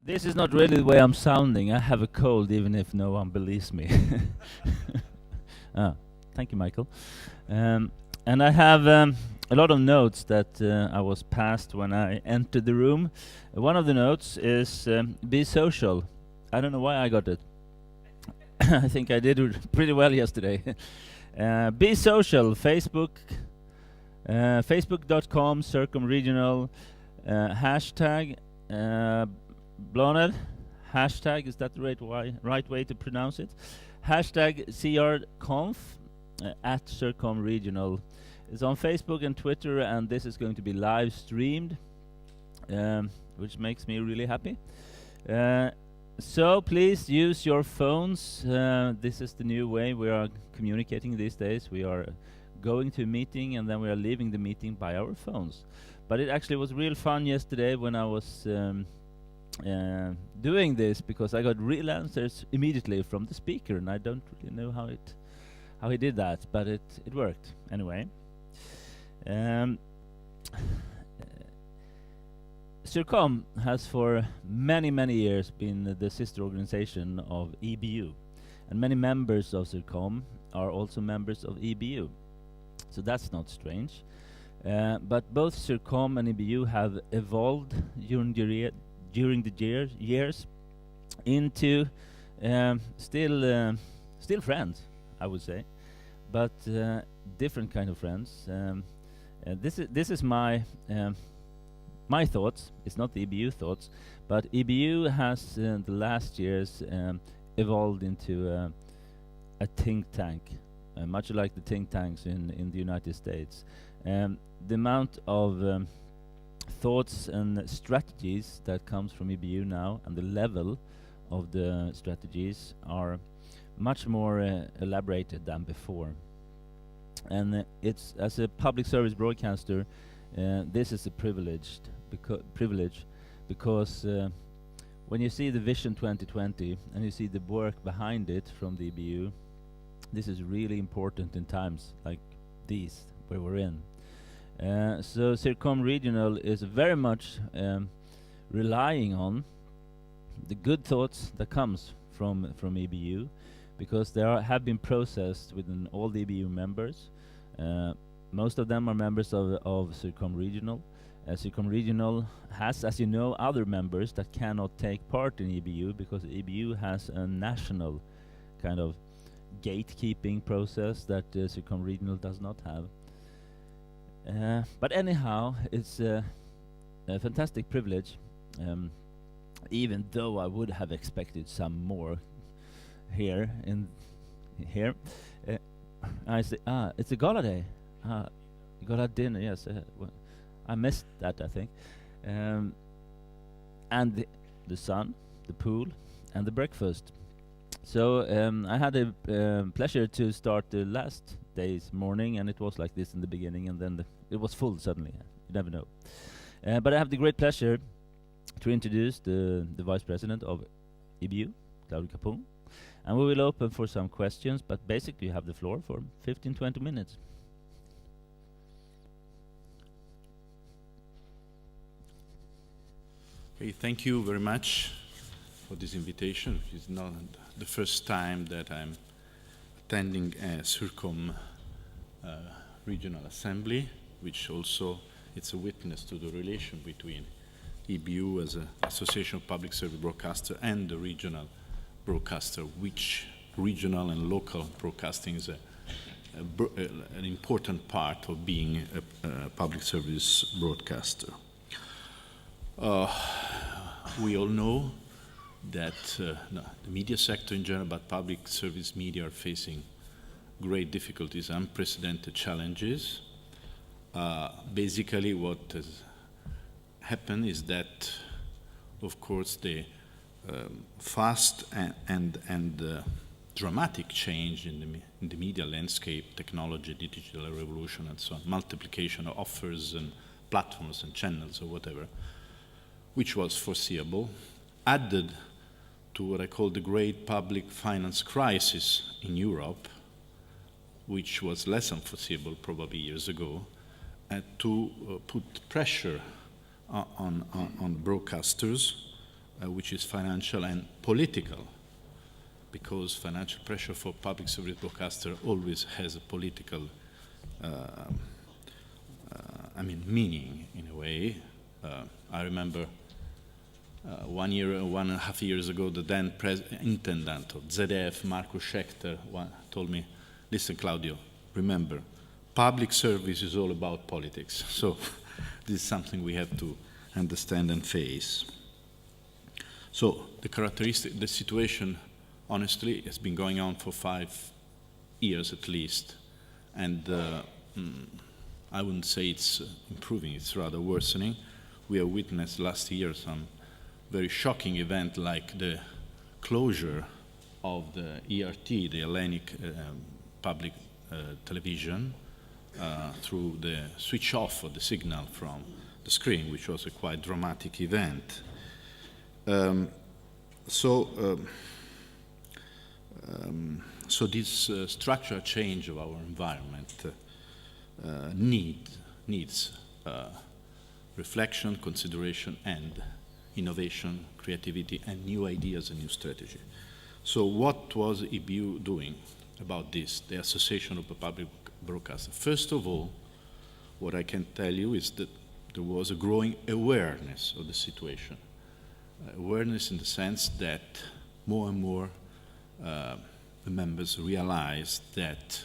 This is not really the way I'm sounding. I have a cold, even if no one believes me. Ah, thank you, Michael. And I have a lot of notes that I was passed when I entered the room. One of the notes is be social. I don't know why I got it. I think I did pretty well yesterday. Be social, Facebook, facebook.com, CIRCOM Regional, hashtag Bloned, hashtag, is that the right way to pronounce it? Hashtag CRConf at CIRCOM Regional. It's on Facebook and Twitter, and this is going to be live streamed, which makes me really happy. So please use your phones. This is the new way we are communicating these days. We are going to a meeting and then we are leaving the meeting by our phones. But it actually was real fun yesterday when I was doing this, because I got real answers immediately from the speaker, and I don't really know how he did that, but it worked anyway. CIRCOM has for many years been the sister organization of EBU, and many members of CIRCOM are also members of EBU, so that's not strange. But both CIRCOM and EBU have evolved during the years into still friends, I would say, but different kind of friends. This is my thoughts. It's not the EBU thoughts, but EBU has the last years evolved into a think tank, much like the think tanks in the United States. The amount of thoughts and strategies that comes from EBU now, and the level of the strategies are much more elaborated than before. And it's, as a public service broadcaster, this is a privilege because when you see the Vision 2020 and you see the work behind it from the EBU, this is really important in times like these where we're in. So CIRCOM Regional is very much relying on the good thoughts that comes from EBU, because they have been processed within all the EBU members. Most of them are members of CIRCOM Regional. CIRCOM Regional has, as you know, other members that cannot take part in EBU, because EBU has a national kind of gatekeeping process that CIRCOM Regional does not have. But anyhow, it's a fantastic privilege, even though I would have expected some more here. I say, it's a gala day. Gala dinner, yes. I missed that, I think. And the sun, the pool, and the breakfast. So I had a pleasure to start the last day's morning, and it was like this in the beginning, and then it was full suddenly. You never know. But I have the great pleasure to introduce the Vice President of EBU, Claudio Capone, and we will open for some questions, but basically you have the floor for 15-20 minutes. Okay, thank you very much for this invitation. It's not the first time that I'm attending a CIRCOM Regional Assembly, which also it's a witness to the relation between EBU as an Association of Public Service Broadcaster and the regional broadcaster, which regional and local broadcasting is an important part of being a public service broadcaster. We all know that the media sector in general, but public service media are facing great difficulties, unprecedented challenges. Basically what has happened is that, of course, the fast and dramatic change in the media landscape, technology, digital revolution, and so on, multiplication of offers and platforms and channels or whatever, which was foreseeable, added to what I call the great public finance crisis in Europe, which was less unforeseeable probably years ago, to put pressure on broadcasters which is financial and political, because financial pressure for public service broadcaster always has a political meaning in a way. I remember 1.5 years ago, the then intendant of ZDF, Marco Schechter, told me, listen, Claudio, remember, public service is all about politics. So this is something we have to understand and face. So the situation, honestly, has been going on for 5 years at least. And I wouldn't say it's improving, it's rather worsening. We have witnessed last year some very shocking event like the closure of the ERT, the Hellenic public television, through the switch off of the signal from the screen, which was a quite dramatic event. So this structural change of our environment needs reflection, consideration, and innovation, creativity, and new ideas and new strategy. So what was EBU doing about this, the Association of the Public Broadcasters? First of all, what I can tell you is that there was a growing awareness of the situation. Awareness in the sense that more and more the members realized that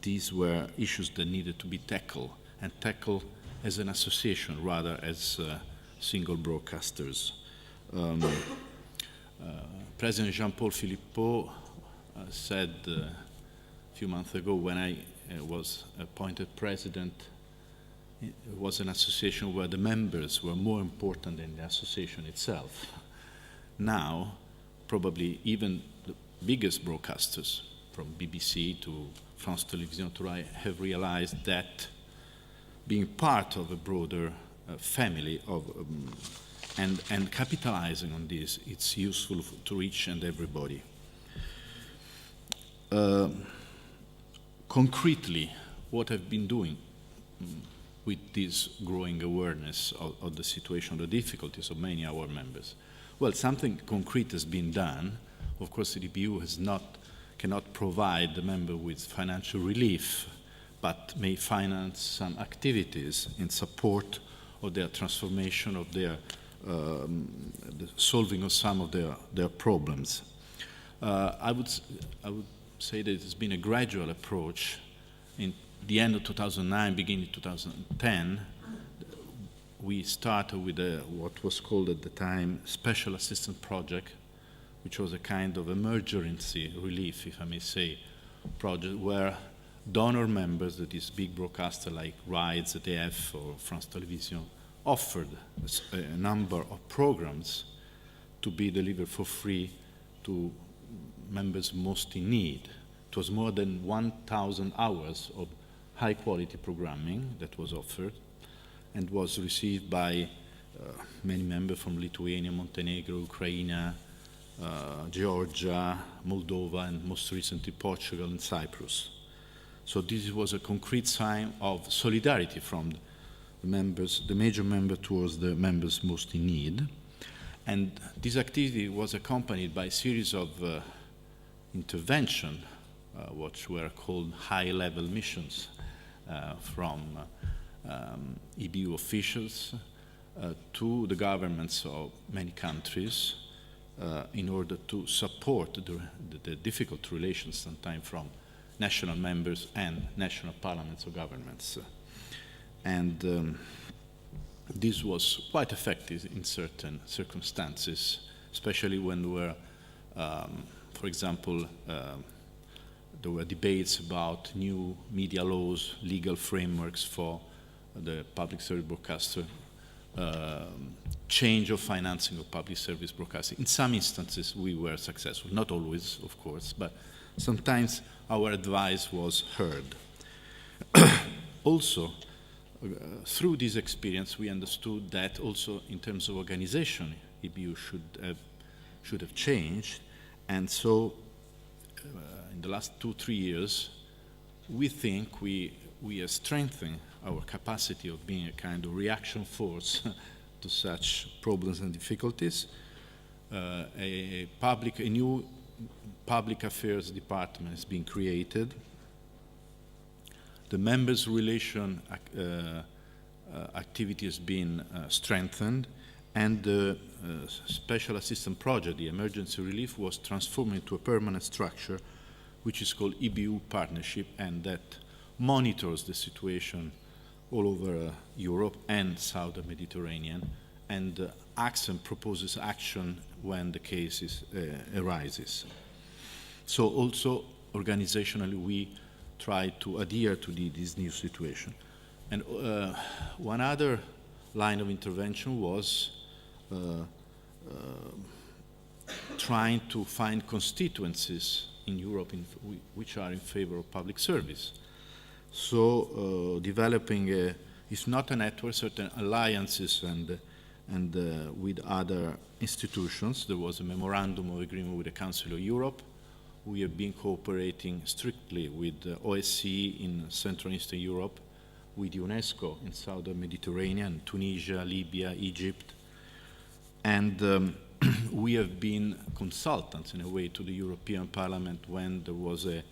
these were issues that needed to be tackled, and tackled as an association rather as single broadcasters. President Jean-Paul Philippot said a few months ago, when I was appointed president, it was an association where the members were more important than the association itself. Now, probably even the biggest broadcasters, from BBC to France Télévisions to RAI, have realized that being part of a broader family of and capitalizing on this, it's useful to each and everybody. Concretely, what I've been doing with this growing awareness of the situation, the difficulties of many of our members. Well, something concrete has been done. Of course, the EBU cannot provide the member with financial relief, but may finance some activities in support of their transformation, of their the solving of some of their problems. I would say that it's been a gradual approach. In the end of 2009, beginning of 2010, we started with what was called at the time Special Assistance Project, which was a kind of emergency relief, if I may say, project where donor members, that is big broadcaster like RAI, ZDF or France Télévisions, offered a number of programs to be delivered for free to members most in need. It was more than 1,000 hours of high-quality programming that was offered and was received by many members from Lithuania, Montenegro, Ukraine, Georgia, Moldova, and most recently Portugal and Cyprus. So this was a concrete sign of solidarity from the members, the major member towards the members most in need. And this activity was accompanied by a series of intervention, which were called high-level missions from EBU officials to the governments of many countries in order to support the difficult relations sometimes from national members and national parliaments or governments. And this was quite effective in certain circumstances, especially when there were, for example, there were debates about new media laws, legal frameworks for the public service broadcaster, change of financing of public service broadcasting. In some instances, we were successful. Not always, of course, but sometimes our advice was heard. Also, through this experience, we understood that also in terms of organization, EBU should have changed. And so, in the last 2-3 years, we think we are strengthening our capacity of being a kind of reaction force to such problems and difficulties. A new public affairs department has been created. The members' relation activity has been strengthened, and the special assistance project, the emergency relief, was transformed into a permanent structure, which is called EBU Partnership, and that monitors the situation all over Europe and Southern Mediterranean, and acts and proposes action when the case arises. So also organizationally we try to adhere to this new situation. And one other line of intervention was trying to find constituencies in Europe which are in favor of public service. So developing, if not a network, certain alliances and with other institutions. There was a memorandum of agreement with the Council of Europe. We have been cooperating strictly with OSCE in Central and Eastern Europe, with UNESCO in Southern Mediterranean, Tunisia, Libya, Egypt. And we have been consultants, in a way, to the European Parliament when there was an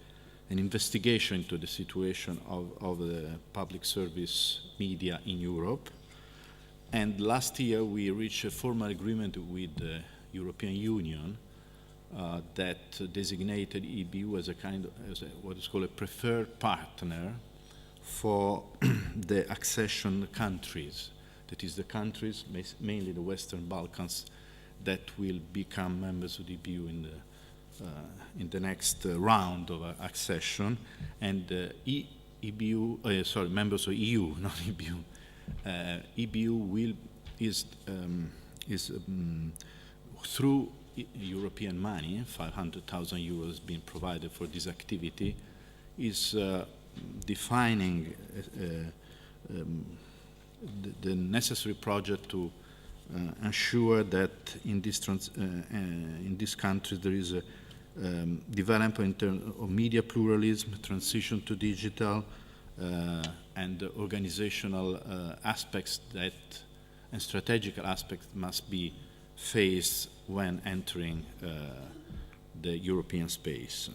investigation into the situation of the public service media in Europe. And last year we reached a formal agreement with the European Union that designated EBU as what is called a preferred partner for the accession countries. That is, the countries, mainly the Western Balkans, that will become members of the EBU in the next round of accession. And members of EU, not EBU. EBU is through European money, 500,000 euros being provided for this activity, is defining the necessary project to ensure that in this country there is a development in terms of media pluralism, transition to digital, and organizational aspects and strategical aspects must be faced when entering the European space.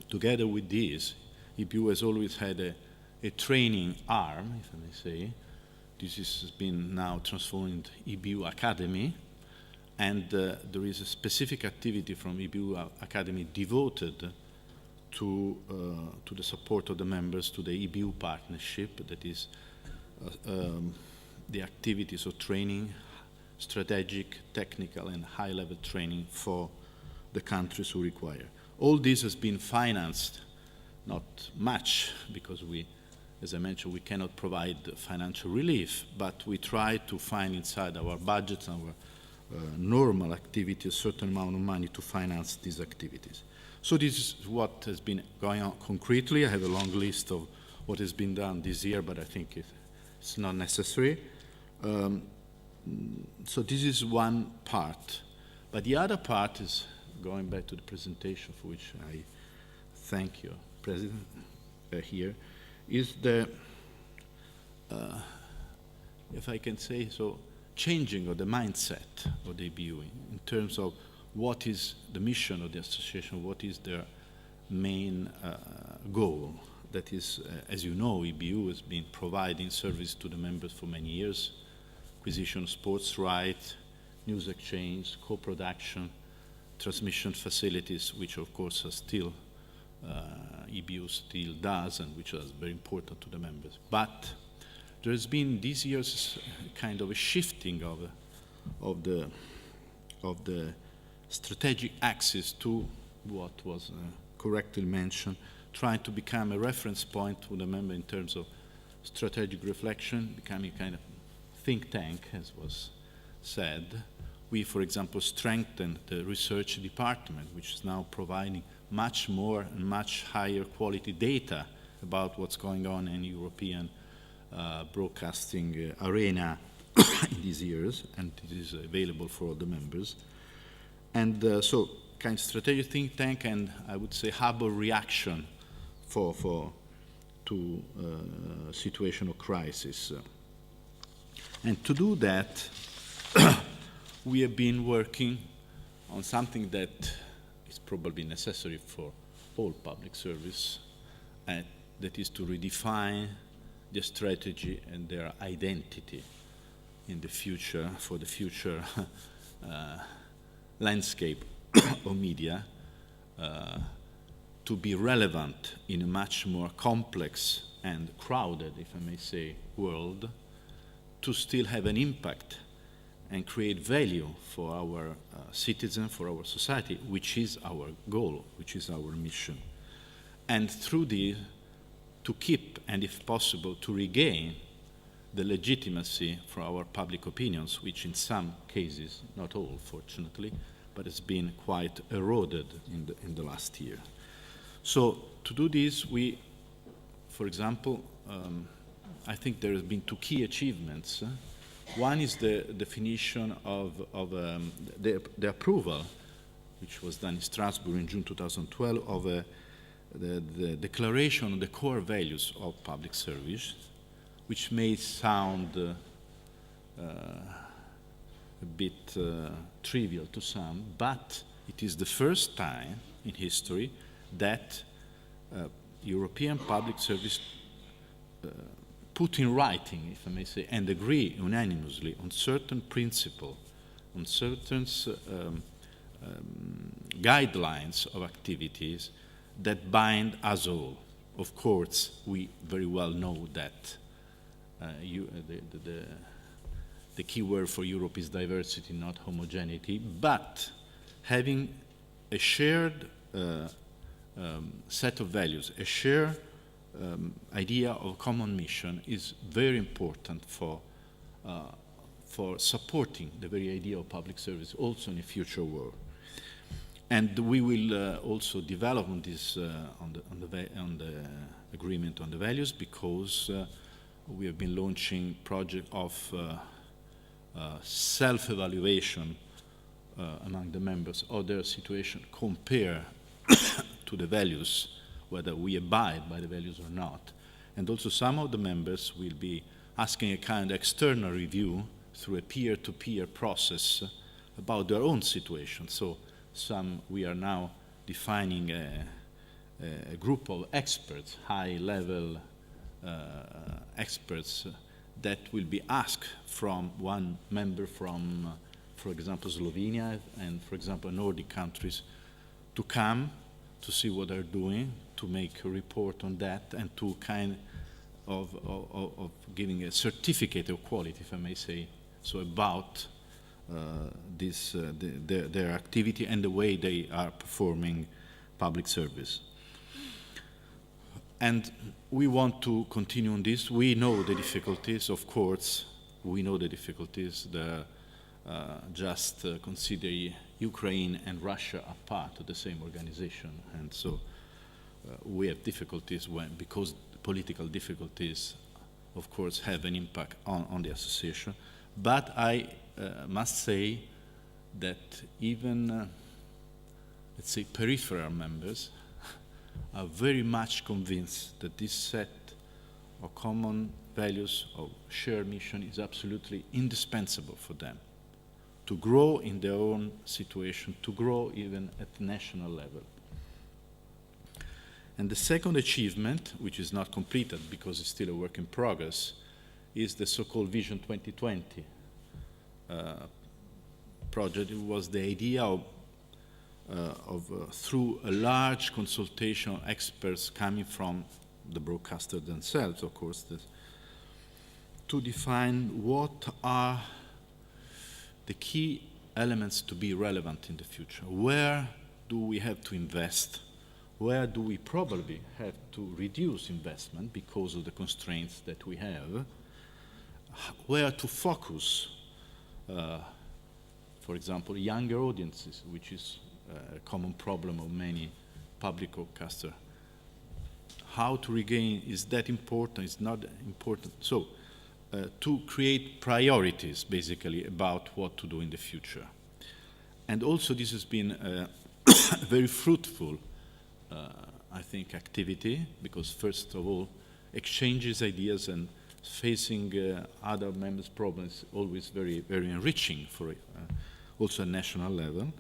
Together with this, EBU has always had a training arm, if I may say. This has been now transformed into EBU Academy, and there is a specific activity from EBU Academy devoted to the support of the members, to the EBU partnership, that is the activities of training, strategic, technical, and high-level training for the countries who require. All this has been financed, not much, because we, as I mentioned, we cannot provide financial relief, but we try to find inside our budgets, our normal activity, a certain amount of money to finance these activities. So this is what has been going on concretely. I have a long list of what has been done this year, but I think it's not necessary. So this is one part. But the other part is, going back to the presentation, for which I thank you, President, here, is the, if I can say so, changing of the mindset of the EBU in terms of what is the mission of the association, what is their main goal. That is, as you know, EBU has been providing service to the members for many years, acquisition of sports rights, news exchange, co-production, transmission facilities, which of course are still, EBU still does, and which is very important to the members. But there has been these years kind of a shifting of the strategic axis to what was correctly mentioned, trying to become a reference point for the member in terms of strategic reflection, becoming a kind of think tank, as was said. We, for example, strengthened the research department, which is now providing much more and much higher quality data about what's going on in European broadcasting arena in these years, and it is available for all the members. And so, kind of strategic think tank, and I would say hub of reaction to situation of crisis. And to do that, we have been working on something that is probably necessary for all public service, and that is to redefine their strategy and their identity in the future, for the future landscape of media, to be relevant in a much more complex and crowded, if I may say, world, to still have an impact and create value for our citizens, for our society, which is our goal, which is our mission. And through this, to keep, and if possible, to regain the legitimacy for our public opinions, which in some cases, not all, fortunately, but has been quite eroded in the last year. So to do this, we, for example, I think there have been two key achievements. One is the definition of the approval, which was done in Strasbourg in June 2012, of the declaration of the core values of public service, which may sound a bit trivial to some, but it is the first time in history that European public service put in writing, if I may say, and agree unanimously on certain principles, on certain guidelines of activities that bind us all. Of course, we very well know that the key word for Europe is diversity, not homogeneity, but having a shared set of values, a shared idea of common mission is very important for supporting the very idea of public service also in a future world. And we will also develop on this on the agreement on the values, because we have been launching project of self-evaluation among the members of their situation, compare to the values, whether we abide by the values or not. And also some of the members will be asking a kind of external review through a peer-to-peer process about their own situation. So we are now defining a group of experts, high-level experts, that will be asked from one member from, for example, Slovenia and, for example, Nordic countries, to come to see what they're doing, to make a report on that, and to kind of giving a certificate of quality, if I may say, so about their activity and the way they are performing public service. And we want to continue on this. We know the difficulties, of course. We know the difficulties. Just consider Ukraine and Russia are part of the same organization, and so we have difficulties because political difficulties, of course, have an impact on the association. But I must say that even, let's say, peripheral members are very much convinced that this set of common values of shared mission is absolutely indispensable for them to grow in their own situation, to grow even at the national level. And the second achievement, which is not completed because it's still a work in progress, is the so-called Vision 2020 project. It was the idea of through a large consultation of experts coming from the broadcasters themselves, of course, to define what are the key elements to be relevant in the future. Where do we have to invest? Where do we probably have to reduce investment because of the constraints that we have? Where to focus, for example, younger audiences, which is a common problem of many public broadcasters. How to regain, is that important, is not important? So, to create priorities, basically, about what to do in the future. And also this has been a very fruitful, I think, activity, because first of all, exchanges ideas and facing other members' problems, always very, very enriching for also a national level.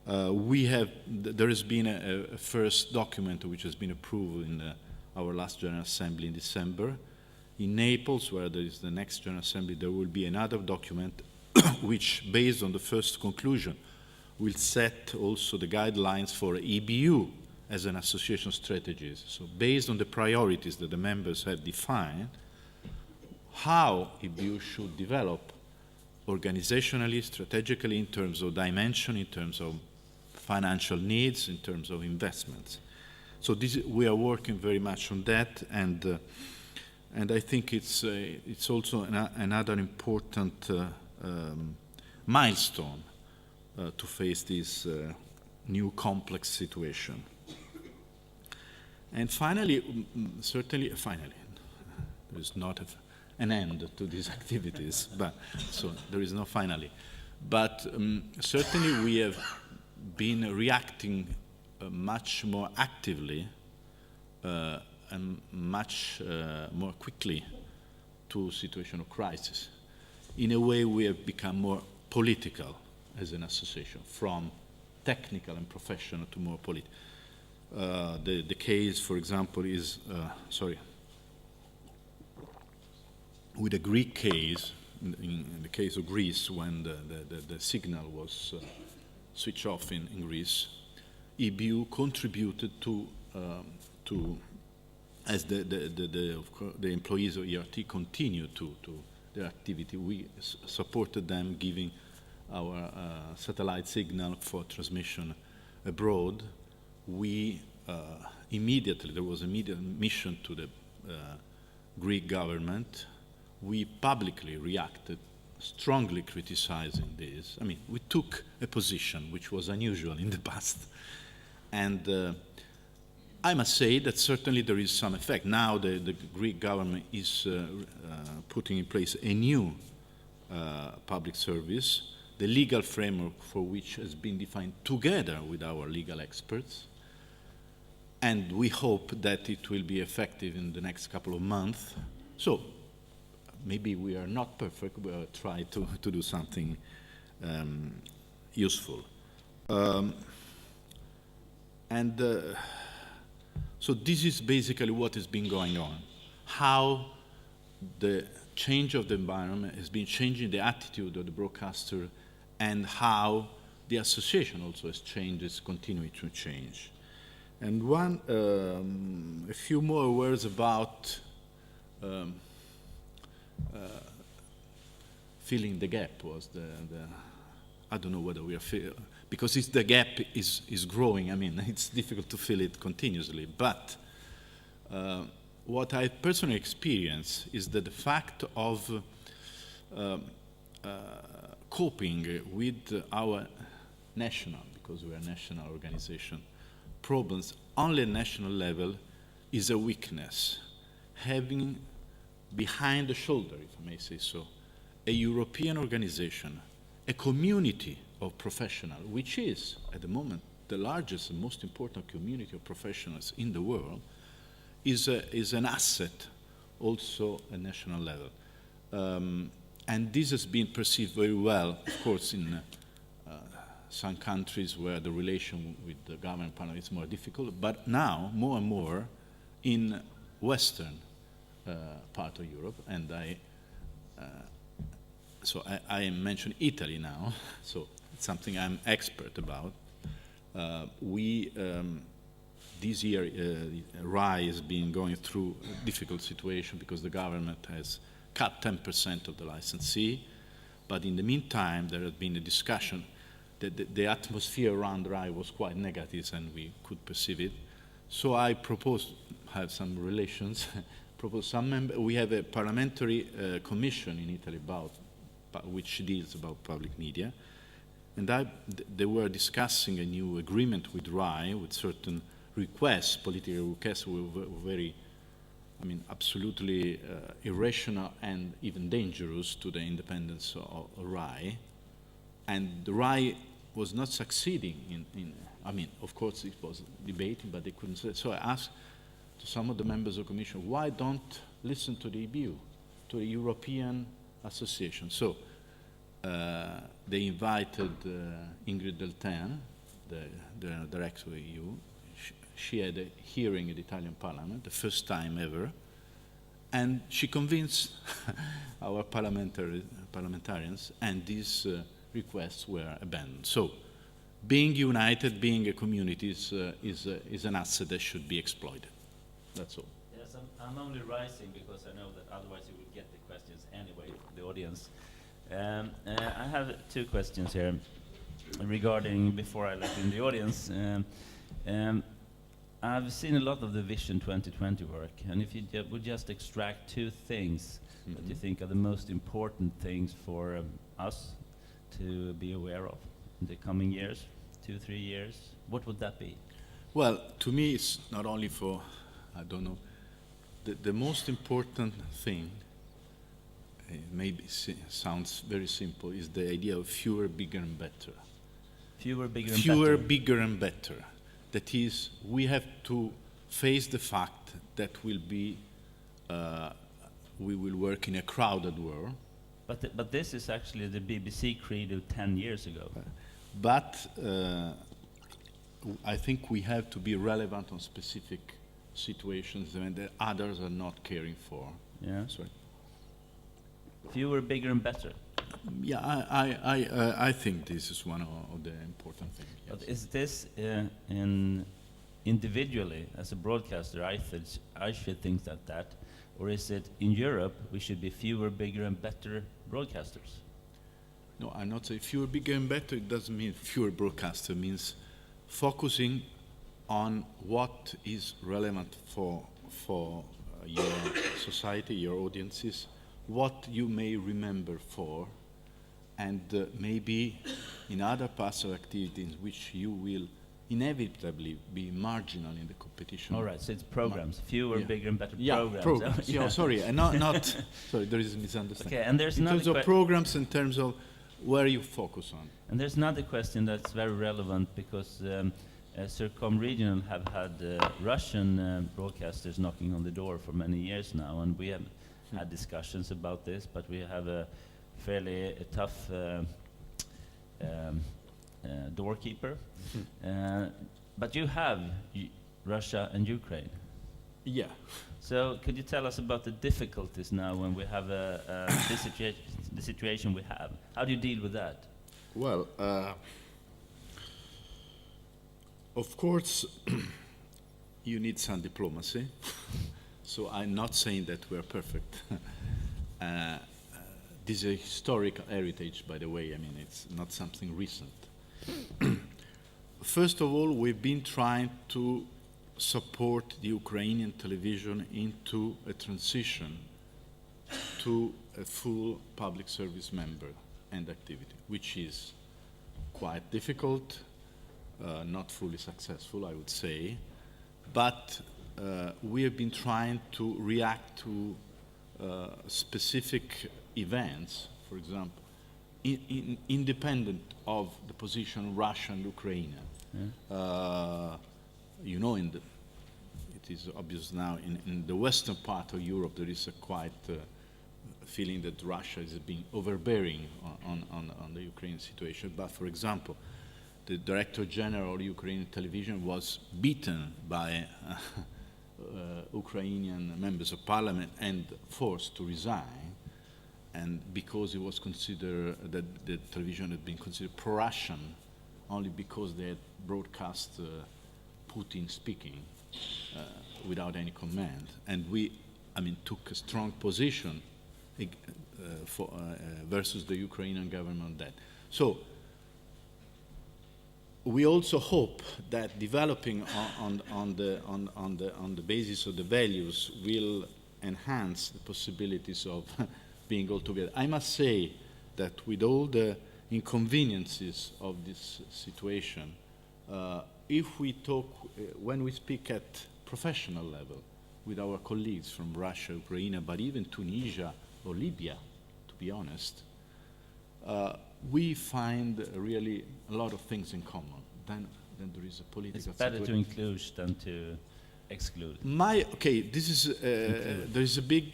There has been a first document which has been approved in our last General Assembly in December. In Naples, where there is the next General Assembly, there will be another document which, based on the first conclusion, will set also the guidelines for EBU as an association strategy. So based on the priorities that the members have defined, how EBU should develop organizationally, strategically, in terms of dimension, in terms of financial needs, in terms of investments. So we are working very much on that, and I think it's also another important milestone to face this new complex situation. And finally, there is not an end to these activities, but so there is no finally. But certainly we have been reacting much more actively and much more quickly to situation of crisis. In a way, we have become more political as an association, from technical and professional to more political. The case, for example, is, with the Greek case, in the case of Greece, when the signal was switched off in Greece, EBU contributed to as the employees of ERT continued to their activity, we supported them, giving our satellite signal for transmission abroad. We there was immediate mission to the Greek government. We publicly reacted, strongly criticizing this. I mean, we took a position which was unusual in the past. And I must say that certainly there is some effect. Now the Greek government is putting in place a new public service, the legal framework for which has been defined together with our legal experts. And we hope that it will be effective in the next couple of months. So maybe we are not perfect, but we'll try to do something useful. So this is basically what has been going on. How the change of the environment has been changing the attitude of the broadcaster, and how the association also has changed, is continuing to change. And a few more words about filling the gap was I don't know whether we are because the gap is growing. I mean, it's difficult to fill it continuously. But what I personally experience is that the fact of coping with our national, because we are a national organization, problems only at national level is a weakness. Having behind the shoulder, if I may say so, a European organization, a community of professionals, which is, at the moment, the largest and most important community of professionals in the world, is an asset also at national level. And this has been perceived very well, of course, in some countries where the relation with the government panel is more difficult, but now, more and more, in Western part of Europe, and I mention Italy now, so it's something I'm expert about. This year, RAI has been going through a difficult situation because the government has cut 10% of the licensee, but in the meantime, there has been a discussion that the atmosphere around RAI was quite negative, and we could perceive it. So I proposed, have some relations, we have a parliamentary commission in Italy which deals about public media, and they were discussing a new agreement with RAI with certain requests, political requests were very, absolutely irrational and even dangerous to the independence of RAI. And the RAI was not succeeding of course it was debating, but they couldn't say. So I asked to some of the members of the commission, why don't listen to the EBU? to a European association. So they invited Ingrid Delten, the director of the EU. She had a hearing in the Italian Parliament, the first time ever, and she convinced our parliamentarians, and these requests were abandoned. So, being united, being a community is an asset that should be exploited. That's all. Yes, I'm only rising because I know that otherwise you will get the questions anyway from the audience. I have two questions here regarding, before I let in the audience. I've seen a lot of the Vision 2020 work, and if you would just extract two things that you think are the most important things for us to be aware of in the coming years, 2-3 years, what would that be? Well, to me, it's not only for, I don't know, the most important thing, maybe sounds very simple, is the idea of fewer, bigger, and better. Fewer, bigger, and Fewer, better. bigger, and better. That is, we have to face the fact that we will work in a crowded world. But this is actually the BBC credo 10 years ago. But I think we have to be relevant on specific situations that others are not caring for. Yeah. Sorry. Fewer, bigger, and better. Yeah, I think this is one of the important things. Yes. But is this individually, as a broadcaster, I should think that, or is it in Europe we should be fewer, bigger, and better broadcasters? No, I'm not saying fewer, bigger, and better. It doesn't mean fewer broadcasters. It means focusing on what is relevant for your society, your audiences, what you may remember for, and maybe in other parts of activity in which you will inevitably be marginal in the competition. All right, so it's programs, fewer, yeah. bigger, and better programs. programs. Yeah, sorry, not sorry, there is a misunderstanding. Okay, and there's in another terms of programs, in terms of where you focus on. And there's another question that's very relevant because CIRCOM Regional have had Russian broadcasters knocking on the door for many years now, and we have had discussions about this, but we have a fairly tough doorkeeper. But you have Russia and Ukraine. Yeah. So could you tell us about the difficulties now when we have the situation we have? How do you deal with that? Well, of course, you need some diplomacy. So I'm not saying that we're perfect. This is a historical heritage, by the way. I mean, it's not something recent. First of all, we've been trying to support the Ukrainian television into a transition to a full public service member and activity, which is quite difficult, not fully successful, I would say. But we have been trying to react to specific events, for example, independent of the position of Russia and Ukraine. Yeah. You know, it is obvious now in the western part of Europe there is a quite feeling that Russia is being overbearing on the Ukrainian situation. But for example, the Director General of Ukrainian television was beaten by Ukrainian members of parliament and forced to resign, and because it was considered that the television had been considered pro-Russian only because they had broadcast Putin speaking without any command, and we, took a strong position versus the Ukrainian government on that. So we also hope that developing on the basis of the values will enhance the possibilities of being all together. I must say that with all the inconveniences of this situation, if we talk, when we speak at professional level with our colleagues from Russia, Ukraine, but even Tunisia or Libya, to be honest, we find really a lot of things in common. Then there is a political situation. It's better to include than to exclude. There is a big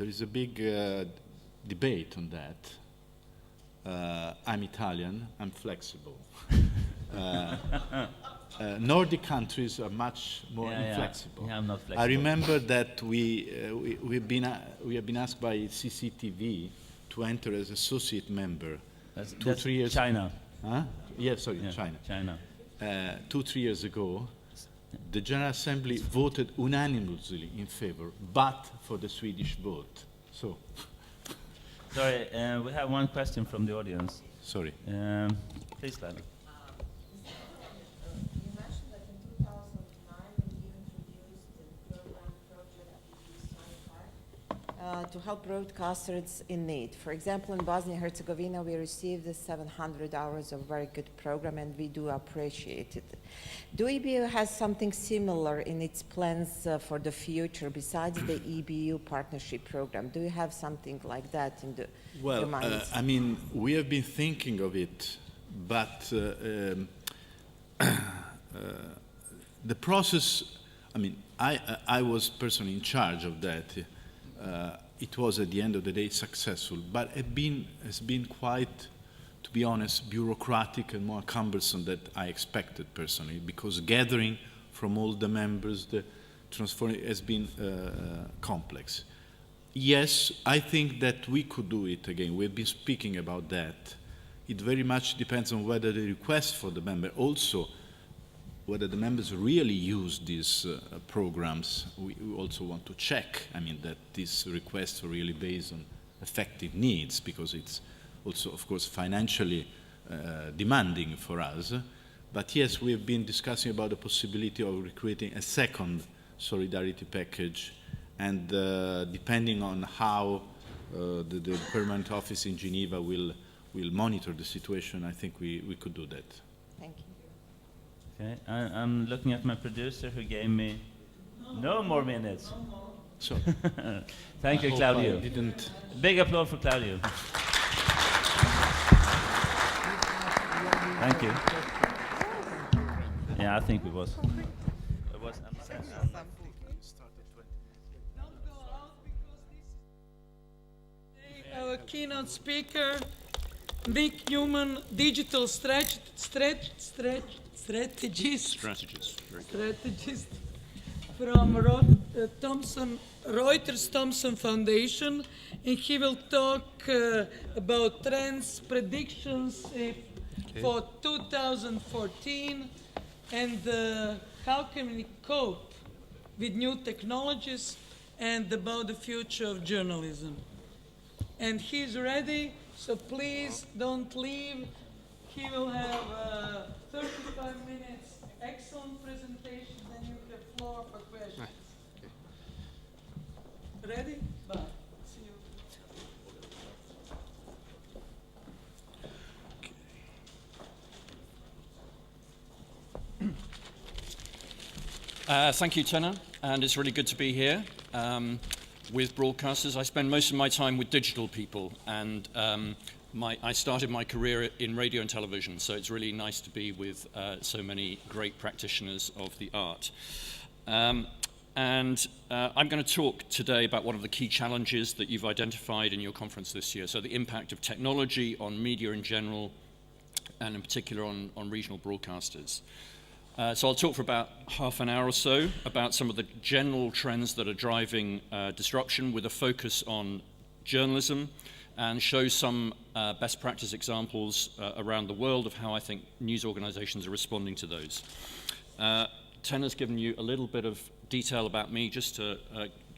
there is a big debate on that. I'm Italian, I'm flexible. Nordic countries are much more inflexible. Yeah, I'm not flexible. I remember that we have been asked by CCTV to enter as associate member. That's 3 years. China. Huh? Yeah, sorry, China. China. 2-3 years ago, the General Assembly voted unanimously in favor, but for the Swedish vote. So. Sorry, we have one question from the audience. Sorry. Please, Gladys. You mentioned that in 2009 you introduced the program project to help broadcasters in need. For example, in Bosnia-Herzegovina, we received 700 hours of very good program, and we do appreciate it. Do EBU has something similar in its plans for the future besides the EBU partnership program? Do you have something like that in your minds? I mean, we have been thinking of it, but the process, I mean, I was personally in charge of that. It was at the end of the day successful, but has been quite, to be honest, bureaucratic and more cumbersome than I expected personally, because gathering from all the members, the transforming has been complex. Yes, I think that we could do it again. We've been speaking about that. It very much depends on whether the request for the member, also whether the members really use these programs. We also want to check, I mean, that these requests are really based on effective needs, because it's also, of course, financially demanding for us. But yes, we have been discussing about the possibility of recreating a second solidarity package, and depending on how the permanent office in Geneva will monitor the situation, I think we could do that. Thank you. Okay, I'm looking at my producer who gave me no more minutes. So, Thank you, Claudio. Big applause for Claudio. Thank you. Yeah, I think it was. Our keynote speaker, Nick Newman, digital strategist from Reuters Thomson Foundation, and he will talk about trends, predictions for 2014, and how can we cope with new technologies, and about the future of journalism. And he's ready, so please don't leave. He will have 35 minutes, excellent presentation, then you have floor for questions. Okay. Ready? Bye. See you. Thank you, Tenor, and it's really good to be here with broadcasters. I spend most of my time with digital people, and I started my career in radio and television, so it's really nice to be with so many great practitioners of the art. I'm going to talk today about one of the key challenges that you've identified in your conference this year, so the impact of technology on media in general, and in particular on regional broadcasters. So I'll talk for about half an hour or so about some of the general trends that are driving disruption, with a focus on journalism, and show some best practice examples around the world of how I think news organizations are responding to those. Tenor's given you a little bit of detail about me, just to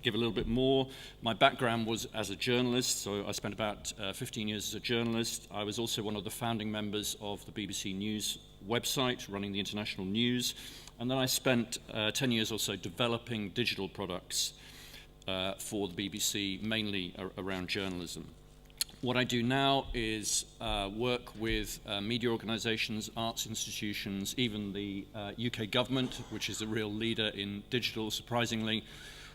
give a little bit more. My background was as a journalist, so I spent about 15 years as a journalist. I was also one of the founding members of the BBC News website, running the international news, and then I spent 10 years or so developing digital products for the BBC, mainly around journalism. What I do now is work with media organizations, arts institutions, even the UK government, which is a real leader in digital, surprisingly,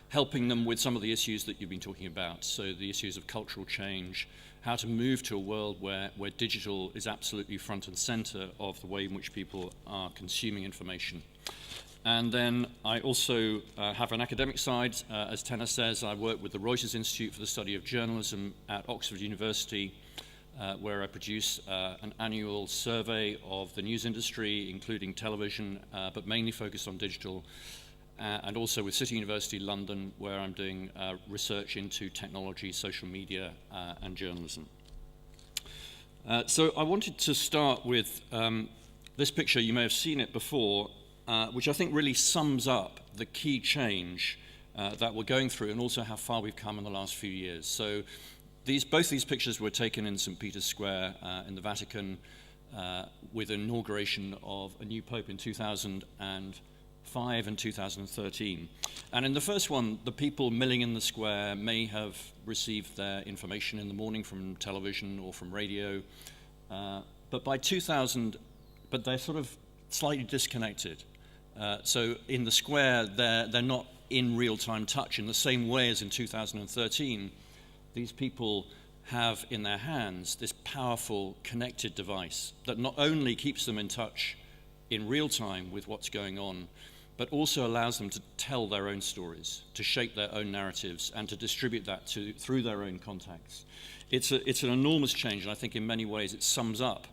helping them with some of the issues that you've been talking about. So the issues of cultural change, how to move to a world where digital is absolutely front and center of the way in which people are consuming information. And then I also have an academic side. As Tenna says, I work with the Reuters Institute for the Study of Journalism at Oxford University, where I produce an annual survey of the news industry, including television, but mainly focused on digital, and also with City University London, where I'm doing research into technology, social media, and journalism. So I wanted to start with this picture. You may have seen it before, which I think really sums up the key change that we're going through, and also how far we've come in the last few years. So both these pictures were taken in St. Peter's Square in the Vatican with the inauguration of a new pope in 2005 and 2013. And in the first one, the people milling in the square may have received their information in the morning from television or from radio, but by 2000, but they're sort of slightly disconnected. So in the square, they're not in real-time touch in the same way as in 2013. These people have in their hands this powerful connected device that not only keeps them in touch in real time with what's going on, but also allows them to tell their own stories, to shape their own narratives, and to distribute that through their own contacts. It's an enormous change, and I think in many ways it sums up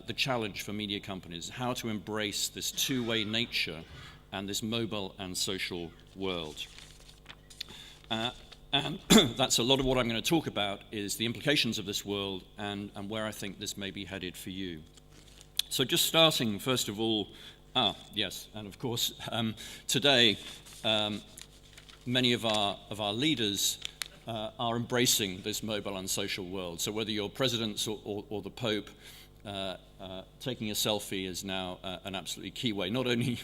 the challenge for media companies, how to embrace this two-way nature and this mobile and social world. And that's a lot of what I'm going to talk about, is the implications of this world and where I think this may be headed for you. So just starting, first of all, yes, and of course, today, many of our leaders are embracing this mobile and social world. So whether you're presidents or the Pope, taking a selfie is now an absolutely key way, not only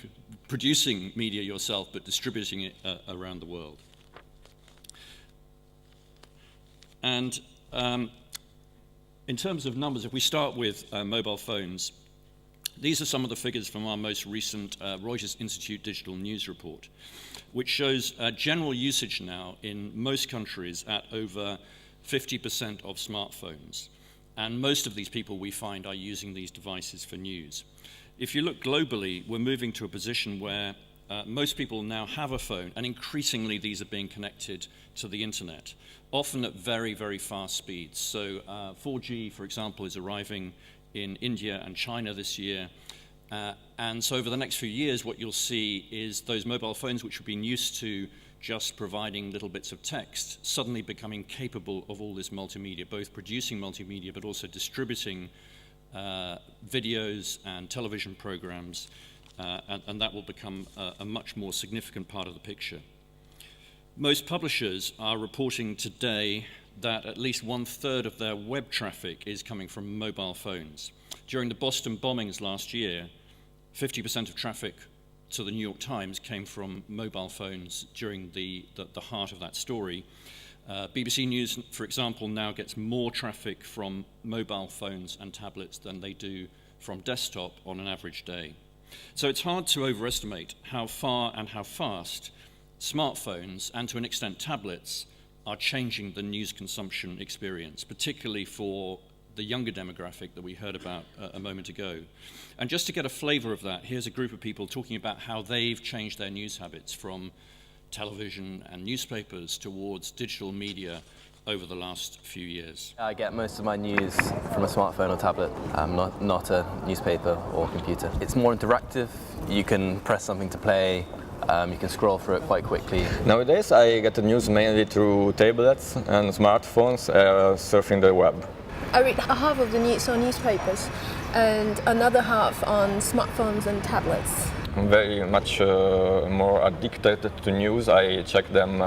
producing media yourself, but distributing it around the world. And in terms of numbers, if we start with mobile phones, these are some of the figures from our most recent Reuters Institute Digital News Report, which shows general usage now in most countries at over 50% of smartphones. And most of these people we find are using these devices for news. If you look globally, we're moving to a position where most people now have a phone, and increasingly these are being connected to the internet, often at very, very fast speeds. So 4G, for example, is arriving in India and China this year. And so over the next few years, what you'll see is those mobile phones, which have been used to just providing little bits of text, suddenly becoming capable of all this multimedia, both producing multimedia, but also distributing videos and television programs, and that will become a much more significant part of the picture. Most publishers are reporting today that at least 1/3 of their web traffic is coming from mobile phones. During the Boston bombings last year, 50% of traffic to the New York Times came from mobile phones during the heart of that story. BBC News, for example, now gets more traffic from mobile phones and tablets than they do from desktop on an average day. So it's hard to overestimate how far and how fast smartphones, and to an extent tablets, are changing the news consumption experience, particularly for the younger demographic that we heard about a moment ago. And just to get a flavor of that, here's a group of people talking about how they've changed their news habits from television and newspapers towards digital media over the last few years. I get most of my news from a smartphone or tablet, not a newspaper or computer. It's more interactive. You can press something to play. You can scroll through it quite quickly. Nowadays I get the news mainly through tablets and smartphones, surfing the web. I read half of the news on newspapers and another half on smartphones and tablets. I'm very much more addicted to news. I check them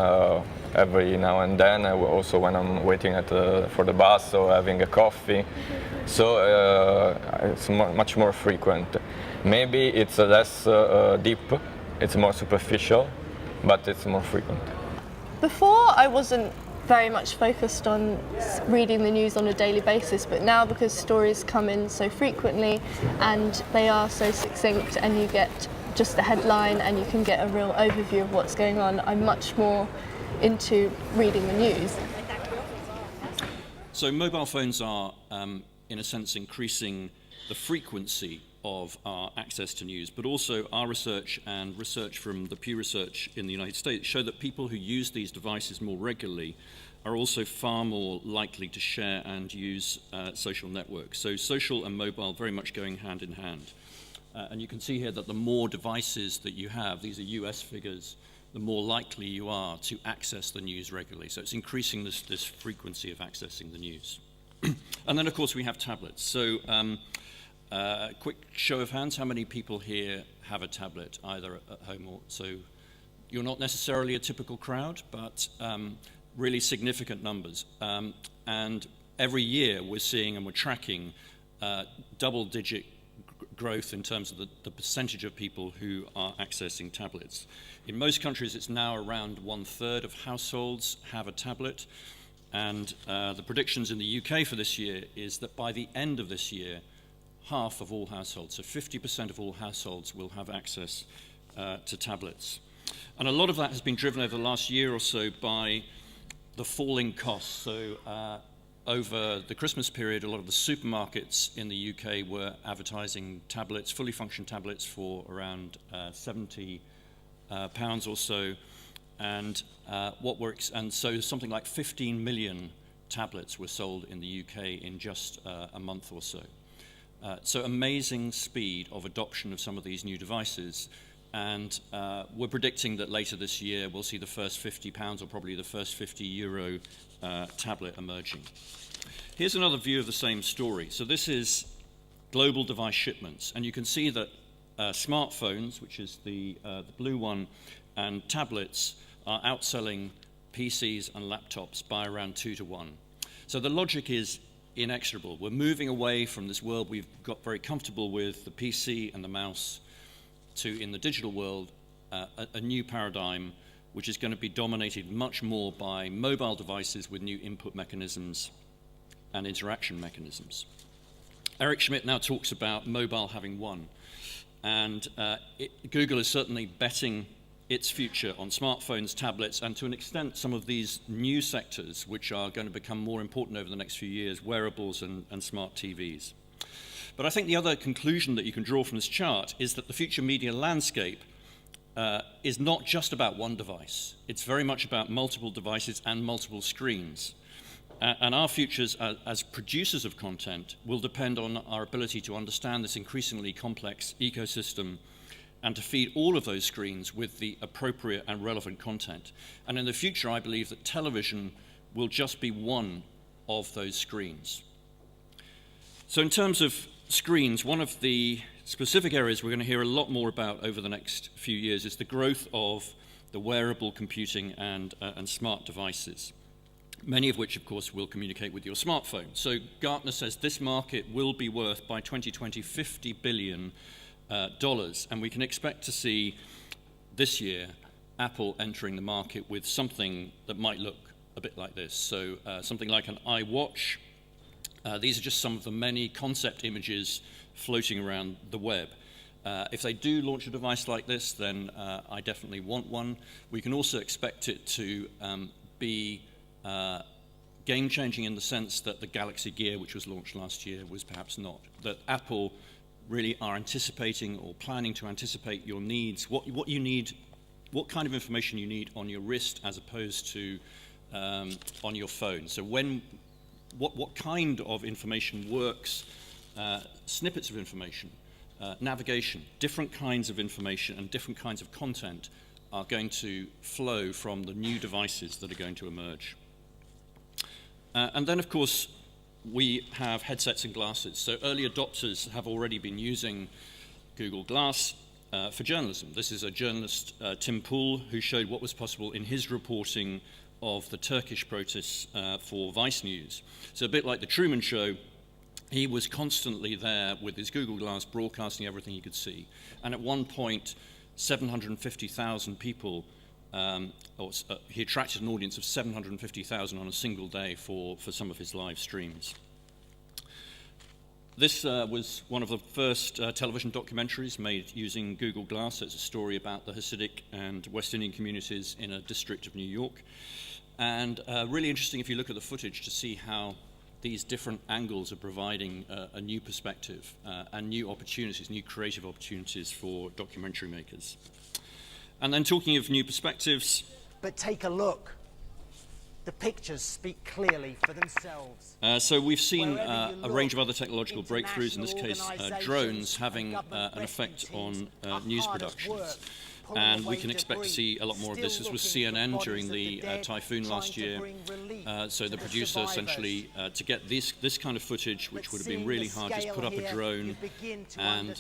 every now and then, also when I'm waiting for the bus or having a coffee. So it's much more frequent. Maybe it's less deep, it's more superficial, but it's more frequent. Before I wasn't very much focused on reading the news on a daily basis, but now because stories come in so frequently and they are so succinct and you get just the headline and you can get a real overview of what's going on, I'm much more into reading the news. So mobile phones are, in a sense, increasing the frequency of our access to news, but also our research and research from the Pew Research in the United States show that people who use these devices more regularly are also far more likely to share and use social networks. So social and mobile very much going hand in hand. And you can see here that the more devices that you have, these are US figures, the more likely you are to access the news regularly. So it's increasing this frequency of accessing the news. And then, of course, we have tablets. So quick show of hands, how many people here have a tablet, either at home or... So you're not necessarily a typical crowd, but really significant numbers. And every year we're seeing and we're tracking double-digit growth in terms of the percentage of people who are accessing tablets. In most countries, it's now around 1/3 of households have a tablet. And the predictions in the UK for this year is that by the end of this year, half of all households, so 50% of all households will have access to tablets. And a lot of that has been driven over the last year or so by the falling costs. So over the Christmas period, a lot of the supermarkets in the UK were advertising tablets, fully functioning tablets, for around £70 or so. And so something like 15 million tablets were sold in the UK in just a month or so. So amazing speed of adoption of some of these new devices. And we're predicting that later this year we'll see the first £50 or probably the first €50 tablet emerging. Here's another view of the same story. So this is global device shipments. And you can see that smartphones, which is the blue one, and tablets are outselling PCs and laptops by around 2 to 1. So the logic is inexorable. We're moving away from this world we've got very comfortable with, the PC and the mouse, to, in the digital world, a new paradigm which is going to be dominated much more by mobile devices with new input mechanisms and interaction mechanisms. Eric Schmidt now talks about mobile having won. And Google is certainly betting its future on smartphones, tablets, and to an extent some of these new sectors which are going to become more important over the next few years, wearables and smart TVs. But I think the other conclusion that you can draw from this chart is that the future media landscape is not just about one device. It's very much about multiple devices and multiple screens. And our futures as producers of content will depend on our ability to understand this increasingly complex ecosystem and to feed all of those screens with the appropriate and relevant content. And in the future, I believe that television will just be one of those screens. So in terms of screens, one of the specific areas we're going to hear a lot more about over the next few years is the growth of the wearable computing and smart devices, many of which, of course, will communicate with your smartphone. So Gartner says this market will be worth, by 2020, $50 billion. And we can expect to see this year Apple entering the market with something that might look a bit like this. So something like an iWatch. These are just some of the many concept images floating around the web. If they do launch a device like this, then I definitely want one. We can also expect it to be game-changing in the sense that the Galaxy Gear, which was launched last year, was perhaps not. That Apple really are anticipating or planning to anticipate your needs, what you need, what kind of information you need on your wrist as opposed to on your phone. So what kind of information works, snippets of information, navigation, different kinds of information and different kinds of content are going to flow from the new devices that are going to emerge. And then, of course, we have headsets and glasses. So early adopters have already been using Google Glass for journalism. This is a journalist, Tim Pool, who showed what was possible in his reporting of the Turkish protests for Vice News. So a bit like the Truman Show, he was constantly there with his Google Glass broadcasting everything he could see. And at one point, 750,000 people, he attracted an audience of 750,000 on a single day for some of his live streams. This was one of the first television documentaries made using Google Glass. It's a story about the Hasidic and West Indian communities in a district of New York. And really interesting if you look at the footage to see how these different angles are providing a new perspective and new opportunities, new creative opportunities for documentary makers. And then talking of new perspectives... But take a look. The pictures speak clearly for themselves. So we've seen a range of other technological breakthroughs, in this case drones, having an effect on news productions. And we can expect to see a lot more of this. This was CNN during the typhoon last year. So the producer essentially, to get this kind of footage, which would have been really hard, just put up a drone and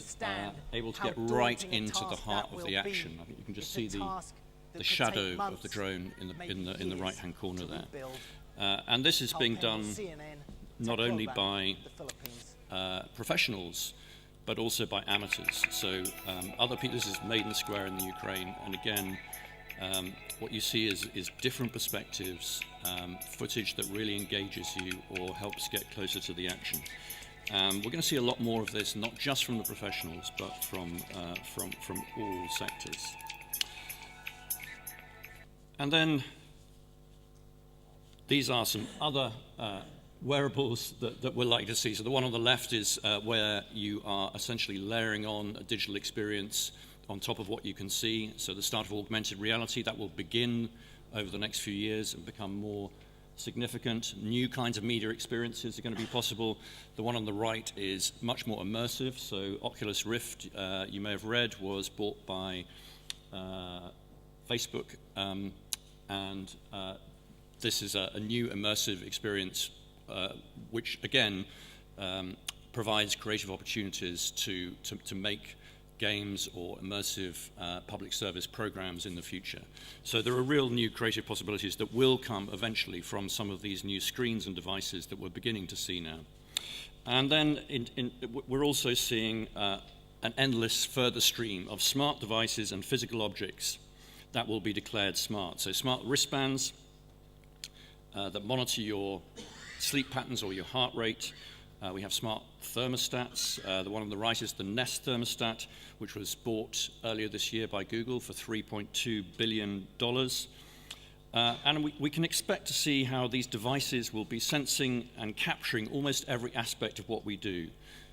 able to get right into the heart of the action. I think you can just see the shadow of the drone in the right-hand corner there. And this is being done not only by professionals, but also by amateurs. So other people, this is made in the square in the Ukraine, and again, what you see is different perspectives, footage that really engages you or helps get closer to the action. We're going to see a lot more of this, not just from the professionals, but from all sectors. And then these are some other wearables that we're likely to see. So the one on the left is where you are essentially layering on a digital experience on top of what you can see. So the start of augmented reality, that will begin over the next few years and become more significant. New kinds of media experiences are going to be possible. The one on the right is much more immersive. So Oculus Rift, you may have read, was bought by Facebook. And this is a new immersive experience which, again, provides creative opportunities to make games or immersive public service programs in the future. So there are real new creative possibilities that will come eventually from some of these new screens and devices that we're beginning to see now. And then we're also seeing an endless further stream of smart devices and physical objects that will be declared smart. So smart wristbands that monitor your sleep patterns or your heart rate. We have smart thermostats. The one on the right is the Nest thermostat, which was bought earlier this year by Google for $3.2 billion. And we can expect to see how these devices will be sensing and capturing almost every aspect of what we do.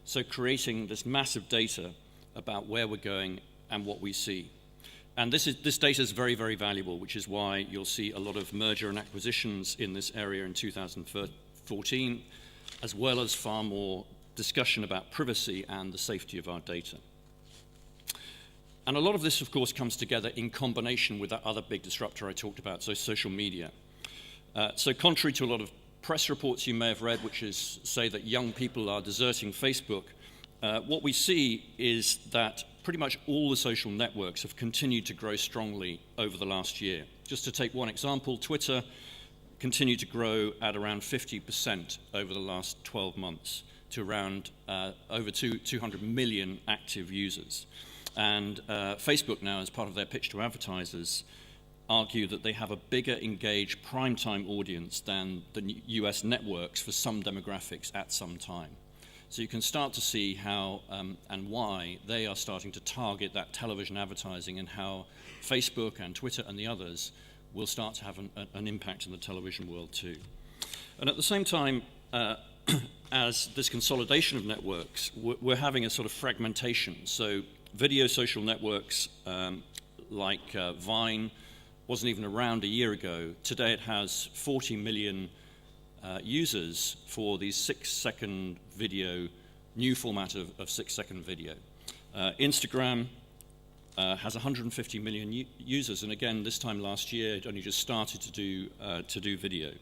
So creating this massive data about where we're going and what we see. And this data is very, very valuable, which is why you'll see a lot of merger and acquisitions in this area in 2014, as well as far more discussion about privacy and the safety of our data. And a lot of this, of course, comes together in combination with that other big disruptor I talked about, so social media. So contrary to a lot of press reports you may have read, which say that young people are deserting Facebook, what we see is that pretty much all the social networks have continued to grow strongly over the last year. Just to take one example, Twitter continued to grow at around 50% over the last 12 months to around over 200 million active users. And Facebook now, as part of their pitch to advertisers, argue that they have a bigger engaged primetime audience than the US networks for some demographics at some time. So you can start to see how and why they are starting to target that television advertising, and how Facebook and Twitter and the others will start to have an impact in the television world too. And at the same time, as this consolidation of networks, we're having a sort of fragmentation. So video social networks like Vine wasn't even around a year ago. Today it has 40 million users for these 6-second video, new format of 6-second video. Instagram has 150 million users, and again, this time last year, it only just started to do video.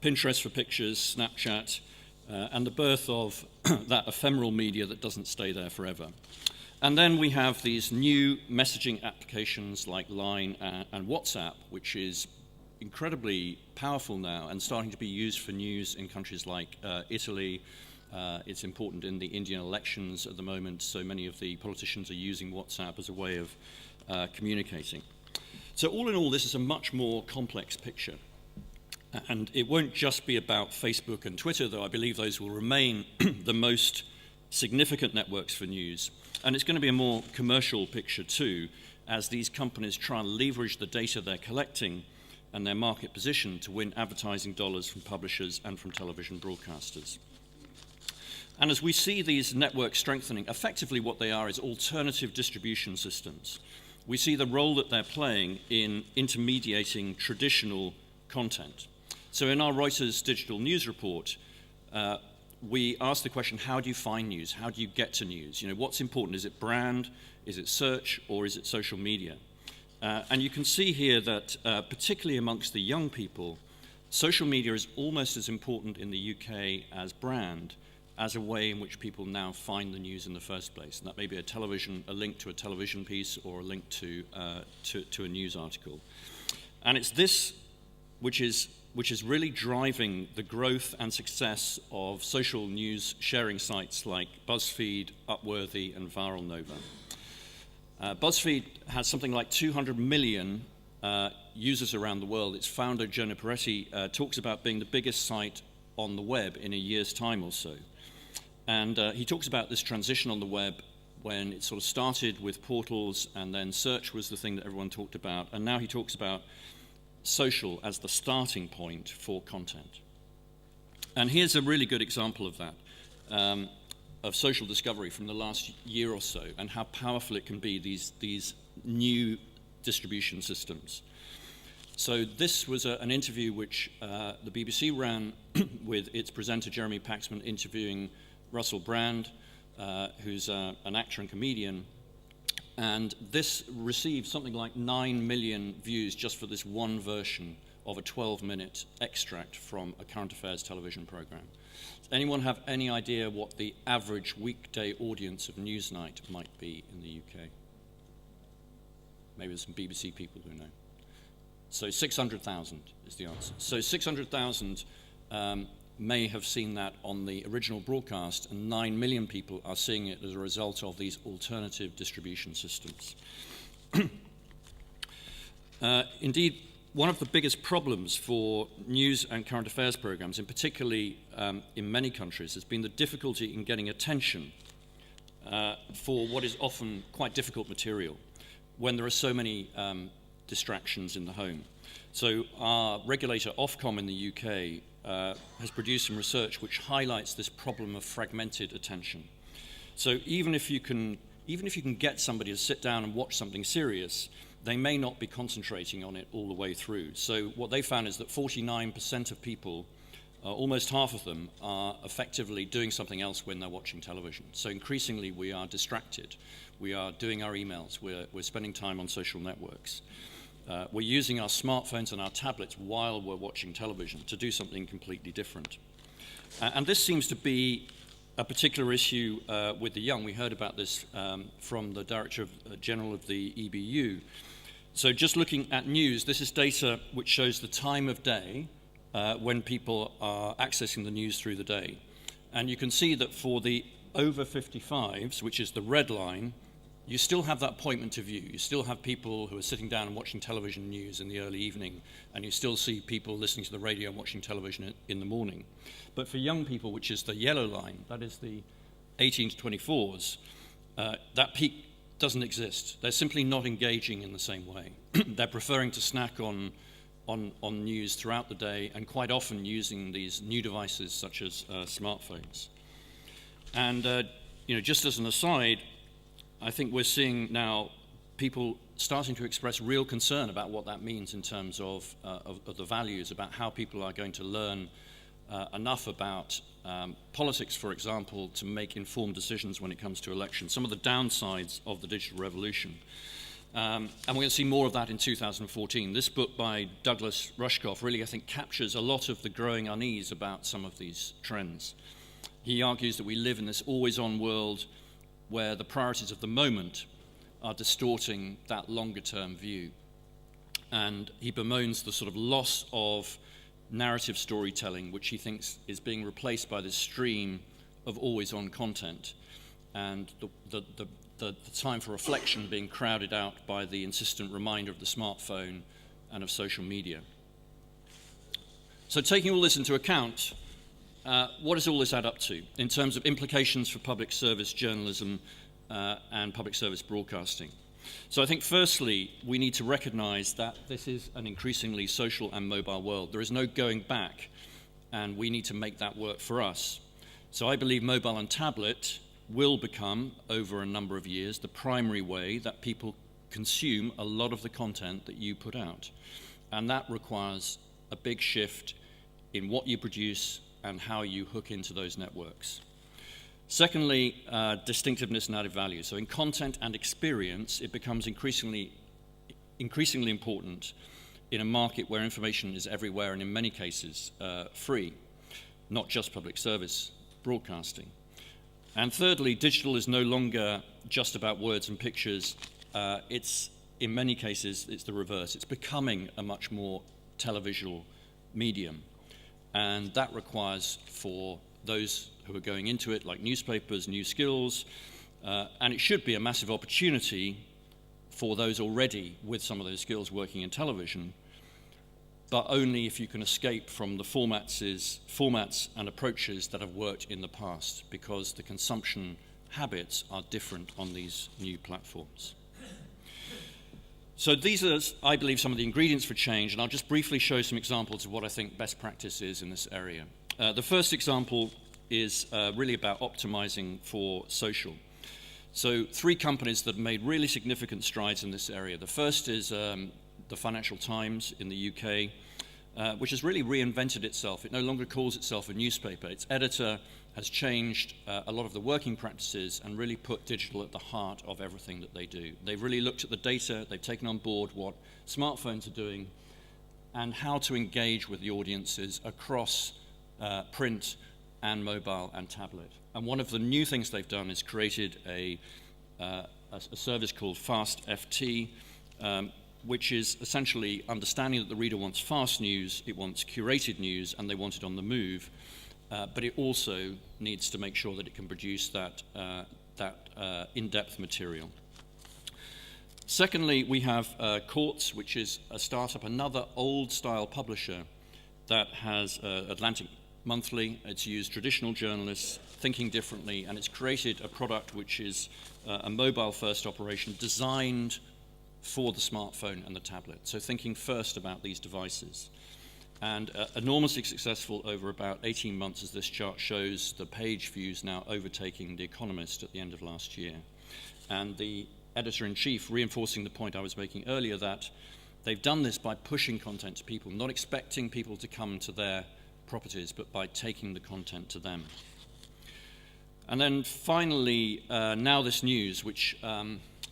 Pinterest for pictures, Snapchat, and the birth of that ephemeral media that doesn't stay there forever. And then we have these new messaging applications like Line and WhatsApp, which is incredibly powerful now and starting to be used for news in countries like Italy. It's important in the Indian elections at the moment, so many of the politicians are using WhatsApp as a way of communicating. So all in all, this is a much more complex picture. And it won't just be about Facebook and Twitter, though I believe those will remain the most significant networks for news. And it's going to be a more commercial picture too, as these companies try and leverage the data they're collecting and their market position to win advertising dollars from publishers and from television broadcasters. And as we see these networks strengthening, effectively what they are is alternative distribution systems. We see the role that they're playing in intermediating traditional content. So in our Reuters digital news report, we ask the question, how do you find news? How do you get to news? You know, what's important? Is it brand? Is it search? Or is it social media? And you can see here that, particularly amongst the young people, social media is almost as important in the UK as brand, as a way in which people now find the news in the first place. And that may be a link to a television piece or a link to a news article. And it's this which is really driving the growth and success of social news sharing sites like BuzzFeed, Upworthy, and Viral Nova. BuzzFeed has something like 200 million users around the world. Its founder, Jonah Peretti, talks about being the biggest site on the web in a year's time or so. And he talks about this transition on the web when it sort of started with portals, and then search was the thing that everyone talked about, and now he talks about social as the starting point for content. And here's a really good example of that, of social discovery from the last year or so, and how powerful it can be, these new distribution systems. So this was an interview which the BBC ran with its presenter Jeremy Paxman interviewing Russell Brand, who's an actor and comedian, and this received something like 9 million views just for this one version of a 12-minute extract from a current affairs television program. Does anyone have any idea what the average weekday audience of Newsnight might be in the UK? Maybe there's some BBC people who know. So 600,000 is the answer. So 600,000 may have seen that on the original broadcast, and 9 million people are seeing it as a result of these alternative distribution systems. Indeed, one of the biggest problems for news and current affairs programs, and particularly in many countries, has been the difficulty in getting attention for what is often quite difficult material when there are so many distractions in the home. So our regulator, Ofcom in the UK, has produced some research which highlights this problem of fragmented attention. So even if you can get somebody to sit down and watch something serious, they may not be concentrating on it all the way through. So what they found is that 49% of people, almost half of them, are effectively doing something else when they're watching television. So increasingly we are distracted. We are doing our emails. We're spending time on social networks. We're using our smartphones and our tablets while we're watching television to do something completely different. And this seems to be a particular issue with the young. We heard about this from the Director General of the EBU. So just looking at news, this is data which shows the time of day when people are accessing the news through the day. And you can see that for the over 55s, which is the red line, you still have that appointment of view. You still have people who are sitting down and watching television news in the early evening, and you still see people listening to the radio and watching television in the morning. But for young people, which is the yellow line, that is the 18 to 24s, that peak doesn't exist. They're simply not engaging in the same way. They're preferring to snack on news throughout the day, and quite often using these new devices such as smartphones. And just as an aside, I think we're seeing now people starting to express real concern about what that means in terms of the values, about how people are going to learn enough about politics, for example, to make informed decisions when it comes to elections, some of the downsides of the digital revolution. And we're going to see more of that in 2014. This book by Douglas Rushkoff really, I think, captures a lot of the growing unease about some of these trends. He argues that we live in this always-on world where the priorities of the moment are distorting that longer-term view. And he bemoans the sort of loss of narrative storytelling, which he thinks is being replaced by this stream of always-on content, and the time for reflection being crowded out by the insistent reminder of the smartphone and of social media. So taking all this into account, what does all this add up to in terms of implications for public service journalism and public service broadcasting? So I think firstly, we need to recognize that this is an increasingly social and mobile world. There is no going back, and we need to make that work for us. So I believe mobile and tablet will become, over a number of years, the primary way that people consume a lot of the content that you put out. And that requires a big shift in what you produce and how you hook into those networks. Secondly, distinctiveness and added value. So in content and experience, it becomes increasingly important in a market where information is everywhere and in many cases free, not just public service broadcasting. And thirdly, digital is no longer just about words and pictures. It's, in many cases, it's the reverse. It's becoming a much more televisual medium. And that requires for those who are going into it, like newspapers, new skills, and it should be a massive opportunity for those already with some of those skills working in television, but only if you can escape from the formats and approaches that have worked in the past, because the consumption habits are different on these new platforms. So these are, I believe, some of the ingredients for change, and I'll just briefly show some examples of what I think best practice is in this area. The first example is really about optimizing for social. So 3 companies that have made really significant strides in this area. The first is the Financial Times in the UK, which has really reinvented itself. It no longer calls itself a newspaper. Its editor has changed a lot of the working practices and really put digital at the heart of everything that they do. They've really looked at the data, they've taken on board what smartphones are doing and how to engage with the audiences across print and mobile and tablet. And one of the new things they've done is created a service called Fast FT, which is essentially understanding that the reader wants fast news, it wants curated news, and they want it on the move. But it also needs to make sure that it can produce that in-depth material. Secondly, we have Quartz, which is a startup, another old-style publisher that has Atlantic Monthly. It's used traditional journalists thinking differently, and it's created a product which is a mobile-first operation designed for the smartphone and the tablet. So thinking first about these devices. And enormously successful over about 18 months, as this chart shows, the page views now overtaking The Economist at the end of last year. And the editor-in-chief reinforcing the point I was making earlier, that they've done this by pushing content to people, not expecting people to come to their properties, but by taking the content to them. And then finally, Now This News, which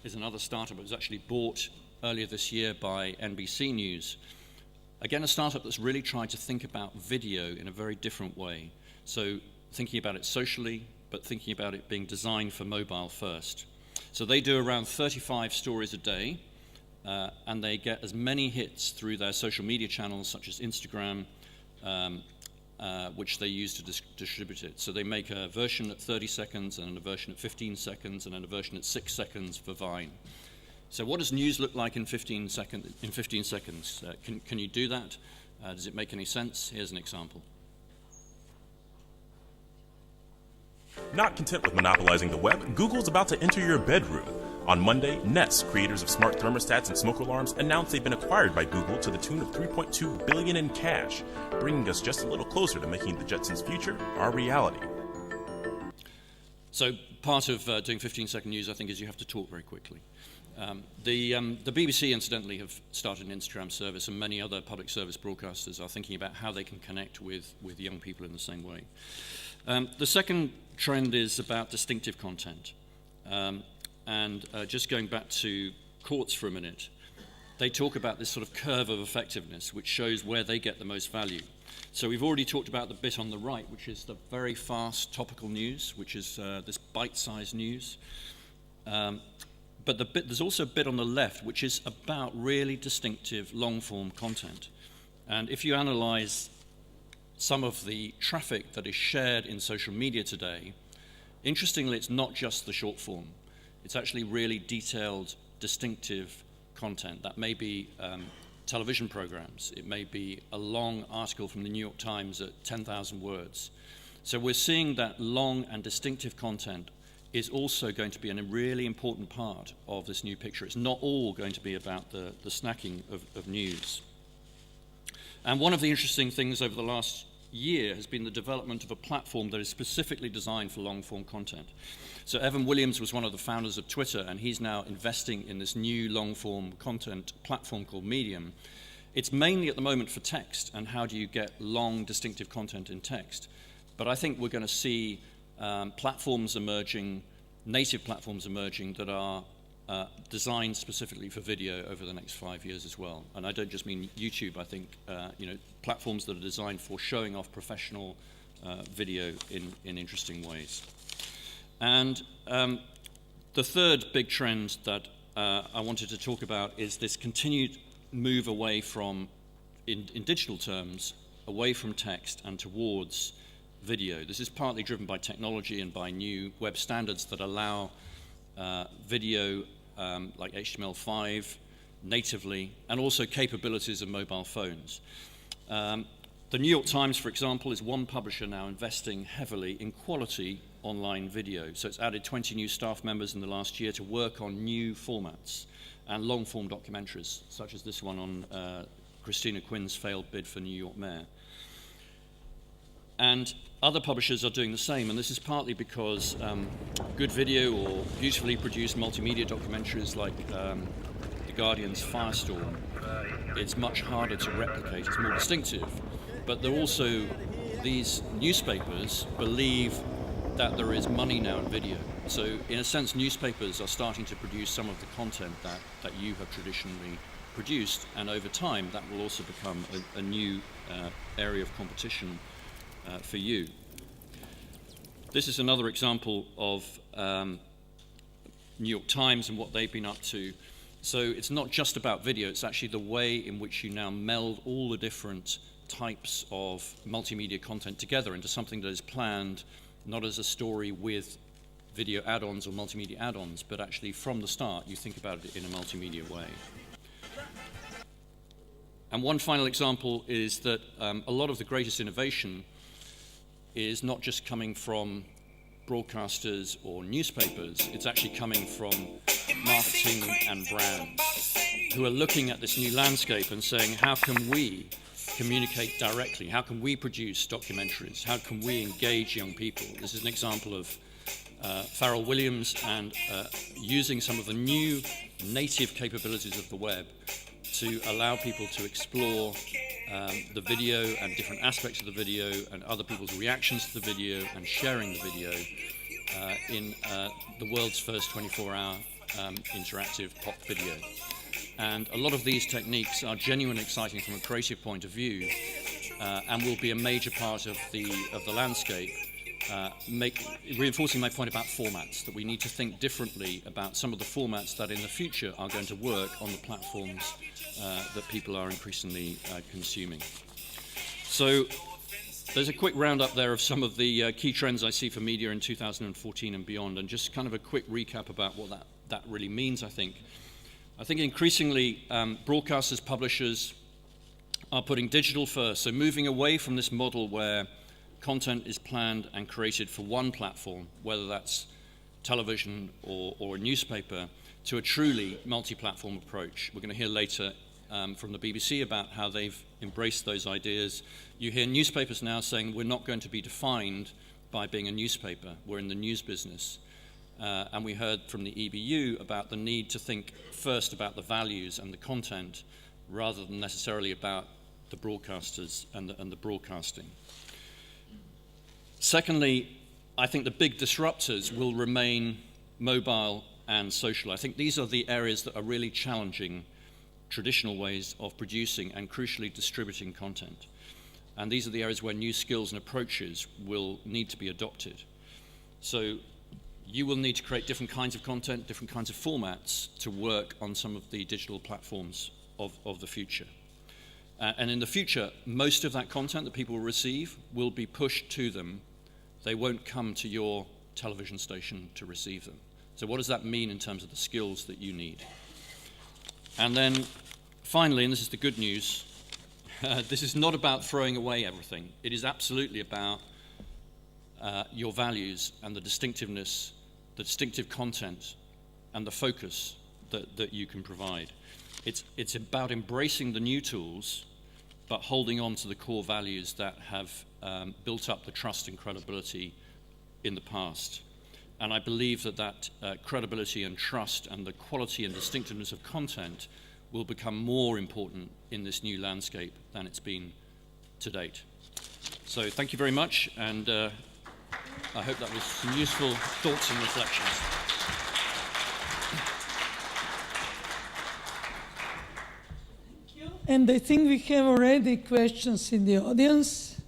is another startup. It was actually bought earlier this year by NBC News. Again, a startup that's really tried to think about video in a very different way. So thinking about it socially, but thinking about it being designed for mobile first. So they do around 35 stories a day, and they get as many hits through their social media channels, such as Instagram, which they use to distribute it. So they make a version at 30 seconds, and a version at 15 seconds, and then a version at 6 seconds for Vine. So what does news look like in 15 seconds? Can you do that? Does it make any sense? Here's an example. Not content with monopolizing the web, Google's about to enter your bedroom. On Monday, Nest, creators of smart thermostats and smoke alarms, announced they've been acquired by Google to the tune of $3.2 billion in cash, bringing us just a little closer to making the Jetsons' future our reality. So part of doing 15-second news, I think, is you have to talk very quickly. The BBC, incidentally, have started an Instagram service, and many other public service broadcasters are thinking about how they can connect with young people in the same way. The second trend is about distinctive content. Just going back to Quartz for a minute, they talk about this sort of curve of effectiveness, which shows where they get the most value. So we've already talked about the bit on the right, which is the very fast topical news, which is this bite-sized news. But there's also a bit on the left, which is about really distinctive long-form content. And if you analyze some of the traffic that is shared in social media today, interestingly, it's not just the short form. It's actually really detailed, distinctive content. That may be television programs. It may be a long article from the New York Times at 10,000 words. So we're seeing that long and distinctive content is also going to be a really important part of this new picture. It's not all going to be about the snacking of news. And one of the interesting things over the last year has been the development of a platform that is specifically designed for long-form content. So Evan Williams was one of the founders of Twitter, and he's now investing in this new long-form content platform called Medium. It's mainly at the moment for text, and how do you get long, distinctive content in text. But I think we're going to see platforms emerging, native platforms emerging that are designed specifically for video over the next 5 years as well. And I don't just mean YouTube. I think platforms that are designed for showing off professional video in interesting ways. And the third big trend that I wanted to talk about is this continued move away from, in digital terms, away from text and towards video. This is partly driven by technology and by new web standards that allow video like HTML5 natively, and also capabilities of mobile phones. The New York Times, for example, is one publisher now investing heavily in quality online video. So it's added 20 new staff members in the last year to work on new formats and long-form documentaries, such as this one on Christina Quinn's failed bid for New York mayor. And other publishers are doing the same, and this is partly because good video or beautifully produced multimedia documentaries like The Guardian's Firestorm, it's much harder to replicate, it's more distinctive. But there are also, these newspapers believe that there is money now in video. So in a sense, newspapers are starting to produce some of the content that you have traditionally produced, and over time that will also become a new area of competition for you. This is another example of New York Times and what they've been up to. So it's not just about video, it's actually the way in which you now meld all the different types of multimedia content together into something that is planned not as a story with video add-ons or multimedia add-ons, but actually from the start you think about it in a multimedia way. And one final example is that a lot of the greatest innovation is not just coming from broadcasters or newspapers, it's actually coming from marketing and brands who are looking at this new landscape and saying, how can we communicate directly? How can we produce documentaries? How can we engage young people? This is an example of Pharrell Williams and using some of the new native capabilities of the web to allow people to explore the video and different aspects of the video and other people's reactions to the video and sharing the video in the world's first 24-hour interactive pop video. And a lot of these techniques are genuinely exciting from a creative point of view and will be a major part of the landscape, reinforcing my point about formats, that we need to think differently about some of the formats that in the future are going to work on the platforms that people are increasingly consuming. So there's a quick roundup there of some of the key trends I see for media in 2014 and beyond, and just kind of a quick recap about what that really means, I think. I think increasingly broadcasters, publishers are putting digital first, so moving away from this model where content is planned and created for one platform, whether that's television or a newspaper, to a truly multi-platform approach. We're going to hear later from the BBC about how they've embraced those ideas. You hear newspapers now saying we're not going to be defined by being a newspaper, we're in the news business. And we heard from the EBU about the need to think first about the values and the content rather than necessarily about the broadcasters and the broadcasting. Secondly, I think the big disruptors will remain mobile and social. I think these are the areas that are really challenging traditional ways of producing and crucially distributing content. And these are the areas where new skills and approaches will need to be adopted. So you will need to create different kinds of content, different kinds of formats to work on some of the digital platforms of the future. And in the future, most of that content that people will receive will be pushed to them. They won't come to your television station to receive them. So what does that mean in terms of the skills that you need? And then finally, and this is the good news, this is not about throwing away everything. It is absolutely about your values and the distinctiveness the distinctive content, and the focus that you can provide. It's about embracing the new tools, but holding on to the core values that have built up the trust and credibility in the past. And I believe that credibility and trust and the quality and distinctiveness of content will become more important in this new landscape than it's been to date. So thank you very much, and I hope that was some useful thoughts and reflections. And I think we have already questions in the audience.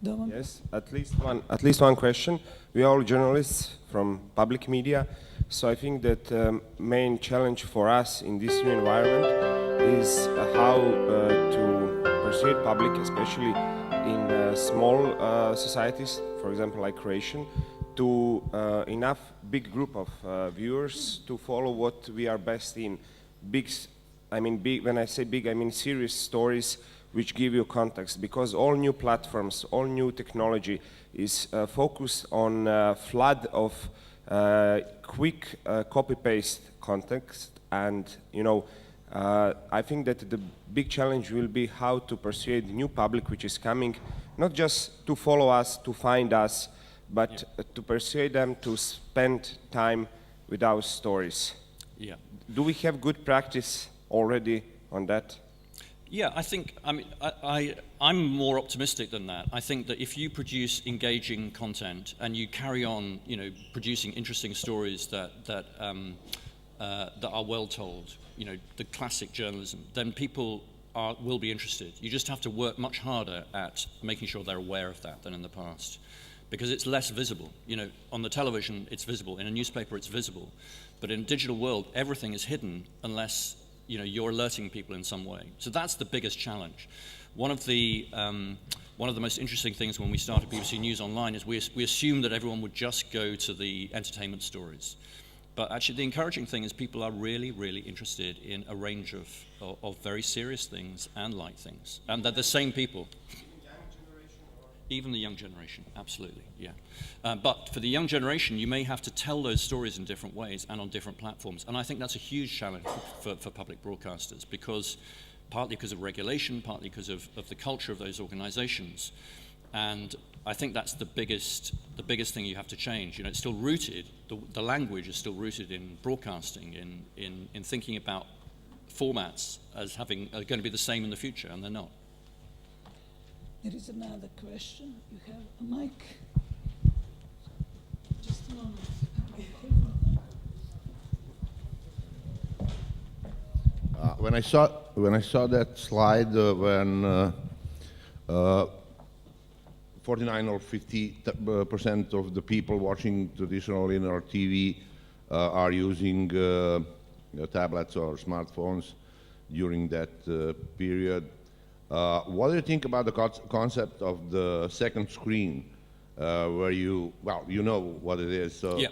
Doman? Yes, at least one question. We are all journalists from public media, so I think that main challenge for us in this new environment is how to persuade public, especially in small societies, for example like Croatian, to enough big group of viewers to follow what we are best in. Big, when I say big, I mean serious stories which give you context, because all new platforms, all new technology is focused on flood of quick copy-paste context, and I think that the big challenge will be how to persuade new public which is coming, not just to follow us, to find us, but to persuade them to spend time with our stories. Yeah. Do we have good practice already on that? Yeah, I'm more optimistic than that. I think that if you produce engaging content and you carry on, producing interesting stories that are well told, the classic journalism, then people will be interested. You just have to work much harder at making sure they're aware of that than in the past, because it's less visible. On the television it's visible, in a newspaper it's visible, but in a digital world everything is hidden unless you're alerting people in some way. So that's the biggest challenge. One of the most interesting things when we started BBC News Online is we assumed that everyone would just go to the entertainment stories. But actually the encouraging thing is people are really, really interested in a range of very serious things and light things. And they're the same people. Even the young generation, absolutely, yeah. But for the young generation, you may have to tell those stories in different ways and on different platforms. And I think that's a huge challenge for public broadcasters, partly because of regulation, partly because of the culture of those organizations. And I think that's the biggest thing you have to change. It's still rooted, the language is still rooted in broadcasting, in thinking about formats as are going to be the same in the future, and they're not. There is another question. You have a mic? Just a moment. When I saw that slide when 49 or 50% of the people watching traditional linear TV are using tablets or smartphones during that period. What do you think about the concept of the second screen, where you know what it is, so yeah.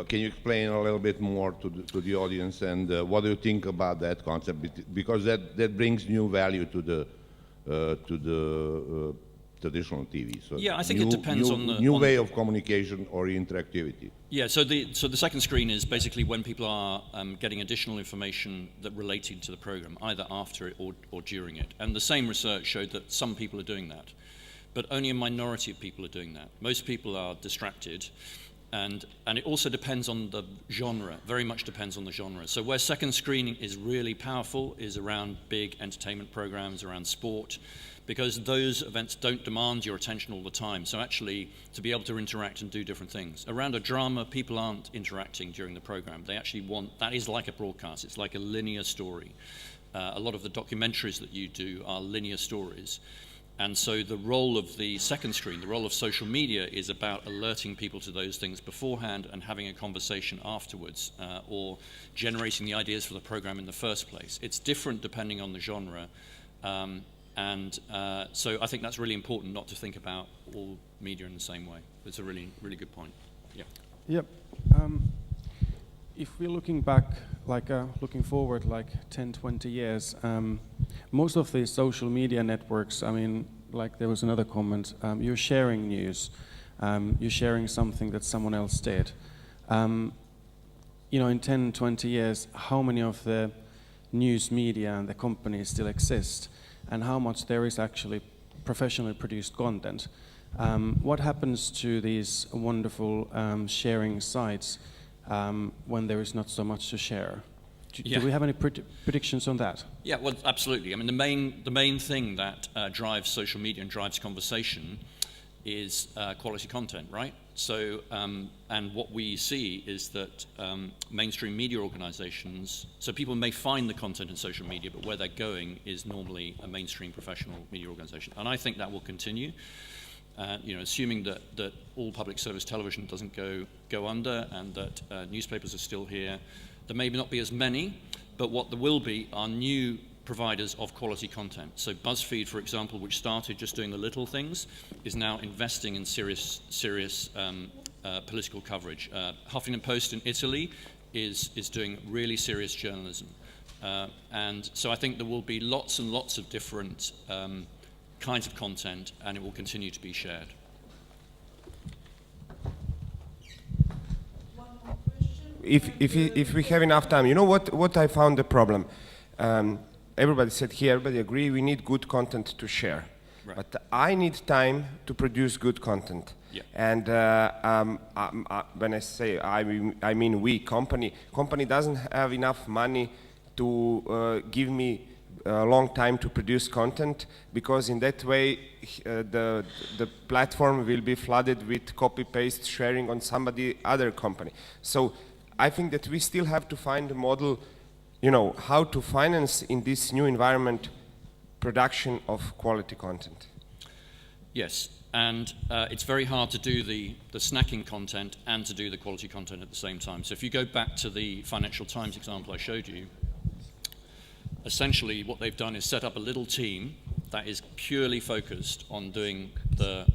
Can you explain a little bit more to the audience, and what do you think about that concept? Because that brings new value to the traditional TV. So yeah, I think it depends on the new way of communication or interactivity. Yeah, so the second screen is basically when people are getting additional information that related to the program, either after it or during it. And the same research showed that some people are doing that, but only a minority of people are doing that. Most people are distracted, and it also depends on the genre, very much depends on the genre. So where second screening is really powerful is around big entertainment programs, around sport, because those events don't demand your attention all the time. So actually, to be able to interact and do different things. Around a drama, people aren't interacting during the program. They actually that is like a broadcast. It's like a linear story. A lot of the documentaries that you do are linear stories. And so the role of the second screen, the role of social media, is about alerting people to those things beforehand and having a conversation afterwards, or generating the ideas for the program in the first place. It's different depending on the genre. So I think that's really important, not to think about all media in the same way. It's a really, really good point. Yeah. Yep. If we're looking back, looking forward, 10, 20 years, most of the social media networks, there was another comment, you're sharing news, you're sharing something that someone else did. You know, in 10, 20 years, how many of the news media and the companies still exist, and how much there is actually professionally produced content? What happens to these wonderful sharing sites when there is not so much to share? Do we have any predictions on that? Yeah, well, absolutely. I mean, the main thing that drives social media and drives conversation is quality content, right? So, and what we see is that mainstream media organizations, so people may find the content in social media, but where they're going is normally a mainstream professional media organization. And I think that will continue, you know, assuming that all public service television doesn't go under and that newspapers are still here. There may not be as many, but what there will be are new providers of quality content. So BuzzFeed, for example, which started just doing the little things, is now investing in serious political coverage. Huffington Post in Italy is doing really serious journalism. And so I think there will be lots and lots of different kinds of content, and it will continue to be shared. If we have enough time, you know what I found the problem? Everybody said here, everybody agree, we need good content to share. Right. But I need time to produce good content. Yeah. And when I say I mean we, company doesn't have enough money to give me a long time to produce content, because in that way the platform will be flooded with copy-paste sharing on somebody other company. So I think that we still have to find a model, you know, how to finance in this new environment production of quality content. Yes, and it's very hard to do the snacking content and to do the quality content at the same time. So if you go back to the Financial Times example I showed you, essentially what they've done is set up a little team that is purely focused on doing the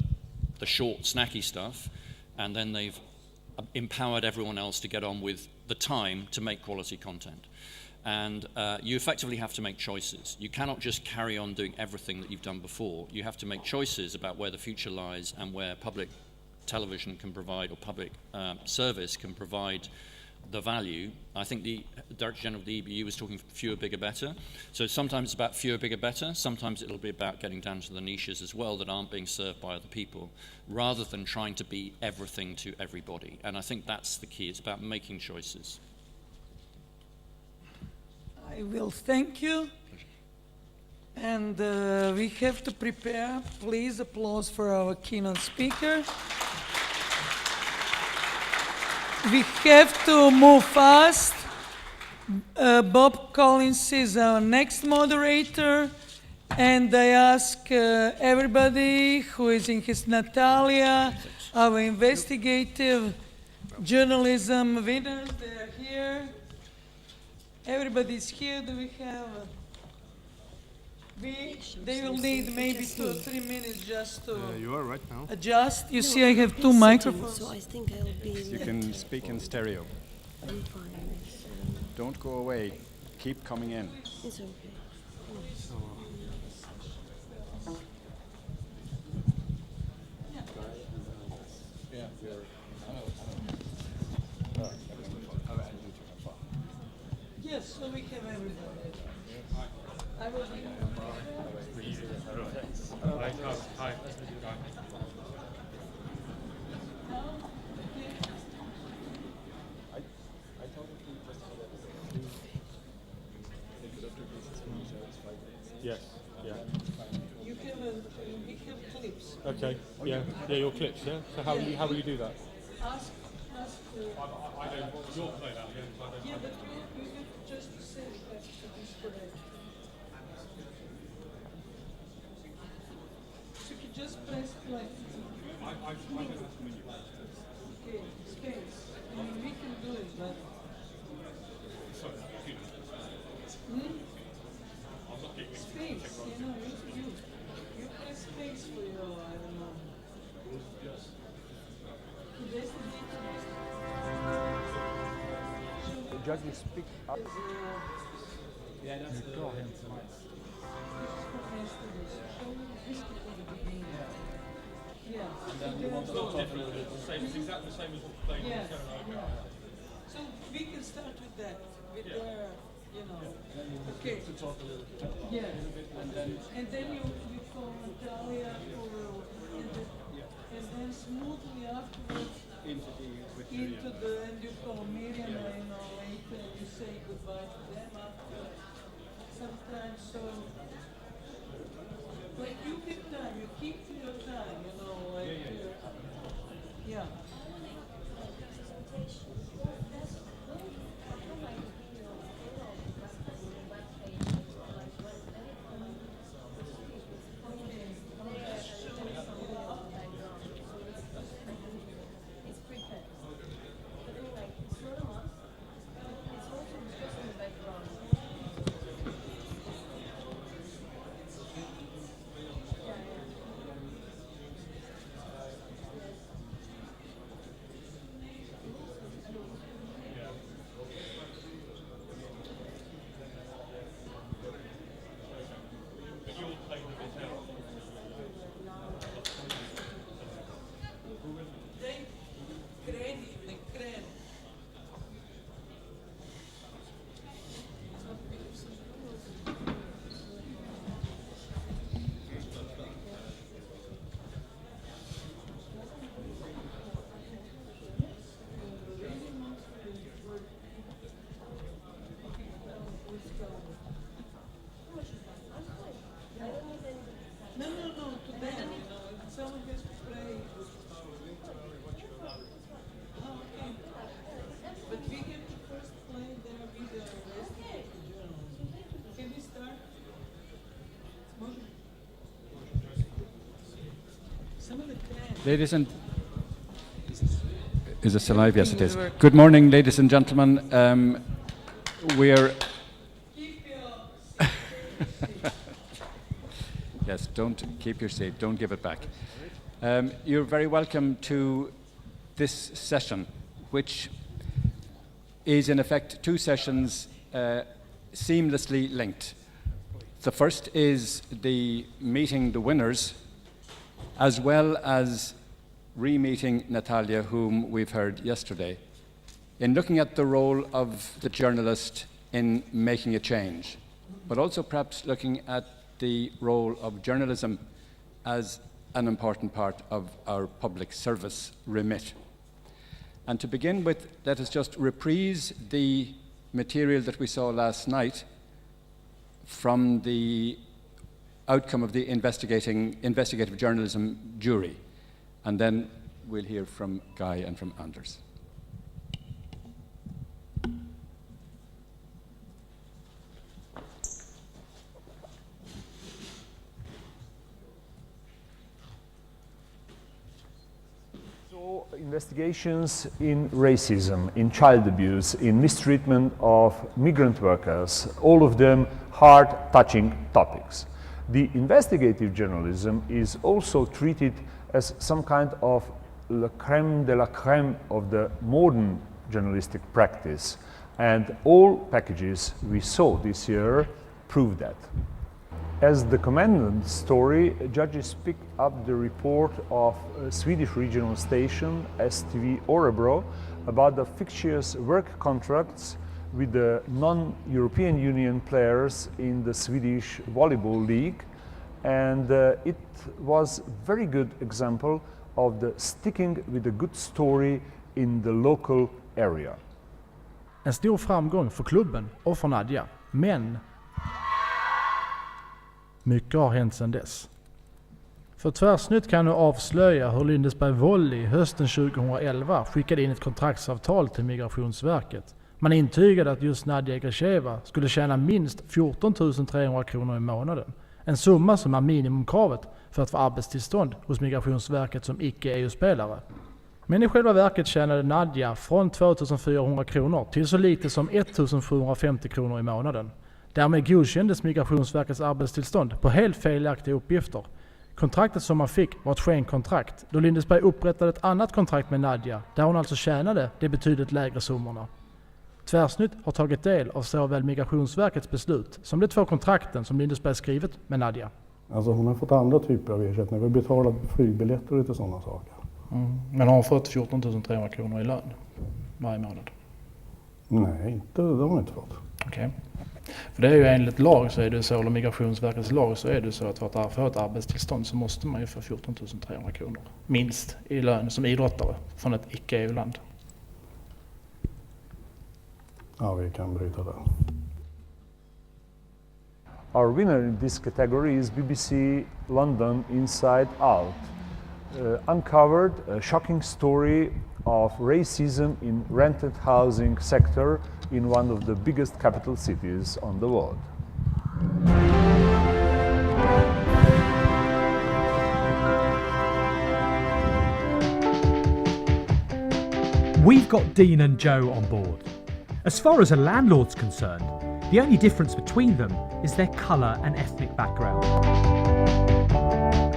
short snacky stuff, and then they've empowered everyone else to get on with the time to make quality content. And you effectively have to make choices. You cannot just carry on doing everything that you've done before. You have to make choices about where the future lies and where public television can provide, or public service can provide the value. I think the Director General of the EBU was talking fewer, bigger, better. So sometimes it's about fewer, bigger, better. Sometimes it'll be about getting down to the niches as well that aren't being served by other people, rather than trying to be everything to everybody. And I think that's the key. It's about making choices. I will thank you. And we have to prepare. Please applause for our keynote speaker. We have to move fast. Bob Collins is our next moderator. And I ask everybody who is in his Natalia, our investigative journalism winners, they are here. Everybody's here. Do we have? They will need maybe 2 or 3 minutes just to you are right now. Adjust. You see, I have 2 microphones. So I think I'll be. You can speak in stereo. I'm fine. Don't go away. Keep coming in. It's okay. Yes, so we have everybody. I will be. Hi. Yes. Yeah. You have we have clips. Okay. Yeah. Your clips. Yeah. So how will you do that? Ask. I don't. You'll play that. Yeah, but you have just to say that it is correct. So you just press play. Okay, space. I mean, we can do it, but. Space, you know, you press space for your, I don't know. The judges speak up. Yeah, that's the Yeah. then you want to start off with it's exactly the same as what we're playing on the show. So we can start with that, with their, okay. To talk a little bit. Yeah. And then you call Natalia and then smoothly afterwards and you call Miriam and later you say goodbye to them after sometimes. So like you keep time, you keep your time, yeah. Ladies and is this alive? Yes, it is. Good morning, ladies and gentlemen. We're yes. Don't keep your seat. Don't give it back. You're very welcome to this session, which is in effect two sessions seamlessly linked. The first is the meeting the winners, as well as re-meeting Natalia, whom we've heard yesterday, in looking at the role of the journalist in making a change, but also perhaps looking at the role of journalism as an important part of our public service remit. And to begin with, let us just reprise the material that we saw last night from the outcome of the investigative journalism jury. And then we'll hear from Guy and from Anders. So, investigations in racism, in child abuse, in mistreatment of migrant workers, all of them hard-touching topics. The investigative journalism is also treated as some kind of la crème de la crème of the modern journalistic practice. And all packages we saw this year prove that. As the commandant's story, judges picked up the report of a Swedish regional station, STV Örebro, about the fictitious work contracts with the non-European Union players in the Swedish Volleyball League, and it was a very good example of the sticking with a good story in the local area. En stor framgång för klubben och för Nadia, men mycket har hänt sedan dess. För Tvärsnytt kan nu avslöja hur Lindesberg Volley hösten 2011 skickade in ett kontraktsavtal till Migrationsverket. Man intygade att just Nadia Grisheva skulle tjäna minst 14 300 kronor i månaden. En summa som är minimumkravet för att få arbetstillstånd hos Migrationsverket som icke-EU-spelare. Men i själva verket tjänade Nadia från 2 400 kronor till så lite som 1 750 kronor i månaden. Därmed godkändes Migrationsverkets arbetstillstånd på helt felaktiga uppgifter. Kontraktet som man fick var ett skenkontrakt då Lindesberg upprättade ett annat kontrakt med Nadia där hon alltså tjänade de betydligt lägre summorna. Tvärsnytt har tagit del av såväl Migrationsverkets beslut som de 2 kontrakten som Lindesberg skrivit med Nadia. Alltså hon har fått andra typer av ersättningar. Vi har betalat flygbiljetter och lite sådana saker. Men har hon fått 14 300 kronor i lön varje månad? Nej, det har hon inte fått. Okej. För det är ju enligt lag så är det så, eller Migrationsverkets lag så är det så att för att få ett arbetstillstånd så måste man ju få 14 300 kronor minst i lön som idrottare från ett icke-EU-land. Ja, vi kan bryta det. Our winner in this category is BBC London Inside Out. Uncovered a shocking story of racism in rented housing sector in one of the biggest capital cities on the world. We've got Dean and Joe on board. As far as a landlord's concerned, the only difference between them is their colour and ethnic background.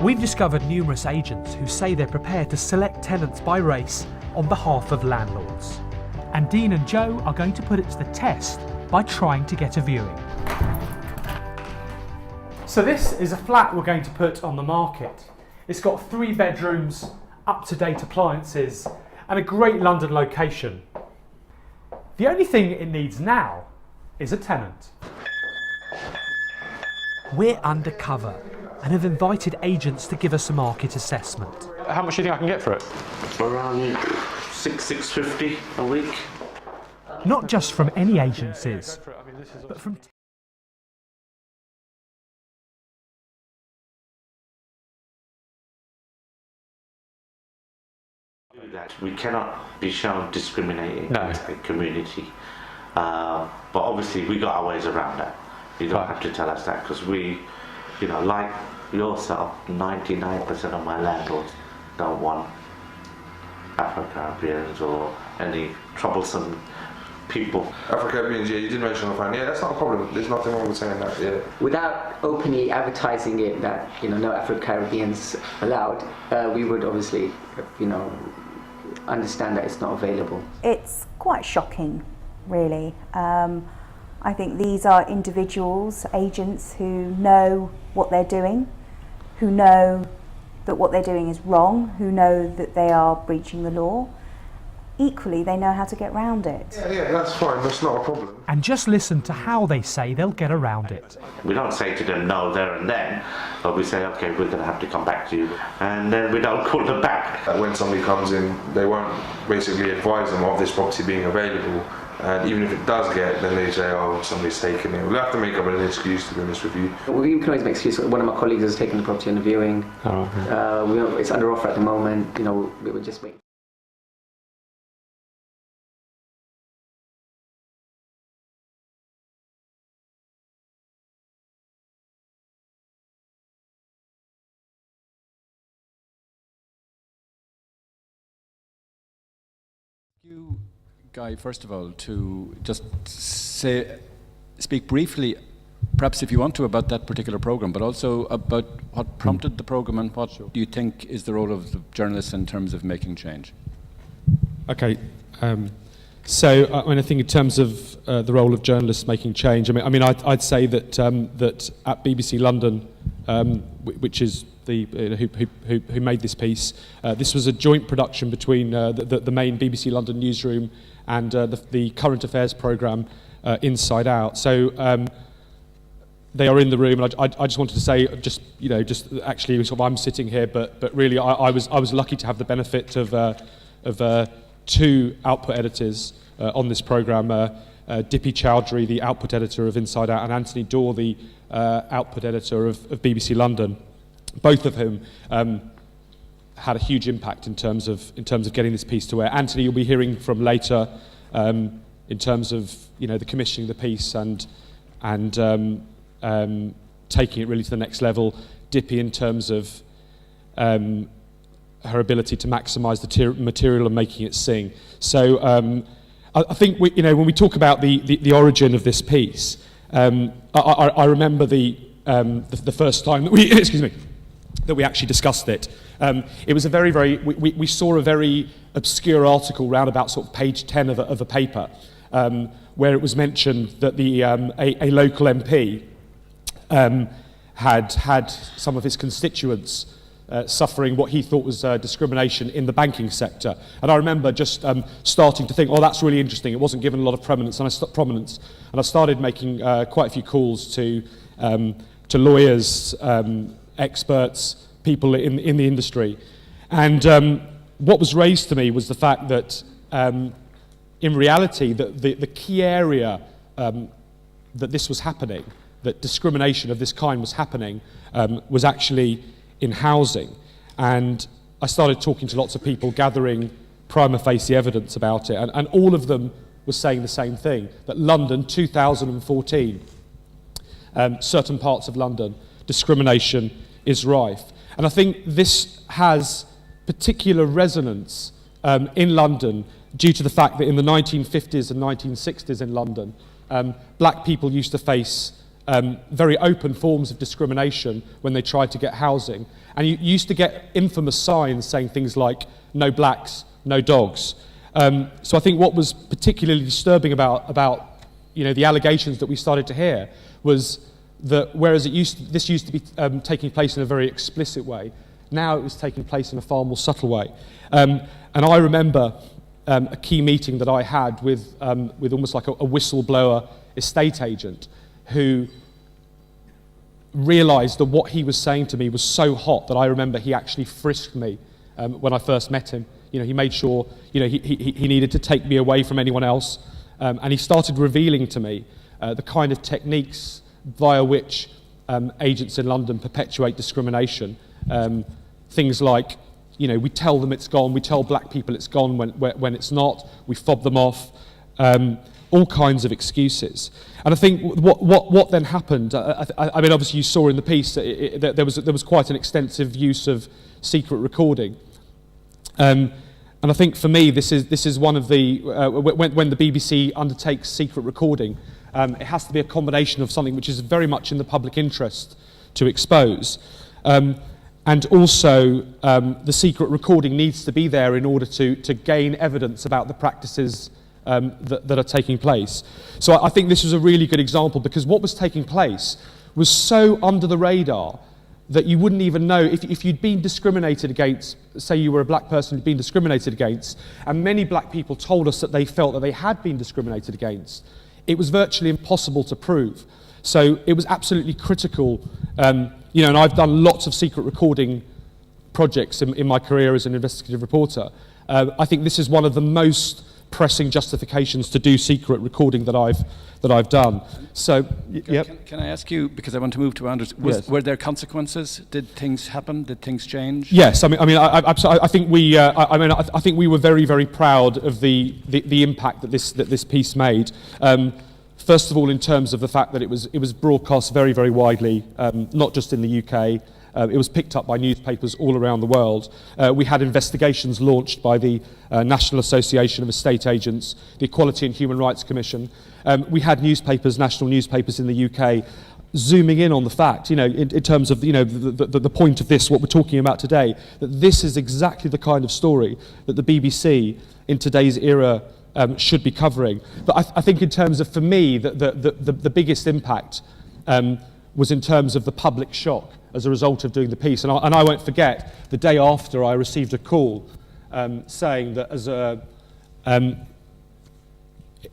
We've discovered numerous agents who say they're prepared to select tenants by race on behalf of landlords. And Dean and Joe are going to put it to the test by trying to get a viewing. So this is a flat we're going to put on the market. It's got 3 bedrooms, up-to-date appliances, and a great London location. The only thing it needs now is a tenant. We're undercover and have invited agents to give us a market assessment. How much do you think I can get for it? Around $650 a week. Not just from any agencies, but from... That we cannot be shown discriminating against the community, but obviously we got our ways around that. You don't have to tell us that, because we, you know, like yourself, 99% of my landlords don't want Afro-Caribbeans or any troublesome people. Afro-Caribbeans, yeah, you did mention the fan. Yeah, that's not a problem. There's nothing wrong with saying that, yeah. Without openly advertising it that, you know, no Afro-Caribbeans allowed, we would obviously, you know, understand that it's not available. It's quite shocking, really. I think these are individuals, agents who know what they're doing, who know that what they're doing is wrong, who know that they are breaching the law. Equally, they know how to get around it. Yeah, that's fine, that's not a problem. And just listen to how they say they'll get around it. We don't say to them no there and then, but we say, okay, we're going to have to come back to you, and then we don't call them back. When somebody comes in, they won't basically advise them of this property being available, and even if it does get, then they say, oh, somebody's taken it. We'll have to make up an excuse, to be honest with you. We can always make excuse. One of my colleagues has taken the property on the viewing. It's under offer at the moment. You know, we would just wait. You, Guy, first of all, to just speak briefly, perhaps if you want to, about that particular program, but also about what prompted the program and what do you think is the role of the journalists in terms of making change? Okay, so I think in terms of the role of journalists making change, I'd say that that at BBC London, which is who made this piece, this was a joint production between the main BBC London newsroom and the current affairs programme Inside Out. So they are in the room, and I just wanted to say, just actually, sort of, I'm sitting here, but really, I was lucky to have the benefit of 2 output editors on this programme, Dippy Chowdhury, the output editor of Inside Out, and Anthony Dorr, the output editor of BBC London. Both of whom had a huge impact in terms of getting this piece to air. Anthony, you'll be hearing from later in terms of the commissioning of the piece and taking it really to the next level. Dippy in terms of her ability to maximise the material and making it sing. So I think when we talk about the origin of this piece, I remember the first time that we that we actually discussed it. It was we saw a very obscure article round about sort of page 10 of a paper where it was mentioned that a local MP had some of his constituents suffering what he thought was discrimination in the banking sector. And I remember just starting to think, oh, that's really interesting. It wasn't given a lot of prominence, and I started making quite a few calls to lawyers, experts, people in the industry. And what was raised to me was the fact that in reality, the key area that this was happening, that discrimination of this kind was happening, was actually in housing. And I started talking to lots of people, gathering prima facie evidence about it, and all of them were saying the same thing, that London, 2014, certain parts of London, discrimination is rife. And I think this has particular resonance in London due to the fact that in the 1950s and 1960s in London, black people used to face very open forms of discrimination when they tried to get housing. And you used to get infamous signs saying things like, no blacks, no dogs. So I think what was particularly disturbing about the allegations that we started to hear was that whereas this used to be taking place in a very explicit way, now it was taking place in a far more subtle way. And I remember a key meeting that I had with almost like a whistleblower estate agent who realised that what he was saying to me was so hot that I remember he actually frisked me when I first met him. He made sure he needed to take me away from anyone else, and he started revealing to me the kind of techniques via which agents in London perpetuate discrimination. Things like, we tell them it's gone, we tell black people it's gone when it's not, we fob them off, all kinds of excuses. And I think what then happened, I mean, obviously you saw in the piece that there was quite an extensive use of secret recording. And I think for me, this is one of the, when the BBC undertakes secret recording, it has to be a combination of something which is very much in the public interest to expose. And also, the secret recording needs to be there in order to gain evidence about the practices that are taking place. So I think this was a really good example, because what was taking place was so under the radar that you wouldn't even know if you'd been discriminated against. Say you were a black person who'd been discriminated against, and many black people told us that they felt that they had been discriminated against. It was virtually impossible to prove. So it was absolutely critical. And I've done lots of secret recording projects in my career as an investigative reporter. I think this is one of the most pressing justifications to do secret recording that I've done. So, Can I ask you, because I want to move to Anders, were there consequences? Did things happen? Did things change? Yes, I think we were very, very proud of the impact that this piece made. First of all, in terms of the fact that it was broadcast very, very widely, not just in the UK. It was picked up by newspapers all around the world. We had investigations launched by the National Association of Estate Agents, the Equality and Human Rights Commission. We had national newspapers in the UK, zooming in on the fact, in terms of the point of this, what we're talking about today, that this is exactly the kind of story that the BBC in today's era should be covering. But I think in terms of, for me, the biggest impact was in terms of the public shock as a result of doing the piece. And I won't forget, the day after I received a call saying that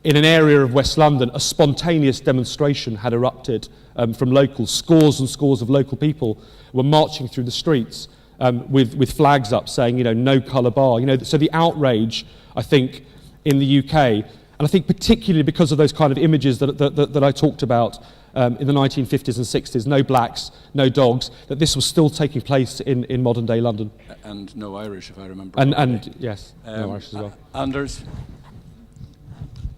in an area of West London, a spontaneous demonstration had erupted from locals. Scores and scores of local people were marching through the streets with flags up saying, no colour bar. So the outrage, I think, in the UK, and I think particularly because of those kind of images that I talked about in the 1950s and 60s, no blacks, no dogs, that this was still taking place in modern day London. And no Irish, if I remember. And yes, no Irish as well. Anders,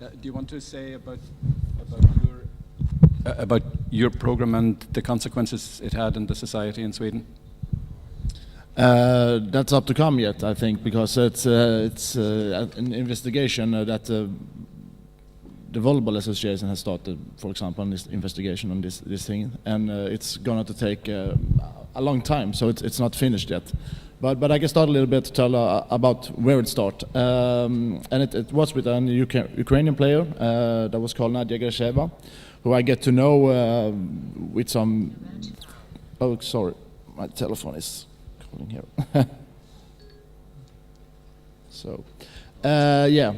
do you want to say about your program and the consequences it had in the society in Sweden? That's up to come yet, I think, because it's an investigation that the Volleyball Association has started, for example, on this investigation on this thing, and it's going to take a long time, so it's not finished yet. But I can start a little bit to tell about where it started. And it was with an Ukrainian player that was called Nadia Grasheva, who I get to know with some Oh, sorry, my telephone is calling here. So, yeah,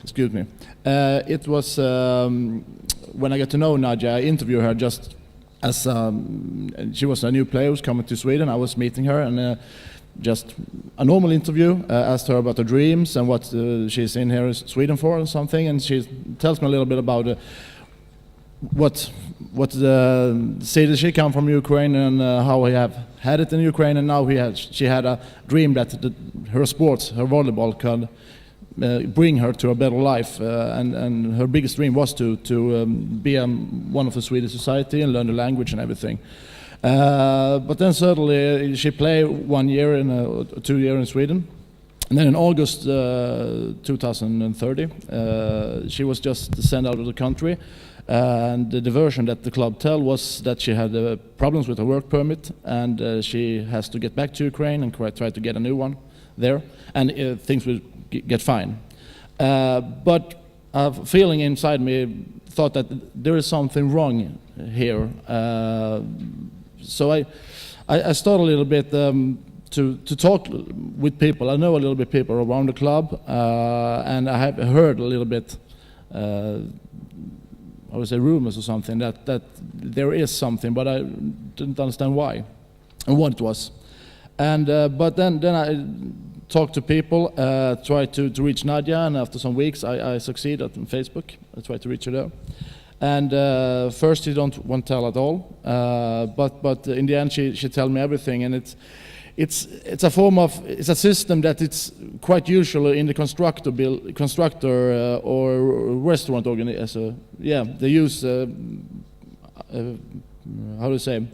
excuse me. It was when I got to know Nadia, I interviewed her just as she was a new player who's coming to Sweden. I was meeting her and just a normal interview, asked her about her dreams and what she's in here in Sweden for or something, and she tells me a little bit about what the city she come from, Ukraine, and how he have had it in Ukraine, and now she had a dream that her sports, her volleyball, could bring her to a better life, and her biggest dream was to be one of the Swedish society and learn the language and everything. But then suddenly she played 1 year in 2 years in Sweden, and then in August 2030 she was just sent out of the country. And the version that the club tell was that she had problems with her work permit, and she has to get back to Ukraine and try to get a new one there, and things will get fine. But a feeling inside me thought that there is something wrong here. So I started a little bit to talk with people. I know a little bit people around the club, and I have heard a little bit I would say rumors or something that there is something, but I didn't understand why and what it was. And but then I talked to people, tried to reach Nadia, and after some weeks I succeeded on Facebook. I tried to reach her there. And first she don't want to tell at all, but in the end she tell me everything, and it's a form of, it's a system that it's quite usual in the constructor or restaurant organization. Yeah, they use how do you say,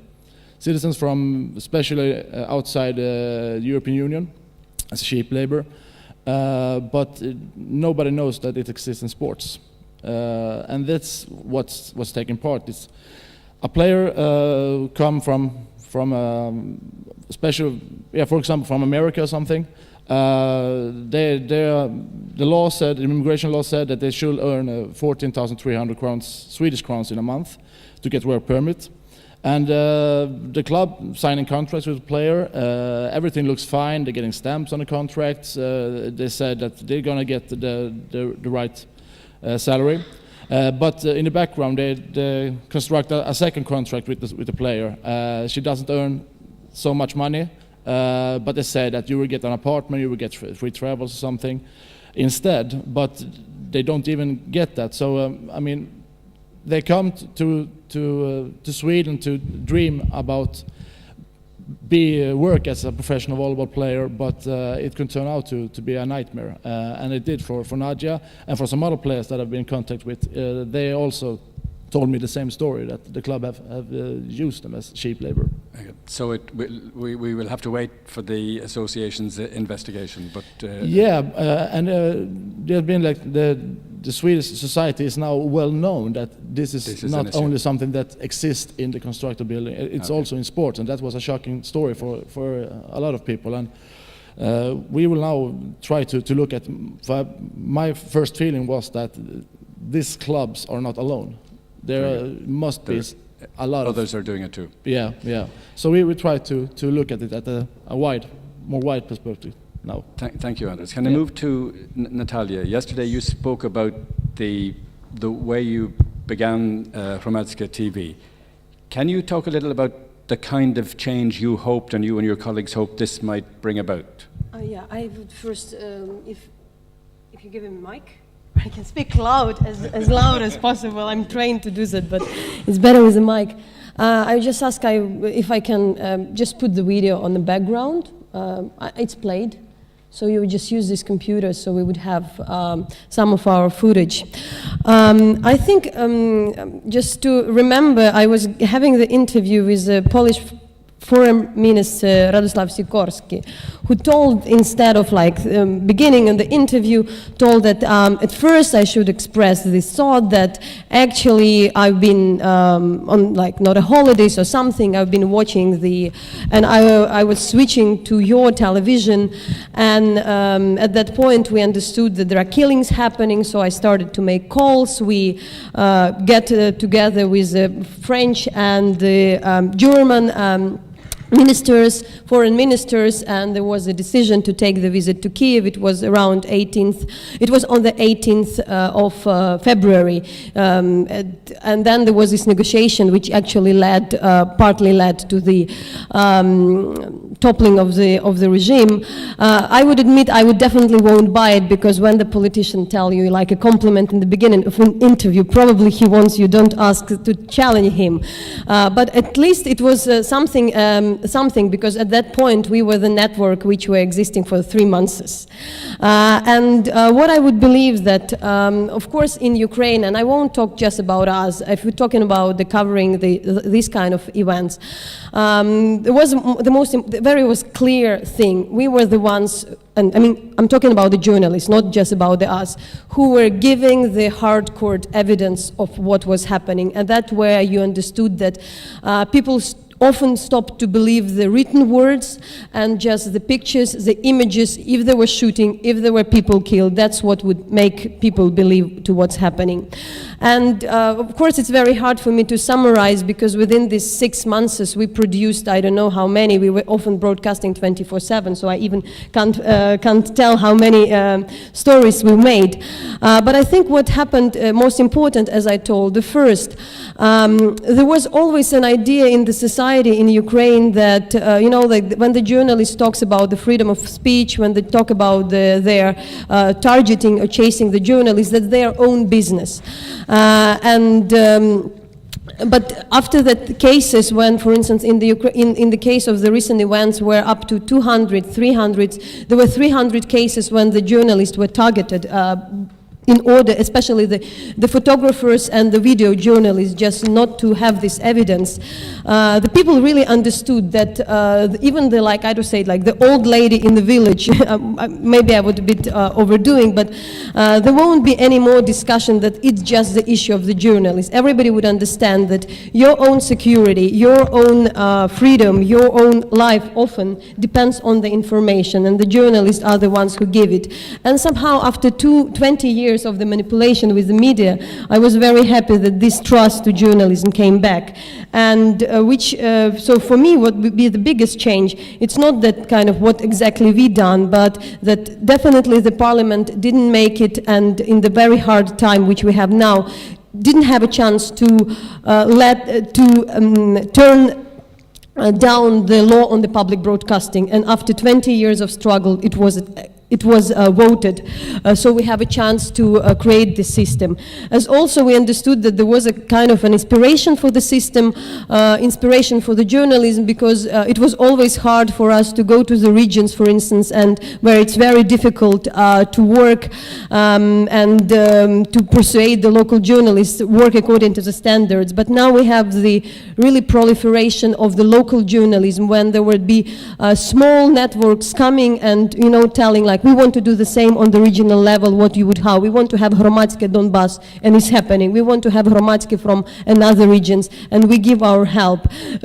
citizens from especially outside the European Union as cheap labor, but nobody knows that it exists in sports, and that's what's taking part. It's a player come from special, yeah, for example, from America or something. The law said, the immigration law said that they should earn 14,300 crowns, Swedish crowns in a month to get work permit. And the club signing contracts with the player, everything looks fine. They're getting stamps on the contracts. They said that they're gonna get the right salary. But in the background, they construct a second contract with the player. She doesn't earn so much money, but they say that you will get an apartment, you will get free travels or something instead, but they don't even get that. So, I mean, they come to Sweden to dream about work as a professional volleyball player, but it can turn out to be a nightmare, and it did for Nadia and for some other players that I've been in contact with. They also told me the same story, that the club have used them as cheap labor. So we will have to wait for the association's investigation, but yeah, and there's been like the Swedish society is now well known that this is not only something that exists in the constructor building, it's also in sports, and that was a shocking story for a lot of people. And we will now try to look at, my first feeling was that these clubs are not alone. There must be a lot others are doing it too. Yeah, yeah. So we will try to look at it at a more wide perspective now. Thank you, Anders. Can I move to Natalia? Yesterday you spoke about the way you began Hromadska TV. Can you talk a little about the kind of change you hoped and you and your colleagues hoped this might bring about? Yeah, I would first, if you give him a mic. I can speak loud, as loud as possible. I'm trained to do that, but it's better with a mic. I just ask if I can just put the video on the background. It's played, so you would just use this computer, so we would have some of our footage. I think just to remember, I was having the interview with the Polish Foreign Minister Radosław Sikorski, who told, instead of like beginning of the interview, told that at first I should express this thought that actually I've been on like not a holidays or something, I've been watching and I was switching to your television, and at that point we understood that there are killings happening, so I started to make calls. We get together with the French and the German ministers, foreign ministers, and there was a decision to take the visit to Kiev. It was around 18th, it was on the 18th of February, and then there was this negotiation which actually led, partly led to the toppling of the regime. I would admit I would definitely won't buy it, because when the politician tell you like a compliment in the beginning of an interview, probably he wants you don't ask to challenge him. But at least it was something, because at that point we were the network which were existing for 3 months. And what I would believe that, of course, in Ukraine, and I won't talk just about us, if we're talking about the covering these kind of events, there was the very clear thing. We were the ones, and I mean, I'm talking about the journalists, not just about us, who were giving the hardcore evidence of what was happening. And that's where you understood that people often stopped to believe the written words and just the pictures, the images. If there was shooting, if there were people killed, that's what would make people believe to what's happening. And of course it's very hard for me to summarize, because within these 6 months we produced, I don't know how many, we were often broadcasting 24/7, so I even can't tell how many stories we made. But I think what happened, most important, as I told, the first, there was always an idea in the society in Ukraine that, you know, like when the journalist talks about the freedom of speech, when they talk about their targeting or chasing the journalists, that's their own business. But after that cases, when, for instance, in the case of the recent events where up to 200, 300, there were 300 cases when the journalists were targeted, in order, especially the photographers and the video journalists, just not to have this evidence. The people really understood that even the, like I would say, like the old lady in the village, maybe I would a bit overdoing, but there won't be any more discussion that it's just the issue of the journalists. Everybody would understand that your own security, your own freedom, your own life often depends on the information, and the journalists are the ones who give it. And somehow after 20 years of the manipulation with the media, I was very happy that this trust to journalism came back. And so for me, what would be the biggest change, it's not that kind of what exactly we done, but that definitely the parliament didn't make it, and in the very hard time which we have now, didn't have a chance to turn down the law on the public broadcasting. And after 20 years of struggle, it was voted, so we have a chance to create this system. As also we understood that there was a kind of an inspiration for the system, inspiration for the journalism, because it was always hard for us to go to the regions, for instance, and where it's very difficult to work and to persuade the local journalists to work according to the standards. But now we have the really proliferation of the local journalism, when there would be small networks coming and, you know, telling like, we want to do the same on the regional level, how we want to have Hromadske Donbass, and it's happening. We want to have Hromadske from another regions, and we give our help.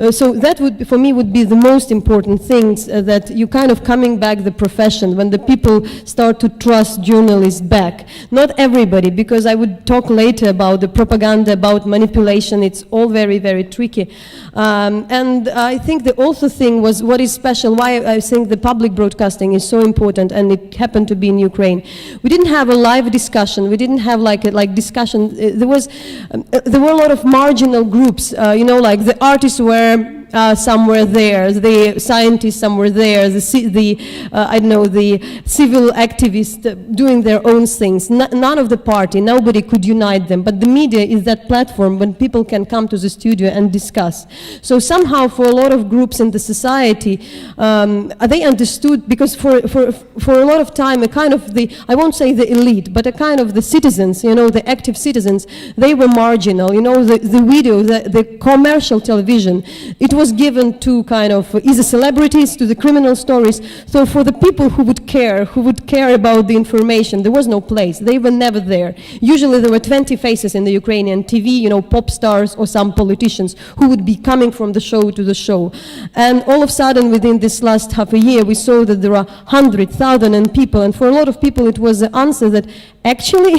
So that would, for me, would be the most important things, that you kind of coming back the profession, when the people start to trust journalists back. Not everybody, because I would talk later about the propaganda, about manipulation. It's all very, very tricky. And I think the also thing was what is special, why I think the public broadcasting is so important, and it happened to be in Ukraine. We didn't have a live discussion. We didn't have like a discussion. There were a lot of marginal groups. You know, like the artists were somewhere there, the scientists somewhere there, I don't know, the civil activists doing their own things. None of the party, nobody could unite them. But the media is that platform when people can come to the studio and discuss. So somehow, for a lot of groups in the society, they understood, because for a lot of time, a kind of I won't say the elite, but a kind of the citizens, you know, the active citizens, they were marginal. You know, the video, the commercial television, it was given to kind of either celebrities, to the criminal stories. So for the people who would care about the information, there was no place. They were never there. Usually there were 20 faces in the Ukrainian TV, you know, pop stars or some politicians who would be coming from the show to the show. And all of a sudden, within this last half a year, we saw that there are 100,000 people, and for a lot of people it was the answer that actually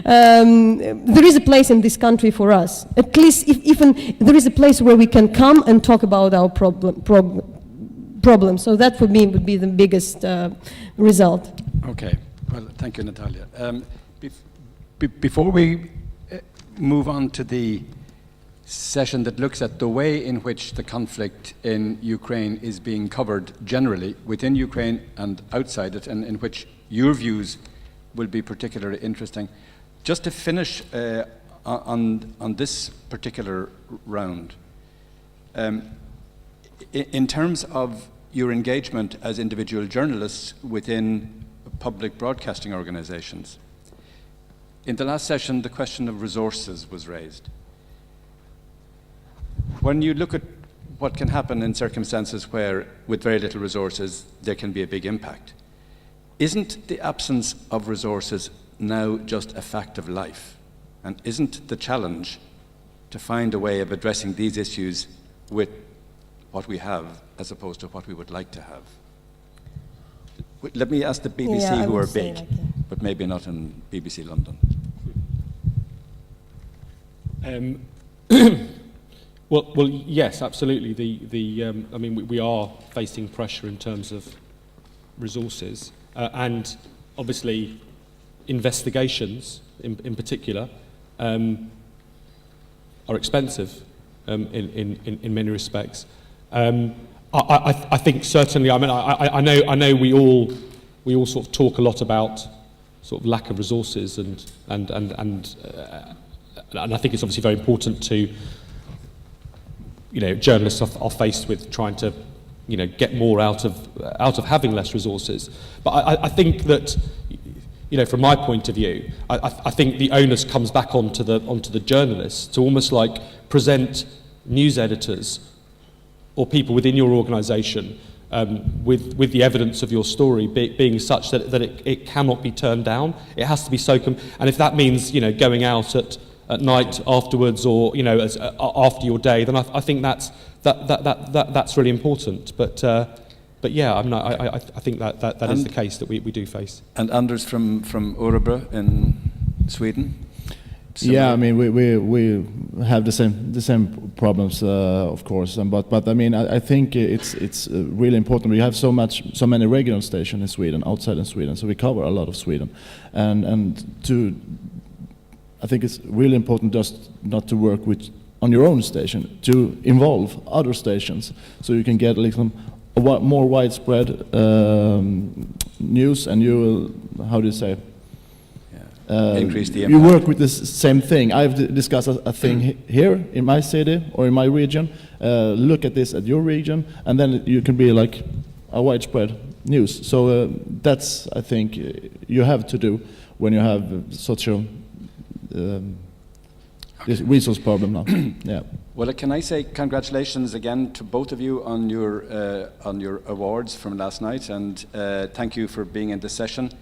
there is a place in this country for us. At least if even there is a place where we can come and talk about our problem. So that for me would be the biggest result. Okay, well, thank you, Natalia. Before we move on to the session that looks at the way in which the conflict in Ukraine is being covered generally within Ukraine and outside it, and in which your views will be particularly interesting. Just to finish on this particular round, in terms of your engagement as individual journalists within public broadcasting organizations, in the last session the question of resources was raised. When you look at what can happen in circumstances where, with very little resources, there can be a big impact, isn't the absence of resources now just a fact of life? And isn't the challenge to find a way of addressing these issues with what we have as opposed to what we would like to have? Let me ask the BBC, who are big, but maybe not in BBC London. Well, yes, absolutely. I mean, we are facing pressure in terms of resources, and obviously investigations, in particular, are expensive in many respects. I think certainly. I mean, I know we all sort of talk a lot about sort of lack of resources, and I think it's obviously very important to. You know, journalists are faced with trying to, you know, get more out of having less resources. But I think that, you know, from my point of view, I think the onus comes back onto the journalists to almost like present news editors or people within your organisation with the evidence of your story being such that it cannot be turned down. It has to be so. And if that means, you know, going out at night afterwards, or you know, after your day, then I think that's really important. But yeah, I think that is the case that we do face. And Anders from Örebro in Sweden. Similar. Yeah, I mean we have the same problems, of course. But I mean I think it's really important. We have so many regional stations in Sweden, outside in Sweden, so we cover a lot of Sweden, and I think it's really important just not to work on your own station, to involve other stations, so you can get a more widespread news, and you will, how do you say? Increase the impact. You work with the same thing. I've discussed a thing here in my city or in my region. Look at this at your region, and then you can be like a widespread news. So that's, I think, you have to do when you have such a this resource problem now. Yeah. Well, can I say congratulations again to both of you on your awards from last night, and thank you for being in this session.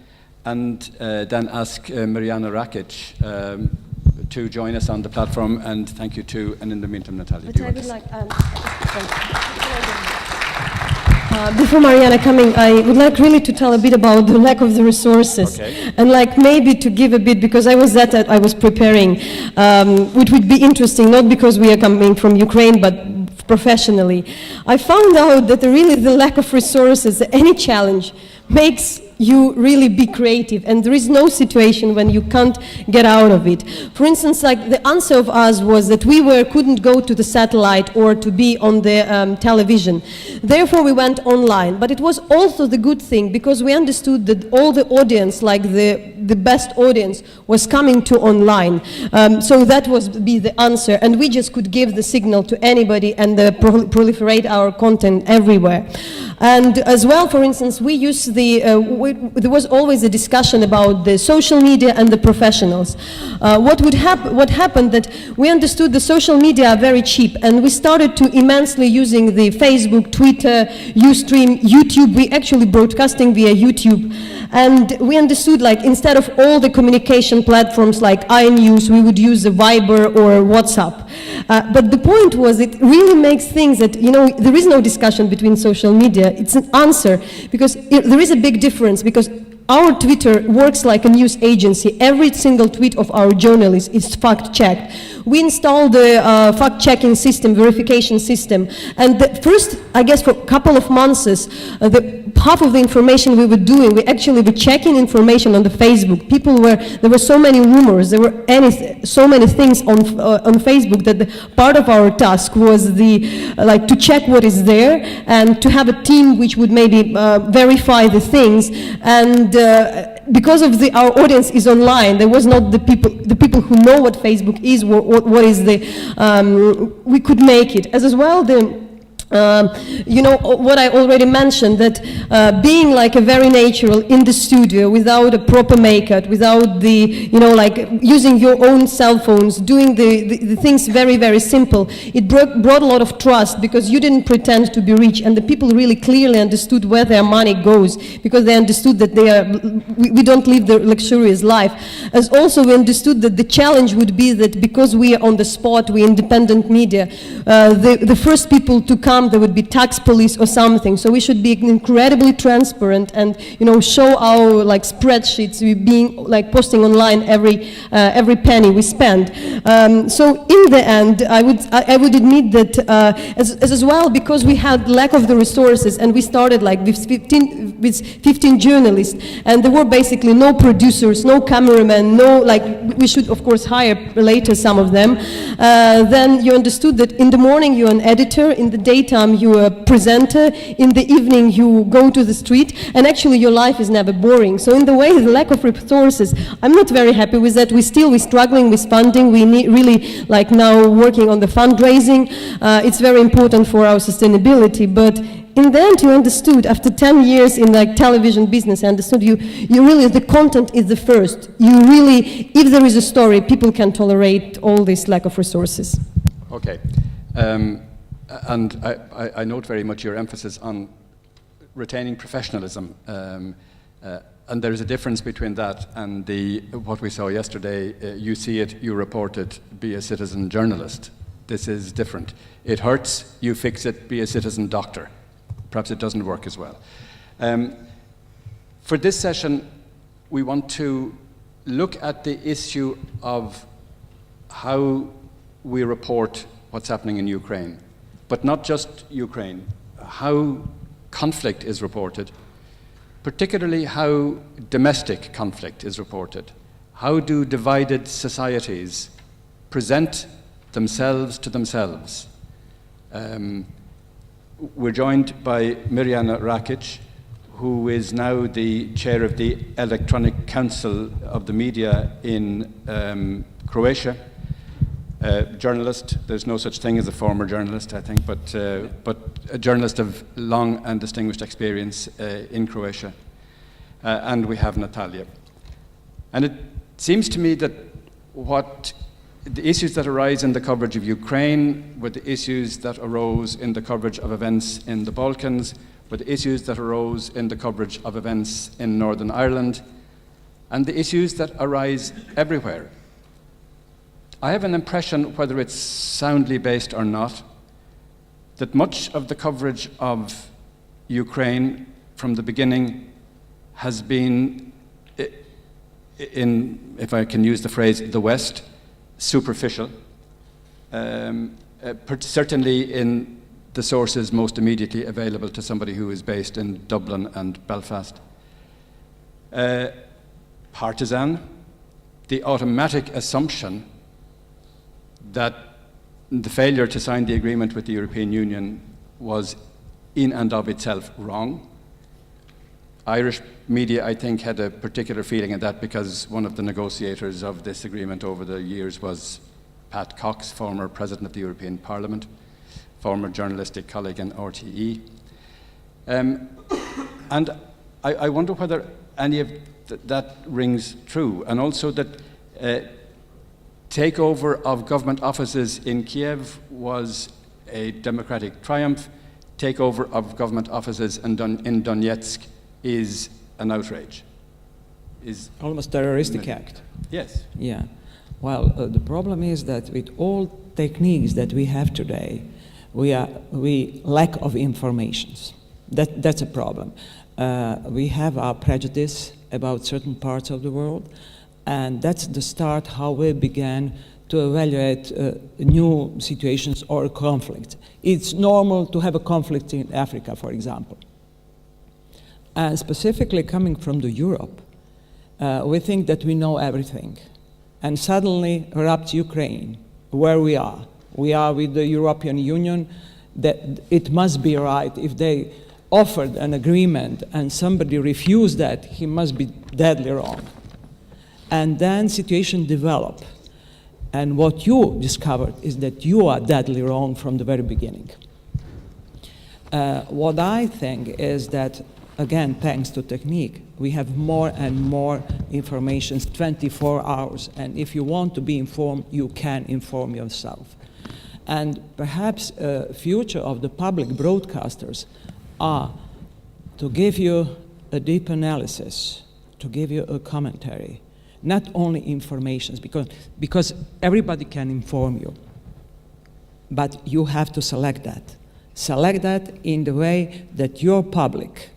And then ask Mariana Rakic to join us on the platform, and thank you too. And in the meantime, Natalia. But I would like. Before Mariana coming, I would like really to tell a bit about the lack of the resources, and like maybe to give a bit, because I was preparing, which would be interesting, not because we are coming from Ukraine, but professionally. I found out that really the lack of resources, any challenge, makes you really be creative, and there is no situation when you can't get out of it. For instance, like the answer of us was that we couldn't go to the satellite or to be on the television. Therefore we went online, but it was also the good thing, because we understood that all the audience, like the best audience, was coming to online. So that was be the answer, and we just could give the signal to anybody and proliferate our content everywhere. And as well, for instance, we use there was always a discussion about the social media and the professionals. What happened that we understood the social media are very cheap, and we started to immensely using the Facebook, Twitter, Ustream, YouTube. We actually broadcasting via YouTube. And we understood, like, instead of all the communication platforms like iNews, we would use the Viber or WhatsApp. But the point was, it really makes things that, you know, there is no discussion between social media. It's an answer, because there is a big difference, because our Twitter works like a news agency. Every single tweet of our journalists is fact-checked. We installed the fact-checking system, verification system, and the first, I guess, for a couple of months, half of the information we were doing, we actually were checking information on the Facebook. There were so many rumors, there were so many things on Facebook that part of our task was to check what is there and to have a team which would maybe verify the things. And because of our audience is online, there was not the people who know what Facebook is, what is we could make it. As well, what I already mentioned, that being like a very natural in the studio without a proper makeup, without using your own cell phones, doing the things very, very simple, it brought a lot of trust, because you didn't pretend to be rich, and the people really clearly understood where their money goes, because they understood that we don't live the luxurious life. As also we understood that the challenge would be that because we are on the spot, we're independent media, the first people to come, there would be tax police or something. So we should be incredibly transparent and show our spreadsheets, we being posting online every penny we spend. So in the end, I would admit that as well, because we had lack of the resources, and we started with 15 journalists, and there were basically no producers, no cameramen, we should of course hire later some of them. Then you understood that in the morning you're an editor, in the daytime you're a presenter, in the evening you go to the street, and actually your life is never boring. So in the way, the lack of resources, I'm not very happy with that. We're struggling with funding. We need really now working on the fundraising. It's very important for our sustainability, but in the end, you understood, after 10 years in television business, I understood you really, the content is the first. You really, if there is a story, people can tolerate all this lack of resources. Okay. And I note very much your emphasis on retaining professionalism. And there is a difference between that and what we saw yesterday. You see it, you report it, be a citizen journalist. This is different. It hurts, you fix it, be a citizen doctor. Perhaps it doesn't work as well. For this session, we want to look at the issue of how we report what's happening in Ukraine, but not just Ukraine, how conflict is reported, particularly how domestic conflict is reported. How do divided societies present themselves to themselves? We're joined by Mirjana Rakic, who is now the chair of the Electronic Council of the Media in Croatia. Journalist, there's no such thing as a former journalist, I think, but a journalist of long and distinguished experience in Croatia. And we have Natalia. And it seems to me that the issues that arise in the coverage of Ukraine were the issues that arose in the coverage of events in the Balkans, were the issues that arose in the coverage of events in Northern Ireland, and the issues that arise everywhere. I have an impression, whether it's soundly based or not, that much of the coverage of Ukraine from the beginning has been, if I can use the phrase, the West, superficial, certainly in the sources most immediately available to somebody who is based in Dublin and Belfast. Partisan, the automatic assumption that the failure to sign the agreement with the European Union was in and of itself wrong. Irish media, I think, had a particular feeling of that because one of the negotiators of this agreement over the years was Pat Cox, former President of the European Parliament, former journalistic colleague in RTE. And I wonder whether any of that rings true, and also that takeover of government offices in Kiev was a democratic triumph. Takeover of government offices in Donetsk is an outrage. Is almost terroristic act. Yes. Yeah. Well, the problem is that with all techniques that we have today, we lack of informations. That's a problem. We have our prejudice about certain parts of the world, and that's the start how we began to evaluate new situations or conflicts. It's normal to have a conflict in Africa, for example. And specifically coming from the Europe, we think that we know everything. And suddenly erupts Ukraine, where we are. We are with the European Union, that it must be right. If they offered an agreement and somebody refused that, he must be deadly wrong. And then situation develop. And what you discovered is that you are deadly wrong from the very beginning. What I think is that, again, thanks to technique, we have more and more information 24 hours. And if you want to be informed, you can inform yourself. And perhaps future of the public broadcasters are to give you a deep analysis, to give you a commentary, not only information, because everybody can inform you, but you have to select that. Select that in the way that your public,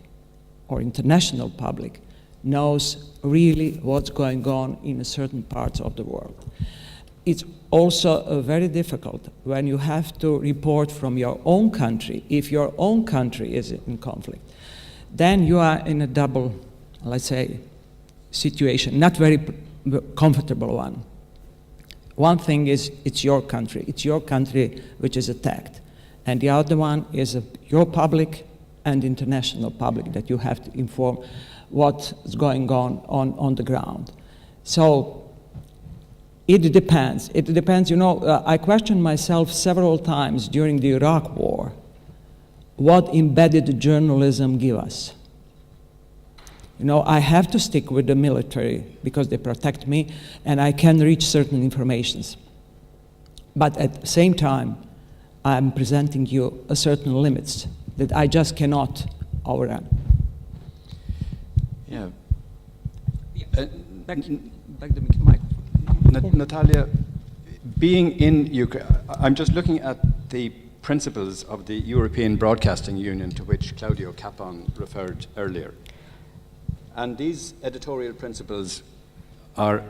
or international public, knows really what's going on in a certain parts of the world. It's also very difficult when you have to report from your own country. If your own country is in conflict, then you are in a double, let's say, situation, not very comfortable one. One thing is it's your country which is attacked. And the other one is your public and international public that you have to inform what's going on the ground. So it depends. It depends, you know, I questioned myself several times during the Iraq War, what embedded journalism give us. You know, I have to stick with the military because they protect me and I can reach certain informations. But at the same time, I'm presenting you a certain limits that I just cannot overrun. Yeah. Back the mic. Natalia, being in Ukraine, I'm just looking at the principles of the European Broadcasting Union to which Claudio Capon referred earlier. And these editorial principles are,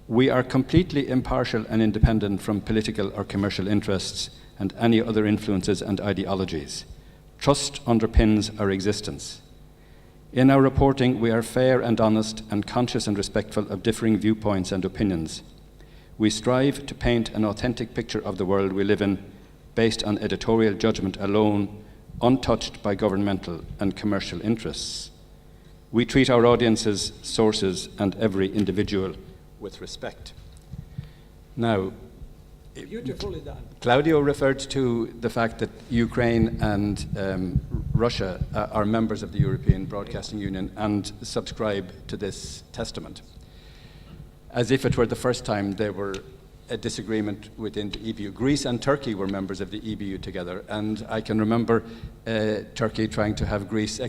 we are completely impartial and independent from political or commercial interests and any other influences and ideologies. Trust underpins our existence. In our reporting, we are fair and honest and conscious and respectful of differing viewpoints and opinions. We strive to paint an authentic picture of the world we live in based on editorial judgment alone, untouched by governmental and commercial interests. We treat our audiences, sources, and every individual with respect. Now, beautifully done. Claudio referred to the fact that Ukraine and Russia are members of the European Broadcasting Union and subscribe to this testament, as if it were the first time there were a disagreement within the EBU. Greece and Turkey were members of the EBU together, and I can remember Turkey trying to have Greece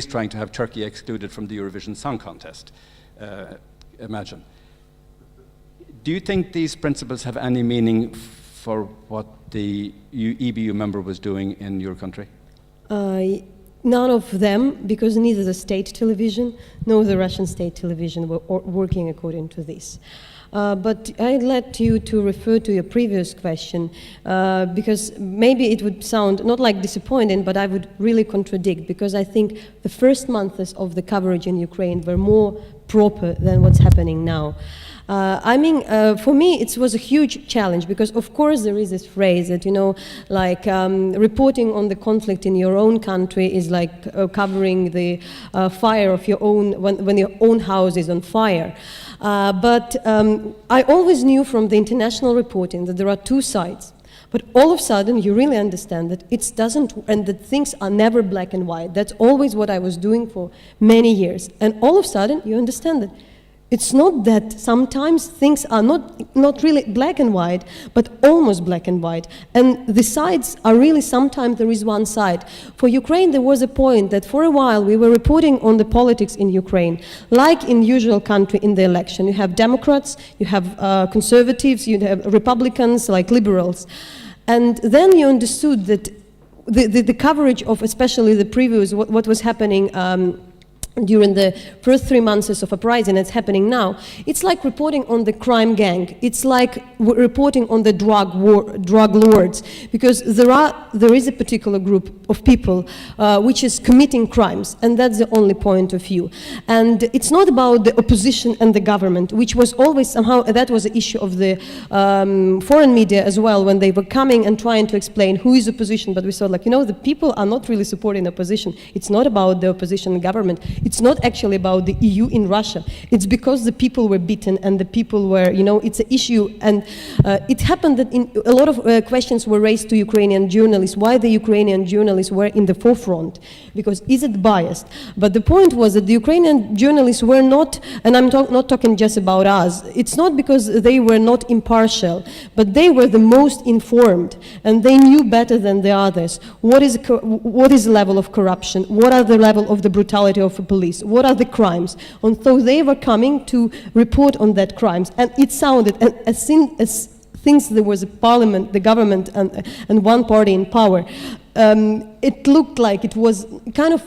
trying to have Turkey excluded from the Eurovision Song Contest. Imagine. Do you think these principles have any meaning for what the EBU member was doing in your country? None of them, because neither the state television nor the Russian state television were working according to this. But I'd like you to refer to your previous question, because maybe it would sound not like disappointing, but I would really contradict, because I think the first months of the coverage in Ukraine were more proper than what's happening now. For me, it was a huge challenge because, of course, there is this phrase that, you know, like reporting on the conflict in your own country is like covering the fire of your own, when your own house is on fire. But I always knew from the international reporting that there are two sides. But all of a sudden, you really understand that it doesn't, and that things are never black and white. That's always what I was doing for many years. And all of a sudden, you understand that it's not that sometimes things are not really black and white, but almost black and white. And the sides are really, sometimes there is one side. For Ukraine, there was a point that for a while we were reporting on the politics in Ukraine, like in usual country in the election. You have Democrats, you have conservatives, you have Republicans, like liberals. And then you understood that the coverage of especially the previews, what was happening during the first 3 months of uprising, it's happening now, it's like reporting on the crime gang. It's like reporting on the drug lords, because there is a particular group of people which is committing crimes, and that's the only point of view. And it's not about the opposition and the government, which was always somehow, that was the issue of the foreign media as well, when they were coming and trying to explain who is opposition, but we saw like, you know, the people are not really supporting opposition. It's not about the opposition and government. It's not actually about the EU in Russia. It's because the people were beaten and the people were, you know, it's an issue. And it happened that a lot of questions were raised to Ukrainian journalists, why the Ukrainian journalists were in the forefront, because is it biased? But the point was that the Ukrainian journalists were not, and I'm not talking just about us, it's not because they were not impartial, but they were the most informed, and they knew better than the others what is the level of corruption, what are the level of the brutality of the police, what are the crimes. And so they were coming to report on that crimes, and it sounded, as things there was a parliament, the government, and one party in power, it looked like it was kind of,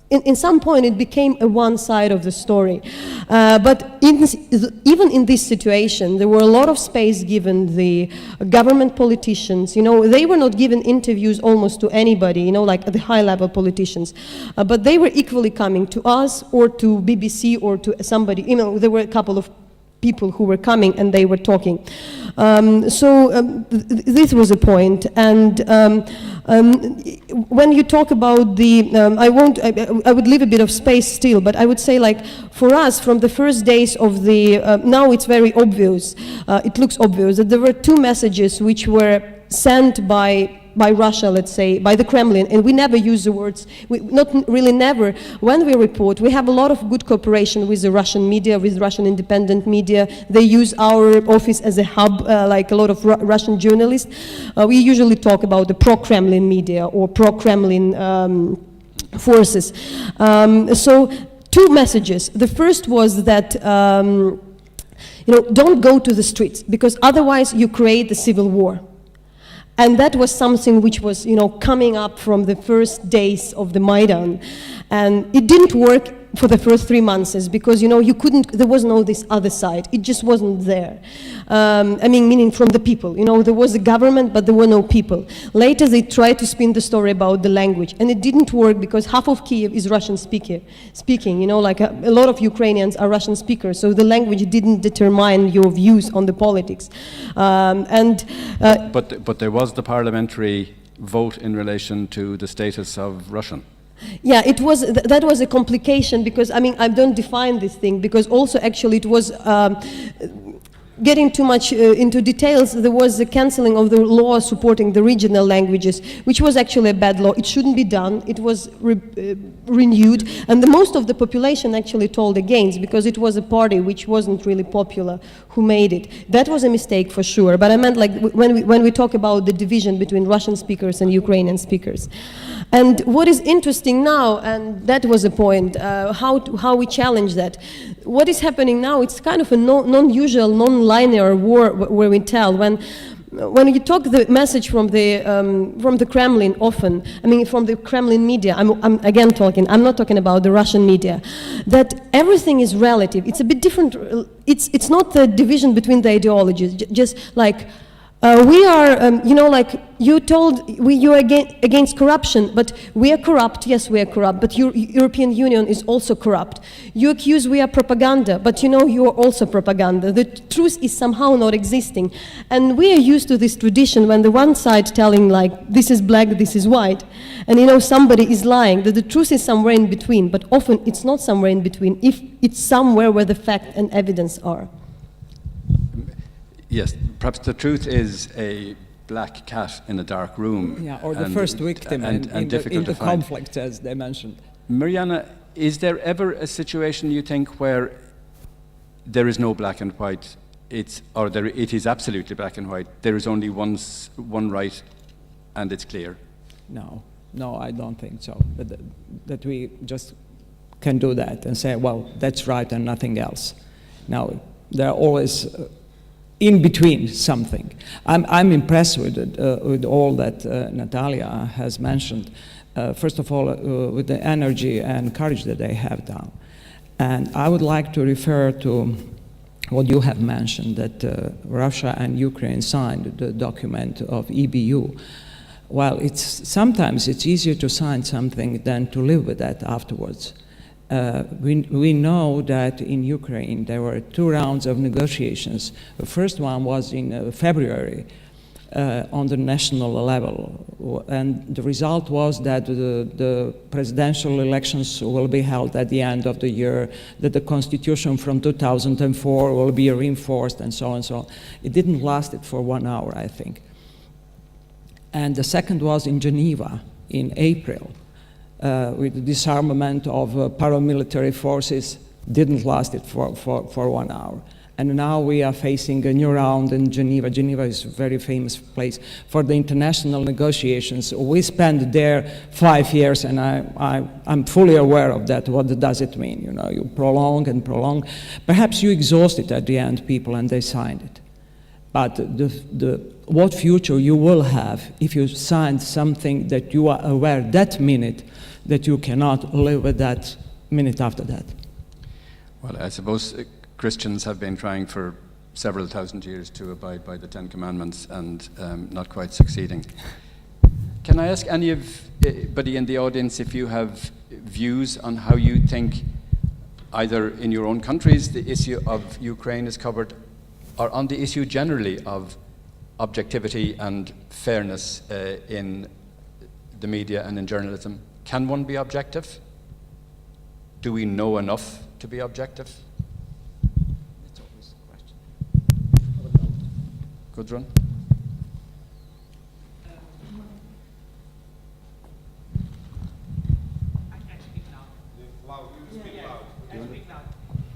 in some point it became a one side of the story. But even in this situation, there were a lot of space given the government politicians. You know, they were not given interviews almost to anybody, you know, like the high-level politicians. But they were equally coming to us or to BBC or to somebody. You know, there were a couple of people who were coming and they were talking. This was a point. And when you talk about the, I would leave a bit of space still, but I would say, like, for us, from the first days of the, now it's very obvious, it looks obvious that there were two messages which were sent by Russia, let's say, by the Kremlin, and we never use the words, not really never. When we report, we have a lot of good cooperation with the Russian media, with Russian independent media. They use our office as a hub, like a lot of Russian journalists. We usually talk about the pro-Kremlin media or pro-Kremlin forces. So, two messages. The first was that, you know, don't go to the streets, because otherwise you create a civil war. And that was something which was, you know, coming up from the first days of the Maidan. And it didn't work for the first 3 months, because, you know, you couldn't, there was no this other side. It just wasn't there. I mean, meaning from the people. You know, there was a government, but there were no people. Later, they tried to spin the story about the language, and it didn't work because half of Kiev is Russian speaking. You know, like a lot of Ukrainians are Russian speakers, so the language didn't determine your views on the politics. But there was the parliamentary vote in relation to the status of Russian. Yeah, it was, that was a complication, because, I mean, I don't define this thing, because also actually it was, getting too much into details, there was the cancelling of the law supporting the regional languages, which was actually a bad law. It shouldn't be done. It was renewed, and most of the population actually told against, because it was a party which wasn't really popular who made it. That was a mistake for sure, but I meant, like, when we talk about the division between Russian speakers and Ukrainian speakers. And what is interesting now, and that was a point, how we challenge that. What is happening now, it's kind of a non-usual, non-linear war where we tell. When you talk the message from the Kremlin often, I mean from the Kremlin media, I'm again talking, I'm not talking about the Russian media, that everything is relative. It's a bit different, it's not the division between the ideologies, just like, we are, you know, like you told, you are against corruption, but we are corrupt. Yes, we are corrupt, but European Union is also corrupt. You accuse we are propaganda, but you know you are also propaganda. The truth is somehow not existing. And we are used to this tradition when the one side telling, like, this is black, this is white, and you know somebody is lying, that the truth is somewhere in between, but often it's not somewhere in between, if it's somewhere where the fact and evidence are. Yes, perhaps the truth is a black cat in a dark room. Yeah, or the first victim in the conflict, as they mentioned. Mariana, is there ever a situation, you think, where there is no black and white, it is absolutely black and white, there is only one right and it's clear? No, I don't think so. That we just can do that and say, well, that's right and nothing else. Now, there are always in between something. I'm impressed with all that Natalia has mentioned. First of all, with the energy and courage that they have done. And I would like to refer to what you have mentioned, that Russia and Ukraine signed the document of EBU. Well, sometimes it's easier to sign something than to live with that afterwards. We know that in Ukraine there were 2 rounds of negotiations. The first one was in February on the national level, and the result was that the presidential elections will be held at the end of the year, that the constitution from 2004 will be reinforced, and so on and so on. It didn't last it for 1 hour, I think. And the second was in Geneva in April, with the disarmament of paramilitary forces. Didn't last it for 1 hour. And now we are facing a new round in Geneva. Geneva is a very famous place for the international negotiations. We spent there 5 years, and I'm fully aware of that. What does it mean? You know, you prolong and prolong. Perhaps you exhaust it at the end, people, and they signed it. But what future you will have if you signed something that you are aware that minute that you cannot live with that minute after that? Well, I suppose Christians have been trying for several thousand years to abide by the 10 Commandments and not quite succeeding. Can I ask anybody in the audience if you have views on how you think, either in your own countries, the issue of Ukraine is covered, or on the issue generally of objectivity and fairness in the media and in journalism? Can one be objective? Do we know enough to be objective? That's always the question. Gudrun?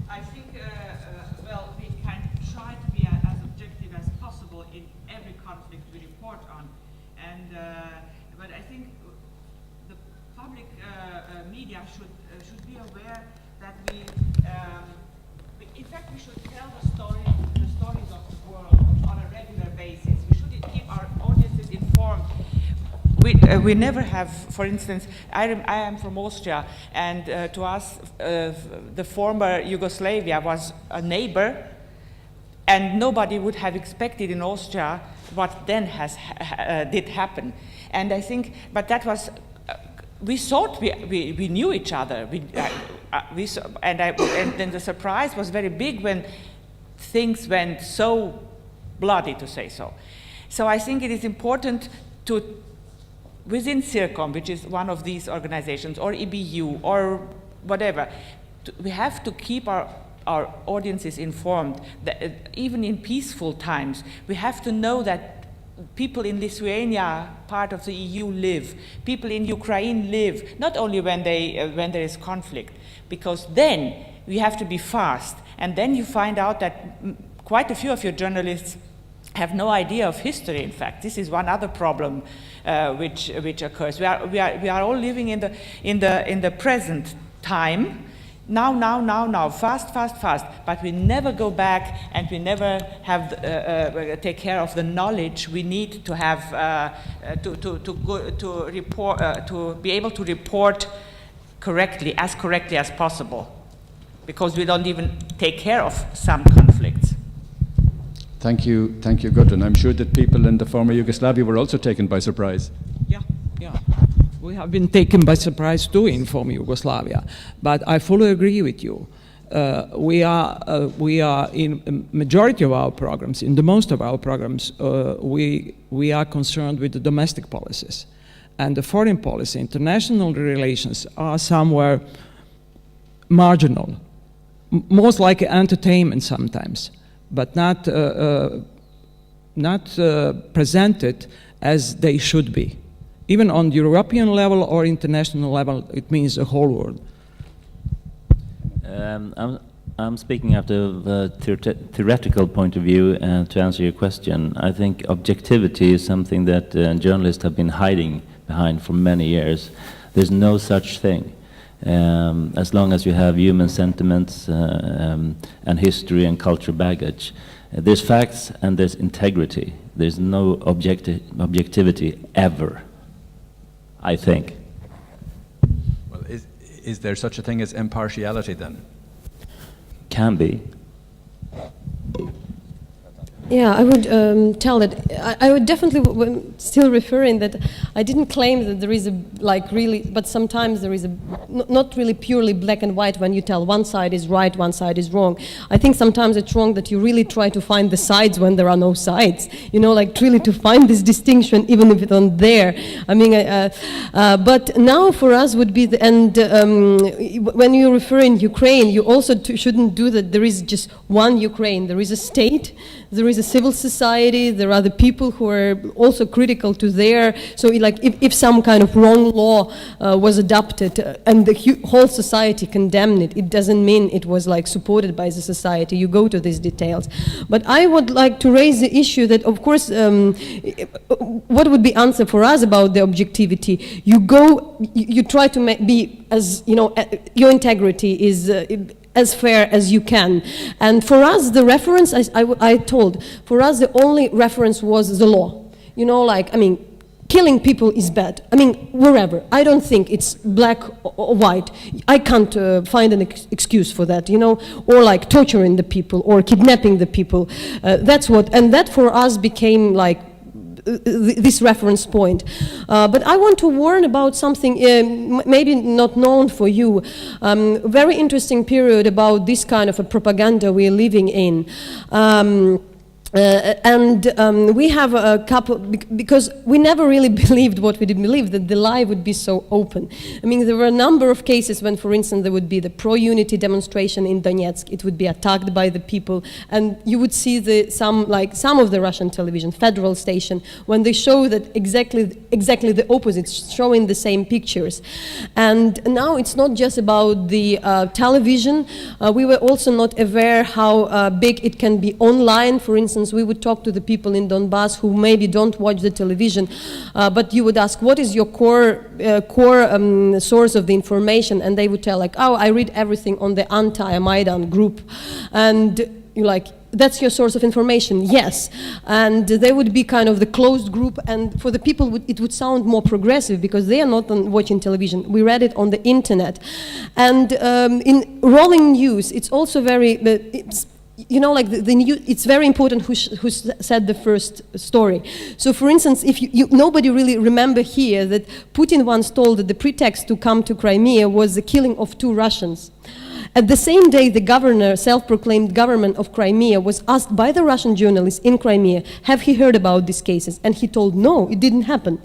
I think, well, we can try to be as objective as possible in every conflict we report on, and but I think the public media should be aware that in fact, we should tell the stories of the world on a regular basis. We should keep our audiences informed. We never have, for instance, I am from Austria, and to us, the former Yugoslavia was a neighbor, and nobody would have expected in Austria what then did happen. And I think, but that was, we thought we knew each other. And then the surprise was very big when things went so bloody, to say so. So I think it is important to, within CIRCOM, which is one of these organizations, or EBU, or whatever, we have to keep our audiences informed, that even in peaceful times. We have to know that people in Lithuania, part of the EU, live. People in Ukraine live, not only when there is conflict, because then we have to be fast. And then you find out that quite a few of your journalists have no idea of history. In fact, this is one other problem which occurs. We are all living in the present time. Now, fast, but we never go back, and we never have take care of the knowledge we need to have to report, to be able to report correctly as possible, because we don't even take care of some conflicts. Thank you, Gudrun. I'm sure that people in the former Yugoslavia were also taken by surprise. Yeah. We have been taken by surprise too in former Yugoslavia, but I fully agree with you. We are in a majority of our programs, in the most of our programs, we are concerned with the domestic policies, and the foreign policy, international relations are somewhere marginal, most like entertainment sometimes, but not presented as they should be. Even on the European level or international level, it means the whole world. I'm speaking out of a theoretical point of view to answer your question. I think objectivity is something that journalists have been hiding behind for many years. There's no such thing. As long as you have human sentiments and history and cultural baggage. There's facts and there's integrity. There's no objectivity ever, I think. Is there such a thing as impartiality then? Can be. Yeah, I would tell that I would definitely still referring that I didn't claim that there is a really, but sometimes there is a not really purely black and white when you tell one side is right, one side is wrong. I think sometimes it's wrong that you really try to find the sides when there are no sides. You know, like really to find this distinction even if it's not there. I mean, but now for us would be the and when you refer in Ukraine, you also shouldn't do that. There is just one Ukraine. There is a state. There is a civil society, there are the people who are also critical to their, so like if some kind of wrong law was adopted and the whole society condemned it, it doesn't mean it was like supported by the society. You go to these details. But I would like to raise the issue that of course, what would be answer for us about the objectivity? You go, you try to be as, you know, your integrity is as fair as you can. And for us, the reference, I told, for us the only reference was the law. You know, like, I mean, killing people is bad. I mean, wherever. I don't think it's black or white. I can't find an excuse for that, you know, or like torturing the people or kidnapping the people. That's what, and that for us became like this reference point. But I want to warn about something maybe not known for you. Very interesting period about this kind of a propaganda we're living in. We have a couple, because we never really believed what we did believe, that the lie would be so open. I mean, there were a number of cases when, for instance, there would be the pro-unity demonstration in Donetsk, it would be attacked by the people, and you would see some of the Russian television, federal station, when they show that exactly the opposite, showing the same pictures. And now it's not just about the television, we were also not aware how big it can be online. For instance, we would talk to the people in Donbass who maybe don't watch the television, but you would ask, what is your core source of the information? And they would tell like, oh, I read everything on the anti-Maidan group. And you're like, that's your source of information? Yes. And they would be kind of the closed group, and for the people it would sound more progressive because they are not watching television. We read it on the internet. And in rolling news, it's also very, you know, like the news, it's very important who said the first story. So, for instance, if nobody really remember here that Putin once told that the pretext to come to Crimea was the killing of 2 Russians. At the same day, the governor, self-proclaimed government of Crimea, was asked by the Russian journalists in Crimea, have he heard about these cases? And he told, no, it didn't happen.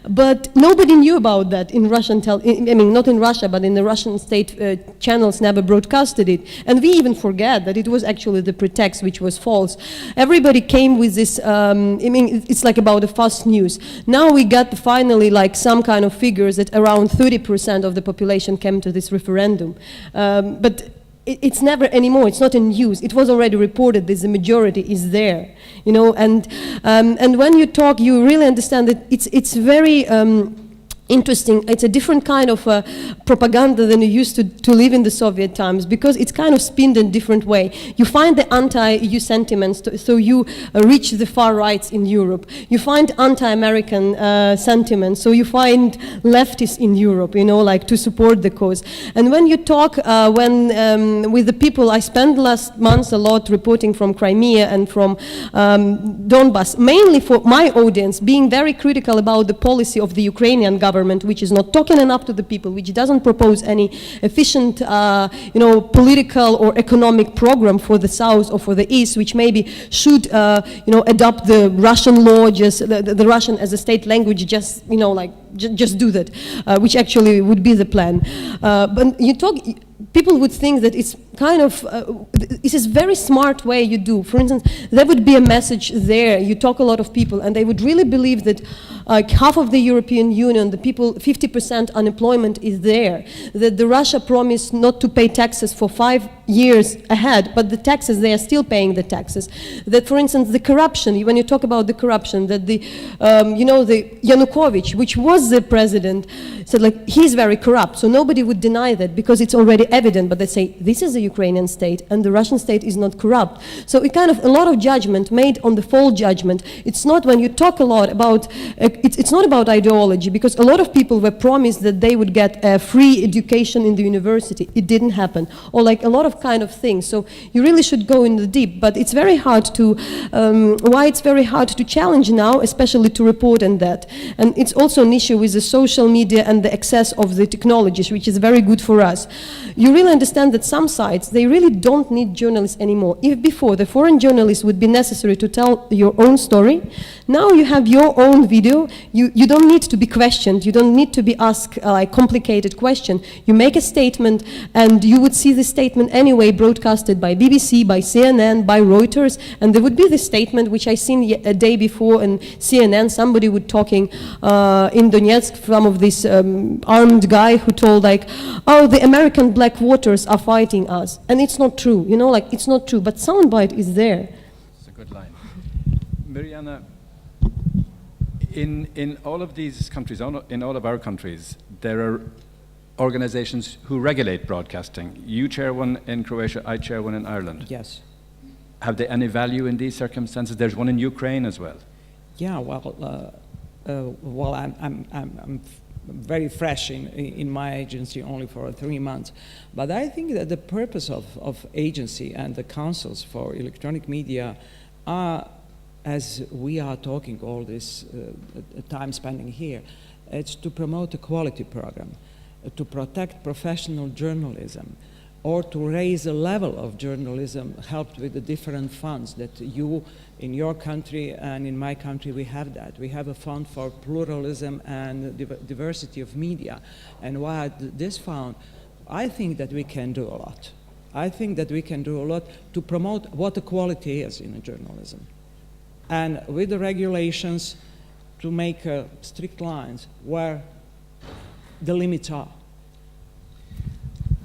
But nobody knew about that in Russian, I mean, not in Russia, but in the Russian state channels never broadcasted it. And we even forget that it was actually the pretext which was false. Everybody came with this, I mean, it's like about the fast news. Now we got finally like some kind of figures that around 30% of the population came to this referendum. But it's never anymore, it's not in news. It was already reported that the majority is there, you know, and when you talk, you really understand that it's very interesting. It's a different kind of propaganda than you used to live in the Soviet times, because it's kind of spinned in a different way. You find the anti-EU sentiments, so you reach the far rights in Europe. You find anti-American sentiments, so you find leftists in Europe, you know, like to support the cause. And when you talk with the people, I spent last month a lot reporting from Crimea and from Donbass, mainly for my audience, being very critical about the policy of the Ukrainian government, which is not talking enough to the people, which doesn't propose any efficient, you know, political or economic program for the South or for the East, which maybe should, you know, adopt the Russian law, just the Russian as a state language, just, you know, like just do that, which actually would be the plan. But you talk. People would think that it's kind of, it's a very smart way you do. For instance, there would be a message there, you talk a lot of people, and they would really believe that half of the European Union, the people, 50% unemployment is there, that the Russia promised not to pay taxes for 5 years ahead, but the taxes, they are still paying the taxes. That, for instance, the corruption, when you talk about the corruption, that the, you know, the Yanukovych, which was the president, said like, he's very corrupt, so nobody would deny that because it's already evident, but they say, this is the Ukrainian state, and the Russian state is not corrupt. So it kind of, a lot of judgment made on the false judgment. It's not, when you talk a lot about, it's not about ideology, because a lot of people were promised that they would get a free education in the university. It didn't happen. Or like a lot of kind of things. So you really should go in the deep, but it's very hard to, why it's very hard to challenge now, especially to report on that. And it's also an issue with the social media and the access of the technologies, which is very good for us. You really understand that some sites, they really don't need journalists anymore. If before the foreign journalists would be necessary to tell your own story, now you have your own video. You don't need to be questioned. You don't need to be asked a complicated question. You make a statement, and you would see the statement anyway broadcasted by BBC, by CNN, by Reuters, and there would be the statement which I seen a day before in CNN. Somebody would talking in Donetsk from of this armed guy who told like, oh, the American black waters are fighting us, and it's not true. You know, like it's not true. But soundbite is there. It's a good line. Mirjana, in all of these countries, in all of our countries, there are organizations who regulate broadcasting. You chair one in Croatia, I chair one in Ireland. Yes. Have they any value in these circumstances? There's one in Ukraine as well. Yeah, well, I'm very fresh in my agency only for 3 months. But I think that the purpose of agency and the councils for electronic media are, as we are talking all this time spending here, it's to promote a quality program, to protect professional journalism, or to raise the level of journalism helped with the different funds that you, in your country and in my country, we have that. We have a fund for pluralism and diversity of media. And while this fund, I think that we can do a lot. I think that we can do a lot to promote what the quality is in journalism. And with the regulations, to make strict lines where the limits are.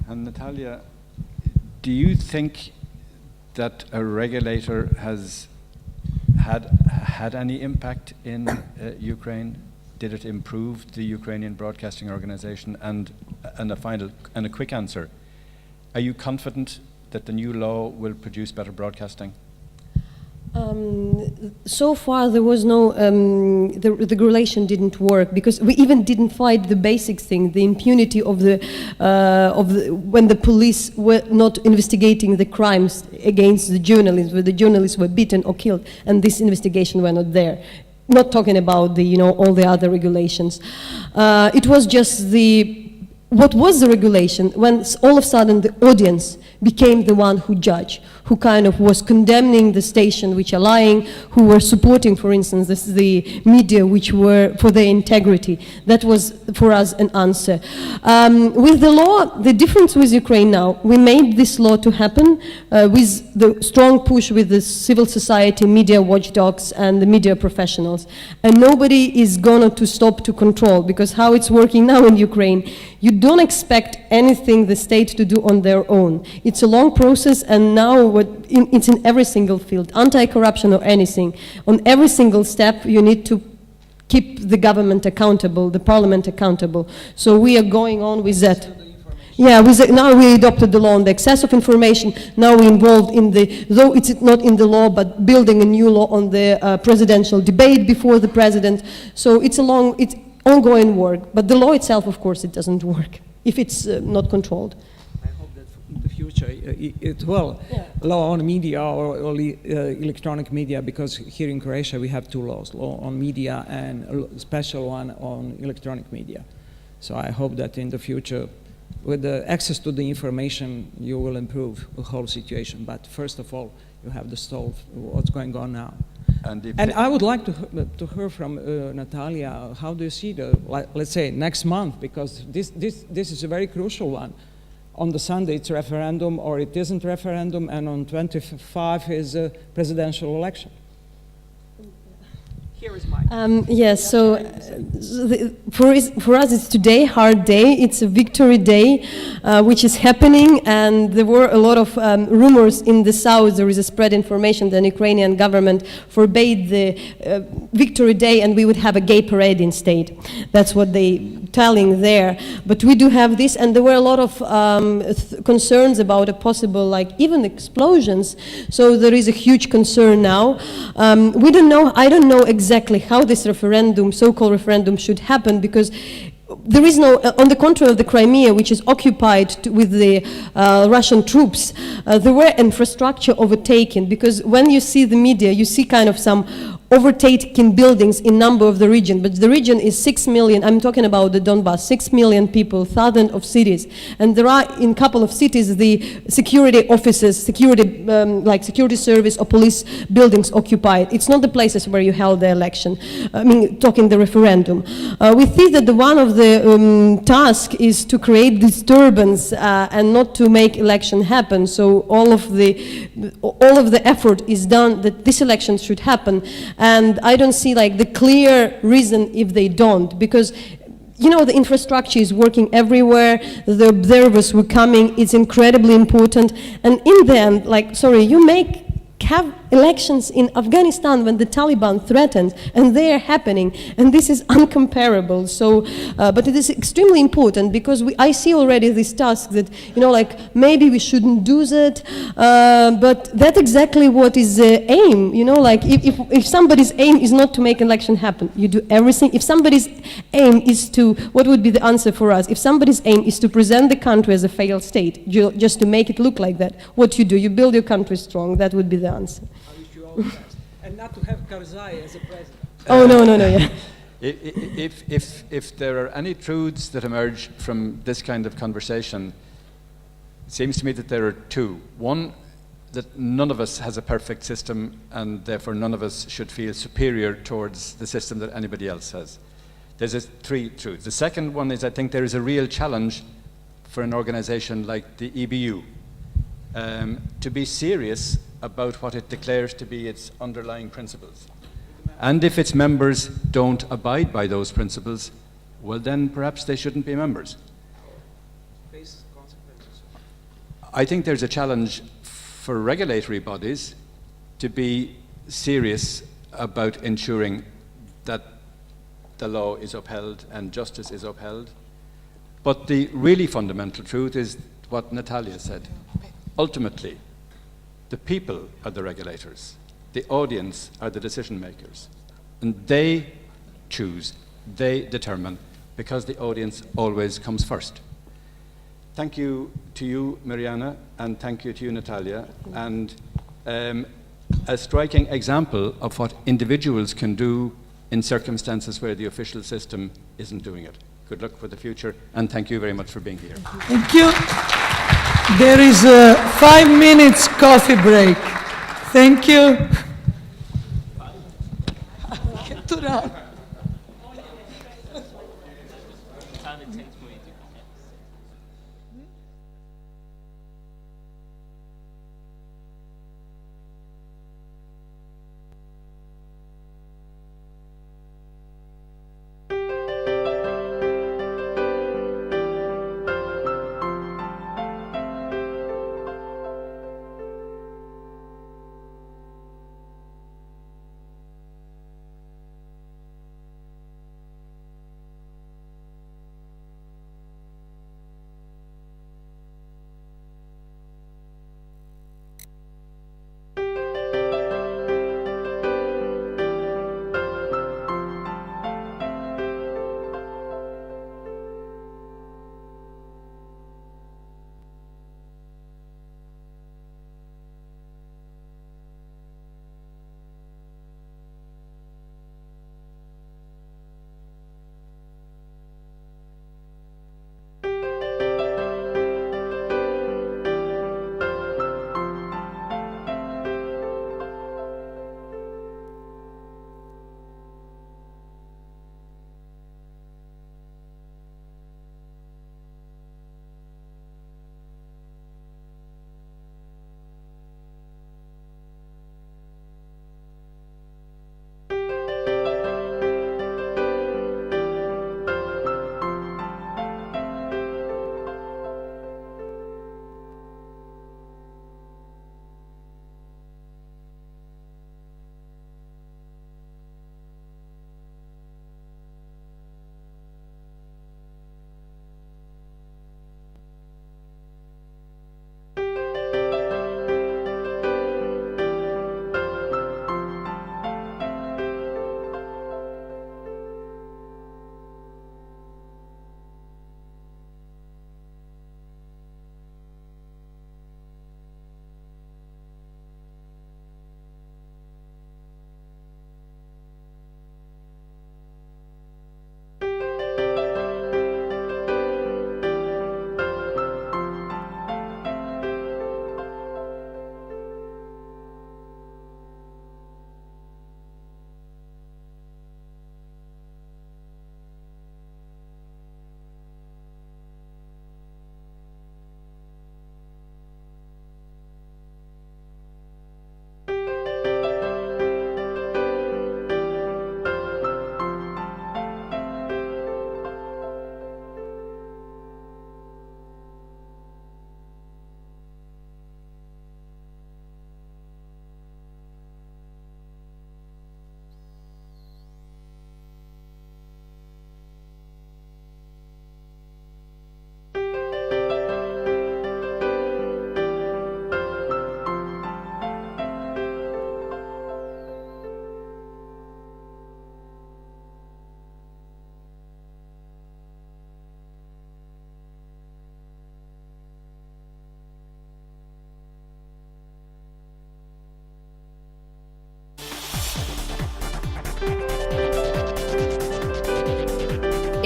And Natalia, do you think that a regulator has had any impact in Ukraine? Did it improve the Ukrainian Broadcasting Organization? And a quick answer, are you confident that the new law will produce better broadcasting? So far there was no, the regulation didn't work, because we even didn't fight the basic thing, the impunity of when the police were not investigating the crimes against the journalists, where the journalists were beaten or killed, and this investigation were not there. Not talking about the, all the other regulations. It was just what was the regulation when all of a sudden the audience became the one who judged, who kind of was condemning the station which are lying, who were supporting, for instance, the media which were for their integrity. That was for us an answer. With the law, the difference with Ukraine now, we made this law to happen with the strong push with the civil society, media watchdogs and the media professionals. And nobody is going to stop to control, because how it's working now in Ukraine, you don't expect anything the state to do on their own. It's a long process, and now it's in every single field, anti-corruption or anything. On every single step, you need to keep the government accountable, the parliament accountable. So we are going on with that. Yeah, now we adopted the law on the access of information. Now we're involved in though it's not in the law, but building a new law on the presidential debate before the president. So it's ongoing work. But the law itself, of course, it doesn't work if it's not controlled. I hope that in the future it will. Yeah. Law on media or electronic media, because here in Croatia we have two laws, law on media and a special one on electronic media. So I hope that in the future, with the access to the information, you will improve the whole situation. But first of all, you have to solve what's going on now. And I would like to hear from Natalia, how do you see let's say, next month, because this is a very crucial one. On the Sunday it's referendum, or it isn't referendum, and on 25 is a presidential election. Here is Mike. Yes, so for us it's today hard day. It's a victory day, which is happening, and there were a lot of rumors in the south. There is a spread information that the Ukrainian government forbade the victory day, and we would have a gay parade instead. That's what they telling there. But we do have this, and there were a lot of concerns about a possible, like even explosions. So there is a huge concern now. We don't know. I don't know exactly how this referendum, so-called referendum, should happen, because there is no, on the contrary of the Crimea, which is occupied with the Russian troops, there were infrastructure overtaken, because when you see the media, you see kind of some overtaking buildings in number of the region, but the region is 6 million, I'm talking about the Donbass, 6 million people, thousands of cities, and there are in a couple of cities the security offices, like security service or police buildings occupied. It's not the places where you held the election, I mean talking the referendum. We think that one of the task is to create disturbance and not to make election happen, so all of the effort is done that this election should happen. And I don't see like the clear reason if they don't, because you know the infrastructure is working everywhere, the observers were coming, it's incredibly important, and in the end, like, sorry, you have elections in Afghanistan when the Taliban threatened, and they are happening, and this is uncomparable. So, but it is extremely important, because I see already this task that, you know, like maybe we shouldn't do that, but that's exactly what is the aim, you know, like if somebody's aim is not to make an election happen, you do everything. If somebody's aim is to, what would be the answer for us? If somebody's aim is to present the country as a failed state, just to make it look like that, what you do, you build your country strong, that would be the answer. And not to have Karzai as a president. Oh, no, yeah. If there are any truths that emerge from this kind of conversation, it seems to me that there are two. One, that none of us has a perfect system, and therefore none of us should feel superior towards the system that anybody else has. There's three truths. The second one is I think there is a real challenge for an organization like the EBU to be serious about what it declares to be its underlying principles. And if its members don't abide by those principles, well then perhaps they shouldn't be members. I think there's a challenge for regulatory bodies to be serious about ensuring that the law is upheld and justice is upheld. But the really fundamental truth is what Natalia said. Ultimately, the people are the regulators. The audience are the decision makers. And they choose, they determine, because the audience always comes first. Thank you to you, Mariana, and thank you to you, Natalia. And a striking example of what individuals can do in circumstances where the official system isn't doing it. Good luck for the future, and thank you very much for being here. Thank you. There is a 5 minutes coffee break. Thank you. Get to run.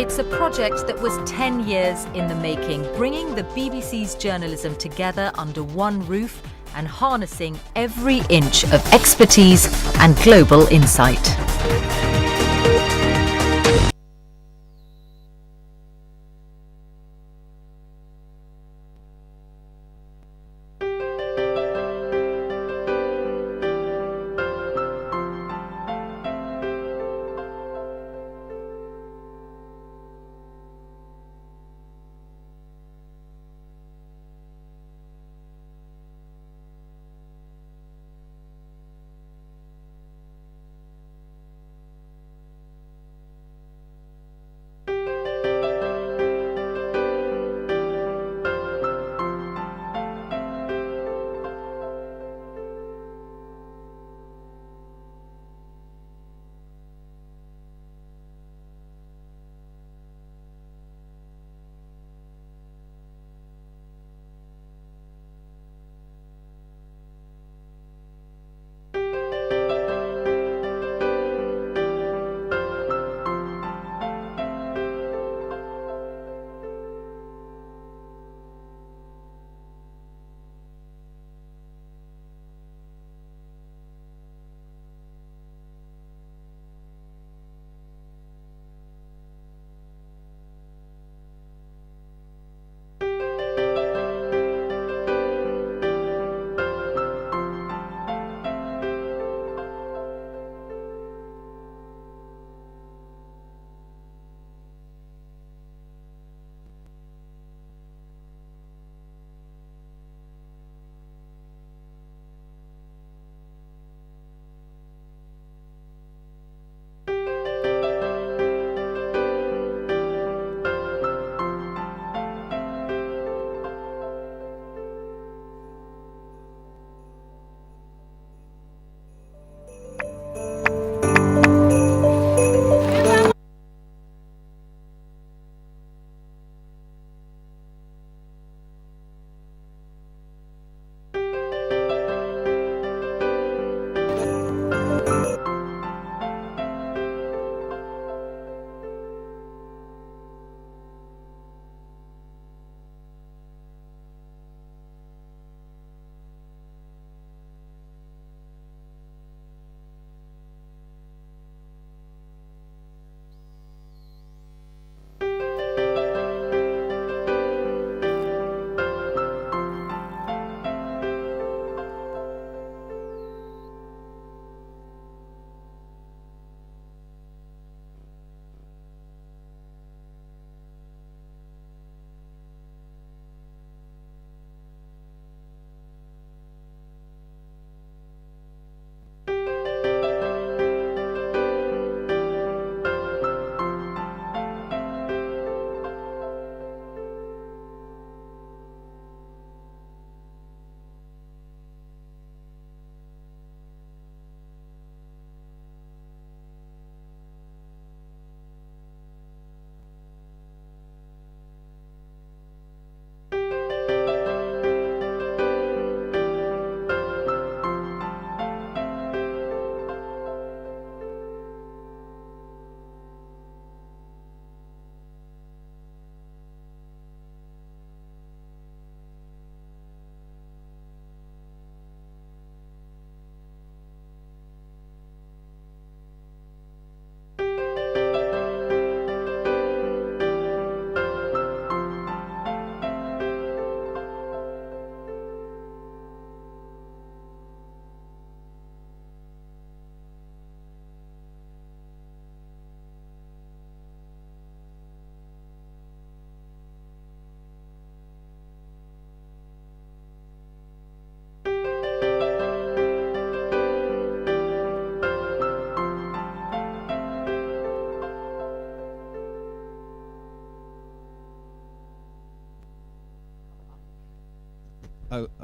It's a project that was 10 years in the making, bringing the BBC's journalism together under one roof and harnessing every inch of expertise and global insight.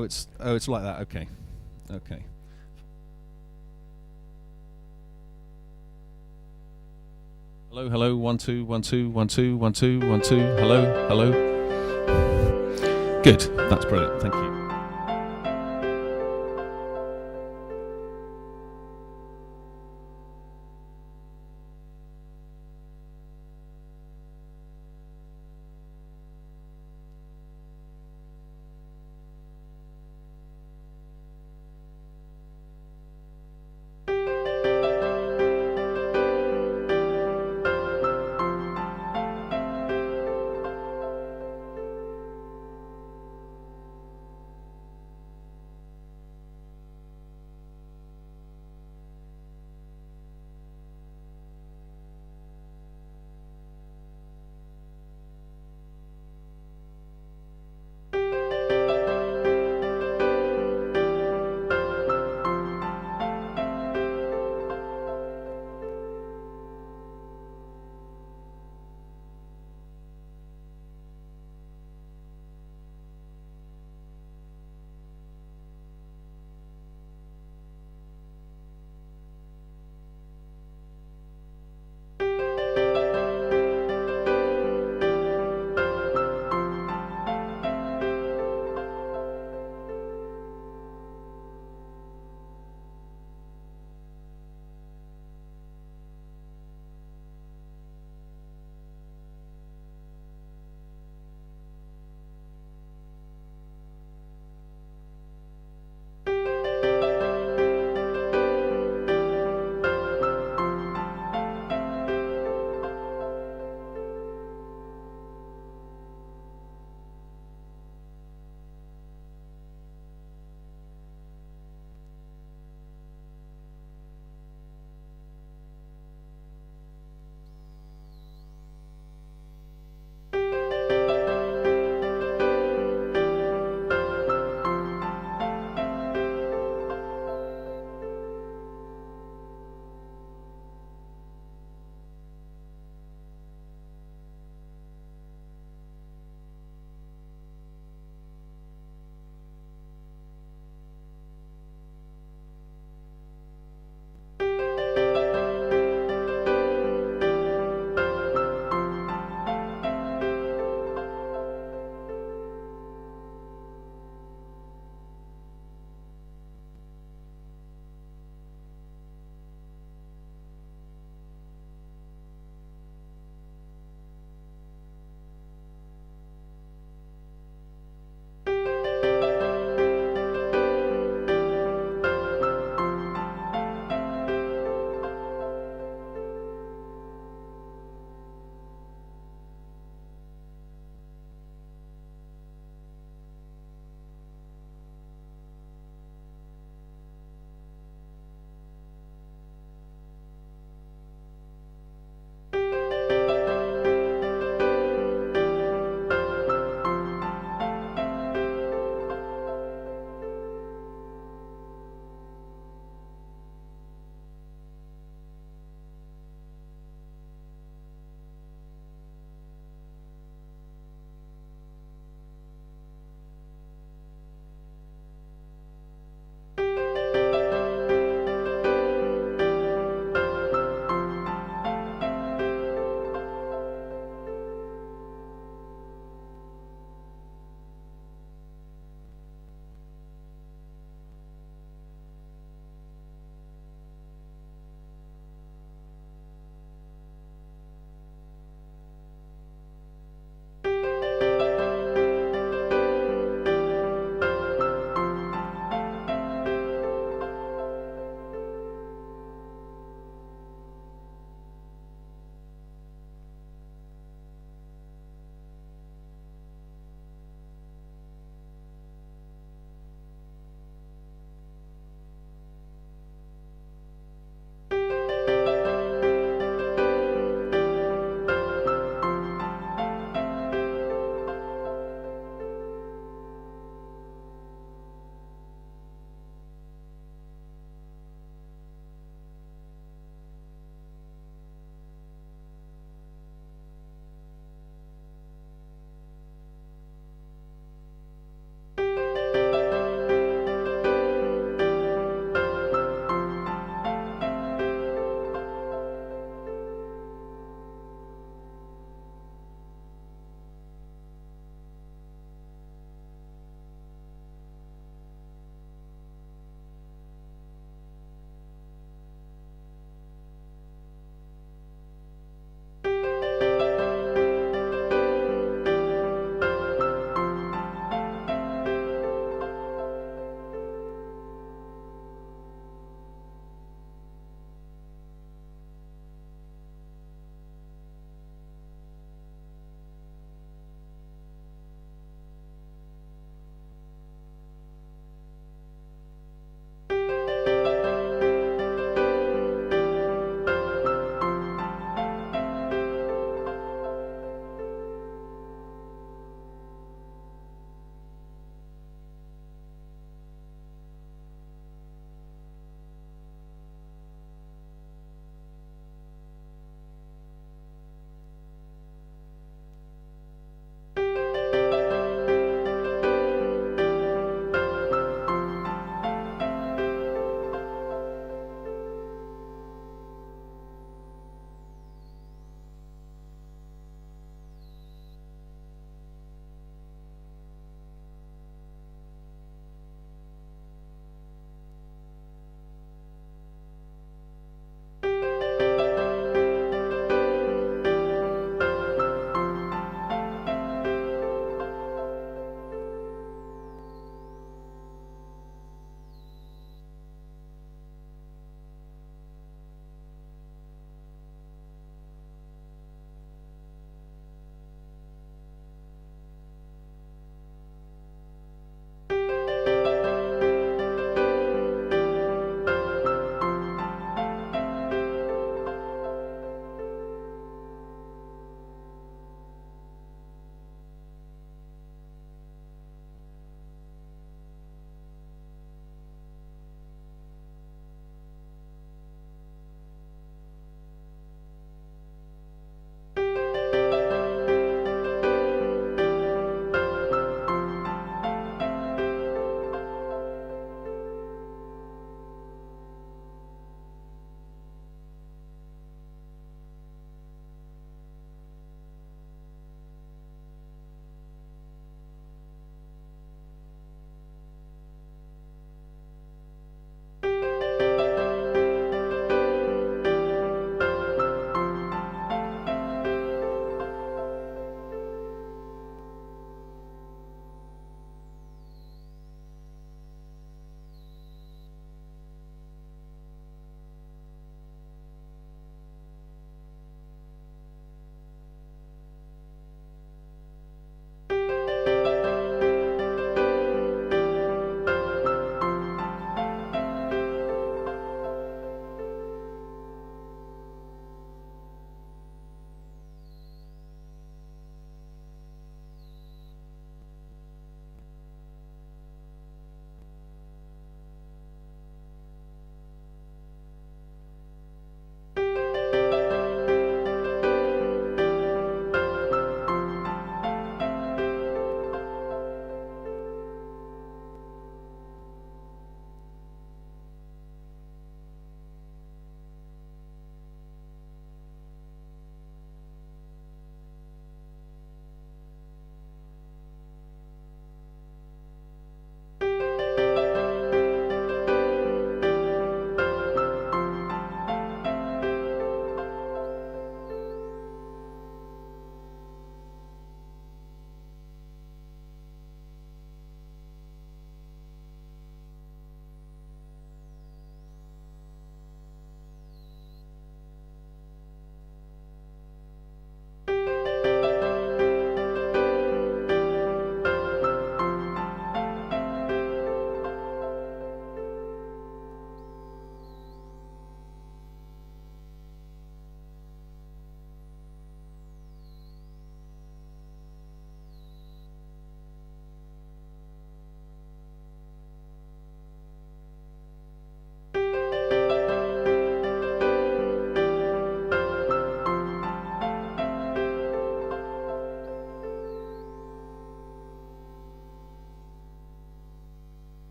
Oh, it's like that. Okay, okay. Hello, hello. 1 2 1 2 1 2 1 2 1 2. Hello, hello. Good. That's brilliant. Thank you.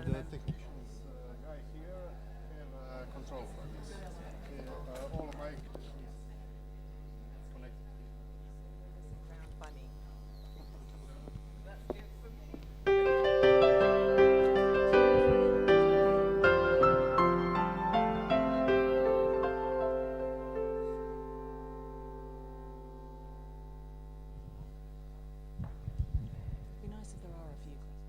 the technicians guy here have control for this. All mic is connected. Funny. Be nice if there are a few questions.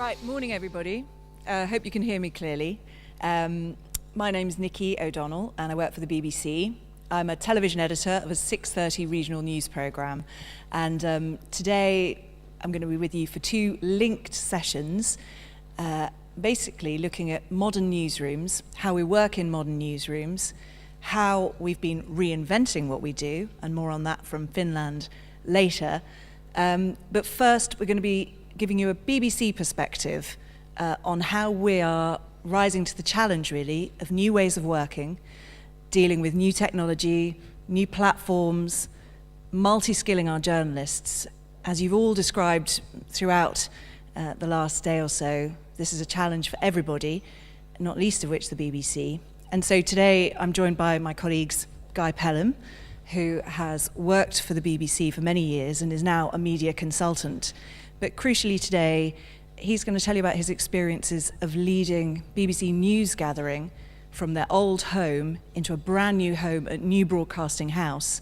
Right, morning everybody. Hope you can hear me clearly. My name's Nikki O'Donnell and I work for the BBC. I'm a television editor of a 6:30 regional news programme, and today I'm going to be with you for two linked sessions, basically looking at modern newsrooms, how we work in modern newsrooms, how we've been reinventing what we do, and more on that from Finland later. But first we're going to be giving you a BBC perspective on how we are rising to the challenge, really, of new ways of working, dealing with new technology, new platforms, multi-skilling our journalists. As you've all described throughout the last day or so, this is a challenge for everybody, not least of which the BBC. And so today I'm joined by my colleagues Guy Pelham, who has worked for the BBC for many years and is now a media consultant. But crucially today, he's going to tell you about his experiences of leading BBC News gathering from their old home into a brand new home at New Broadcasting House,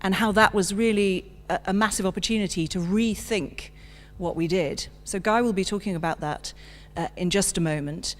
and how that was really a massive opportunity to rethink what we did. So Guy will be talking about that in just a moment.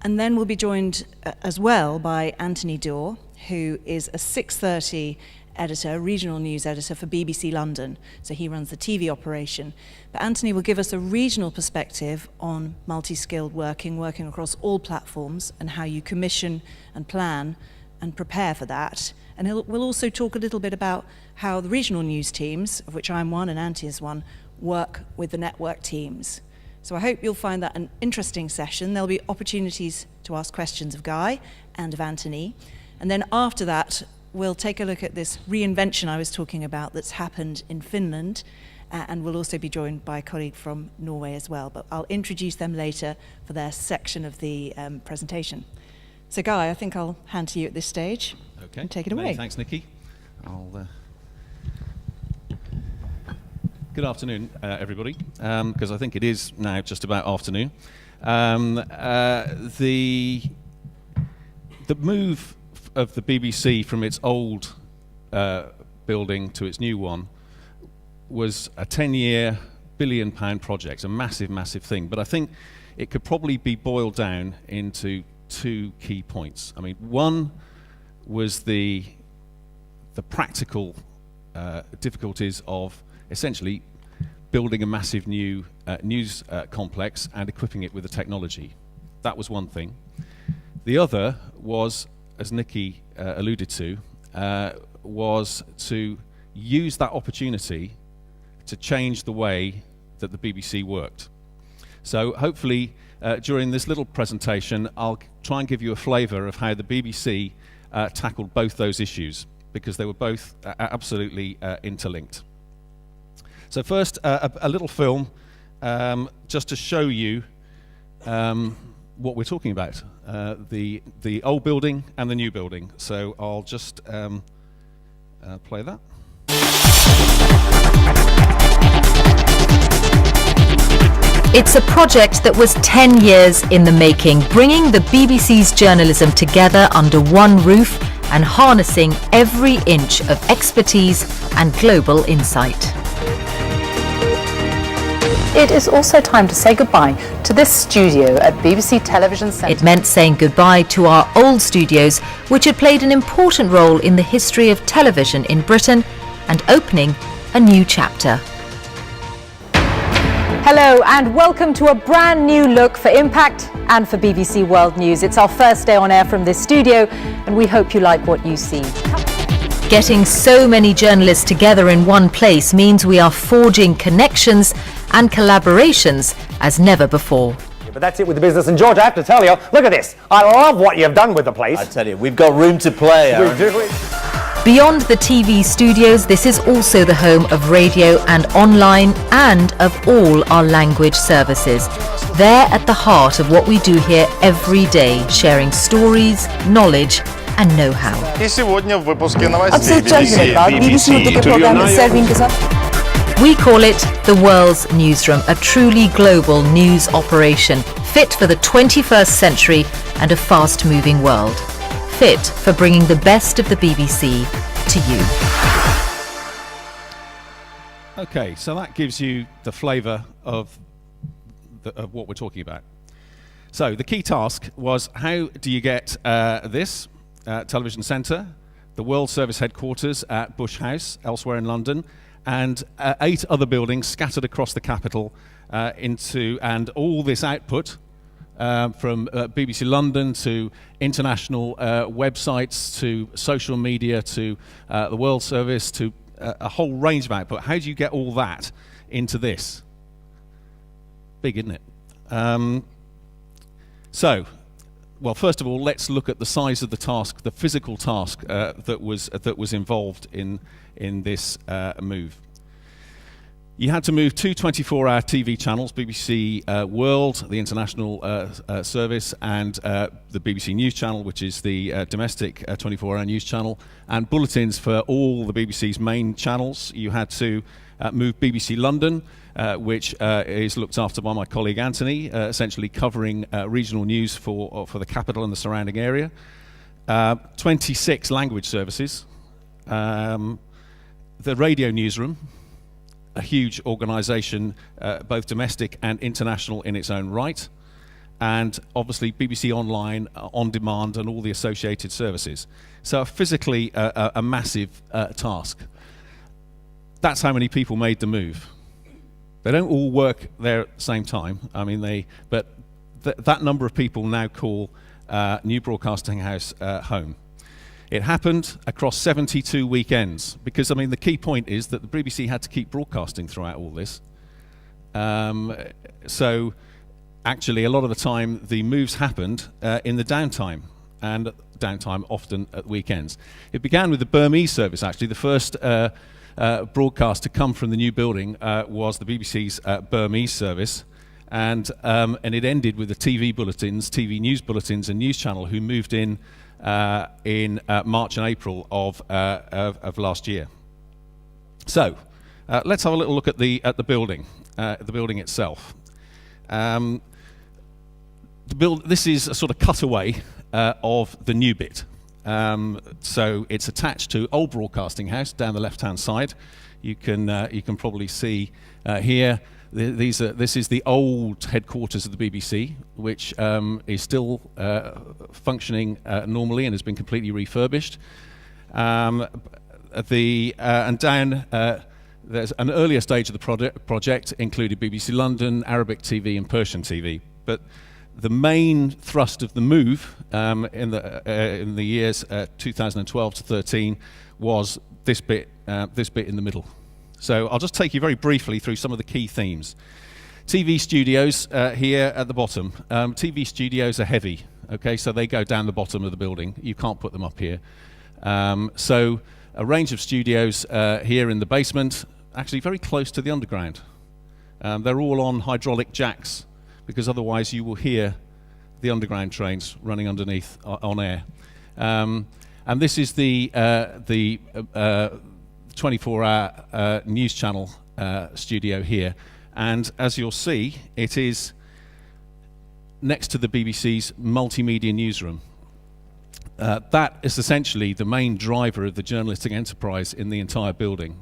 And then we'll be joined as well by Anthony Dorr, who is a 6:30 editor, regional news editor for BBC London. So he runs the TV operation. But Anthony will give us a regional perspective on multi-skilled working across all platforms, and how you commission and plan and prepare for that. And we'll also talk a little bit about how the regional news teams, of which I'm one and Antti is one, work with the network teams. So I hope you'll find that an interesting session. There'll be opportunities to ask questions of Guy and of Anthony. And then after that, we'll take a look at this reinvention I was talking about that's happened in Finland, and we'll also be joined by a colleague from Norway as well, but I'll introduce them later for their section of the presentation. So Guy, I think I'll hand to you at this stage. Okay. And take it away. Many thanks, Nikki. Good afternoon, everybody, because I think it is now just about afternoon. The move of the BBC from its old building to its new one was a 10-year, billion-pound project, a massive, massive thing. But I think it could probably be boiled down into two key points. I mean, one was the practical difficulties of essentially building a massive new news complex and equipping it with the technology. That was one thing. The other was, as Nikki alluded to, was to use that opportunity to change the way that the BBC worked. So hopefully during this little presentation I'll try and give you a flavour of how the BBC tackled both those issues, because they were both absolutely interlinked. So first, a little film just to show you what we're talking about, the old building and the new building. So I'll just play that. It's a project that was 10 years in the making, bringing the BBC's journalism together under one roof and harnessing every inch of expertise and global insight. It is also time to say goodbye to this studio at BBC Television Centre. It meant saying goodbye to our old studios, which had played an important role in the history of television in Britain, and opening a new chapter. Hello and welcome to a brand new look for Impact and for BBC World News. It's our first day on air from this studio and we hope you like what you see. Getting so many journalists together in one place means we are forging connections and collaborations as never before. But that's it with the business. And George, I have to tell you, look at this. I love what you've done with the place. I tell you, we've got room to play, Aaron. We do. Beyond the TV studios, this is also the home of radio and online, and of all our language services. They're at the heart of what we do here every day, sharing stories, knowledge and know-how. И сегодня в выпуске новостей BBC We call it the World's Newsroom, a truly global news operation, fit for the 21st century and a fast-moving world. Fit for bringing the best of the BBC to you. Okay, so that gives you the flavour of of what we're talking about. So the key task was, how do you get this television centre, the World Service headquarters at Bush House, elsewhere in London, and 8 other buildings scattered across the capital and all this output from BBC London to international websites to social media to the World Service to a whole range of output. How do you get all that into this? Big, isn't it? Well, first of all, let's look at the size of the task, the physical task that was involved in this move. You had to move 2 24-hour TV channels, BBC World, the international service, and the BBC News channel, which is the domestic 24-hour news channel, and bulletins for all the BBC's main channels. You had to move BBC London, which is looked after by my colleague Anthony, essentially covering regional news for the capital and the surrounding area. 26 language services. The radio newsroom, a huge organisation, both domestic and international in its own right, and obviously BBC Online, On Demand, and all the associated services. So physically a massive task. That's how many people made the move. They don't all work there at the same time. I mean, but that number of people now call New Broadcasting House home. It happened across 72 weekends because, I mean, the key point is that the BBC had to keep broadcasting throughout all this. So actually, a lot of the time, the moves happened in the downtime, and downtime often at weekends. It began with the Burmese service, actually. The first broadcast to come from the new building was the BBC's Burmese service, and it ended with the TV bulletins, TV news bulletins and news channel, who moved in March and April of last year. So let's have a little look at the building itself. This is a sort of cutaway of the new bit. So it's attached to Old Broadcasting House down the left-hand side. You can probably see here. This is the old headquarters of the BBC, which is still functioning normally and has been completely refurbished. And down there's an earlier stage of the project included BBC London, Arabic TV, and Persian TV. But the main thrust of the move in the years 2012 to 13 was this bit in the middle. So I'll just take you very briefly through some of the key themes. TV studios here at the bottom. TV studios are heavy, okay, so they go down the bottom of the building. You can't put them up here. So a range of studios here in the basement, actually very close to the underground. They're all on hydraulic jacks, because otherwise you will hear the underground trains running underneath on air. And this is the 24-hour news channel studio here. And as you'll see, it is next to the BBC's multimedia newsroom. That is essentially the main driver of the journalistic enterprise in the entire building.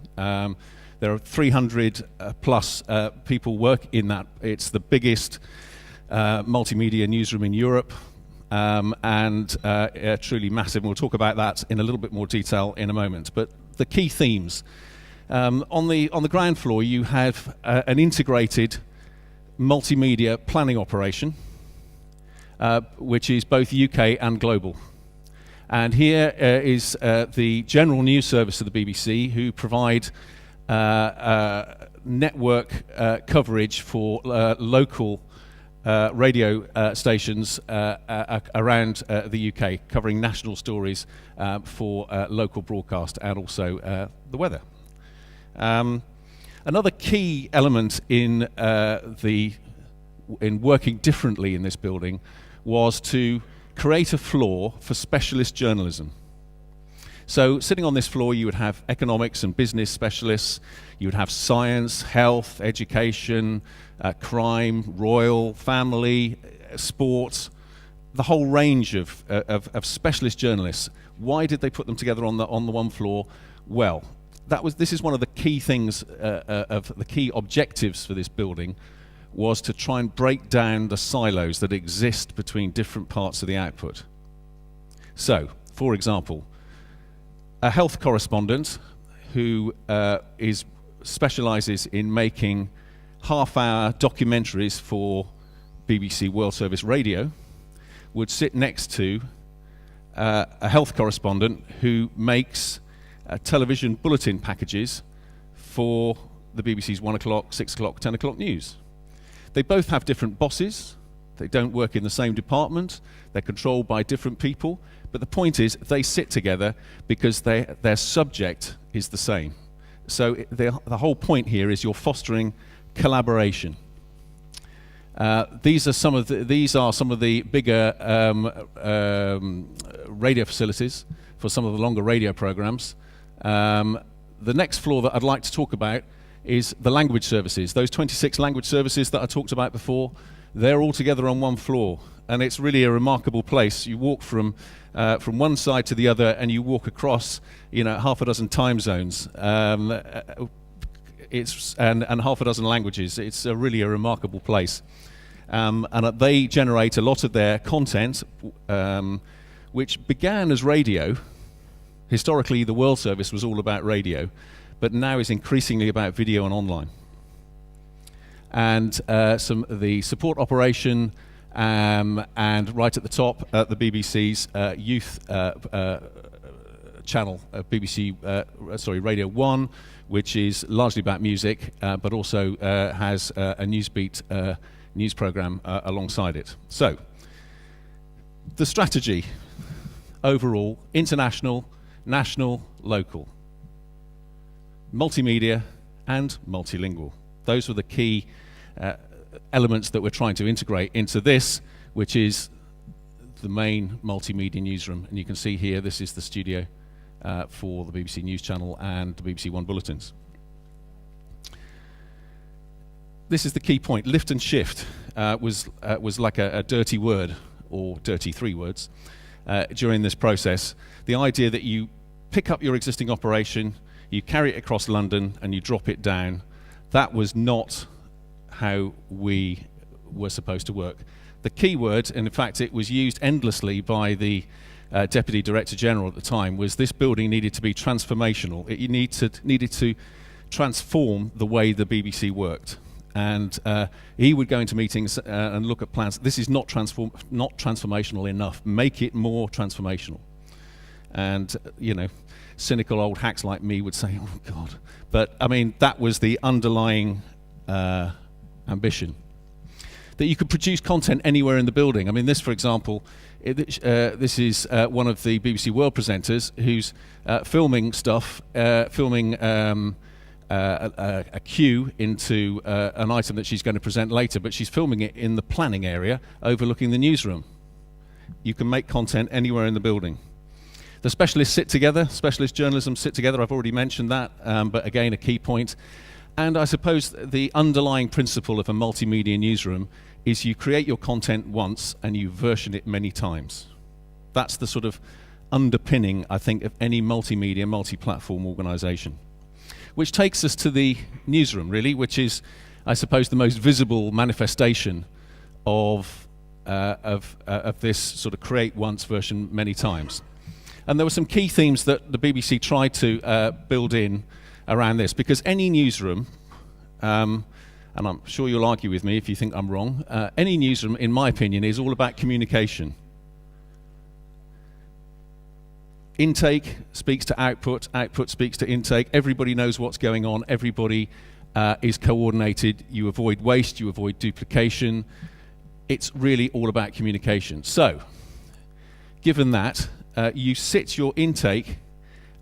There are 300 plus people work in that. It's the biggest multimedia newsroom in Europe, and truly massive. And we'll talk about that in a little bit more detail in a moment. But the key themes. On the ground floor, you have an integrated multimedia planning operation, which is both UK and global. And here is the general news service of the BBC, who provide network coverage for local radio stations around the UK, covering national stories for local broadcast and also the weather. Another key element in working differently in this building was to create a floor for specialist journalism. So sitting on this floor, you would have economics and business specialists, you would have science, health, education, crime, royal, family, sports, the whole range of specialist journalists. Why did they put them together on the one floor? Well, this is one of the key things of the key objectives for this building, was to try and break down the silos that exist between different parts of the output. So, for example, a health correspondent who specialises in making half-hour documentaries for BBC World Service Radio would sit next to a health correspondent who makes television bulletin packages for the BBC's 1 o'clock, 6 o'clock, 10 o'clock news. They both have different bosses. They don't work in the same department. They're controlled by different people. But the point is, they sit together because their subject is the same. So the whole point here is you're fostering collaboration. These are some of the bigger radio facilities for some of the longer radio programs. The next floor that I'd like to talk about is the language services. Those 26 language services that I talked about before, they're all together on one floor, and it's really a remarkable place. You walk from one side to the other, and you walk across, half a dozen time zones. It's and half a dozen languages. It's really a remarkable place, and they generate a lot of their content, which began as radio. Historically, the World Service was all about radio, but now is increasingly about video and online. And some of the support operation, and right at the top, the BBC's youth channel, Radio 1, which is largely about music, but also has a Newsbeat news program alongside it. So, the strategy overall: international, national, local, multimedia, and multilingual. Those were the key elements that we're trying to integrate into this, which is the main multimedia newsroom. And you can see here, this is the studio for the BBC News Channel and the BBC One bulletins. This is the key point. Lift and shift was like a dirty word, or dirty 3 words, during this process. The idea that you pick up your existing operation, you carry it across London, and you drop it down. That was not how we were supposed to work. The key word, and in fact it was used endlessly by the Deputy Director General at the time, was this building needed to be transformational. It needed to transform the way the BBC worked. And he would go into meetings and look at plans. This is not transformational enough. Make it more transformational. And, cynical old hacks like me would say, oh God. But I mean, that was the underlying ambition. That you could produce content anywhere in the building. I mean, this, for example, this is one of the BBC World presenters who's filming stuff, filming a cue into an item that she's going to present later, but she's filming it in the planning area overlooking the newsroom. You can make content anywhere in the building. The specialists sit together, specialist journalism sit together, I've already mentioned that, but again, a key point. And I suppose the underlying principle of a multimedia newsroom is you create your content once and you version it many times. That's the sort of underpinning, I think, of any multimedia, multi-platform organisation. Which takes us to the newsroom, really, which is, I suppose, the most visible manifestation of this sort of create once, version many times. And there were some key themes that the BBC tried to build in around this, because any newsroom, and I'm sure you'll argue with me if you think I'm wrong, any newsroom, in my opinion, is all about communication. Intake speaks to output, output speaks to intake, everybody knows what's going on, everybody is coordinated, you avoid waste, you avoid duplication. It's really all about communication. So, given that, you sit your intake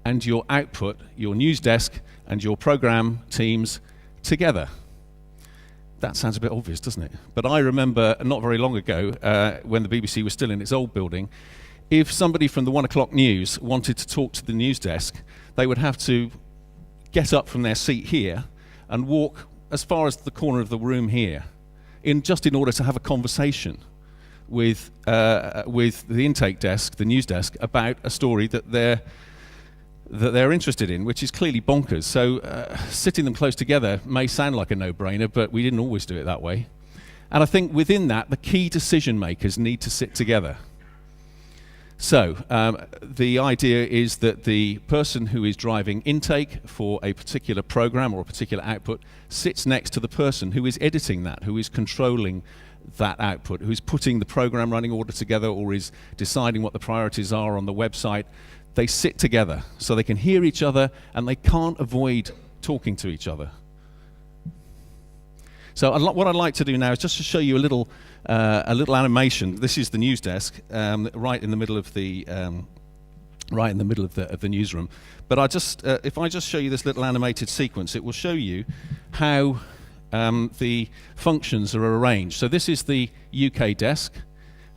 and your output, your news desk and your program teams together. That sounds a bit obvious, doesn't it? But I remember not very long ago, when the BBC was still in its old building, if somebody from the 1 o'clock news wanted to talk to the news desk, they would have to get up from their seat here and walk as far as the corner of the room here, just in order to have a conversation with the intake desk, the news desk, about a story that they're interested in, which is clearly bonkers. So sitting them close together may sound like a no-brainer, but we didn't always do it that way. And I think within that, the key decision makers need to sit together. So the idea is that the person who is driving intake for a particular program or a particular output sits next to the person who is editing that, who is controlling that output, who's putting the program running order together or is deciding what the priorities are on the website. They sit together so they can hear each other and they can't avoid talking to each other. So what I'd like to do now is just to show you a little animation. This is the news desk, right in the middle of the newsroom. But if I just show you this little animated sequence, it will show you how the functions are arranged. So this is the UK desk,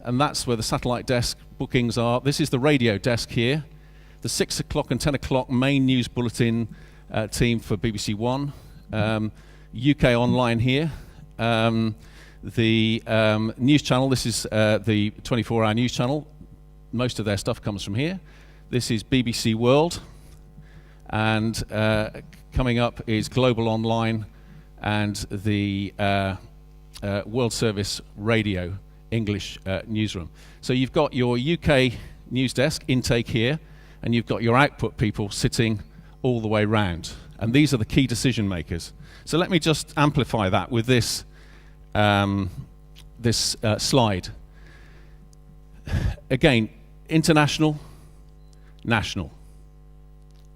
and that's where the satellite desk bookings are. This is the radio desk here. The 6 o'clock and 10 o'clock main news bulletin team for BBC One. UK Online here. The news channel, this is the 24-hour news channel. Most of their stuff comes from here. This is BBC World. And coming up is Global Online and the World Service Radio English newsroom. So you've got your UK news desk intake here, and you've got your output people sitting all the way round. And these are the key decision makers. So let me just amplify that with this, slide. Again, international, national.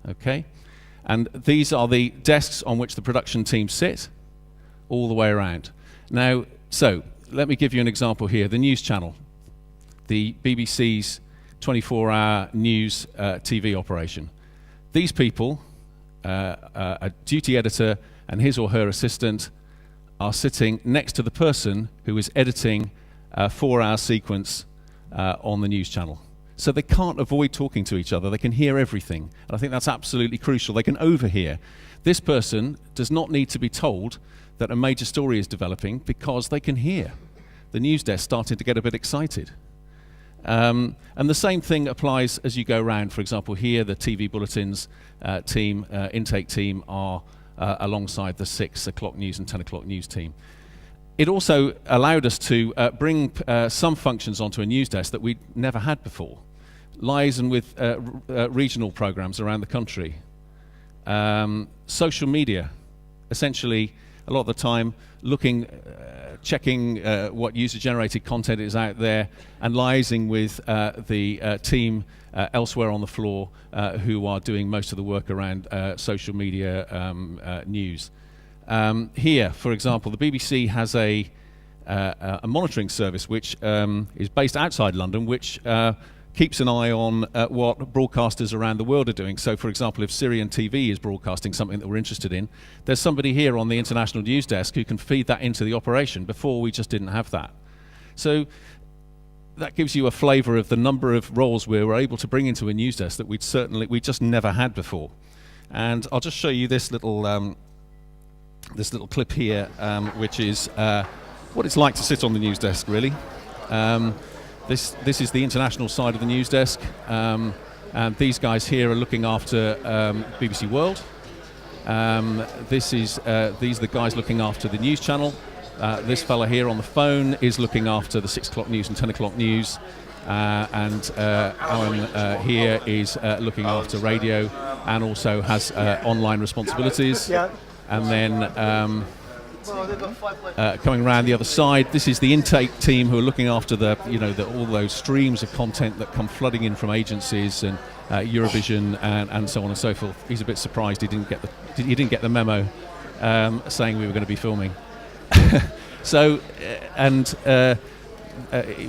Okay? And these are the desks on which the production team sit all the way around. Now, so let me give you an example here. The news channel, the BBC's 24-hour news TV operation. These people, a duty editor and his or her assistant, are sitting next to the person who is editing a 4-hour sequence on the news channel. So they can't avoid talking to each other. They can hear everything. And I think that's absolutely crucial. They can overhear. This person does not need to be told that a major story is developing because they can hear the news desk starting to get a bit excited. And the same thing applies as you go around. For example, here the TV bulletins team, intake team are alongside the 6 o'clock news and 10 o'clock news team. It also allowed us to bring some functions onto a news desk that we'd never had before. Liaison with regional programs around the country. Social media, essentially a lot of the time looking, checking what user-generated content is out there and liaising with the team elsewhere on the floor who are doing most of the work around social media news. Here, for example, the BBC has a monitoring service which is based outside London, which keeps an eye on what broadcasters around the world are doing. So, for example, if Syrian TV is broadcasting something that we're interested in, there's somebody here on the international news desk who can feed that into the operation. Before, we just didn't have that. So that gives you a flavour of the number of roles we were able to bring into a news desk that we just never had before. And I'll just show you this little clip here, which is what it's like to sit on the news desk, really. This is the international side of the news desk, and these guys here are looking after BBC World. These are the guys looking after the news channel. This fella here on the phone is looking after the 6 o'clock news and 10 o'clock news, and Alan here is looking after radio and also has online responsibilities. And then coming around the other side, this is the intake team who are looking after all those streams of content that come flooding in from agencies and Eurovision and so on and so forth. He's a bit surprised he didn't get the memo saying we were going to be filming. So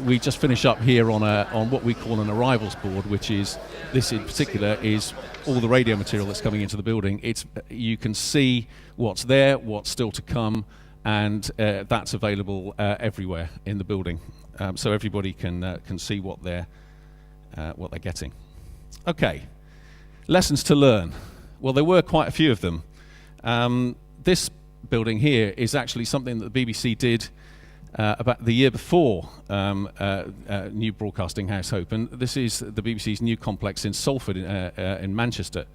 we just finish up here on what we call an arrivals board, which is, this in particular is all the radio material that's coming into the building. You can see what's there, what's still to come, and that's available everywhere in the building, so everybody can see what they're getting. Okay, lessons to learn. Well, there were quite a few of them. This building here is actually something that the BBC did about the year before new broadcasting house opened. This is the BBC's new complex in Salford in Manchester.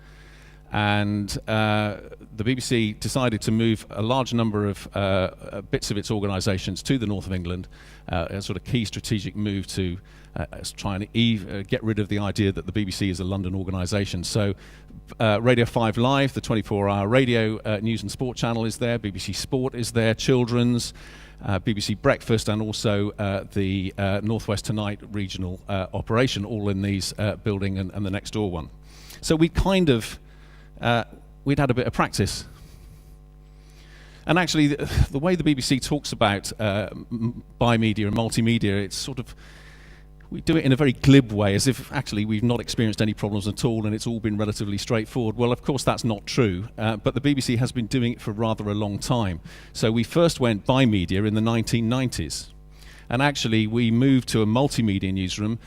and the BBC decided to move a large number of bits of its organisations to the north of England, a sort of key strategic move to try and get rid of the idea that the BBC is a London organisation. So Radio 5 Live, the 24-hour radio news and sport channel, is there, BBC Sport is there, Children's, BBC Breakfast, and also the North West Tonight regional operation, all in these building and the next door one. So we kind of we'd had a bit of practice. And actually, the way the BBC talks about bi-media and multimedia, it's sort of, we do it in a very glib way, as if actually we've not experienced any problems at all and it's all been relatively straightforward. Well, of course that's not true, but the BBC has been doing it for rather a long time. So we first went bi-media in the 1990s, and actually we moved to a multimedia newsroom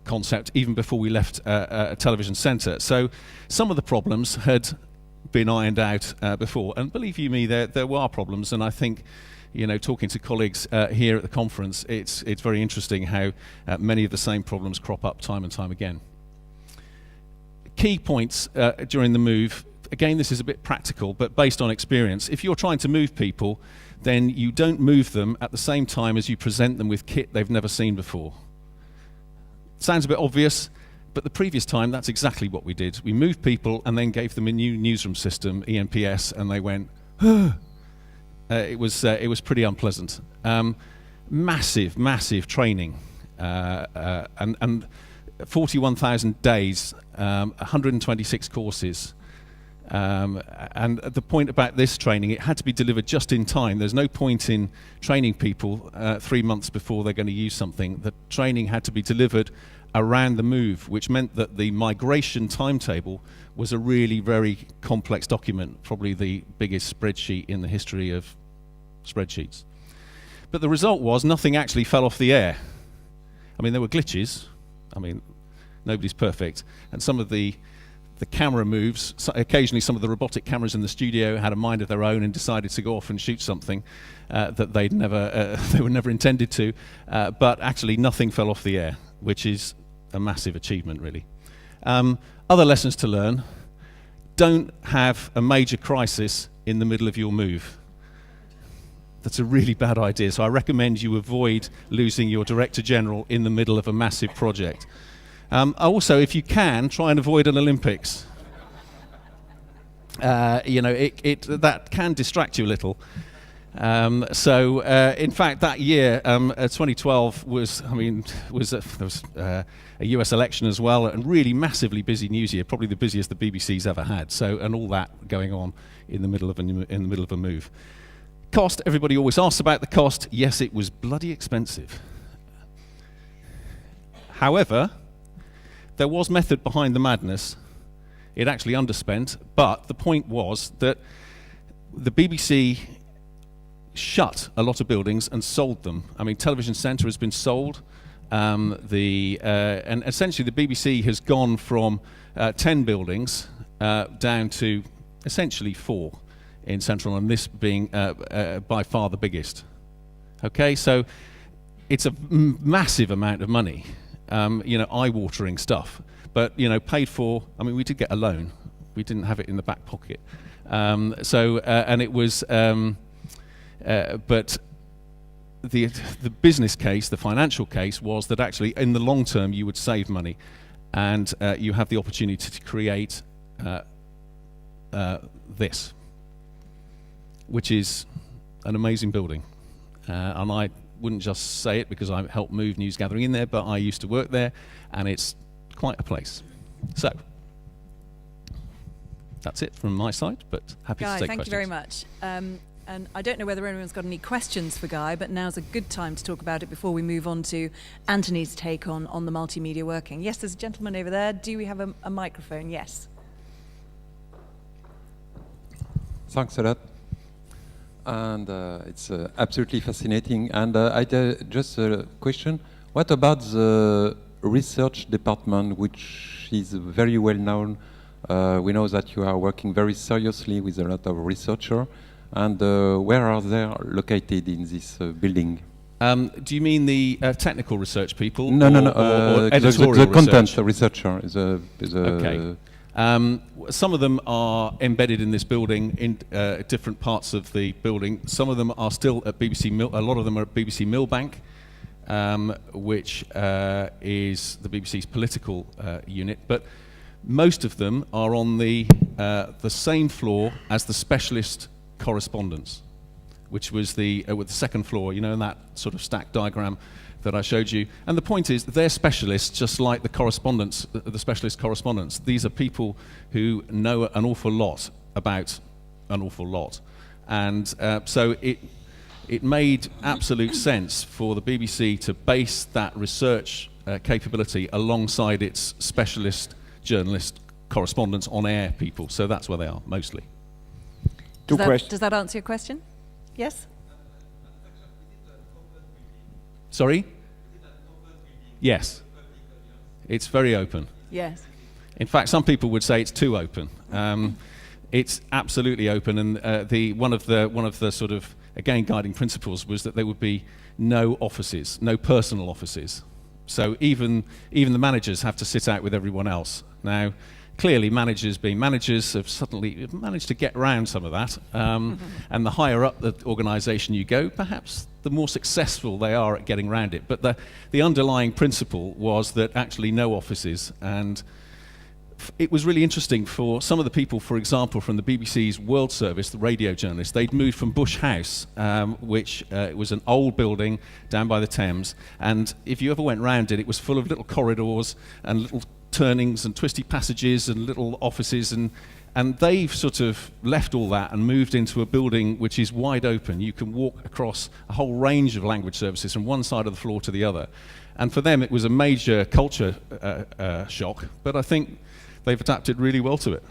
concept even before we left a television centre. So some of the problems had been ironed out before, and believe you me, there were problems, and I think, you know, talking to colleagues here at the conference, it's very interesting how many of the same problems crop up time and time again. Key points during the move, again this is a bit practical, but based on experience. If you're trying to move people, then you don't move them at the same time as you present them with kit they've never seen before. Sounds a bit obvious, but the previous time that's exactly what we did. We moved people and then gave them a new newsroom system, ENPS, and they went, it was pretty unpleasant. Massive training, and 41,000 days, 126 courses. And the point about this training, it had to be delivered just in time. There's no point in training people 3 months before they're going to use something. The training had to be delivered around the move, which meant that the migration timetable was a really very complex document, probably the biggest spreadsheet in the history of spreadsheets. But the result was nothing actually fell off the air. I mean, there were glitches. I mean, nobody's perfect. And some of the camera moves, occasionally some of the robotic cameras in the studio had a mind of their own and decided to go off and shoot something that they were never intended to, but actually nothing fell off the air, which is a massive achievement, really. Other lessons to learn: don't have a major crisis in the middle of your move. That's a really bad idea, so I recommend you avoid losing your Director General in the middle of a massive project. Also, if you can, try and avoid an Olympics. You know, that can distract you a little. In fact, that year, 2012 was, there was a US election as well, and really massively busy news year, probably the busiest the BBC's ever had. So, and all that going on in the middle of a move. Cost, everybody always asks about the cost. Yes, it was bloody expensive. However, there was method behind the madness. It actually underspent, but the point was that the BBC shut a lot of buildings and sold them. I mean, Television Centre has been sold, and essentially the BBC has gone from 10 buildings down to essentially 4 in Central, and this being by far the biggest. Okay, so it's a massive amount of money, you know, eye-watering stuff, but, you know, paid for. I mean, we did get a loan. We didn't have it in the back pocket. And it was, but the business case, the financial case, was that actually in the long term you would save money, and you have the opportunity to create this, which is an amazing building. And I wouldn't just say it because I helped move News Gathering in there, but I used to work there, and it's quite a place. So that's it from my side, but happy to take questions. Guy, thank you very much. And I don't know whether anyone's got any questions for Guy, but now's a good time to talk about it before we move on to Anthony's take on the multimedia working. Yes, there's a gentleman over there. Do we have a microphone? Yes. Thanks a lot. And it's absolutely fascinating. And I just a question: what about the research department, which is very well known? We know that you are working very seriously with a lot of researchers. And where are they located in this building? Do you mean the technical research people? No, or editorial the content research? researcher. Okay. Some of them are embedded in this building in different parts of the building. Some of them are still at BBC Mill. A lot of them are at BBC Millbank, which is the BBC's political unit. But most of them are on the same floor as the specialist correspondence, which was with the second floor. You know, in that sort of stack diagram that I showed you. And the point is, they're specialists, just like the correspondents, the specialist correspondents. These are people who know an awful lot about an awful lot. And so it made absolute sense for the BBC to base that research capability alongside its specialist journalist correspondents on air people. So that's where they are, mostly. Does that answer your question? Yes? Sorry? Yes. It's very open. Yes. In fact, some people would say it's too open. It's absolutely open, and one of the sort of, again, guiding principles was that there would be no offices, no personal offices. So even the managers have to sit out with everyone else. Now, clearly, managers being managers have suddenly managed to get around some of that. And the higher up the organisation you go, perhaps the more successful they are at getting around it. But the underlying principle was that actually no offices. And it was really interesting for some of the people, for example, from the BBC's World Service, the radio journalists. They'd moved from Bush House, which was an old building down by the Thames. And if you ever went round it, it was full of little corridors and little turnings and twisty passages and little offices, and they've sort of left all that and moved into a building which is wide open. You can walk across a whole range of language services from one side of the floor to the other. And for them it was a major culture shock, but I think they've adapted really well to it.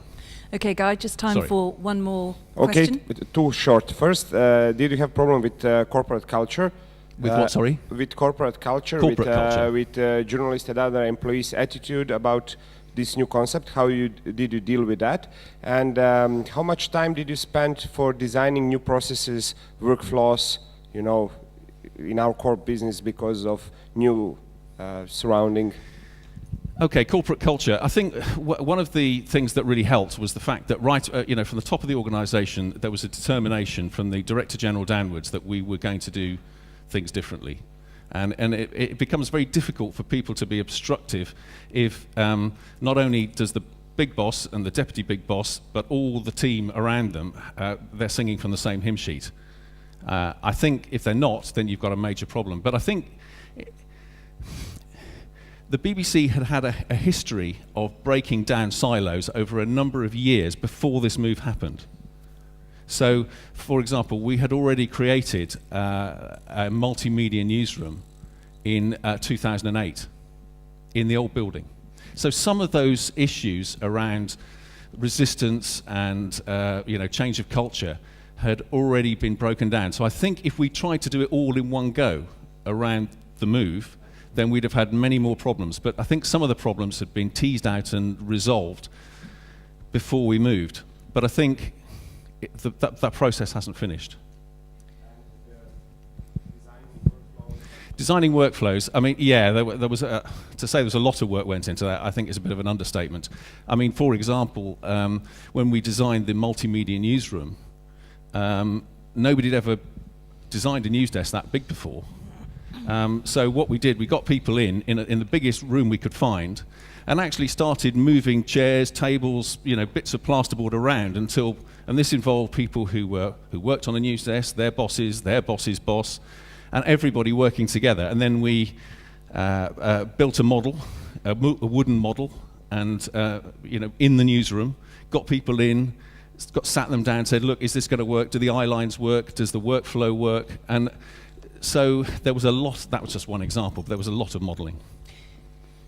Okay, Guy, just time for one more okay, question. too short. First, did you have problem with corporate culture? With what, sorry? With corporate culture, with journalists and other employees' attitude about this new concept. How did you deal with that? And how much time did you spend for designing new processes, workflows, you know, in our core business because of new surrounding? Okay, corporate culture. I think one of the things that really helped was the fact that from the top of the organisation, there was a determination from the Director General downwards that we were going to do things differently. And it becomes very difficult for people to be obstructive if not only does the big boss and the deputy big boss, but all the team around them, they're singing from the same hymn sheet. I think if they're not, then you've got a major problem. But I think the BBC had a history of breaking down silos over a number of years before this move happened. So, for example, we had already created a multimedia newsroom in 2008 in the old building. So some of those issues around resistance and change of culture had already been broken down. So I think if we tried to do it all in one go around the move, then we'd have had many more problems. But I think some of the problems had been teased out and resolved before we moved. But I think that process hasn't finished. Designing workflows, I mean, yeah, there was to say there was a lot of work went into that, I think is a bit of an understatement. I mean, for example, when we designed the multimedia newsroom, nobody had ever designed a news desk that big before. So what we did, we got people in the biggest room we could find, and actually started moving chairs, tables, bits of plasterboard around and this involved people who worked on a news desk, their boss's boss, and everybody working together. And then we built a model, a wooden model, and in the newsroom, got people in, sat them down, said, look, is this going to work? Do the eye lines work? Does the workflow work? And so there was a lot. That was just one example, but there was a lot of modelling.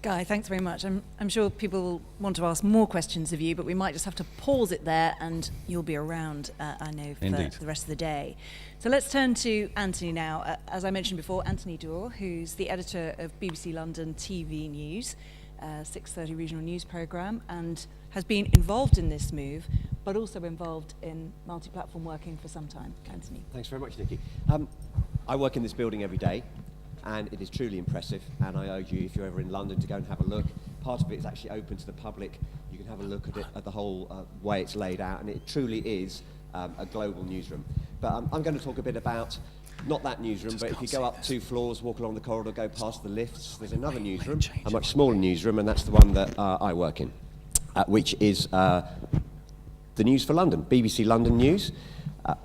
Guy, thanks very much. I'm sure people want to ask more questions of you, but we might just have to pause it there, and you'll be around, I know, for the rest of the day. So let's turn to Anthony now. As I mentioned before, Anthony Dorr, who's the editor of BBC London TV News, 6:30 regional news programme, and has been involved in this move, but also involved in multi-platform working for some time. Anthony. Thanks very much, Nikki. I work in this building every day, and it is truly impressive, and I urge you, if you're ever in London, to go and have a look. part of it is actually open to the public. You can have a look at it, at the whole way it's laid out, and it truly is a global newsroom. But I'm going to talk a bit about not that newsroom, but if you go up 2 floors, walk along the corridor, go past the lifts, there's another newsroom, a much smaller newsroom, and that's the one that I work in, which is the News for London, BBC London News.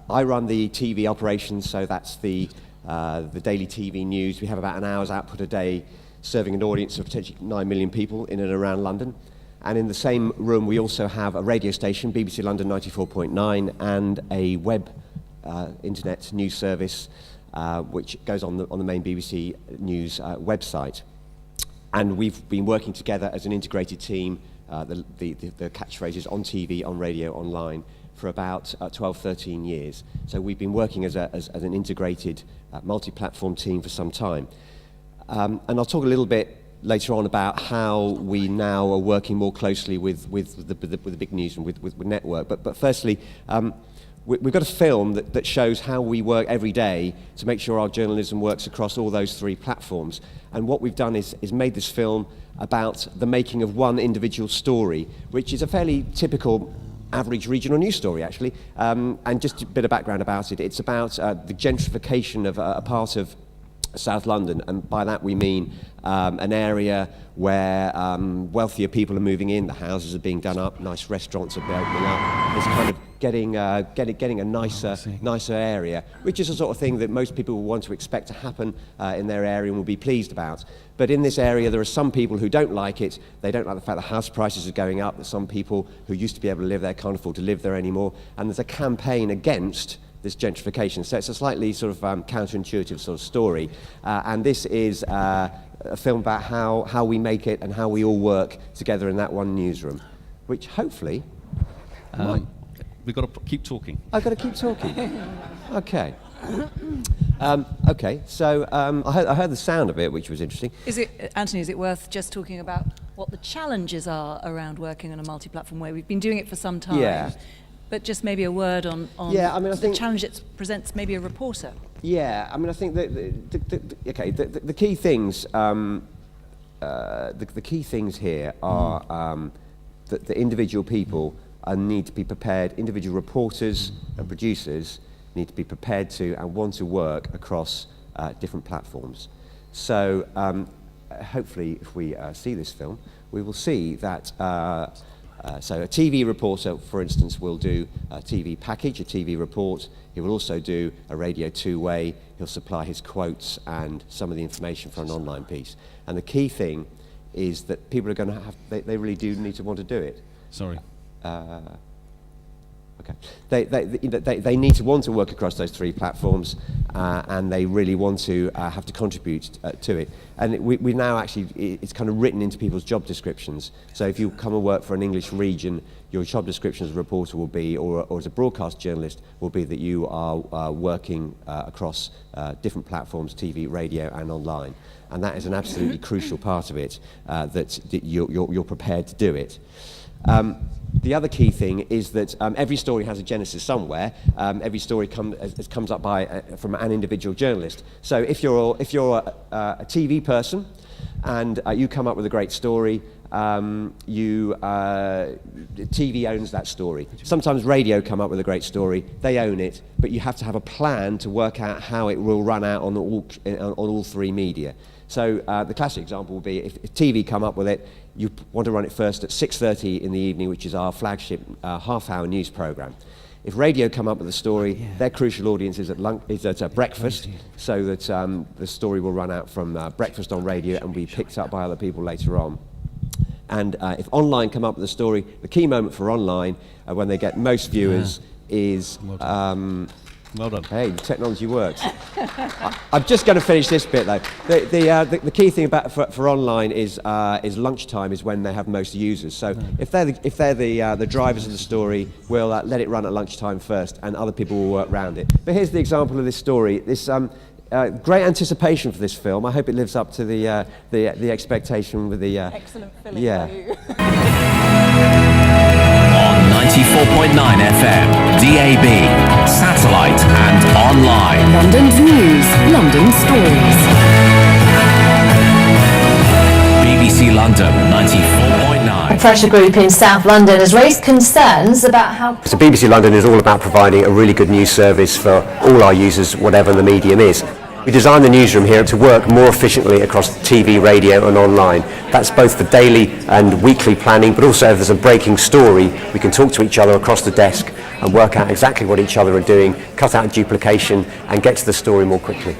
I run the TV operations, so that's the daily TV news. We have about an hour's output a day, serving an audience of potentially 9 million people in and around London. And in the same room, we also have a radio station, BBC London 94.9, and a web internet news service, which goes on the main BBC News website. And we've been working together as an integrated team, the catchphrases on TV, on radio, online, for about 12, 13 years. So we've been working as an integrated multi-platform team for some time. And I'll talk a little bit later on about how we now are working more closely with the big newsroom, with network. But firstly, we've got a film that shows how we work every day to make sure our journalism works across all those 3 platforms. And what we've done is made this film about the making of one individual story, which is a fairly typical average regional news story, actually. And just a bit of background about it. It's about the gentrification of a part of South London, and by that we mean an area where wealthier people are moving in, the houses are being done up, nice restaurants are opening up. It's kind of getting a nicer area, which is the sort of thing that most people will want to expect to happen in their area and will be pleased about. But in this area, there are some people who don't like it. They don't like the fact that house prices are going up. There's some people who used to be able to live there can't afford to live there anymore. And there's a campaign against this gentrification. So it's a slightly sort of counterintuitive sort of story. And this is a film about how we make it and how we all work together in that one newsroom, which hopefully... We've got to keep talking. I've got to keep talking. Okay. Okay, so I heard the sound of it, which was interesting. Anthony, is it worth just talking about what the challenges are around working in a multi-platform way? We've been doing it for some time. Yeah. But just maybe a word on yeah, I mean, I think the challenge it presents maybe a reporter. Yeah, I mean, I think that the key things the key things here are that the individual people need to be prepared. Individual reporters and producers need to be prepared to and want to work across different platforms. So hopefully, if we see this film, we will see that. So a TV reporter, for instance, will do a TV package, a TV report. He will also do a radio two-way. He'll supply his quotes and some of the information for an online piece. And the key thing is that people are going to have, they really do need to want to do it. Sorry. Okay. They need to want to work across those 3 platforms, and they really want to have to contribute to it. And we now actually, it's kind of written into people's job descriptions. So if you come and work for an English region, your job description as a reporter will be, or as a broadcast journalist, will be that you are working across different platforms, TV, radio, and online. And that is an absolutely crucial part of it, that you're prepared to do it. The other key thing is that every story has a genesis somewhere. Every story comes up from an individual journalist. So if you're a TV person and you come up with a great story, TV owns that story. Sometimes radio come up with a great story, they own it, but you have to have a plan to work out how it will run out on all 3 media. So the classic example would be if TV come up with it, you want to run it first at 6:30 in the evening, which is our flagship half-hour news programme. If radio come up with a story, their crucial audience is at breakfast, so that the story will run out from breakfast on radio and be picked up by other people later on. And if online come up with a story, the key moment for online, when they get most viewers, is... Well done. Hey, the technology works. I'm just going to finish this bit though. The key thing about for online is lunchtime is when they have most users. So if they're the drivers of the story, we'll let it run at lunchtime first, and other people will work around it. But here's the example of this story. This great anticipation for this film. I hope it lives up to the expectation with the excellent film. Yeah. On 94.9 FM, DAB, satellite and online. London's news, London stories. BBC London 94.9. A pressure group in South London has raised concerns about how... So BBC London is all about providing a really good news service for all our users, whatever the medium is. We designed the newsroom here to work more efficiently across TV, radio and online. That's both for daily and weekly planning, but also if there's a breaking story, we can talk to each other across the desk and work out exactly what each other are doing, cut out duplication and get to the story more quickly.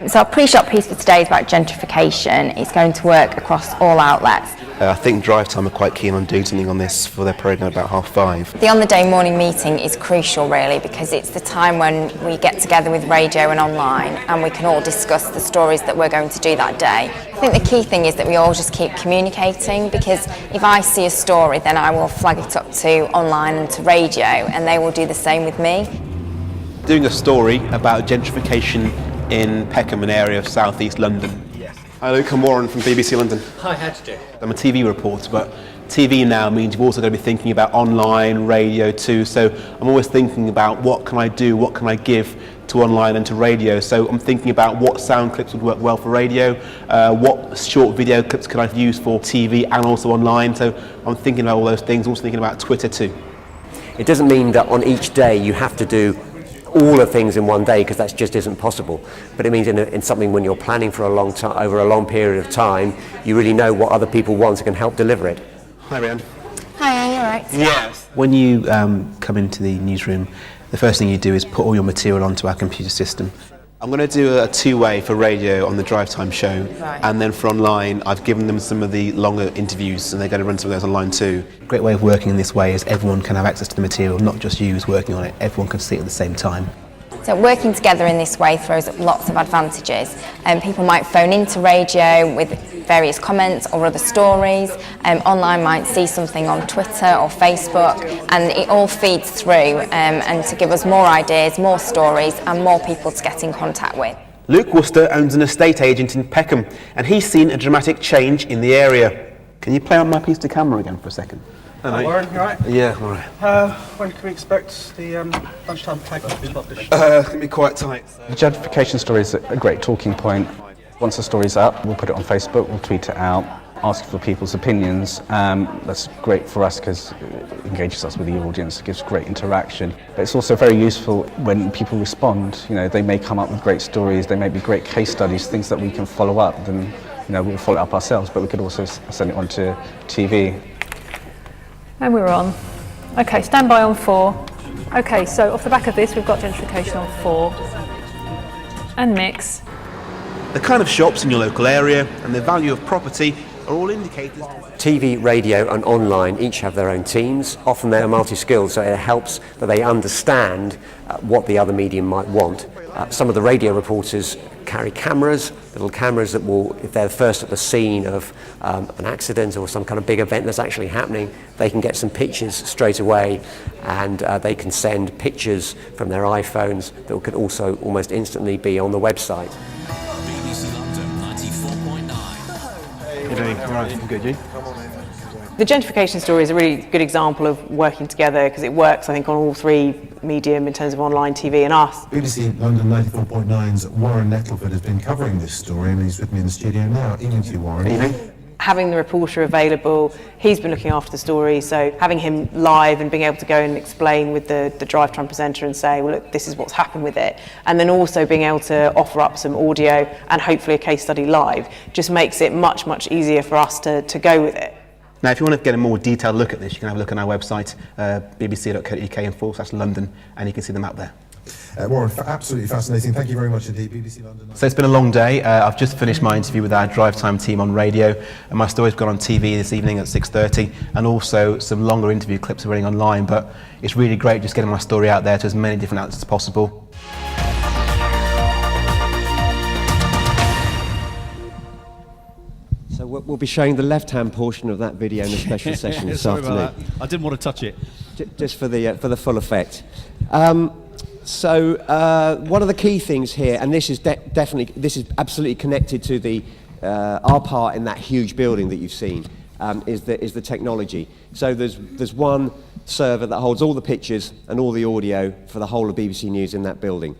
So our pre-shot piece for today is about gentrification. It's going to work across all outlets. I think Drive Time are quite keen on doing something on this for their programme about 5:30. The on-the-day morning meeting is crucial really because it's the time when we get together with radio and online and we can all discuss the stories that we're going to do that day. I think the key thing is that we all just keep communicating because if I see a story then I will flag it up to online and to radio and they will do the same with me. Doing a story about gentrification in Peckham, an area of south-east London. Hi Luke, I'm Warren from BBC London. Hi, how do you do? I'm a TV reporter, but TV now means you've also got to be thinking about online, radio too, so I'm always thinking about what can I do, what can I give to online and to radio. So I'm thinking about what sound clips would work well for radio, what short video clips can I use for TV and also online, so I'm thinking about all those things, also thinking about Twitter too. It doesn't mean that on each day you have to do all the things in one day because that just isn't possible. But it means in something when you're planning for a long time, over a long period of time, you really know what other people want and can help deliver it. Hi Rhiannon. Hi, are you alright? Yes. When you come into the newsroom, the first thing you do is put all your material onto our computer system. I'm going to do a two-way for radio on the Drive Time show, right. And then for online, I've given them some of the longer interviews, and they're going to run some of those online too. A great way of working in this way is everyone can have access to the material, not just you who's working on it. Everyone can see it at the same time. So working together in this way throws up lots of advantages. People might phone into radio with various comments or other stories. Online might see something on Twitter or Facebook, and it all feeds through and to give us more ideas, more stories and more people to get in contact with. Luke Worcester owns an estate agent in Peckham and he's seen a dramatic change in the area. Can you play on my piece to camera again for a second? Hi, Warren, you alright? Yeah, alright. When can we expect the lunchtime paper to be published? It's going to be quite tight. So. The gentrification story is a great talking point. Once the story's up, we'll put it on Facebook, we'll tweet it out, ask for people's opinions. That's great for us because it engages us with the audience, it gives great interaction. But it's also very useful when people respond. You know, they may come up with great stories, they may be great case studies, things that we can follow up, then we'll follow it up ourselves, but we could also send it on to TV. And we're on. Okay, stand by on 4. Okay, so off the back of this, we've got gentrification on 4. And mix. The kind of shops in your local area and the value of property are all indicators. TV, radio and online each have their own teams. Often they're multi-skilled, so it helps that they understand what the other medium might want. Some of the radio reporters carry cameras, little cameras that will, if they're first at the scene of an accident or some kind of big event that's actually happening, they can get some pictures straight away, and they can send pictures from their iPhones that could also almost instantly be on the website. BBC London 94.9. How you doing? All right, I'm good, you? The gentrification story is a really good example of working together because it works, I think, on all three medium in terms of online, TV and us. BBC London 94.9's Warren Nettleford has been covering this story and he's with me in the studio now. Evening to you, Warren. Evening. Having the reporter available, he's been looking after the story, so having him live and being able to go and explain with the Drive Time presenter and say, well, look, this is what's happened with it, and then also being able to offer up some audio and hopefully a case study live just makes it much, much easier for us to go with it. Now, if you want to get a more detailed look at this, you can have a look on our website, bbc.co.uk/London, and you can see the map there. Warren, absolutely fascinating. Thank you very much indeed, BBC London. So it's been a long day. I've just finished my interview with our Drive Time team on radio, and my story's gone on TV this evening at 6:30, and also some longer interview clips are running online, but it's really great just getting my story out there to as many different outlets as possible. So we'll be showing the left-hand portion of that video in the special session this afternoon. About that. I didn't want to touch it. Just for the full effect. So one of the key things here, and this is absolutely connected to our part in that huge building that you've seen, is the technology. So there's one server that holds all the pictures and all the audio for the whole of BBC News in that building,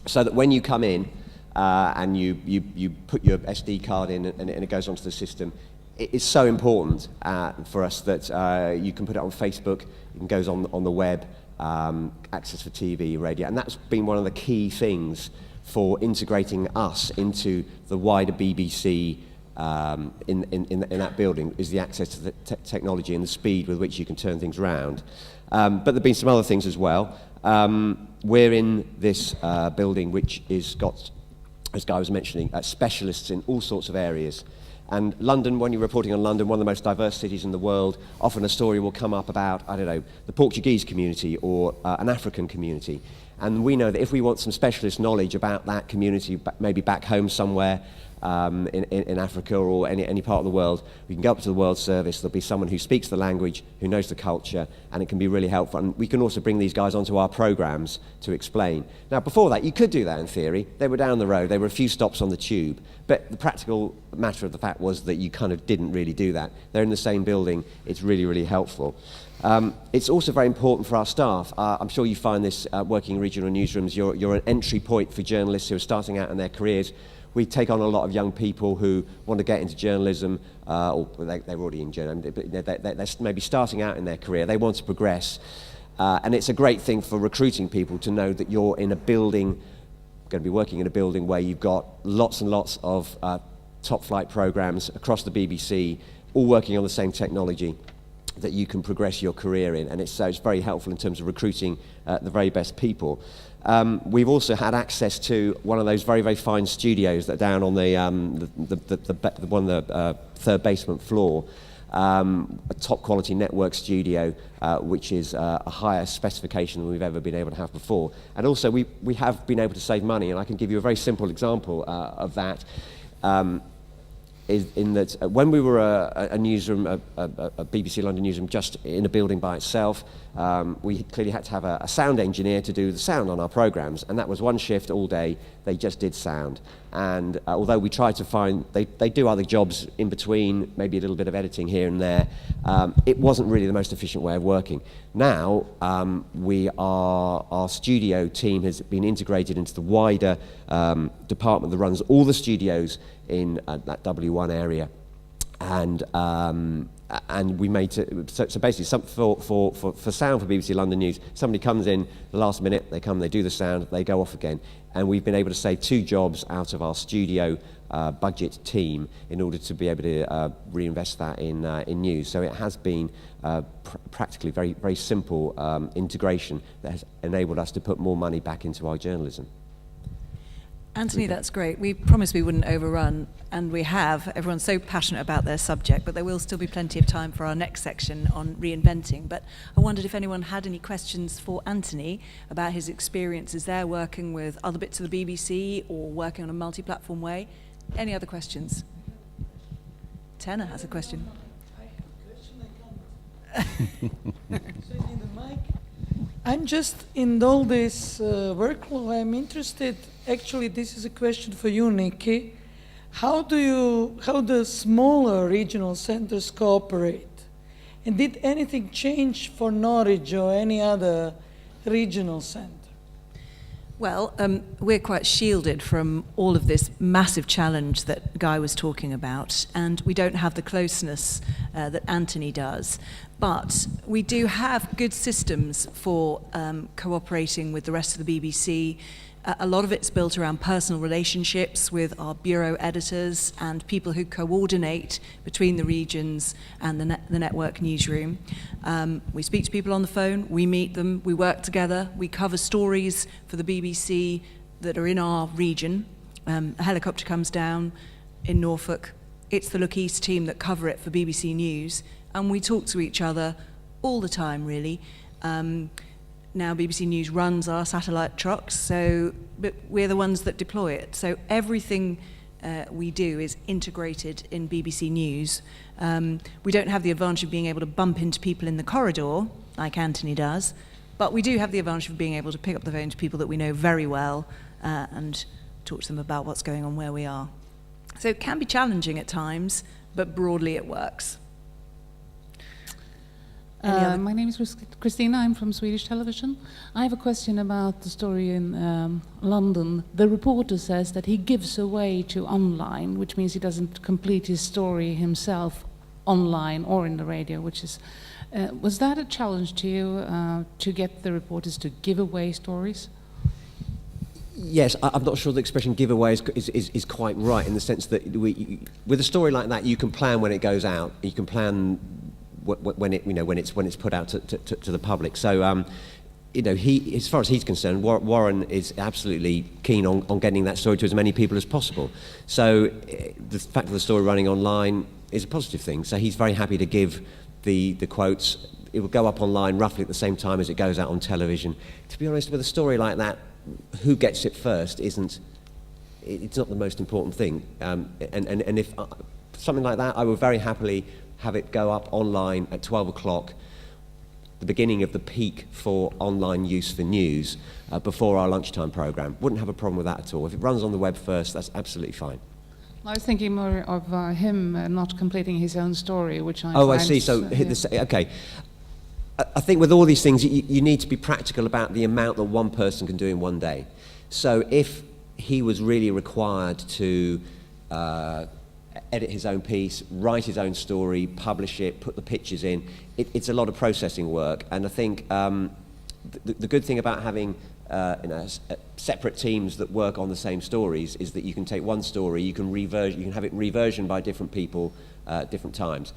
so that when you come in and you put your SD card in and it goes onto the system, it's so important for us that you can put it on Facebook, it goes on the web, access for TV, radio, and that's been one of the key things for integrating us into the wider BBC in that building, is the access to the technology and the speed with which you can turn things around. But there have been some other things as well. We're in this building which is got, as Guy was mentioning, specialists in all sorts of areas. And London, when you're reporting on London, one of the most diverse cities in the world, often a story will come up about, I don't know, the Portuguese community or an African community. And we know that if we want some specialist knowledge about that community, maybe back home somewhere in Africa or any part of the world, we can go up to the World Service, there'll be someone who speaks the language, who knows the culture, and it can be really helpful. And we can also bring these guys onto our programs to explain. Now, before that, you could do that in theory. They were down the road, they were a few stops on the tube, but the practical matter of the fact was that you kind of didn't really do that. They're in the same building, it's really, really helpful. It's also very important for our staff. I'm sure you find this working in regional newsrooms, you're an entry point for journalists who are starting out in their careers. We take on a lot of young people who want to get into journalism, or they're already in journalism, but they're maybe starting out in their career. They want to progress. And it's a great thing for recruiting people to know that you're in a building, going to be working in a building where you've got lots and lots of top flight programs across the BBC, all working on the same technology that you can progress your career in. And it's very helpful in terms of recruiting the very best people. We've also had access to one of those very, very fine studios that are down on the third basement floor, a top quality network studio, which is a higher specification than we've ever been able to have before. And also we have been able to save money, and I can give you a very simple example of that. Is in that when we were a newsroom, a BBC London newsroom just in a building by itself, we clearly had to have a sound engineer to do the sound on our programmes, and that was one shift all day. They just did sound. And although we tried to find, they do other jobs in between, maybe a little bit of editing here and there, it wasn't really the most efficient way of working. Now, our studio team has been integrated into the wider department that runs all the studios in that W1 area, and we made so basically for sound for BBC London News, somebody comes in the last minute, they come, they do the sound, they go off again, and we've been able to save 2 jobs out of our studio budget team in order to be able to reinvest that in news. So it has been practically very, very simple integration that has enabled us to put more money back into our journalism. Anthony, that's great. We promised we wouldn't overrun, and we have. Everyone's so passionate about their subject, but there will still be plenty of time for our next section on reinventing. But I wondered if anyone had any questions for Anthony about his experiences there working with other bits of the BBC or working on a multi-platform way. Any other questions? Tenor has a question. I have a question, I can't. So in the mic. I'm just in all this workflow. I'm interested. Actually, this is a question for you, Nikki. How the smaller regional centers cooperate? And did anything change for Norwich or any other regional center? Well, we're quite shielded from all of this massive challenge that Guy was talking about, and we don't have the closeness that Anthony does. But we do have good systems for cooperating with the rest of the BBC. A lot of it's built around personal relationships with our bureau editors and people who coordinate between the regions and the network newsroom. We speak to people on the phone, we meet them, we work together, we cover stories for the BBC that are in our region. A helicopter comes down in Norfolk. It's the Look East team that cover it for BBC News, and we talk to each other all the time, really. Now BBC News runs our satellite trucks, but we're the ones that deploy it. So everything we do is integrated in BBC News. We don't have the advantage of being able to bump into people in the corridor, like Anthony does, but we do have the advantage of being able to pick up the phone to people that we know very well and talk to them about what's going on where we are. So it can be challenging at times, but broadly it works. My name is Christina, I'm from Swedish television. I have a question about the story in London. The reporter says that he gives away to online, which means he doesn't complete his story himself online or in the radio, which is... was that a challenge to you, to get the reporters to give away stories? Yes, I'm not sure the expression giveaway is quite right, in the sense that with a story like that, you can plan when it goes out. You can plan when it's put out to the public. So, as far as he's concerned, Warren is absolutely keen on getting that story to as many people as possible. So, the fact of the story running online is a positive thing. So he's very happy to give the quotes. It will go up online roughly at the same time as it goes out on television. To be honest, with a story like that, who gets it first it's not the most important thing. And if something like that, I would very happily have it go up online at 12 o'clock, the beginning of the peak for online use for news, before our lunchtime programme. Wouldn't have a problem with that at all. If it runs on the web first, that's absolutely fine. I was thinking more of him not completing his own story, which I Oh, find, I see. So, okay. I think with all these things, you need to be practical about the amount that one person can do in one day. So if he was really required to edit his own piece, write his own story, publish it, put the pictures in, it's a lot of processing work. And I think the good thing about having separate teams that work on the same stories is that you can take one story, you can have it reversioned by different people at different times.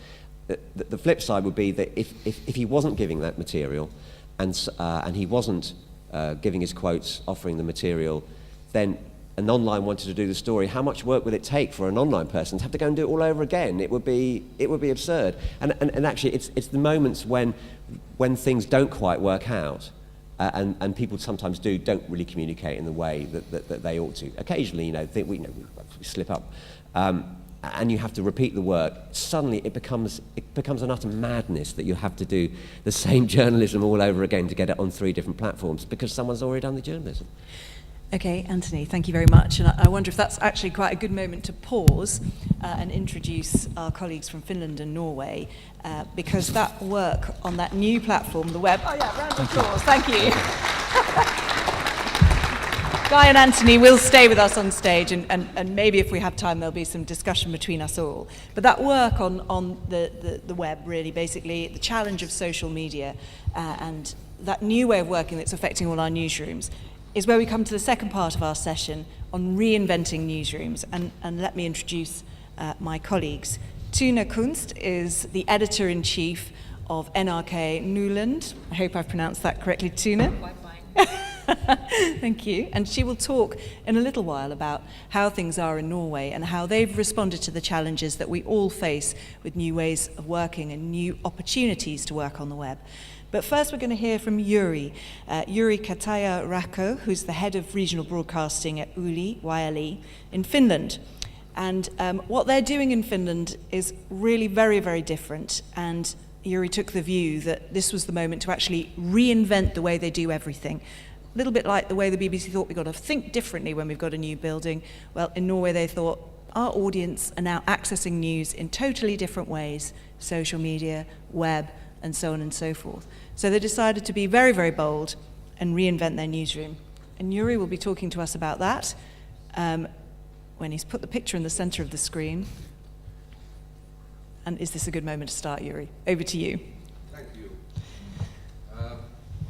The flip side would be that if he wasn't giving that material and he wasn't giving his quotes, offering the material, then an online wanted to do the story, how much work would it take for an online person to have to go and do it all over again? It would be absurd. And actually, it's the moments when things don't quite work out, and people sometimes don't really communicate in the way that they ought to. Occasionally, we slip up. And you have to repeat the work, suddenly it becomes an utter madness that you have to do the same journalism all over again to get it on 3 different platforms because someone's already done the journalism. Okay, Anthony, thank you very much. And I wonder if that's actually quite a good moment to pause and introduce our colleagues from Finland and Norway, because that work on that new platform, the web... Oh yeah, round of applause, thank you. Guy and Anthony will stay with us on stage, and maybe if we have time there'll be some discussion between us all. But that work on the web, really, basically, the challenge of social media and that new way of working that's affecting all our newsrooms, is where we come to the second part of our session on reinventing newsrooms. And let me introduce my colleagues. Tune Kunst is the editor-in-chief of NRK Nyland. I hope I've pronounced that correctly, Tune. Quite fine. Thank you. And she will talk in a little while about how things are in Norway and how they've responded to the challenges that we all face with new ways of working and new opportunities to work on the web. But first we're going to hear from Juri Kataja-Rakko, who's the head of regional broadcasting at YLE in Finland. And what they're doing in Finland is really very, very different. And Juri took the view that this was the moment to actually reinvent the way they do everything. A little bit like the way the BBC thought we've got to think differently when we've got a new building. Well, in Norway they thought our audience are now accessing news in totally different ways, social media, web, and so on and so forth. So they decided to be very, very bold and reinvent their newsroom. And Juri will be talking to us about that when he's put the picture in the center of the screen. And is this a good moment to start, Juri? Over to you. Thank you.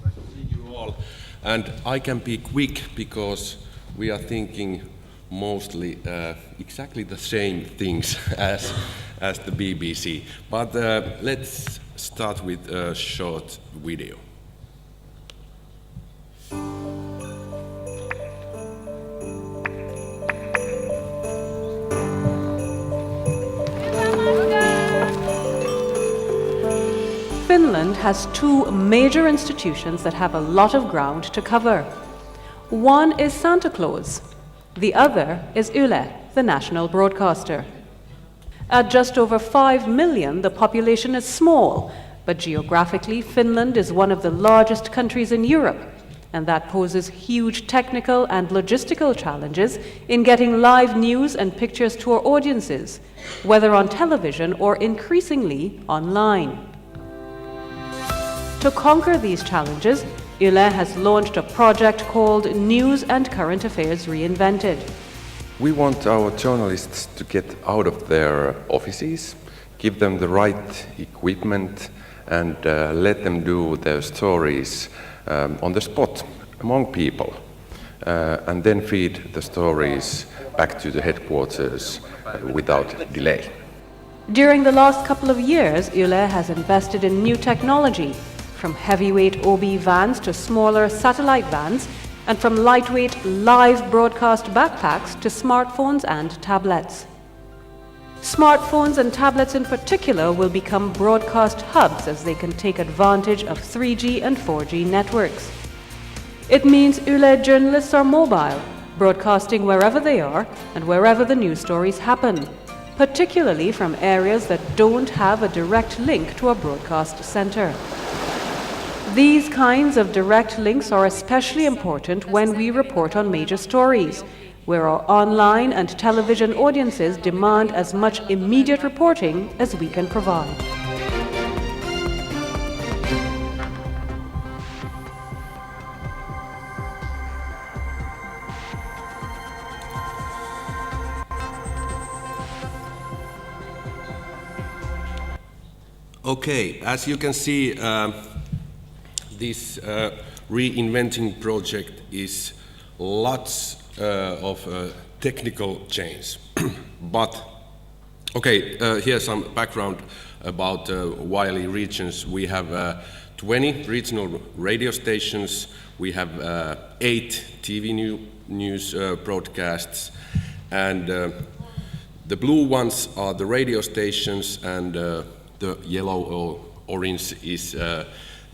Nice to see you all. And I can be quick because we are thinking mostly exactly the same things as the BBC. But let's start with a short video. Finland has 2 major institutions that have a lot of ground to cover. One is Santa Claus, the other is Yle, the national broadcaster. At just over 5 million, the population is small, but geographically, Finland is one of the largest countries in Europe, and that poses huge technical and logistical challenges in getting live news and pictures to our audiences, whether on television or increasingly online. To conquer these challenges, Yle has launched a project called News and Current Affairs Reinvented. We want our journalists to get out of their offices, give them the right equipment, and let them do their stories on the spot among people, and then feed the stories back to the headquarters without delay. During the last couple of years, Yle has invested in new technology, from heavyweight OB vans to smaller satellite vans, and from lightweight live broadcast backpacks to smartphones and tablets. Smartphones and tablets in particular will become broadcast hubs as they can take advantage of 3G and 4G networks. It means Yle journalists are mobile, broadcasting wherever they are and wherever the news stories happen, particularly from areas that don't have a direct link to a broadcast center. These kinds of direct links are especially important when we report on major stories, where our online and television audiences demand as much immediate reporting as we can provide. Okay, as you can see, this reinventing project is lots of technical change. But, okay, here's some background about Wiley regions. We have 20 regional radio stations, we have 8 TV news broadcasts, and the blue ones are the radio stations, and the yellow or orange is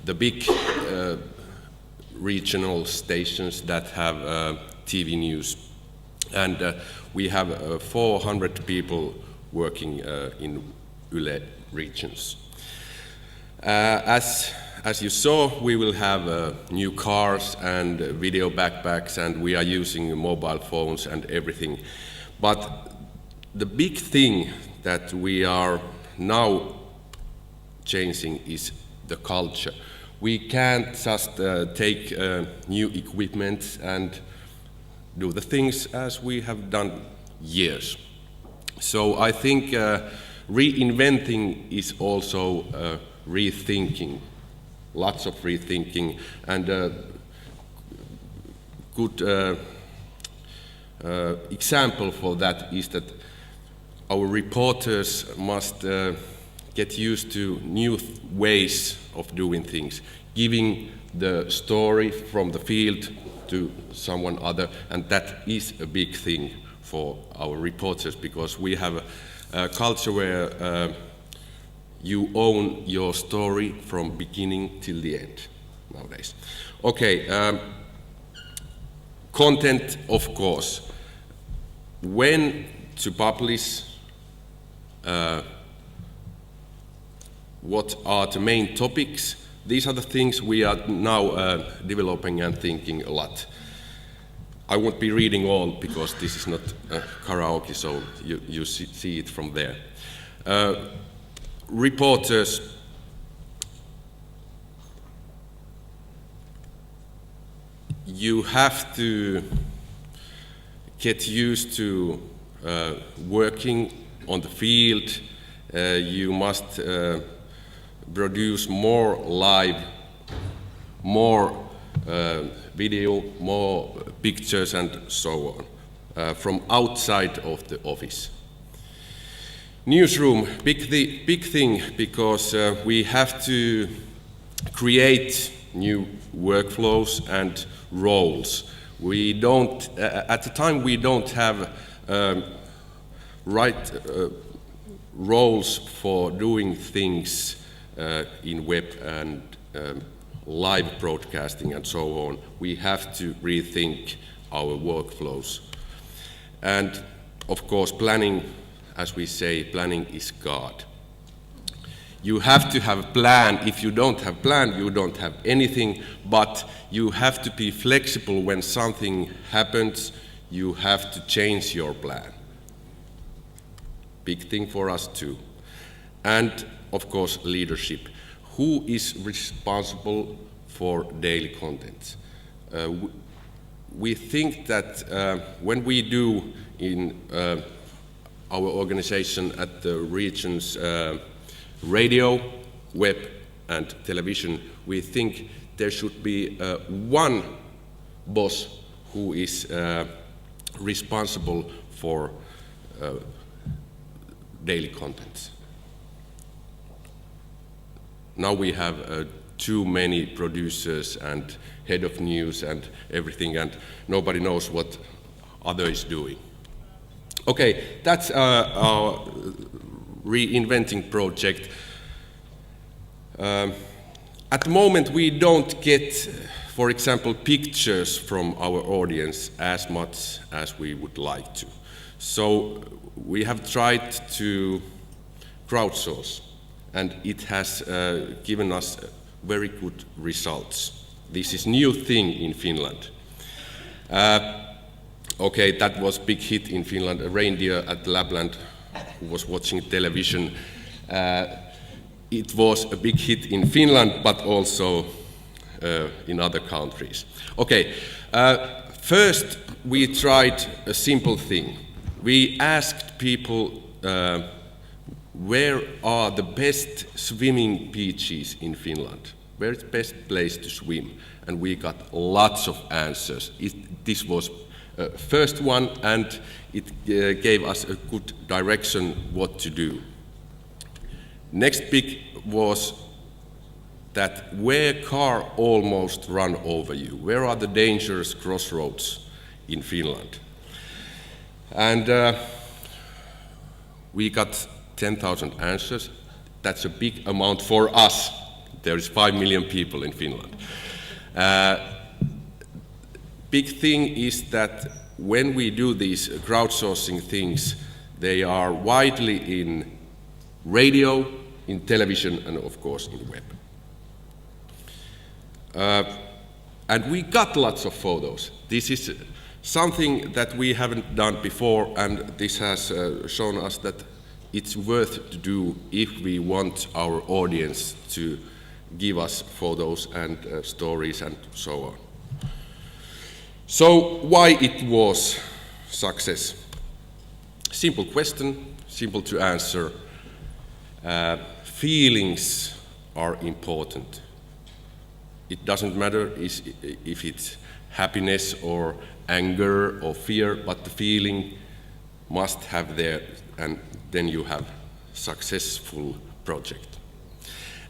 the big regional stations that have TV news. And we have 400 people working in Yle regions. As you saw, we will have new cars and video backpacks, and we are using mobile phones and everything. But the big thing that we are now changing is the culture. We can't just take new equipment and do the things as we have done years. So I think reinventing is also rethinking, lots of rethinking, and good example for that is that our reporters must get used to new ways of doing things, giving the story from the field to someone other, and that is a big thing for our reporters, because we have a culture where you own your story from beginning till the end nowadays. Okay, content, of course. When to publish, what are the main topics? These are the things we are now developing and thinking a lot. I won't be reading all because this is not karaoke, so you see it from there. Reporters, you have to get used to working on the field. You must produce more live, more video, more pictures and so on from outside of the office. Newsroom, big thing, because we have to create new workflows and roles. We don't, at the time we don't have right roles for doing things in web and live broadcasting and so on. We have to rethink our workflows. And of course, planning, as we say, planning is God. You have to have a plan. If you don't have a plan, you don't have anything, but you have to be flexible when something happens. You have to change your plan. Big thing for us too. And of course, leadership. who is responsible for daily content. We think that when we do in our organization at the regions radio, web and television, we think there should be one boss who is responsible for daily content. Now we have too many producers and head of news and everything, and nobody knows what other is doing. Okay, that's our reinventing project. At the moment we don't get, for example, pictures from our audience as much as we would like to. So we have tried to crowdsource, and it has given us very good results. This is new thing in Finland. Okay, that was big hit in Finland. A reindeer at Lapland who was watching television. It was a big hit in Finland, but also in other countries. Okay, first we tried a simple thing. We asked people where are the best swimming beaches in Finland? Where is the best place to swim? And we got lots of answers. This was first one, and it gave us a good direction what to do. Next big was that where car almost run over you, where are the dangerous crossroads in Finland? And we got 10,000 answers. That's a big amount for us. There is 5 million people in Finland. Big thing is that when we do these crowdsourcing things, they are widely in radio, in television, and of course in web. And we got lots of photos. This is something that we haven't done before, and this has shown us that it's worth to do if we want our audience to give us photos and stories and so on. So why it was success? Simple question, simple to answer. Feelings are important. It doesn't matter if it's happiness or anger or fear, but the feeling must have there, and then you have successful project.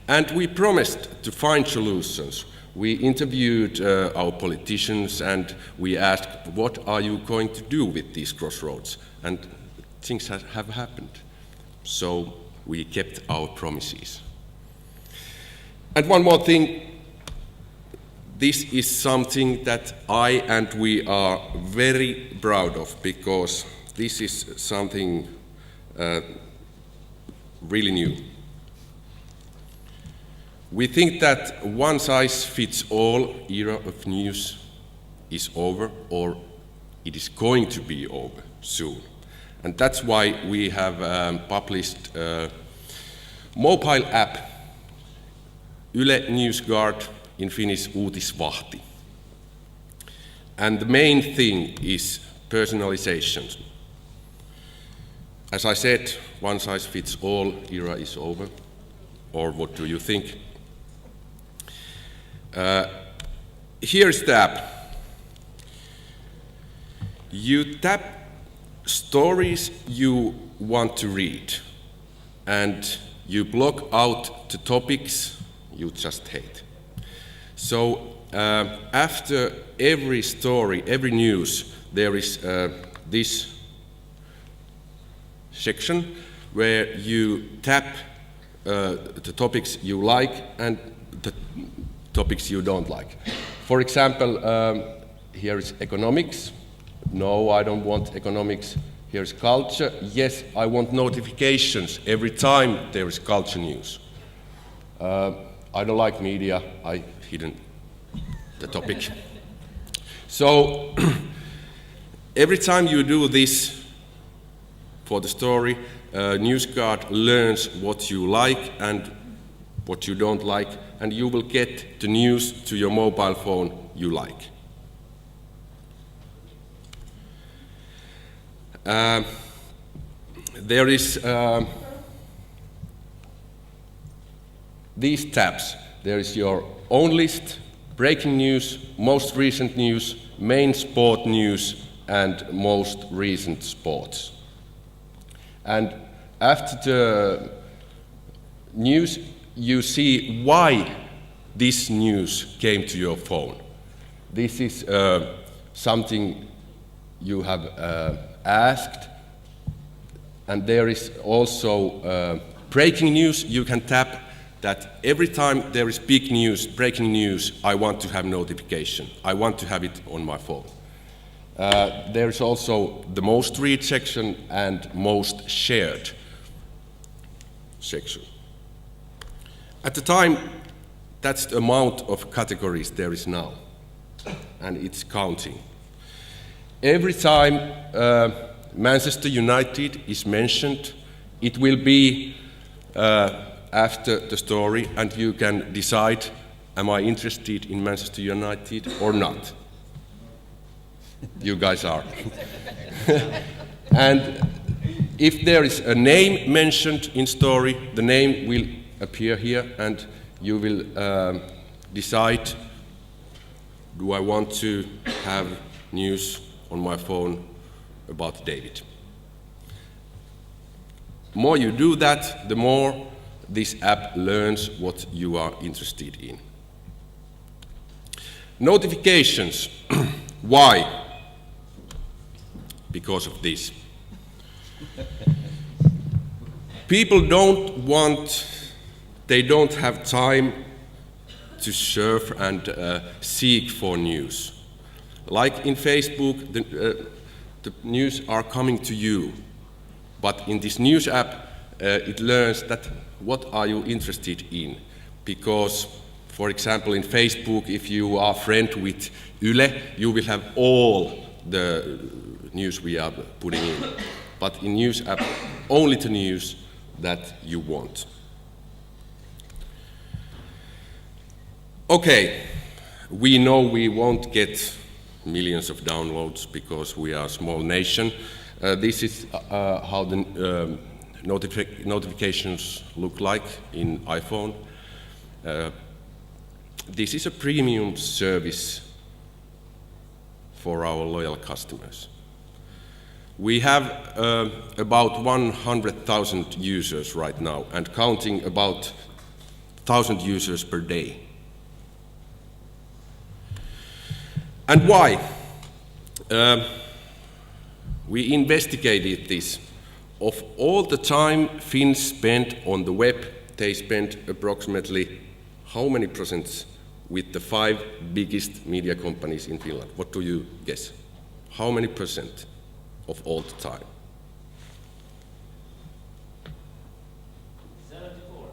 And we promised to find solutions. We interviewed our politicians and we asked, what are you going to do with these crossroads? And things have happened. So we kept our promises. And one more thing, this is something that I and we are very proud of, because this is something really new. We think that one-size-fits-all era of news is over, or it is going to be over soon. And that's why we have published a mobile app, Yle NewsGuard, in Finnish Uutisvahti. And the main thing is personalization. As I said, one-size-fits-all era is over, or what do you think? Here's the app. You tap stories you want to read, and you block out the topics you just hate. So after every story, every news, there is this section where you tap the topics you like and the topics you don't like. For example, here is economics. No, I don't want economics. Here's culture. Yes, I want notifications every time there is culture news. I don't like media. I hidden the topic. So every time you do this for the story, NewsGuard learns what you like and what you don't like, and you will get the news to your mobile phone you like. There is these tabs. There is your own list, breaking news, most recent news, main sport news, and most recent sports. And after the news, you see why this news came to your phone. This is something you have asked, and there is also breaking news. You can tap that every time there is big news, breaking news, I want to have notification. I want to have it on my phone. There is also the most read section and most shared section. At the time, that's the amount of categories there is now, and it's counting. Every time Manchester United is mentioned, it will be after the story, and you can decide, am I interested in Manchester United or not? You guys are. And if there is a name mentioned in story, the name will appear here, and you will decide, do I want to have news on my phone about David? The more you do that, the more this app learns what you are interested in. Notifications. Why? Because of this. People they don't have time to surf and seek for news. Like in Facebook, the news are coming to you. But in this news app, it learns that what are you interested in? Because, for example, in Facebook, if you are friend with Yle, you will have all the news we are putting in. But in news app, only the news that you want. Okay, we know we won't get millions of downloads because we are a small nation. This is how the notifications look like in iPhone. This is a premium service for our loyal customers. We have about 100,000 users right now and counting about 1,000 users per day. And why? We investigated this. Of all the time Finns spent on the web, they spent approximately how many percent with the 5 biggest media companies in Finland? What do you guess? How many percent of all the time? 74.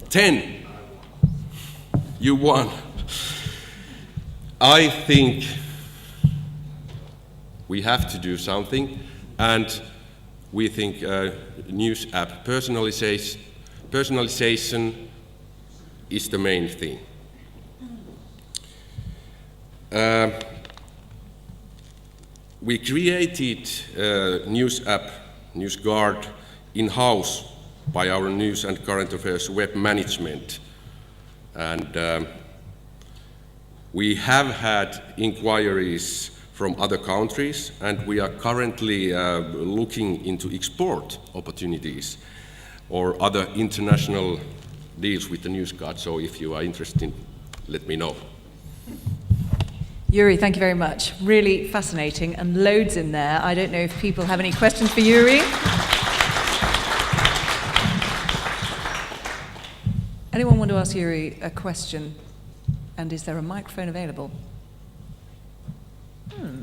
10. You won. I think we have to do something, and we think news app personalization is the main thing. We created news app, News Guard, in-house by our news and current affairs web management. And we have had inquiries from other countries, and we are currently looking into export opportunities or other international deals with the News Guard. So if you are interested, let me know. Yuri, thank you very much. Really fascinating and loads in there. I don't know if people have any questions for Yuri. Anyone want to ask Yuri a question? And is there a microphone available?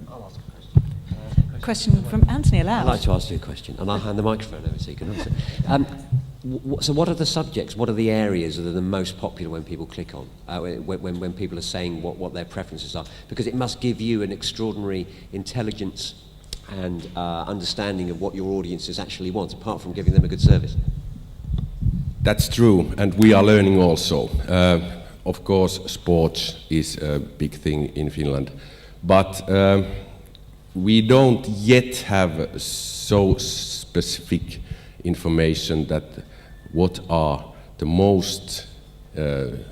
I'll ask a question. Question from Anthony Allowed. I'd like to ask you a question, and I'll hand the microphone over so you can answer. So what are the subjects, what are the areas that are the most popular when people click on, when people are saying what their preferences are? Because it must give you an extraordinary intelligence and understanding of what your audiences actually want, apart from giving them a good service. That's true, and we are learning also. Of course, sports is a big thing in Finland, but we don't yet have so specific information that what are the most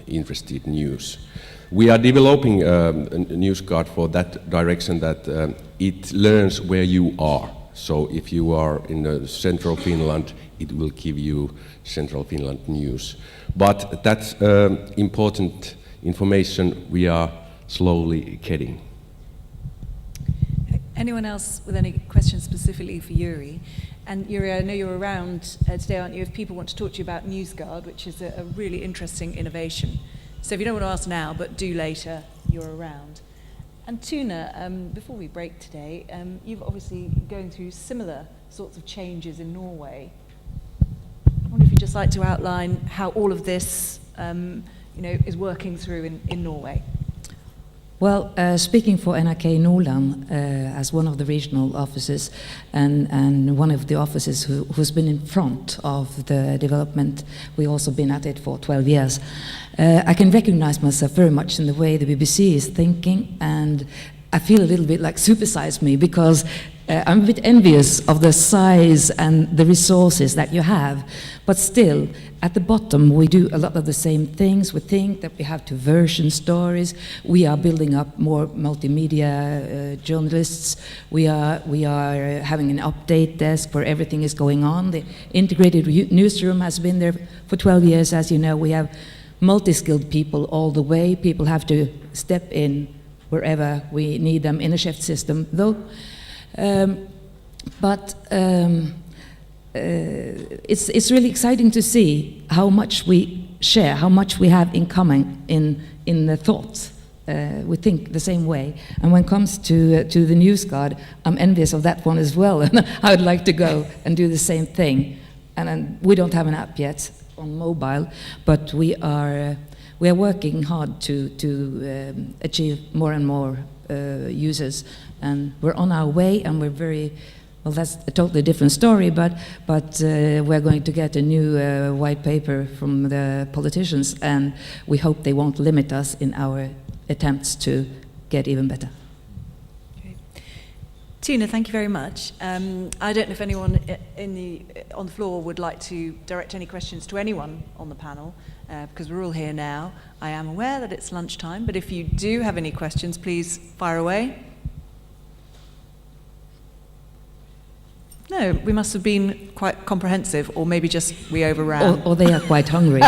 interested news. We are developing a news card for that direction that it learns where you are. So if you are in central Finland, it will give you central Finland news. But that's important information we are slowly getting. Anyone else with any questions specifically for Yuri? And Yuri, I know you're around today, aren't you, if people want to talk to you about NewsGuard, which is a really interesting innovation. So if you don't want to ask now, but do later, you're around. And Tuna, before we break today, you've obviously going through similar sorts of changes in Norway. I wonder if you'd just like to outline how all of this is working through in Norway. Well, speaking for NRK Nordland as one of the regional offices and one of the offices who's been in front of the development, we've also been at it for 12 years. I can recognize myself very much in the way the BBC is thinking, and I feel a little bit like supersize me, because I'm a bit envious of the size and the resources that you have, but still, at the bottom, we do a lot of the same things. We think that we have to version stories. We are building up more multimedia journalists. We are having an update desk where everything is going on. The integrated newsroom has been there for 12 years. As you know, we have multi-skilled people all the way. People have to step in wherever we need them in a shift system, though. It's really exciting to see how much we share, how much we have in common in the thoughts. We think the same way. And when it comes to the NewsGuard, I'm envious of that one as well. And I would like to go and do the same thing. And we don't have an app yet on mobile, but we are working hard to achieve more and more users. And we're on our way, and we're very, well, that's a totally different story, but we're going to get a new white paper from the politicians, and we hope they won't limit us in our attempts to get even better. Okay. Tuna, thank you very much. I don't know if anyone on the floor would like to direct any questions to anyone on the panel, because we're all here now. I am aware that it's lunchtime, but if you do have any questions, please fire away. No, we must have been quite comprehensive, or maybe just we overran. Or they are quite hungry.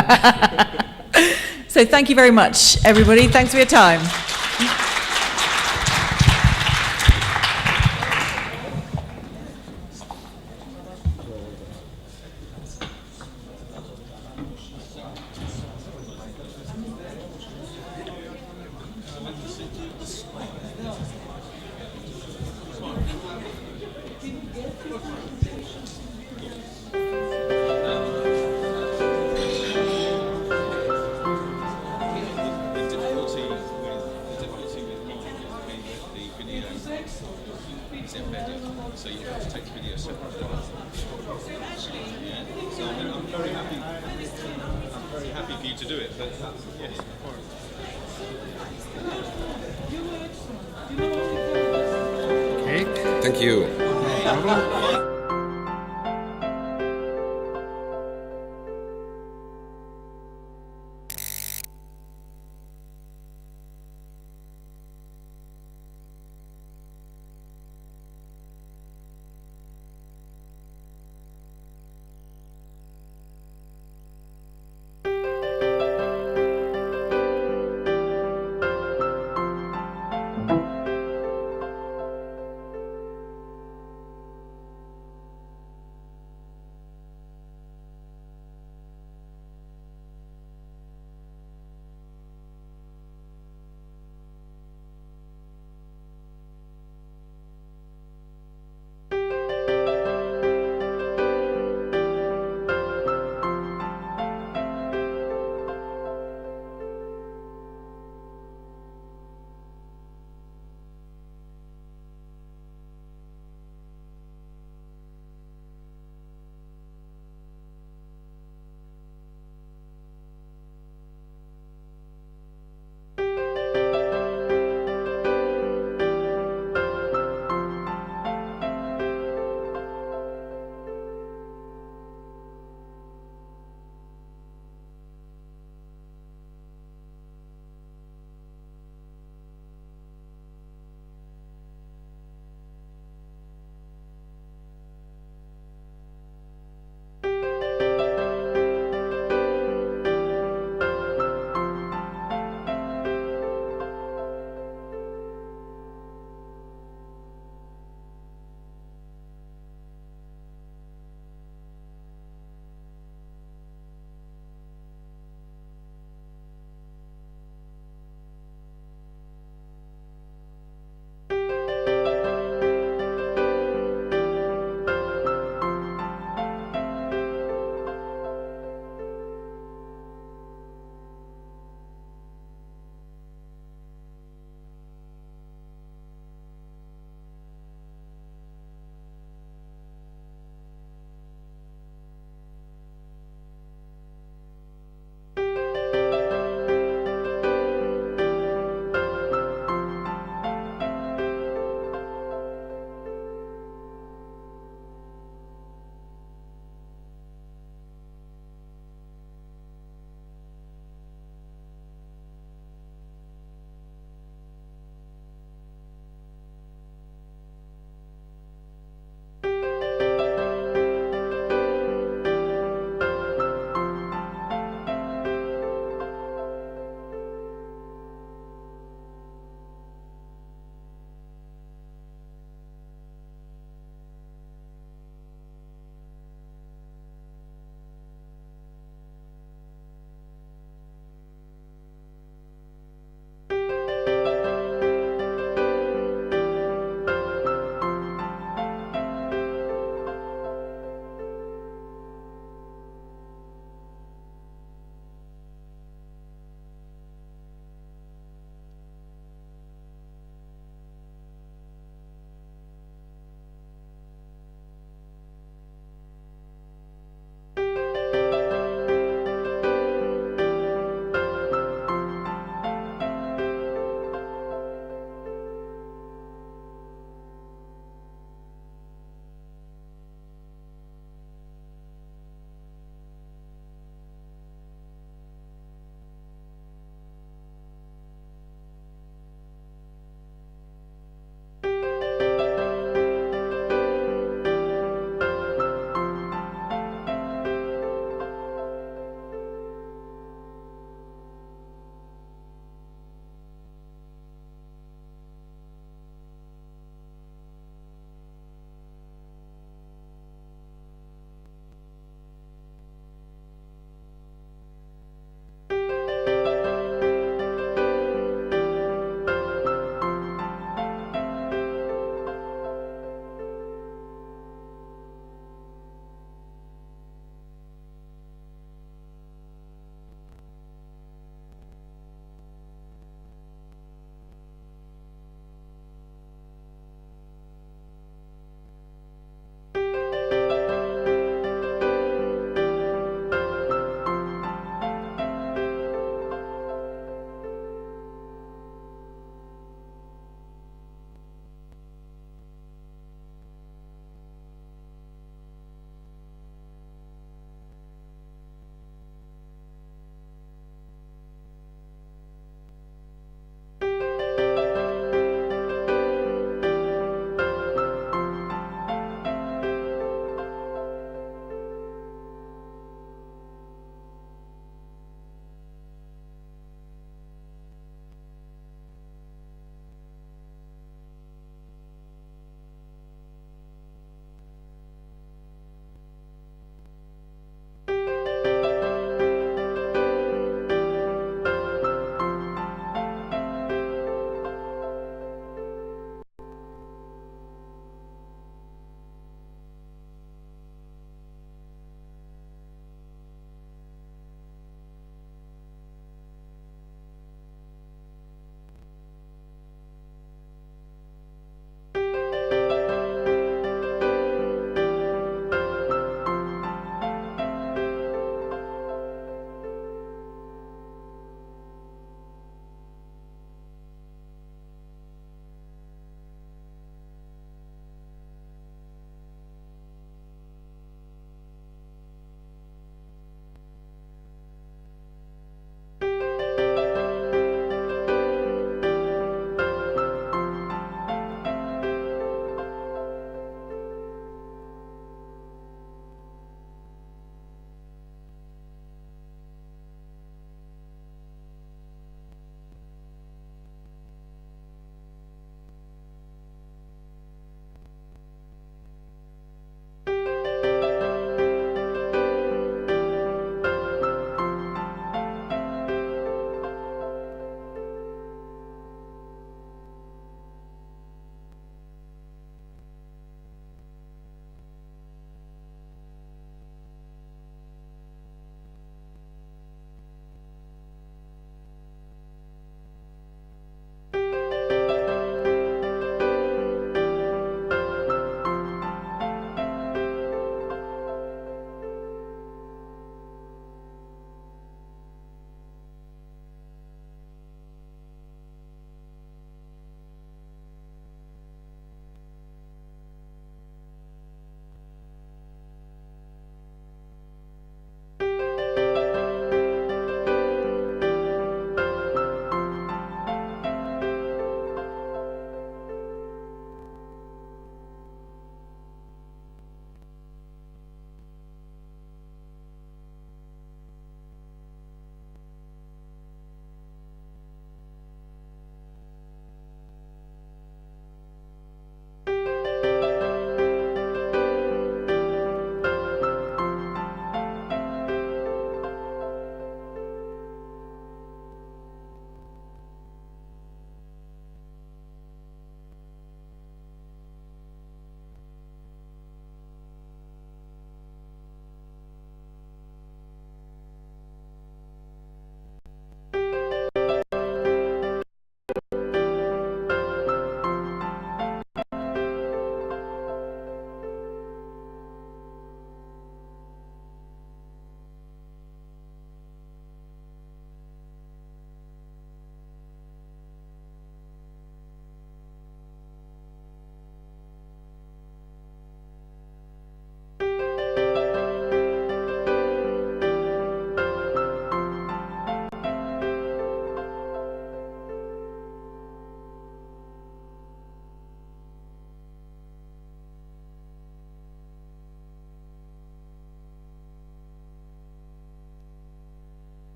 So thank you very much, everybody. Thanks for your time. Thank you.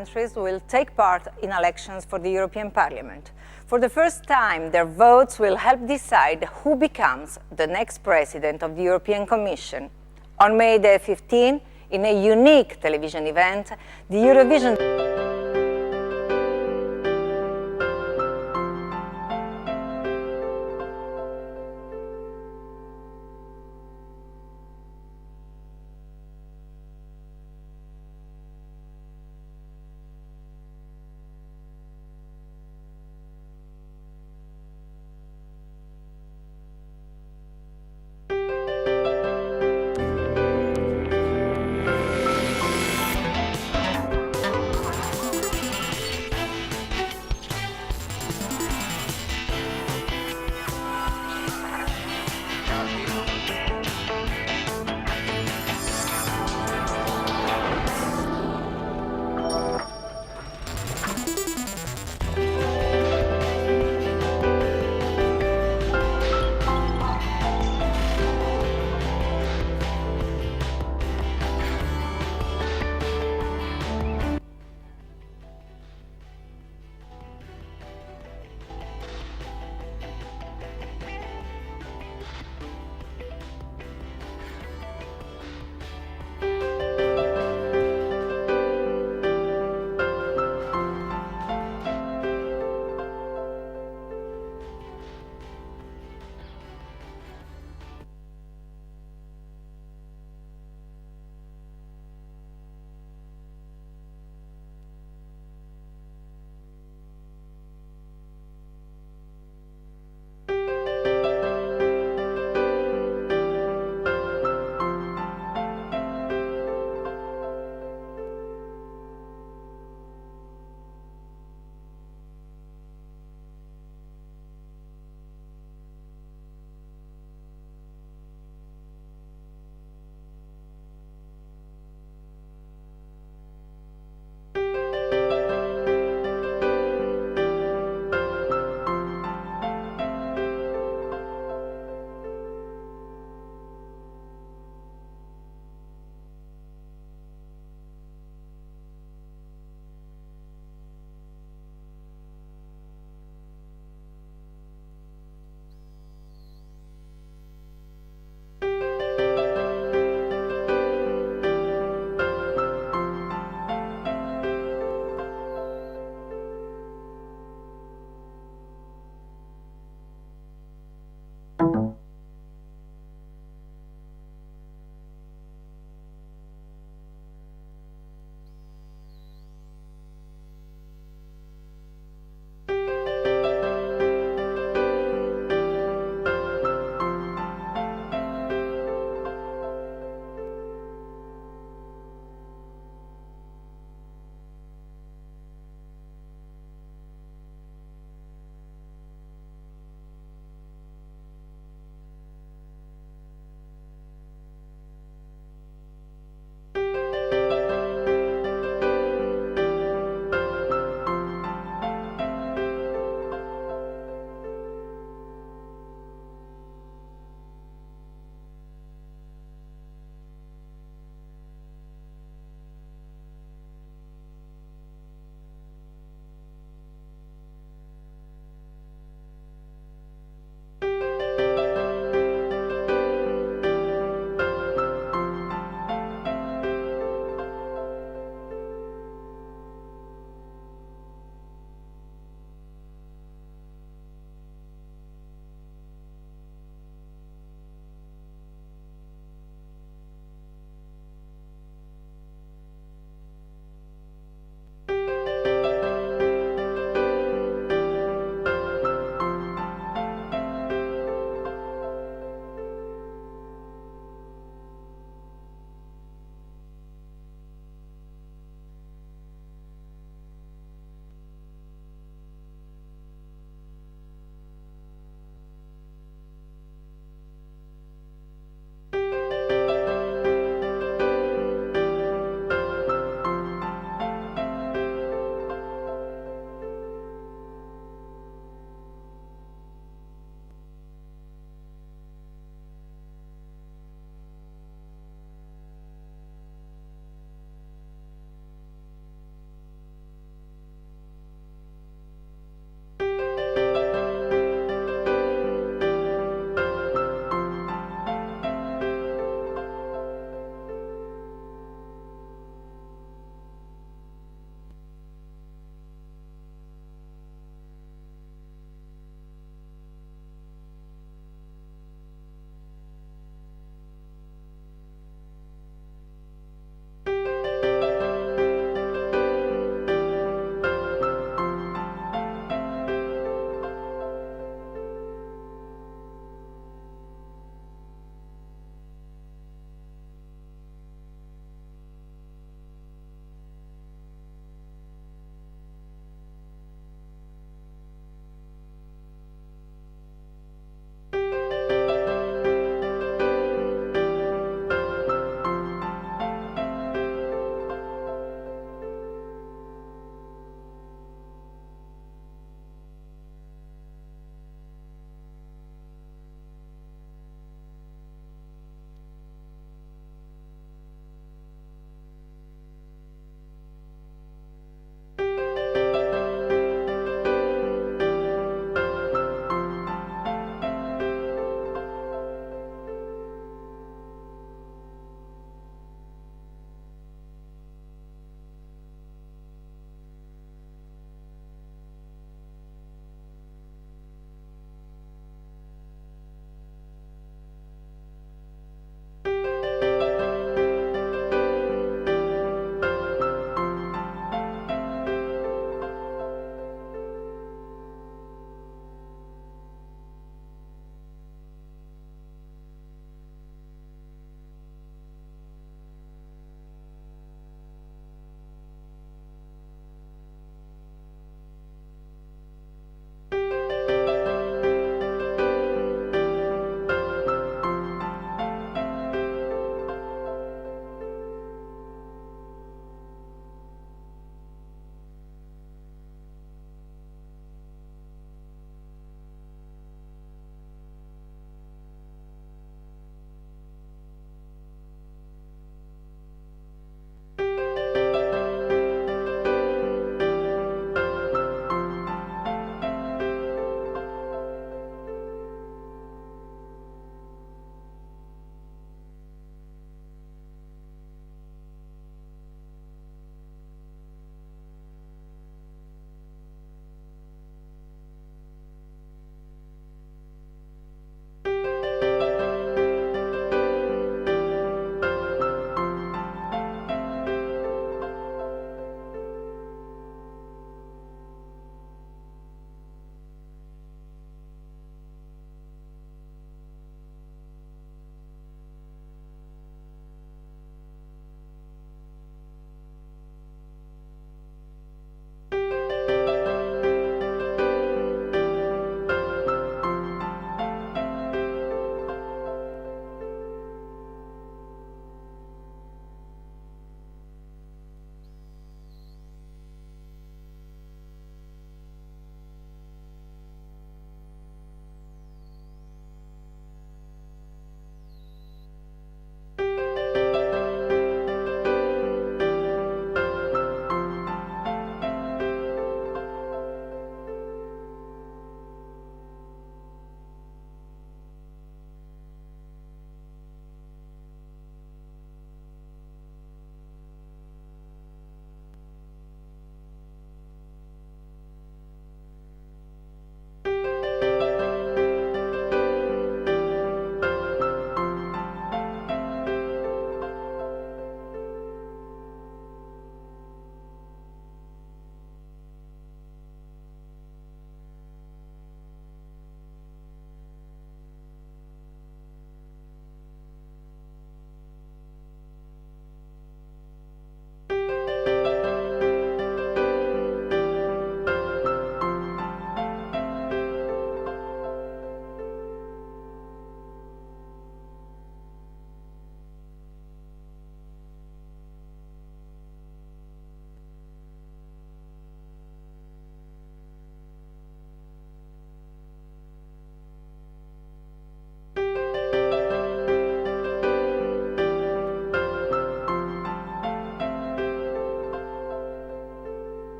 countries will take part in elections for the European Parliament. For the first time, their votes will help decide who becomes the next president of the European Commission. On May the 15th, in a unique television event, the Eurovision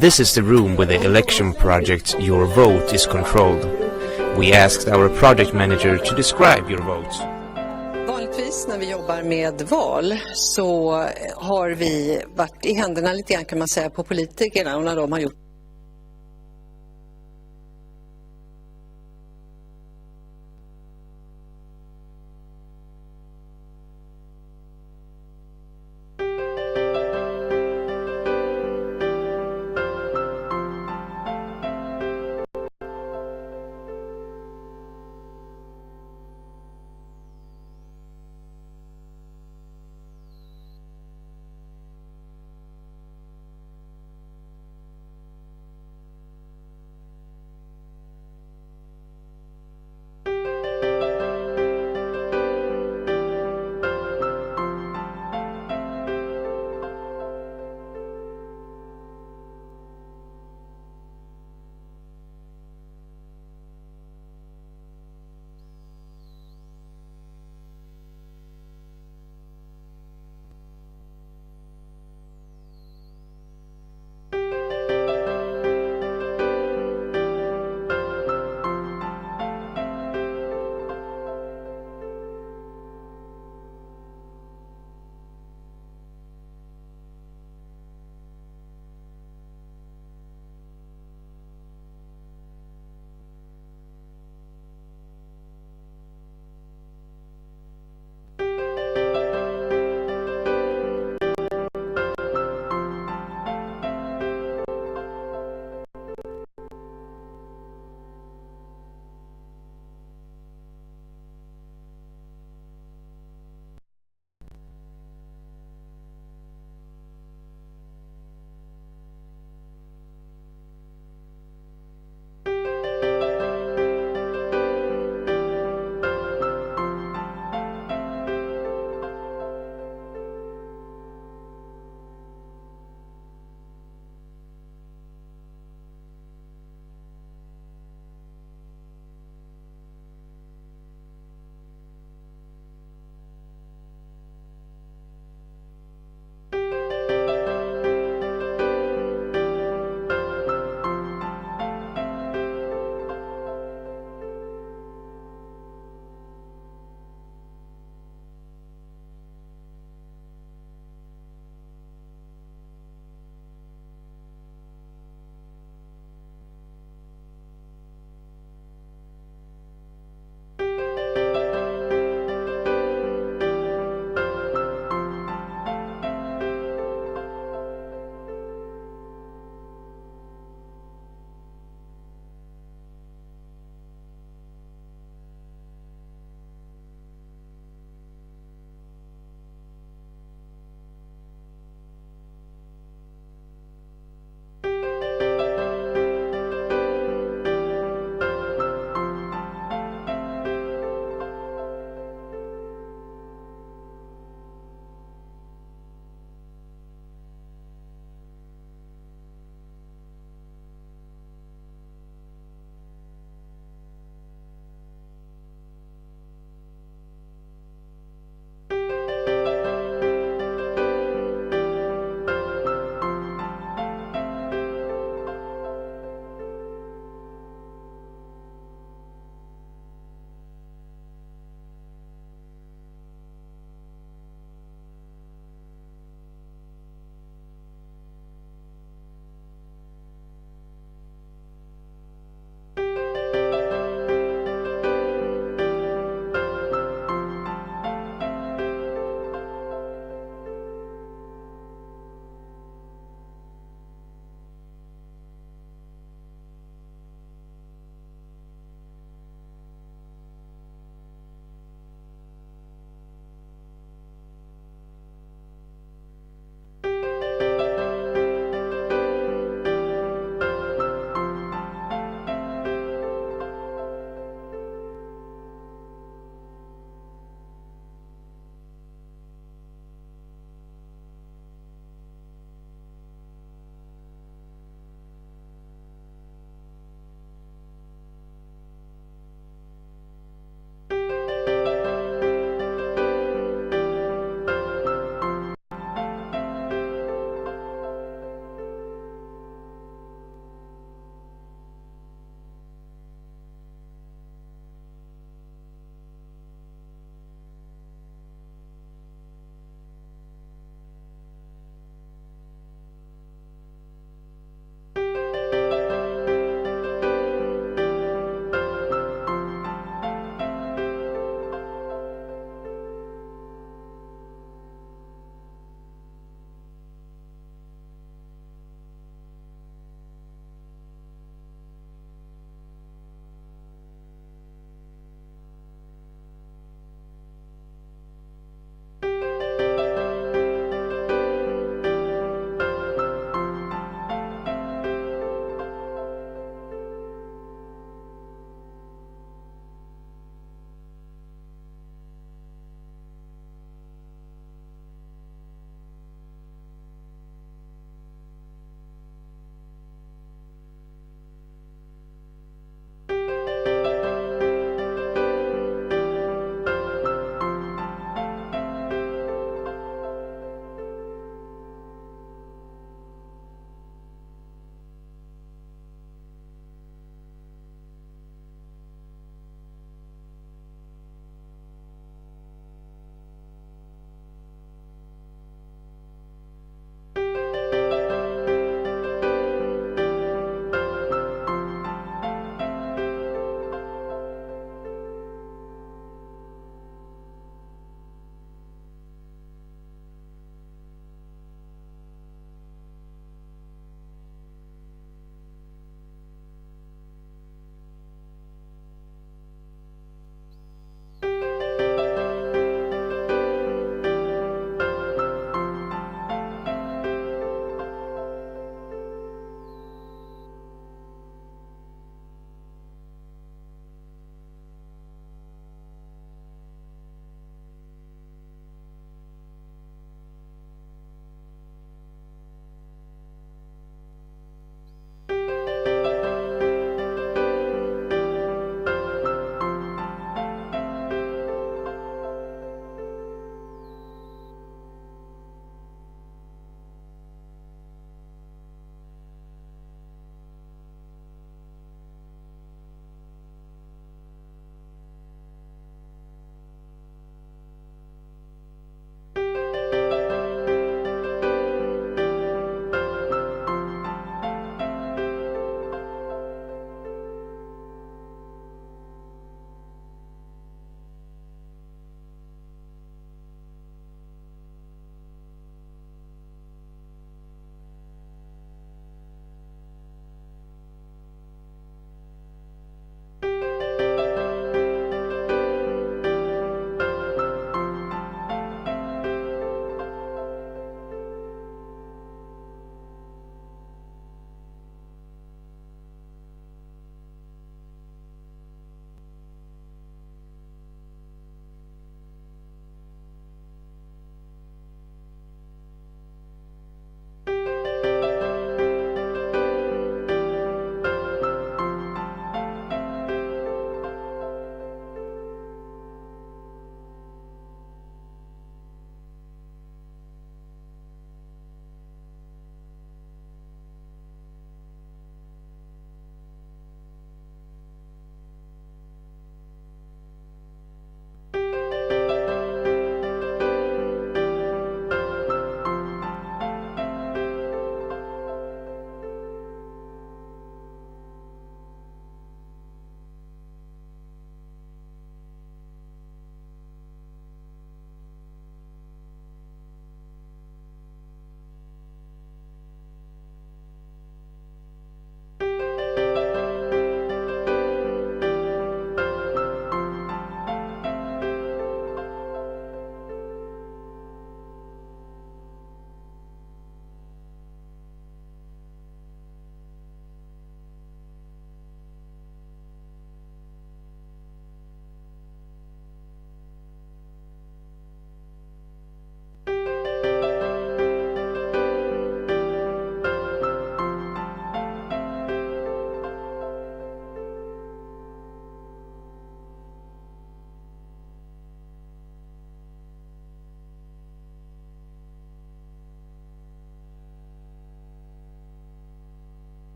This is the room with the election project Your Vote is Controlled. We asked our project manager to describe your vote. Vanligtvis när vi jobbar med val så har vi varit i händerna lite grann kan man säga på politikerna och när de har gjort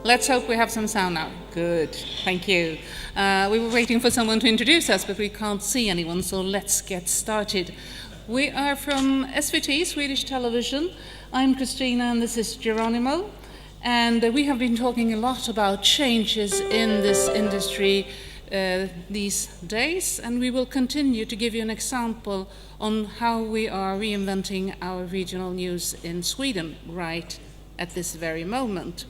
Let's hope we have some sound now. Good, thank you. We were waiting for someone to introduce us, but we can't see anyone, so let's get started. We are from SVT, Swedish Television. I'm Christina and this is Geronimo. And we have been talking a lot about changes in this industry these days, and we will continue to give you an example on how we are reinventing our regional news in Sweden right at this very moment.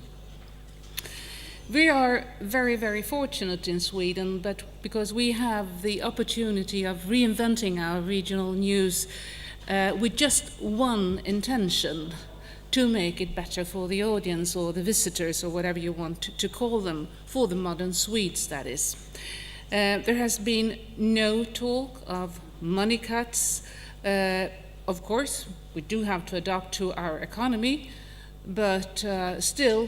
We are very, very fortunate in Sweden, but because we have the opportunity of reinventing our regional news with just one intention, to make it better for the audience or the visitors or whatever you want to call them, for the modern Swedes, that is. There has been no talk of money cuts. Of course, we do have to adapt to our economy, but still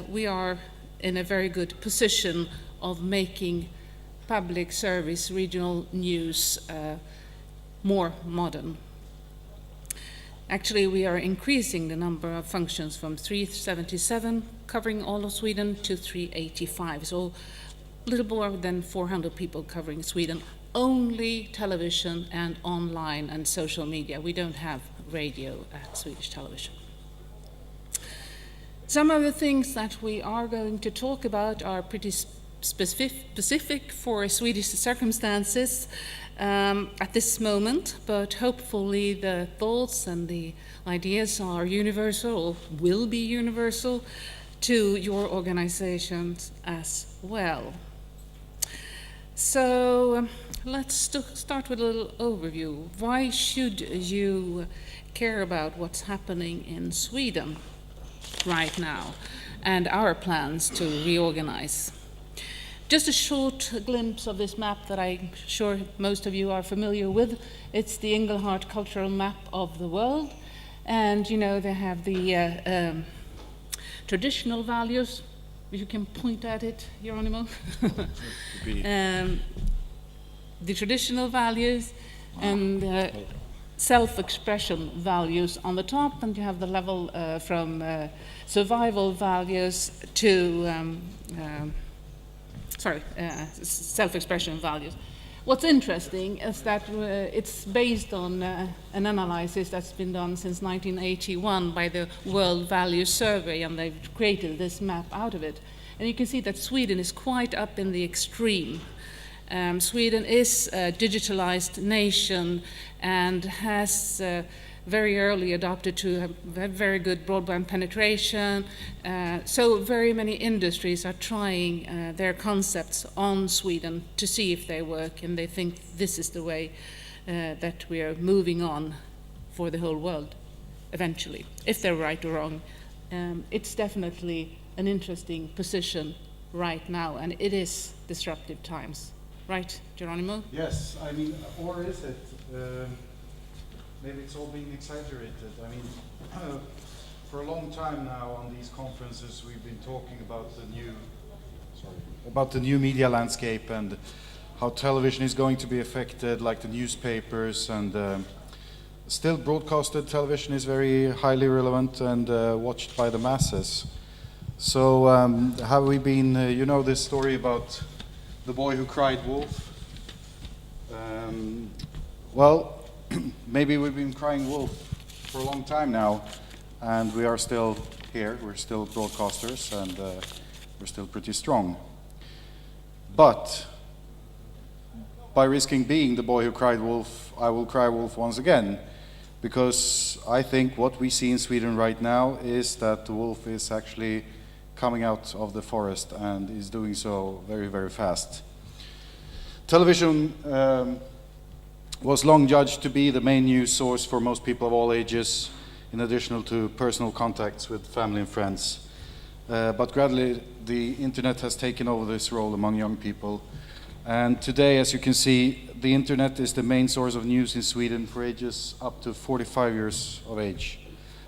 we are in a very good position of making public service regional news more modern. Actually, we are increasing the number of functions from 377, covering all of Sweden, to 385. So a little more than 400 people covering Sweden. Only television and online and social media. We don't have radio at Swedish Television. Some of the things that we are going to talk about are pretty specific for Swedish circumstances at this moment, but hopefully the thoughts and the ideas are universal, or will be universal, to your organizations as well. So let's start with a little overview. Why should you care about what's happening in Sweden right now and our plans to reorganize? Just a short glimpse of this map that I'm sure most of you are familiar with. It's the Engelhardt cultural map of the world. And you know, they have the traditional values. You can point at it, Geronimo. The traditional values and self-expression values on the top, and you have the level from survival values to self-expression values. What's interesting is that it's based on an analysis that's been done since 1981 by the World Values Survey, and they've created this map out of it. And you can see that Sweden is quite up in the extreme. Sweden is a digitalized nation and has very early adopted to have very good broadband penetration. So very many industries are trying their concepts on Sweden to see if they work, and they think this is the way that we are moving on for the whole world eventually. If they're right or wrong, it's definitely an interesting position right now, and it is disruptive times. Right, Geronimo? Yes, I mean, or is it? Maybe it's all being exaggerated. I mean, for a long time now on these conferences, we've been talking about the new media landscape and how television is going to be affected, like the newspapers, and still broadcasted television is very highly relevant and watched by the masses. So have we been, you know this story about the boy who cried wolf? Well, maybe we've been crying wolf for a long time now, and we are still here, we're still broadcasters, and we're still pretty strong. But by risking being the boy who cried wolf, I will cry wolf once again, because I think what we see in Sweden right now is that the wolf is actually coming out of the forest and is doing so very, very fast. Television was long judged to be the main news source for most people of all ages, in addition to personal contacts with family and friends. But gradually, the internet has taken over this role among young people. And today, as you can see, the internet is the main source of news in Sweden for ages up to 45 years of age.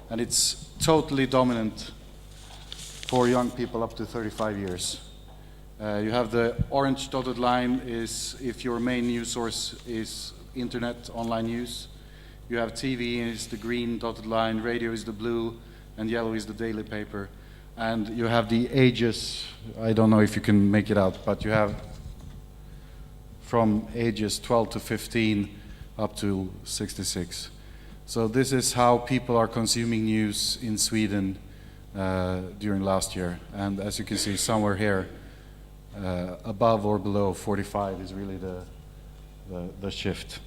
And it's totally dominant for young people up to 35 years. You have the orange dotted line is if your main news source is internet, online news. You have TV, and it's the green dotted line, radio is the blue, and yellow is the daily paper. And you have the ages, I don't know if you can make it out, but you have from ages 12 to 15 up to 66. So this is how people are consuming news in Sweden during last year. And as you can see, somewhere here, above or below 45 is really the shift.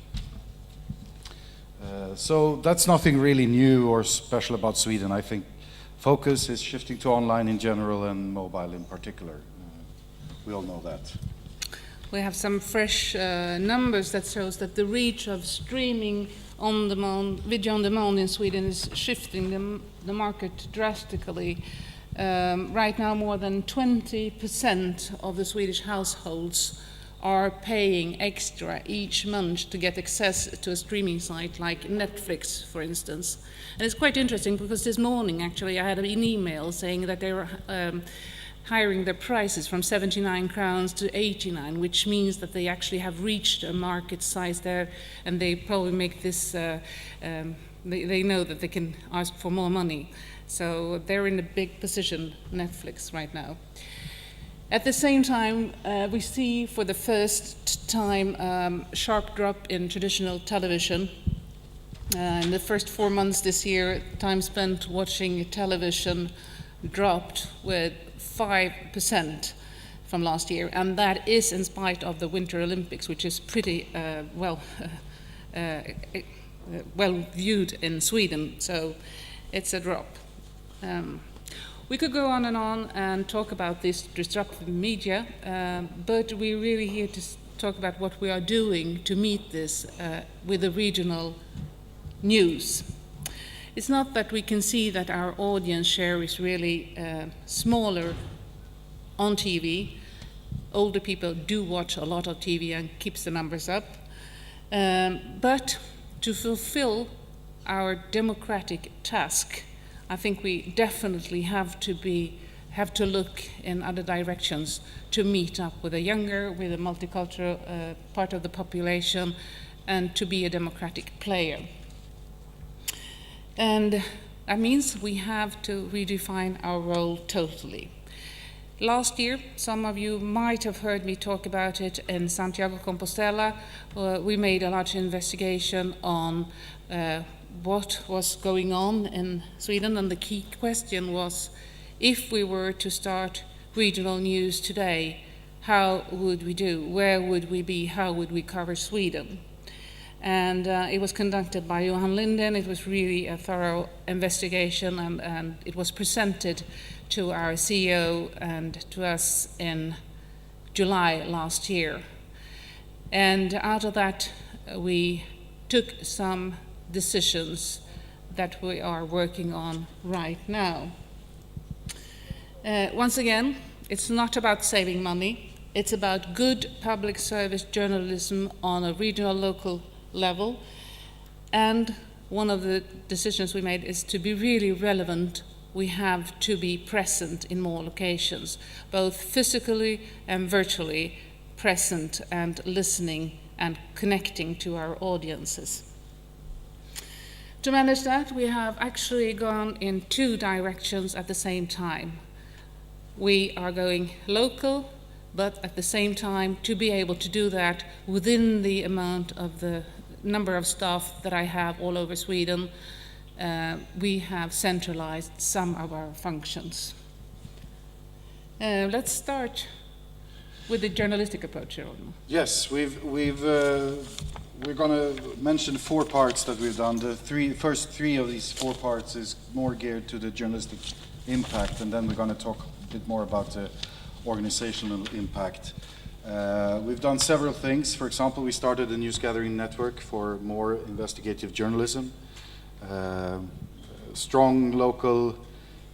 So that's nothing really new or special about Sweden. I think focus is shifting to online in general and mobile in particular. We all know that. We have some fresh numbers that shows that the reach of streaming on demand, video on demand in Sweden is shifting the market drastically. Right now, more than 20% of the Swedish households are paying extra each month to get access to a streaming site like Netflix, for instance. And it's quite interesting because this morning, actually, I had an email saying that they were hiring their prices from 79 crowns to 89, which means that they actually have reached a market size there, and they probably make this, they know that they can ask for more money. So they're in a big position, Netflix, right now. At the same time, we see for the first time sharp drop in traditional television. In the first 4 months this year, time spent watching television dropped with 5% from last year, and that is in spite of the Winter Olympics, which is pretty well viewed in Sweden, so it's a drop. We could go on and talk about this disruptive media, but we're really here to talk about what we are doing to meet this with the regional news. It's not that we can see that our audience share is really smaller on TV. Older people do watch a lot of TV and keeps the numbers up. But to fulfill our democratic task, I think we definitely have to look in other directions to meet up with a younger, with a multicultural part of the population, and to be a democratic player. And that means we have to redefine our role totally. Last year, some of you might have heard me talk about it in Santiago Compostela. We made a large investigation on what was going on in Sweden, and the key question was, if we were to start regional news today, how would we do? Where would we be? How would we cover Sweden? And it was conducted by Johan Linden. It was really a thorough investigation, and it was presented to our CEO and to us in July last year. And out of that, we took some decisions that we are working on right now. Once again, it's not about saving money. It's about good public service journalism on a regional, local level. And one of the decisions we made is to be really relevant. We have to be present in more locations, both physically and virtually present and listening and connecting to our audiences. To manage that, we have actually gone in two directions at the same time. We are going local, but at the same time, to be able to do that within the amount of the number of staff that I have all over Sweden, we have centralized some of our functions. Let's start with the journalistic approach here. Yes, we're going to mention 4 parts that we've done. The first three of these 4 parts is more geared to the journalistic impact, and then we're going to talk a bit more about the organizational impact. We've done several things. For example, we started a news gathering network for more investigative journalism. Strong local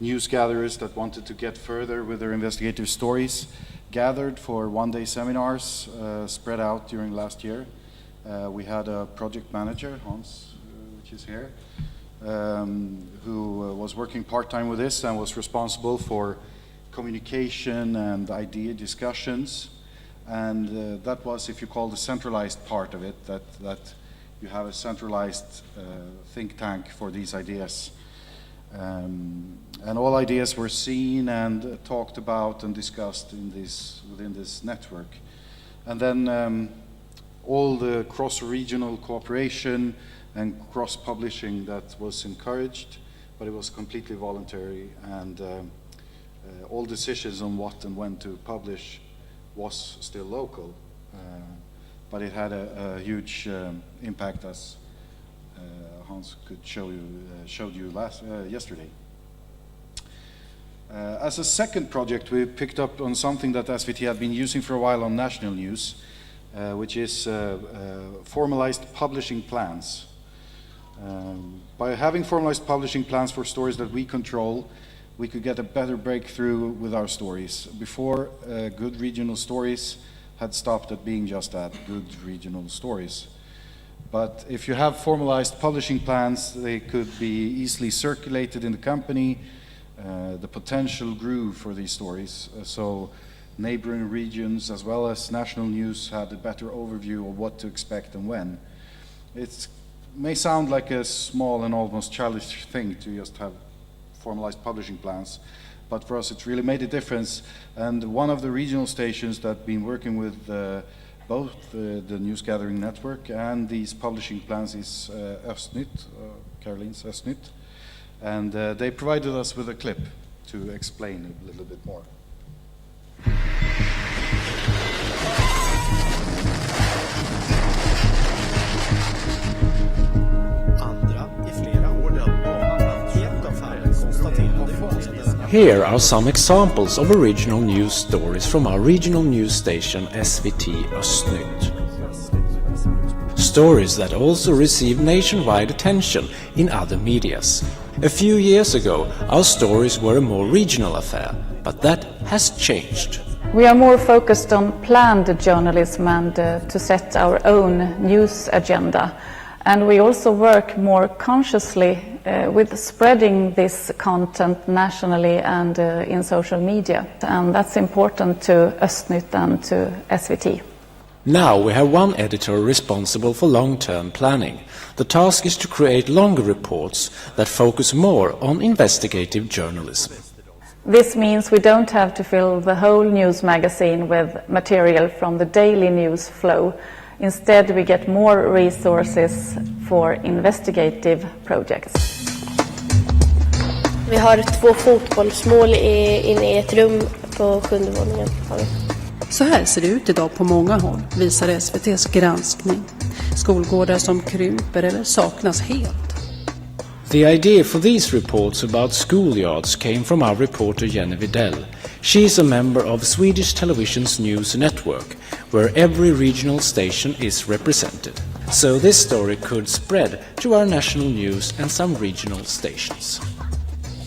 news gatherers that wanted to get further with their investigative stories gathered for one-day seminars spread out during last year. We had a project manager, Hans, which is here, who was working part-time with this and was responsible for communication and idea discussions. And that was, if you call the centralized part of it, that you have a centralized think tank for these ideas. And all ideas were seen and talked about and discussed within this network. And then all the cross-regional cooperation and cross-publishing that was encouraged, but it was completely voluntary, and all decisions on what and when to publish was still local, but it had a huge impact, as Hans could showed you yesterday. As a second project, we picked up on something that SVT had been using for a while on national news, which is formalized publishing plans. By having formalized publishing plans for stories that we control, we could get a better breakthrough with our stories. Before, good regional stories had stopped at being just that, good regional stories. But if you have formalized publishing plans, they could be easily circulated in the company. The potential grew for these stories. So neighboring regions as well as national news had a better overview of what to expect and when. It may sound like a small and almost childish thing to just have formalized publishing plans, but for us it really made a difference. And one of the regional stations that have been working with both the news gathering network and these publishing plans is Östnytt, Karoline's Östnytt, and they provided us with a clip to explain a little bit more. Here are some examples of original news stories from our regional news station SVT Östnytt. Stories that also receive nationwide attention in other medias. A few years ago, our stories were a more regional affair, but that has changed. We are more focused on planned journalism and to set our own news agenda. And we also work more consciously with spreading this content nationally and in social media. And that's important to Östnytt and to SVT. Now we have one editor responsible for long-term planning. The task is to create longer reports that focus more on investigative journalism. This means we don't have to fill the whole news magazine with material from the daily news flow. Instead, we get more resources for investigative projects. Vi har 2 fotbollsmål inne i ett rum på 7:e våningen. Så här ser det ut idag på många håll, visar SVT:s granskning. Skolgårdar som krymper eller saknas helt. The idea for these reports about schoolyards came from our reporter Jenny Videll. She is a member of Swedish Television's news network, where every regional station is represented. So this story could spread to our national news and some regional stations.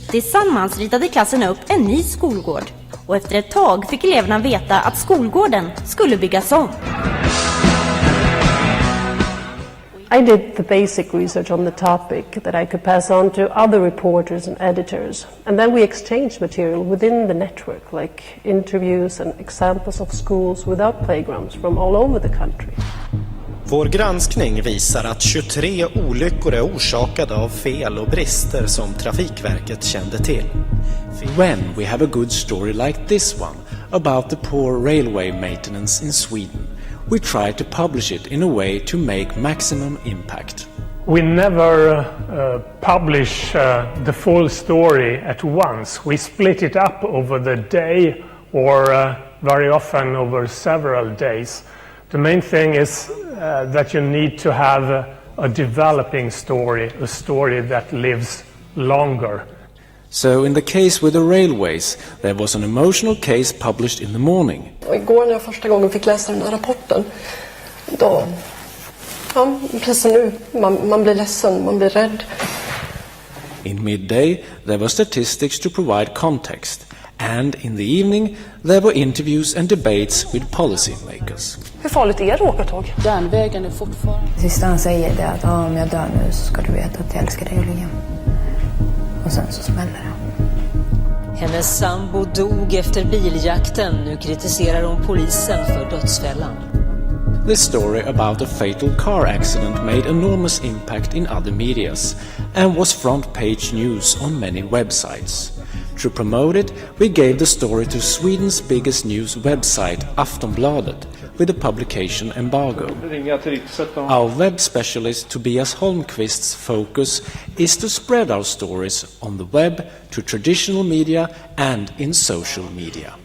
Tillsammans ritade klassen upp en ny skolgård och efter ett tag fick eleverna veta att skolgården skulle byggas om. I did the basic research on the topic that I could pass on to other reporters and editors. And then we exchanged material within the network, like interviews and examples of schools without playgrounds from all over the country. Vår granskning visar att 23 olyckor är orsakade av fel och brister som Trafikverket kände till. When we have a good story like this one about the poor railway maintenance in Sweden, we try to publish it in a way to make maximum impact. We never publish the full story at once. We split it up over the day or very often over several days. The main thing is that you need to have a developing story, a story that lives longer. So in the case with the railways, there was an emotional case published in the morning. Igår när jag första gången fick läsa den här rapporten, då, ja, precis nu, man blir ledsen, man blir rädd. In midday, there were statistics to provide context. And in the evening, there were interviews and debates with policymakers. Hur farligt är det att åka tåg? Järnvägen är fortfarande... Sista han säger det att om jag dör nu så ska du veta att jag älskar dig, Olivia. Och sen så smäller det. Hennes sambo dog efter biljakten. Nu kritiserar hon polisen för dödsfällan. this story about a fatal car accident made enormous impact in other medias and was front-page news on many websites. To promote it, we gave the story to Sweden's biggest news website, Aftonbladet, with a publication embargo. Our web specialist Tobias Holmqvist's focus is to spread our stories on the web, to traditional media and in social media.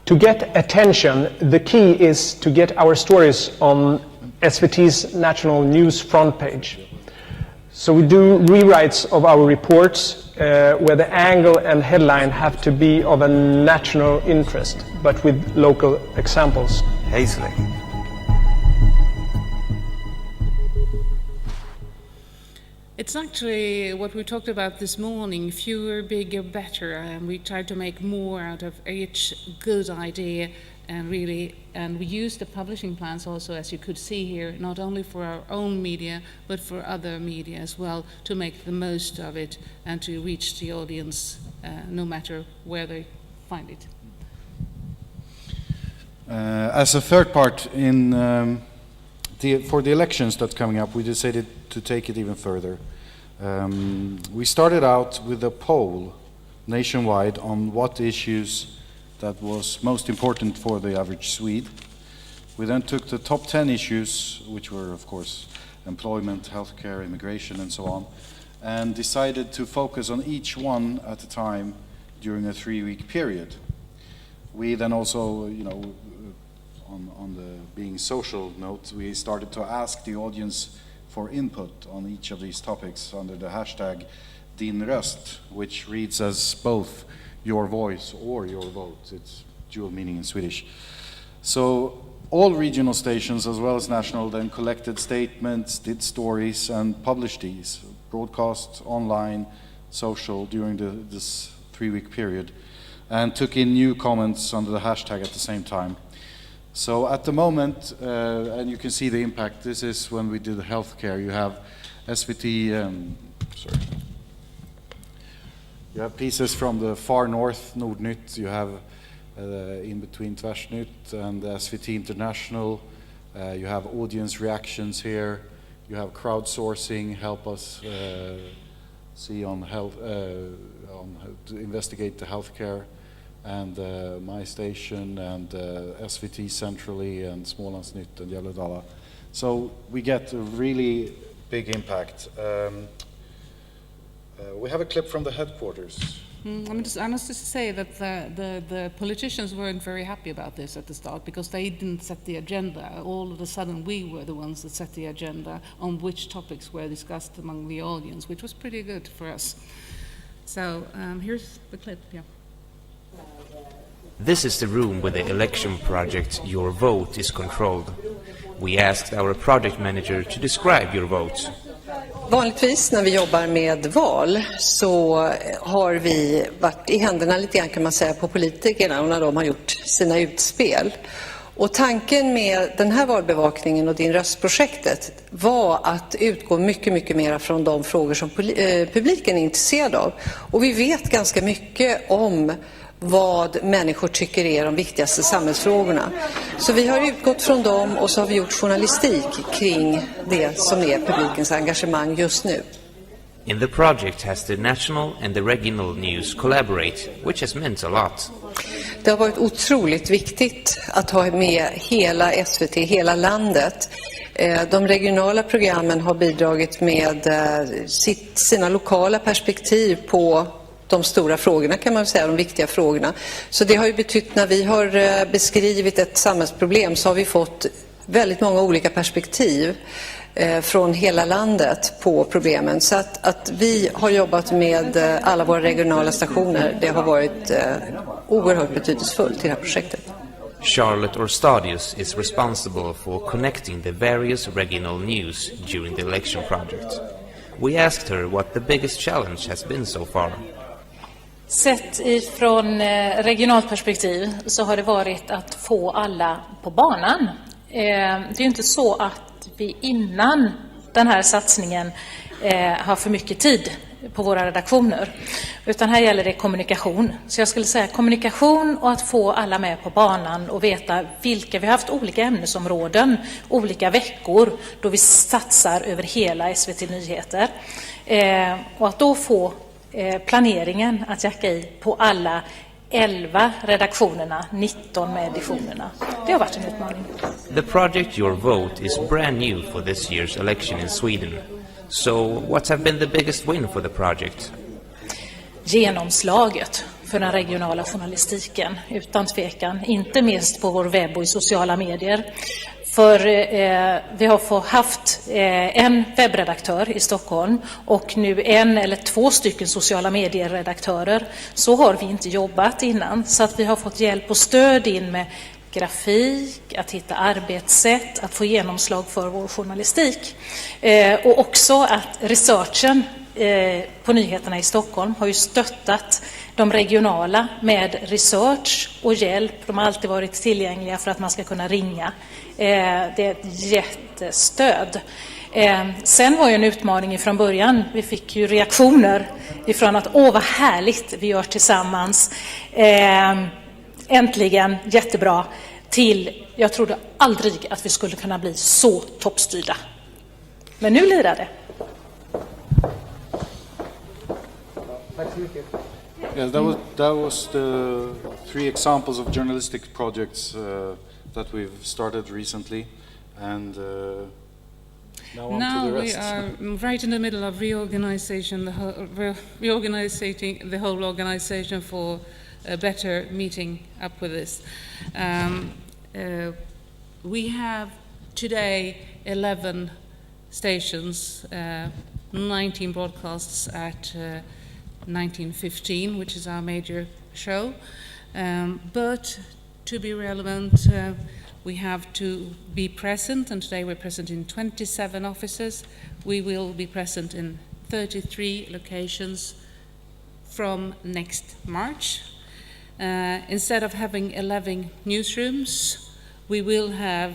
To get attention, the key is to get our stories on SVT's national news front page. So we do rewrites of our reports where the angle and headline have to be of a national interest, but with local examples. Hazley. It's actually what we talked about this morning, fewer, bigger, better, and we tried to make more out of each good idea, and we used the publishing plans also, as you could see here, not only for our own media, but for other media as well, to make the most of it and to reach the audience no matter where they find it. As a third part for the elections that's coming up, we decided to take it even further. We started out with a poll nationwide on what issues that was most important for the average Swede. We then took the top 10 issues, which were of course employment, healthcare, immigration and so on, and decided to focus on each one at a time during a 3-week period. We then also, on the being social note, we started to ask the audience for input on each of these topics under the hashtag Din Röst, which reads as both your voice or your vote. It's dual meaning in Swedish. So all regional stations as well as national then collected statements, did stories and published these, broadcast, online, social during this 3-week period, and took in new comments under the hashtag at the same time. So at the moment, and you can see the impact, this is when we did healthcare. You have SVT, you have pieces from the far north, Nordnytt, you have in between Tvärsnytt and SVT International, you have audience reactions here, you have crowdsourcing, help us see on health, to investigate the healthcare, and My Station and SVT centrally and Smålandsnytt and Gävledala. So we get a really big impact. We have a clip from the headquarters. I must just say that the politicians weren't very happy about this at the start because they didn't set the agenda. All of a sudden we were the ones that set the agenda on which topics were discussed among the audience, which was pretty good for us. So here's the clip, yeah. This is the room where the election project Your Vote is controlled. We asked our project manager to describe your vote. Vanligtvis när vi jobbar med val så har vi varit i händerna lite grann kan man säga på politikerna och när de har gjort sina utspel. Och tanken med den här valbevakningen och Din röstprojektet var att utgå mycket mer från de frågor som publiken är intresserad av. Och vi vet ganska mycket om vad människor tycker är de viktigaste samhällsfrågorna. Så vi har utgått från dem och så har vi gjort journalistik kring det som är publikens engagemang just nu. In the project has the national and the regional news collaborate, which has meant a lot. Det har varit otroligt viktigt att ha med hela SVT, hela landet. De regionala programmen har bidragit med sina lokala perspektiv på de stora frågorna kan man säga, de viktiga frågorna. Så det har ju betytt när vi har beskrivit ett samhällsproblem så har vi fått väldigt många olika perspektiv från hela landet på problemen. Så att vi har jobbat med alla våra regionala stationer, det har varit oerhört betydelsefullt i det här projektet. Charlotte Orstadius is responsible for connecting the various regional news during the election project. We asked her what the biggest challenge has been so far. Sett ifrån regionalt perspektiv så har det varit att få alla på banan. Det är ju inte så att vi innan den här satsningen har för mycket tid på våra redaktioner. Utan här gäller det kommunikation. Så jag skulle säga kommunikation och att få alla med på banan och veta vilka, vi har haft olika ämnesområden, olika veckor då vi satsar över hela SVT Nyheter. Och att då få planeringen att jacka i på alla 11 redaktionerna, 19 med editionerna. Det har varit en utmaning. The project Your Vote is brand new for this year's election in Sweden. So what have been the biggest win for the project? Genomslaget för den regionala journalistiken, utan tvekan. Inte minst på vår webb och i sociala medier. För vi har haft en webbredaktör i Stockholm och nu en eller 2 stycken sociala medieredaktörer. Så har vi inte jobbat innan. Så att vi har fått hjälp och stöd in med grafik, att hitta arbetssätt, att få genomslag för vår journalistik. Och också att researchen på nyheterna i Stockholm har ju stöttat de regionala med research och hjälp. De har alltid varit tillgängliga för att man ska kunna ringa. Det är ett jättestöd. Sen var ju en utmaning från början. Vi fick ju reaktioner ifrån att vad härligt vi gör tillsammans. Äntligen, jättebra. Till jag trodde aldrig att vi skulle kunna bli så toppstyrda. Men nu lirar det. Yes, that was the 3 examples of journalistic projects that we've started recently, and now on to the rest. We are right in the middle of reorganizing the whole organization for a better meeting up with this. We have today 11 stations, 19 broadcasts at 19:15, which is our major show. But to be relevant, we have to be present, and today we're present in 27 offices. We will be present in 33 locations from next March. Instead of having 11 newsrooms, we will have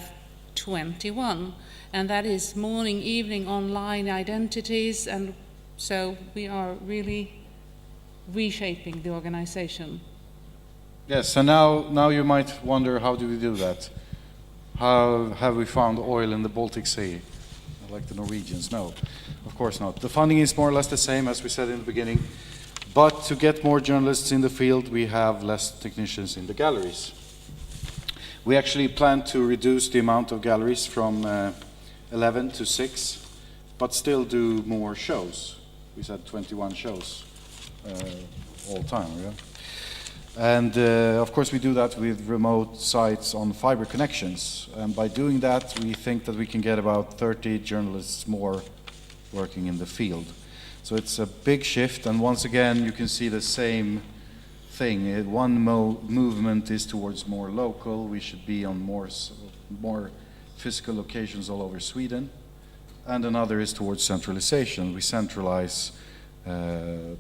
21, and that is morning, evening, online identities, and so we are really reshaping the organization. Yes, and now you might wonder, how do we do that? How have we found oil in the Baltic Sea, like the Norwegians? No, of course not. The funding is more or less the same as we said in the beginning, but to get more journalists in the field, we have less technicians in the galleries. We actually plan to reduce the amount of galleries from 11 to 6, but still do more shows. We said 21 shows all time, yeah? And of course we do that with remote sites on fiber connections. And by doing that, we think that we can get about 30 journalists more working in the field. So it's a big shift, and once again you can see the same thing. One movement is towards more local. We should be on more physical locations all over Sweden. And another is towards centralization. We centralize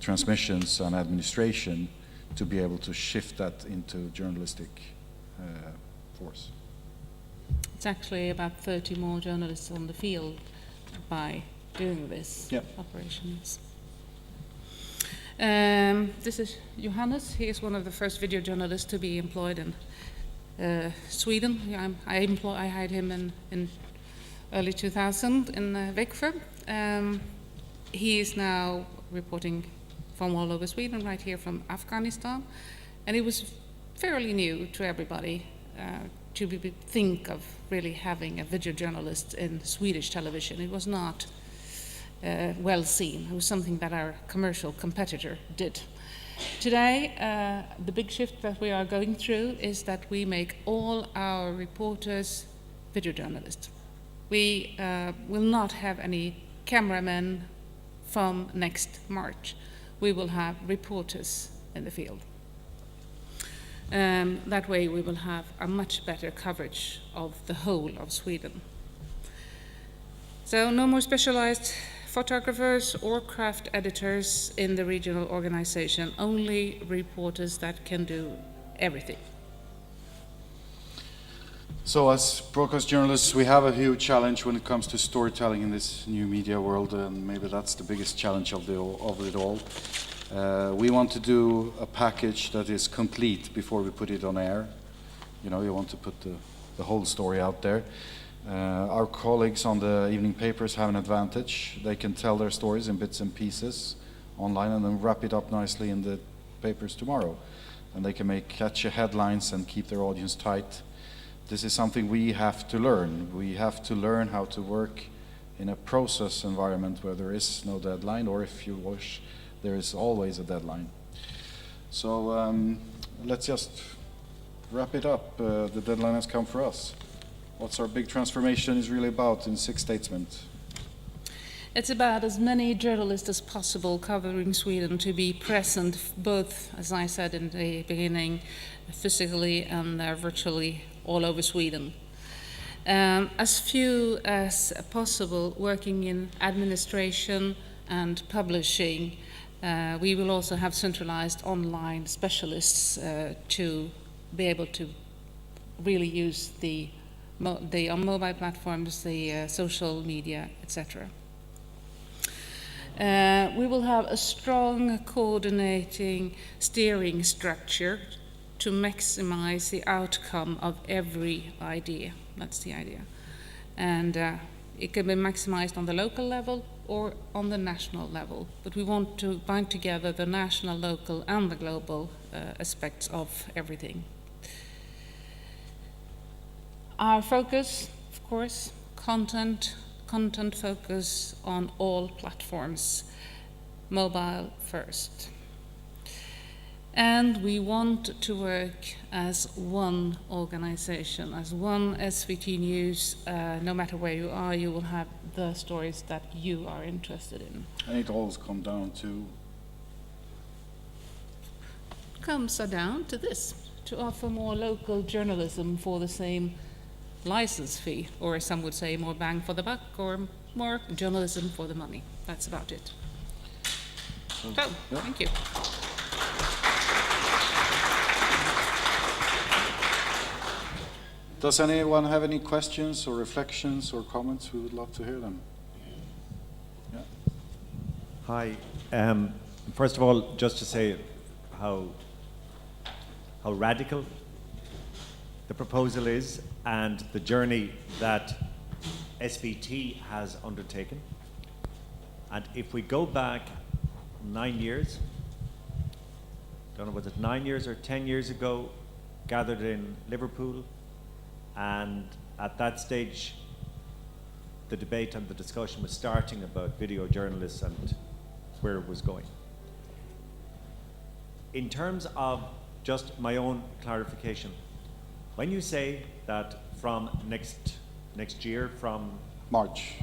transmissions and administration to be able to shift that into journalistic force. It's actually about 30 more journalists on the field by doing this operations. This is Johannes. He is one of the first video journalists to be employed in Sweden. I hired him in early 2000 in Växjö. He is now reporting from all over Sweden, right here from Afghanistan. And it was fairly new to everybody to think of really having a video journalist in Swedish television. It was not well seen. It was something that our commercial competitor did. Today, the big shift that we are going through is that we make all our reporters video journalists. We will not have any cameramen from next March. We will have reporters in the field. That way we will have a much better coverage of the whole of Sweden. So no more specialized photographers or craft editors in the regional organization, only reporters that can do everything. So as broadcast journalists, we have a huge challenge when it comes to storytelling in this new media world, and maybe that's the biggest challenge of it all. We want to do a package that is complete before we put it on air. You know, you want to put the whole story out there. Our colleagues on the evening papers have an advantage. They can tell their stories in bits and pieces online and then wrap it up nicely in the papers tomorrow. And they can make catchy headlines and keep their audience tight. This is something we have to learn. We have to learn how to work in a process environment where there is no deadline, or if you wish, there is always a deadline. So let's just wrap it up. The deadline has come for us. What's our big transformation is really about in 6 statements? It's about as many journalists as possible covering Sweden to be present, both, as I said in the beginning, physically and virtually all over Sweden. As few as possible working in administration and publishing. We will also have centralized online specialists to be able to really use the on mobile platforms, the social media, etc. We will have a strong coordinating steering structure to maximize the outcome of every idea. That's the idea. And it can be maximized on the local level or on the national level. But we want to bind together the national, local, and the global aspects of everything. Our focus, of course, content focus on all platforms, mobile first. And we want to work as one organization, as one SVT News. No matter where you are, you will have the stories that you are interested in. And it always comes down to? Comes down to this, to offer more local journalism for the same license fee, or some would say more bang for the buck, or more journalism for the money. That's about it. So, yeah. Thank you. Does anyone have any questions or reflections or comments? We would love to hear them. Yeah. Hi. First of all, just to say how radical the proposal is and the journey that SVT has undertaken. And if we go back 9 years, don't know was it 9 years or 10 years ago, gathered in Liverpool, and at that stage the debate and the discussion was starting about video journalists and where it was going. In terms of just my own clarification, when you say that from next year, from March,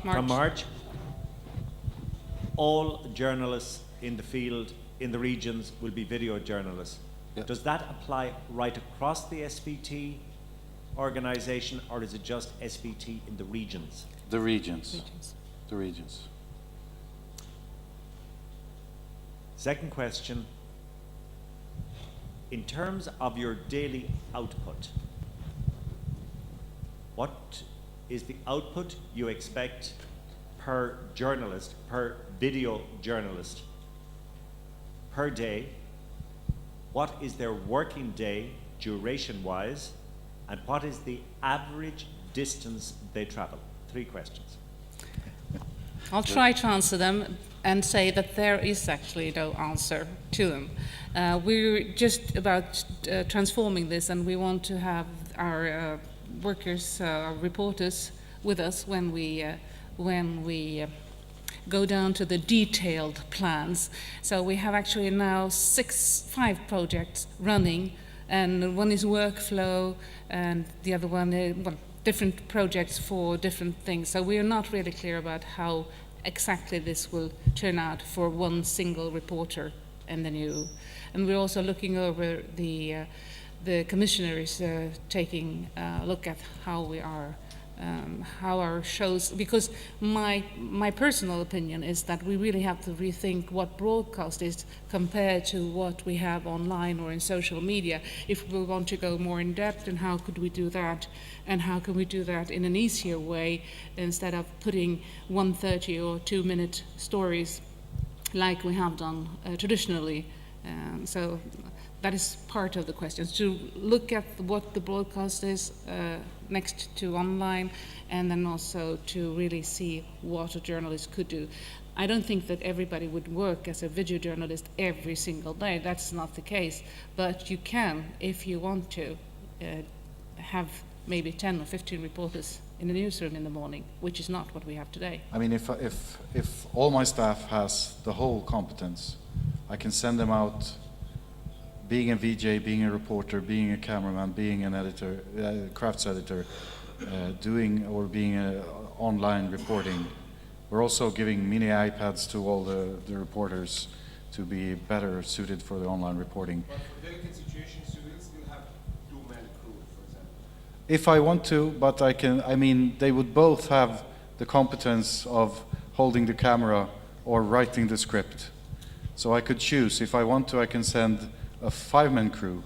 all journalists in the field, in the regions, will be video journalists. Yeah. Does that apply right across the SVT organization, or is it just SVT in the regions? The regions. The regions. Second question, in terms of your daily output, what is the output you expect per journalist, per video journalist, per day? What is their working day duration-wise? And what is the average distance they travel? 3 questions. I'll try to answer them and say that there is actually no answer to them. We're just about transforming this, and we want to have our workers, our reporters with us when we go down to the detailed plans. So we have actually now 5 projects running, and one is workflow, and the other one is different projects for different things. So we are not really clear about how exactly this will turn out for one single reporter and the new. And we're also looking over the commissioner is taking a look at how we are how our shows, because my personal opinion is that we really have to rethink what broadcast is compared to what we have online or in social media. If we want to go more in depth, and how could we do that, and how can we do that in an easier way instead of putting 1:30 or 2-minute stories like we have done traditionally. So that is part of the question, to look at what the broadcast is next to online, and then also to really see what a journalist could do. I don't think that everybody would work as a video journalist every single day. That's not the case. But you can, if you want to, have maybe 10 or 15 reporters in the newsroom in the morning, which is not what we have today. I mean, if all my staff has the whole competence, I can send them out being a VJ, being a reporter, being a cameraman, being an editor, crafts editor, doing or being online reporting. We're also giving mini iPads to all the reporters to be better suited for the online reporting. But for delicate situations, you will still have two-man crew, for example. If I want to, but I can, I mean, they would both have the competence of holding the camera or writing the script. So I could choose. If I want to, I can send a 5-man crew.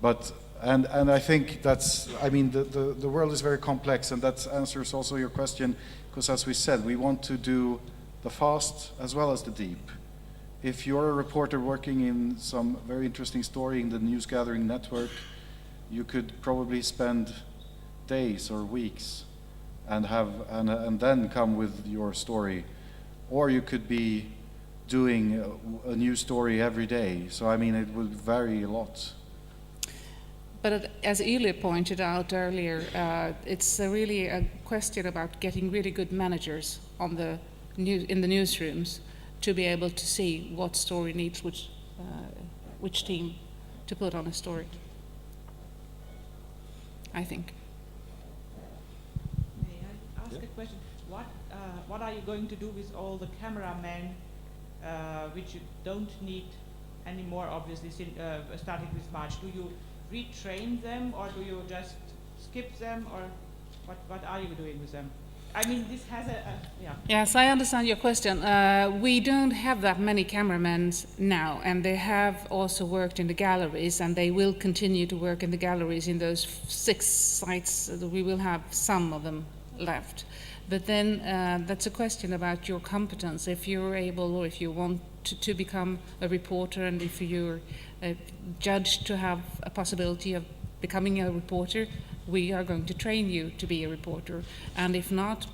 But, and I think that's, I mean, the world is very complex, and that answers also your question, because as we said, we want to do the fast as well as the deep. If you're a reporter working in some very interesting story in the news gathering network, you could probably spend days or weeks and and then come with your story. Or you could be doing a new story every day. So I mean, it will vary a lot. But as Yle pointed out earlier, it's really a question about getting really good managers on the in the newsrooms to be able to see what story needs which team to put on a story, I think. May I ask a question? What are you going to do with all the cameramen which you don't need anymore, obviously, starting with March? Do you retrain them, or do you just skip them, or what are you doing with them? I mean, this has yeah. Yes, I understand your question. We don't have that many cameramen now, and they have also worked in the galleries, and they will continue to work in the galleries in those 6 sites. We will have some of them left. But then that's a question about your competence. If you're able, or if you want to become a reporter, and if you're judged to have a possibility of becoming a reporter, we are going to train you to be a reporter. And if not,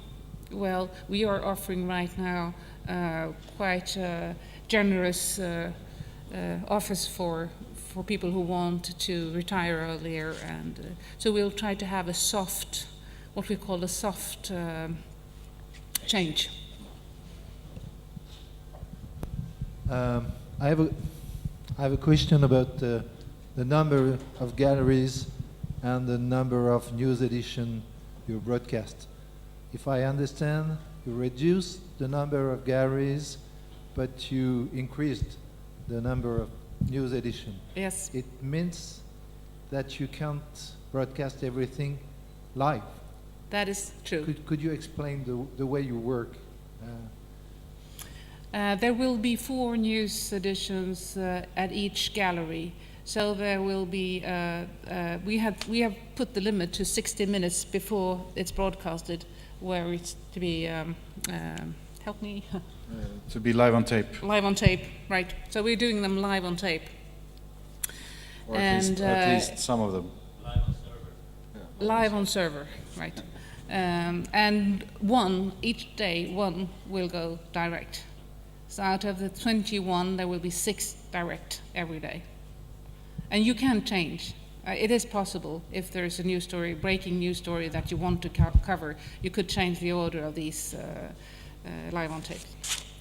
well, we are offering right now quite generous offers for people who want to retire earlier. And so we'll try to have a soft, what we call a soft change. I have a question about the number of galleries and the number of news edition you broadcast. If I understand, you reduced the number of galleries, but you increased the number of news edition. Yes. It means that you can't broadcast everything live. That is true. Could you explain the way you work? There will be 4 news editions at each gallery. So there will be, we have put the limit to 60 minutes before it's broadcasted, where it's to be, help me. To be live on tape. Live on tape, right. So we're doing them live on tape. Or at least some of them. Live on server. Live on server, right. And each day, one will go direct. So out of the 21, there will be 6 direct every day. And you can change. It is possible, if there is a news story, breaking news story that you want to cover, you could change the order of these live on tape.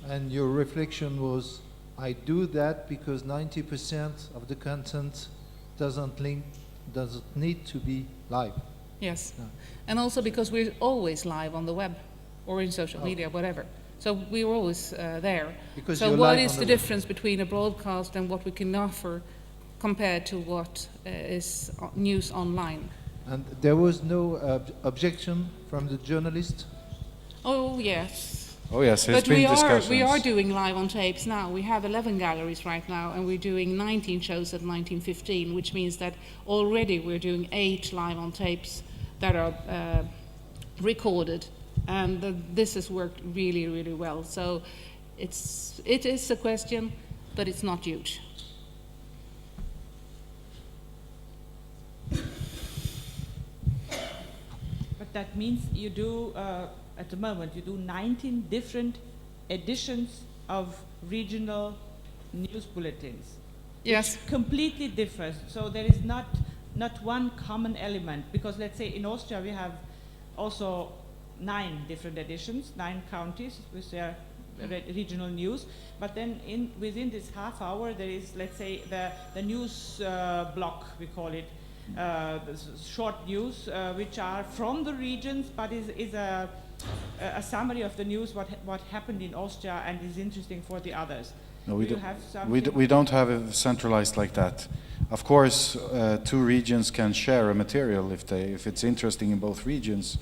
And your reflection was, I do that because 90% of the content doesn't need to be live. Yes, and also because we're always live on the web or in social media, whatever. So we're always there. Because so what is the difference between a broadcast and what we can offer compared to what is news online? And there was no objection from the journalist? Oh, yes. Oh yes, there's But been we are discussions. doing live on tapes now. We have 11 galleries right now, and we're doing 19 shows at 1915, which means that already we're doing 8 live on tapes that are recorded, and this has worked really, really well. So it is a question, but it's not huge. But that means you do, at the moment, you do 19 different editions of regional news bulletins. Yes. Which completely differs. So there is not one common element, because let's say in Austria we have also 9 different editions, 9 counties with their regional news. But then within this half hour there is, let's say, the news block, we call it, short news, which are from the regions, but is a summary of the news, what happened in Austria, and is interesting for the others. No, We don't have it centralized like that. Of course, 2 regions can share a material if it's interesting in both regions,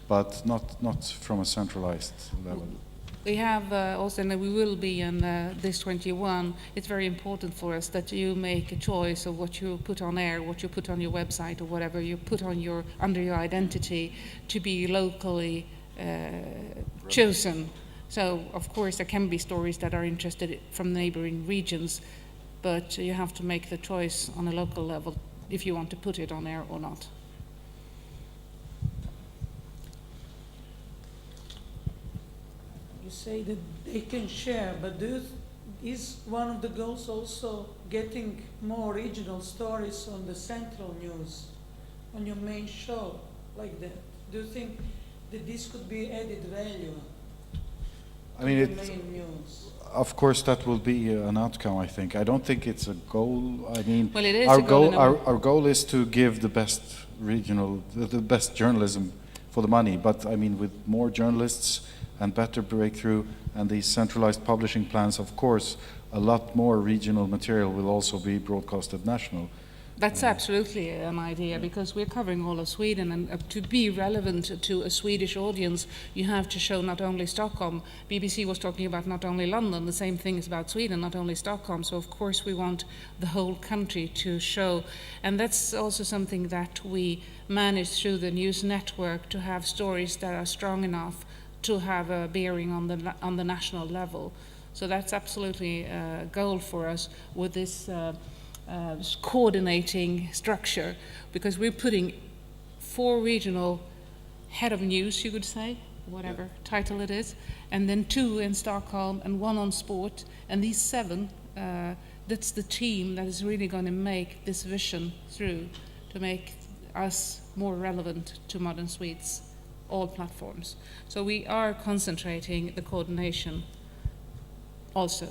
but not from a centralized level. We have also, and we will be in this 21, it's very important for us that you make a choice of what you put on air, what you put on your website, or whatever you put on under your identity to be locally chosen. So, of course, there can be stories that are interested from neighboring regions, but you have to make the choice on a local level if you want to put it on air or not. You say that they can share, but is one of the goals also getting more regional stories on the central news, on your main show, like that? Do you think that this could be added value? I mean, main news? Of course, that will be an outcome, I think. I don't think it's a goal. I mean, well, it is our a goal. Our goal is to give the best regional, the best journalism for the money. But I mean, with more journalists and better breakthrough and these centralized publishing plans, of course, a lot more regional material will also be broadcasted national. That's absolutely an idea, because we're covering all of Sweden, and to be relevant to a Swedish audience, you have to show not only Stockholm. BBC was talking about not only London, the same thing is about Sweden, not only Stockholm. So of course we want the whole country to show, and that's also something that we manage through the news network, to have stories that are strong enough to have a bearing on the national level. So that's absolutely a goal for us with this coordinating structure, because we're putting 4 regional head of news, you could say, whatever title it is, and then 2 in Stockholm and 1 on sport, and these 7, that's the team that is really going to make this vision through, to make us more relevant to modern Swedes, all platforms. So we are concentrating the coordination also.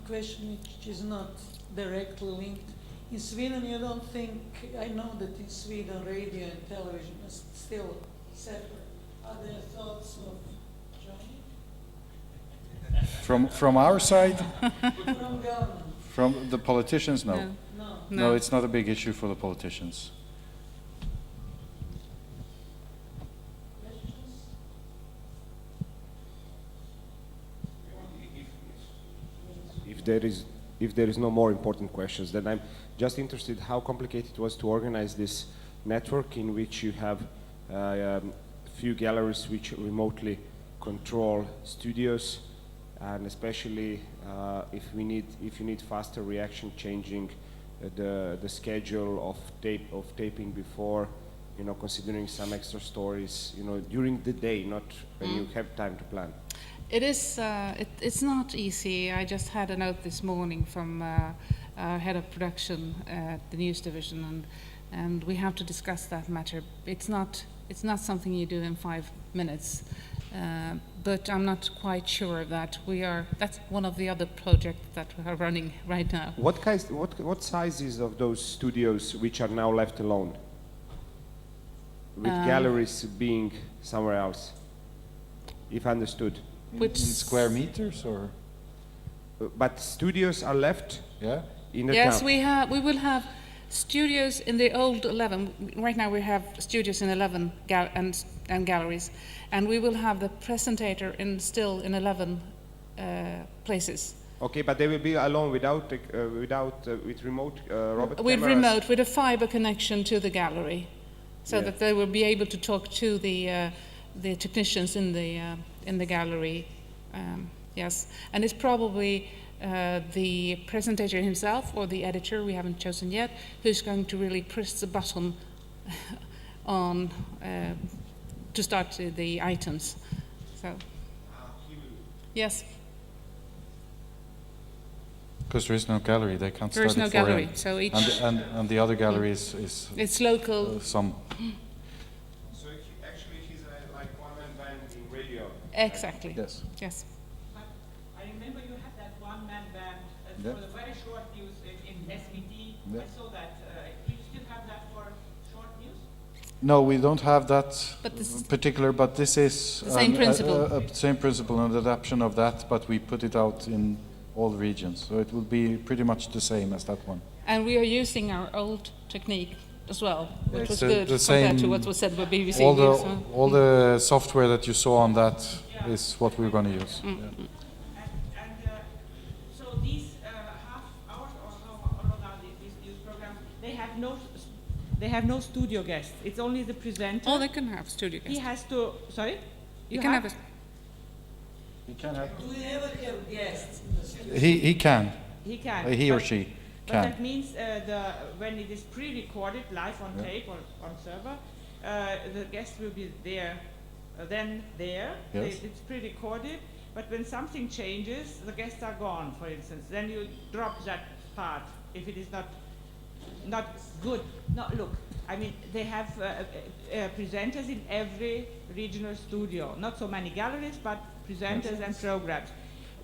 Question which is not directly linked. In Sweden, you don't think, I know that in Sweden radio and television is still separate. Are there thoughts of joining? From our side? From government? From the politicians, no. No, it's not a big issue for the politicians. If there is no more important questions, then I'm just interested how complicated it was to organize this network in which you have a few galleries which remotely control studios, and especially if you need faster reaction, changing the schedule of taping before, considering some extra stories, during the day, not when you have time to plan. It is. It's not easy. I just had a note this morning from our head of production at the news division, and we have to discuss that matter. It's not something you do in 5 minutes, but I'm not quite sure of that. That's one of the other projects that we are running right now. What sizes of those studios which are now left alone, with galleries being somewhere else, if understood? In square meters, or? But studios are left. Yeah. in the Yes, town? we will have studios in the old 11. Right now we have studios in 11 and galleries, and we will have the presentator still in 11 places. Okay, but they will be alone without with remote robot With cameras? remote, with a fiber connection to the gallery, so Yeah. that they will be able to talk to the technicians in the gallery. Yes, and it's probably the presentator himself or the editor, we haven't chosen yet, who's going to really press the button on to start the items. So, yes. Because there is no gallery, they can't There is start no it for gallery, him. so each... And the other gallery is It's local. some. So actually he's like one-man band in radio. Exactly. Yes. Yes. But I remember you had that one-man band Yeah. for the very short news in SVT. Yeah. I saw that. Do you still have that for short news? No, we don't have that But this is particular, but this is the same principle. Same principle, an adaptation of that, but we put it out in all regions. So it will be pretty much the same as that one. And we are using our old technique as well, which It's was the good compared same- to what was said by BBC All News. all the software that you saw on that is what we're going to use. Mm. Yeah. So these half hours or how long are these news programs? They have no studio guests. It's only the presenter. Oh, they can have studio guests. He has to. Sorry. You can have a... He can have. Do we ever have guests? He can. He can. He or But- she But can. that means when it is pre-recorded live on Yeah. tape or on server, the guest will be there, there. Yes. It's pre-recorded, but when something changes, the guests are gone, for instance. Then you drop that part if it is not good. No, look, I mean, they have presenters in every regional studio. Not so many galleries, but presenters and programs.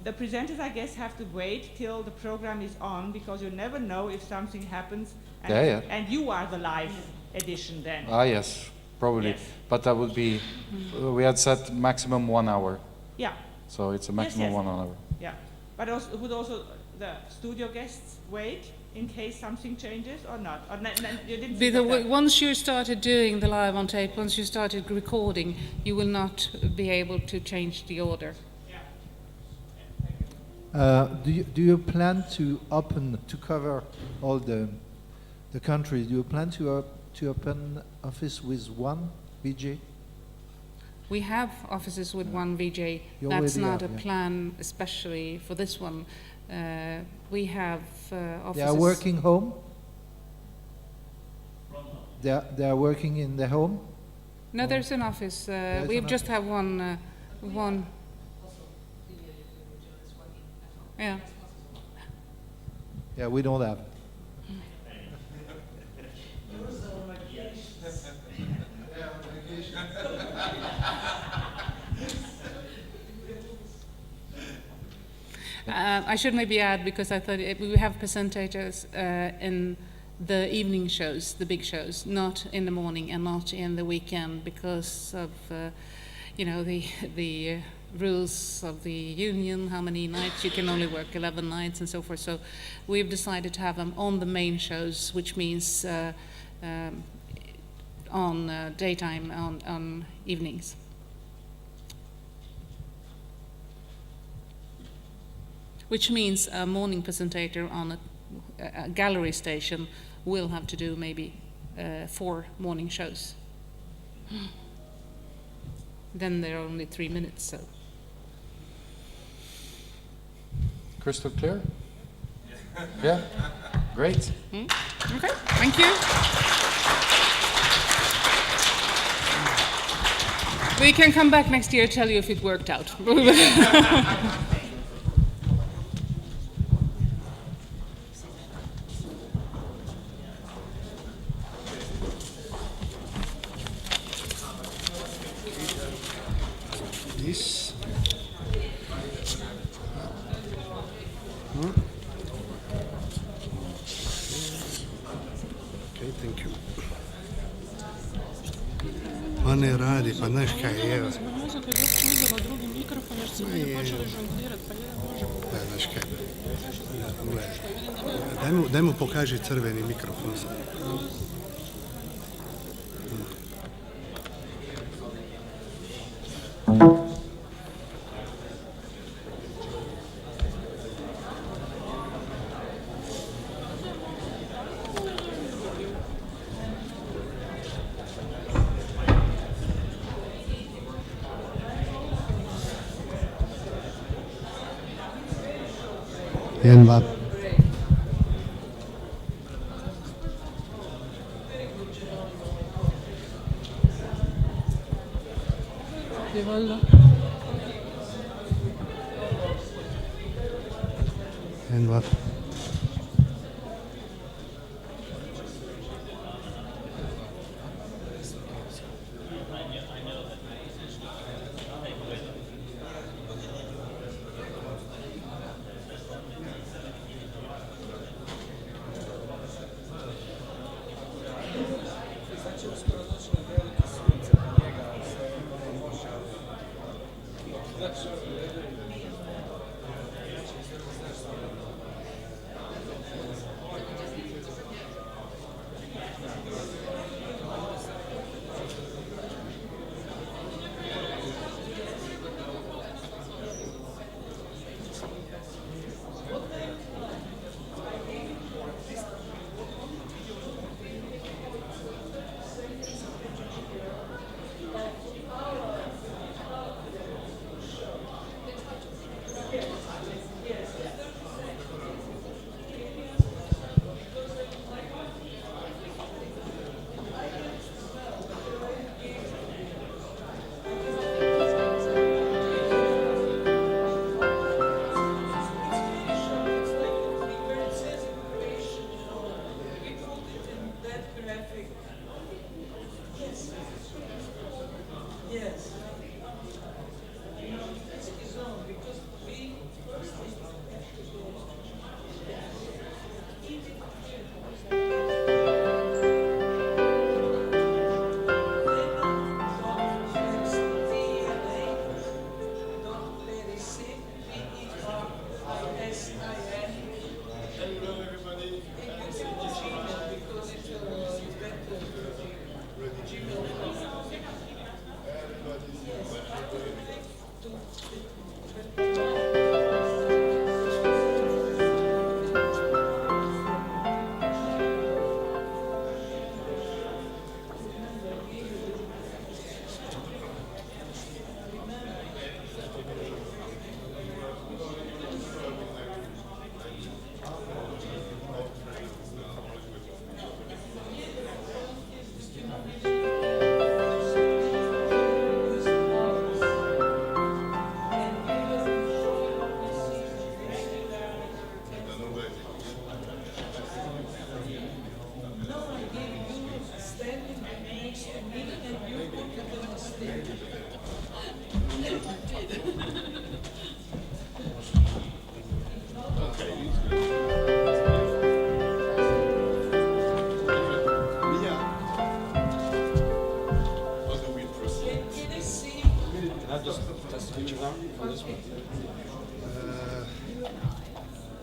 The presenters, I guess, have to wait till the program is on, because you never know if something happens, and, and you are the live edition then. Ah, yes, probably. Yes. But that would be, we had set maximum 1 hour. Yeah. So it's a maximum 1 hour. Yeah, but also, would also the studio guests wait in case something changes or not? Or you didn't think of that? Once you started doing the live on tape, once you started recording, you will not be able to change the order. Do you plan to cover all the country? Do you plan to open office with one VJ? We have offices with one VJ. You That's already not have, a yeah. plan, especially for this one. We have offices. They are working home? They are working in the home? No, there's an office. There's We an just have one. Yeah. Yeah, we don't have. I should maybe add, because I thought we have presentators in the evening shows, the big shows, not in the morning and not in the weekend, because of the rules of the union, how many nights you can only work, 11 nights and so forth. So we've decided to have them on the main shows, which means on daytime, on evenings. Which means a morning presentator on a gallery station will have to do maybe 4 morning shows. Then there are only 3 minutes, so. Crystal clear? Yeah? Great. Okay, thank you. We can come back next year and tell you if it worked out. This. Okay, thank you. Pa ne radi, pa znaš kaj je. Znaš kaj. Daj mu pokaži crveni mikrofon. En va. En va.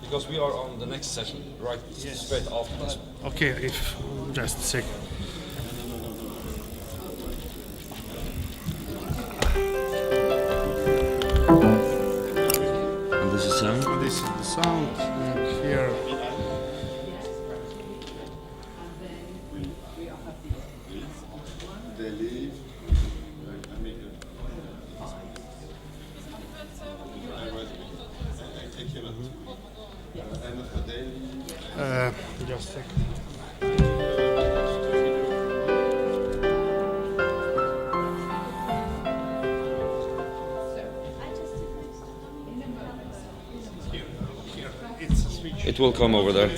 Because we are on the next session, right? Yes. Straight after this. Okay, if just a second. And this is sound? This is the sound, and here. Just a second. It will come over there.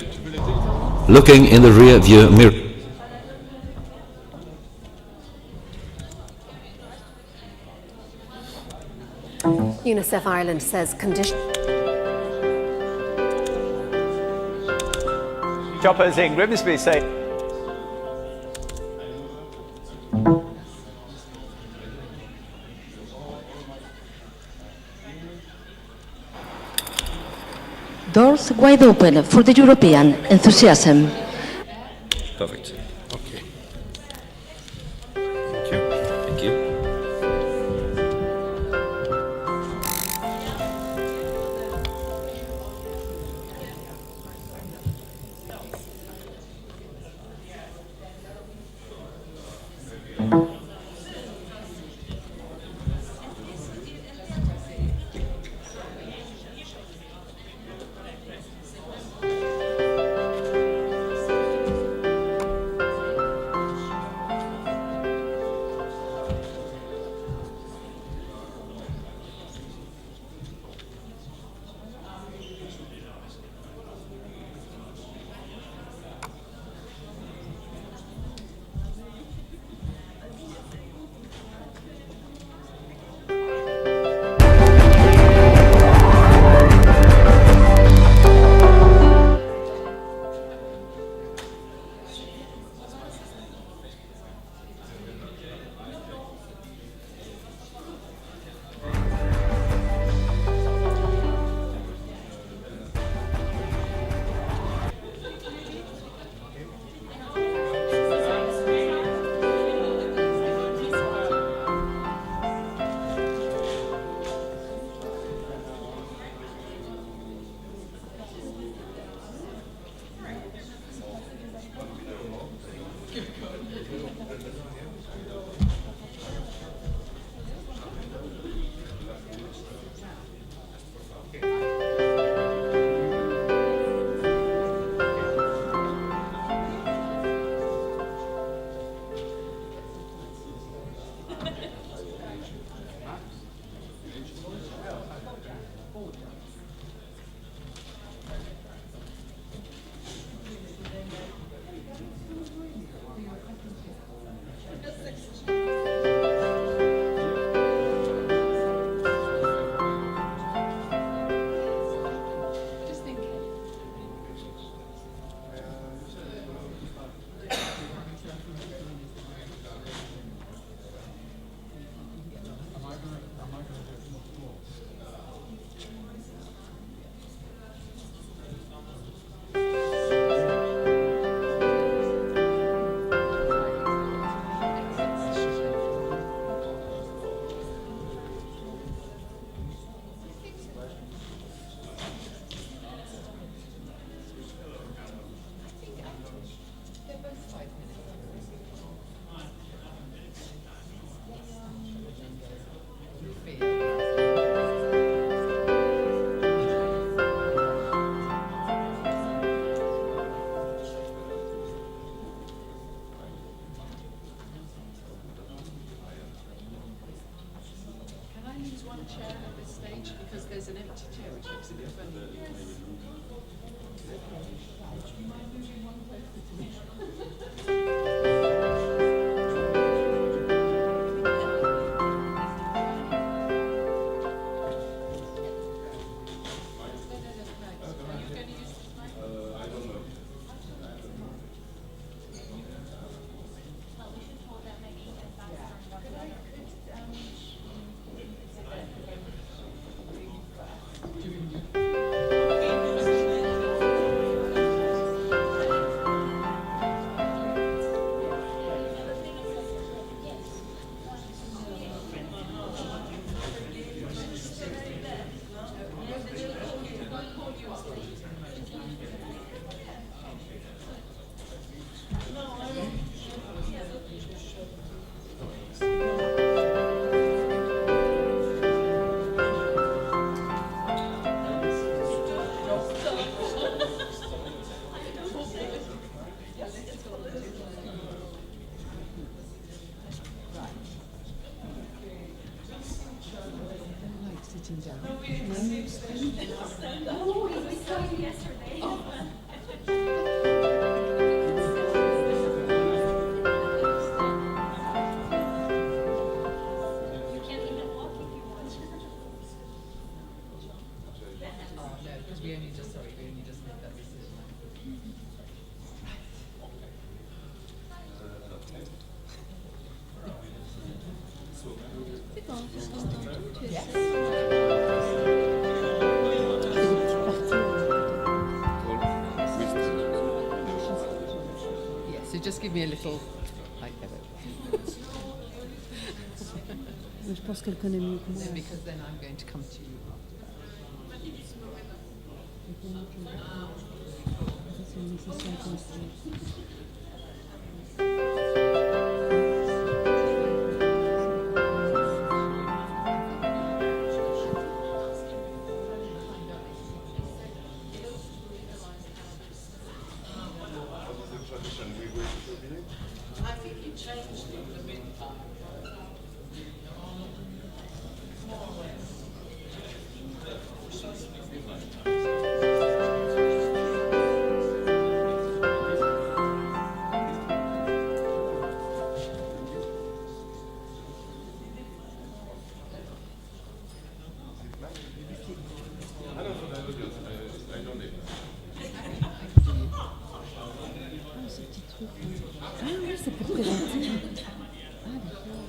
Looking in the rear view mirror. UNICEF Ireland says conditions. Choppers in Grimsby say. Doors wide open for the European enthusiasm. Perfect. Okay. Thank you. Thank you. give me a little like Je pense qu'elle connaît mieux que moi. because then I'm going to come to you after that. I think it changed in the meantime. Ah oui, c'est pour présenter. Ah d'accord.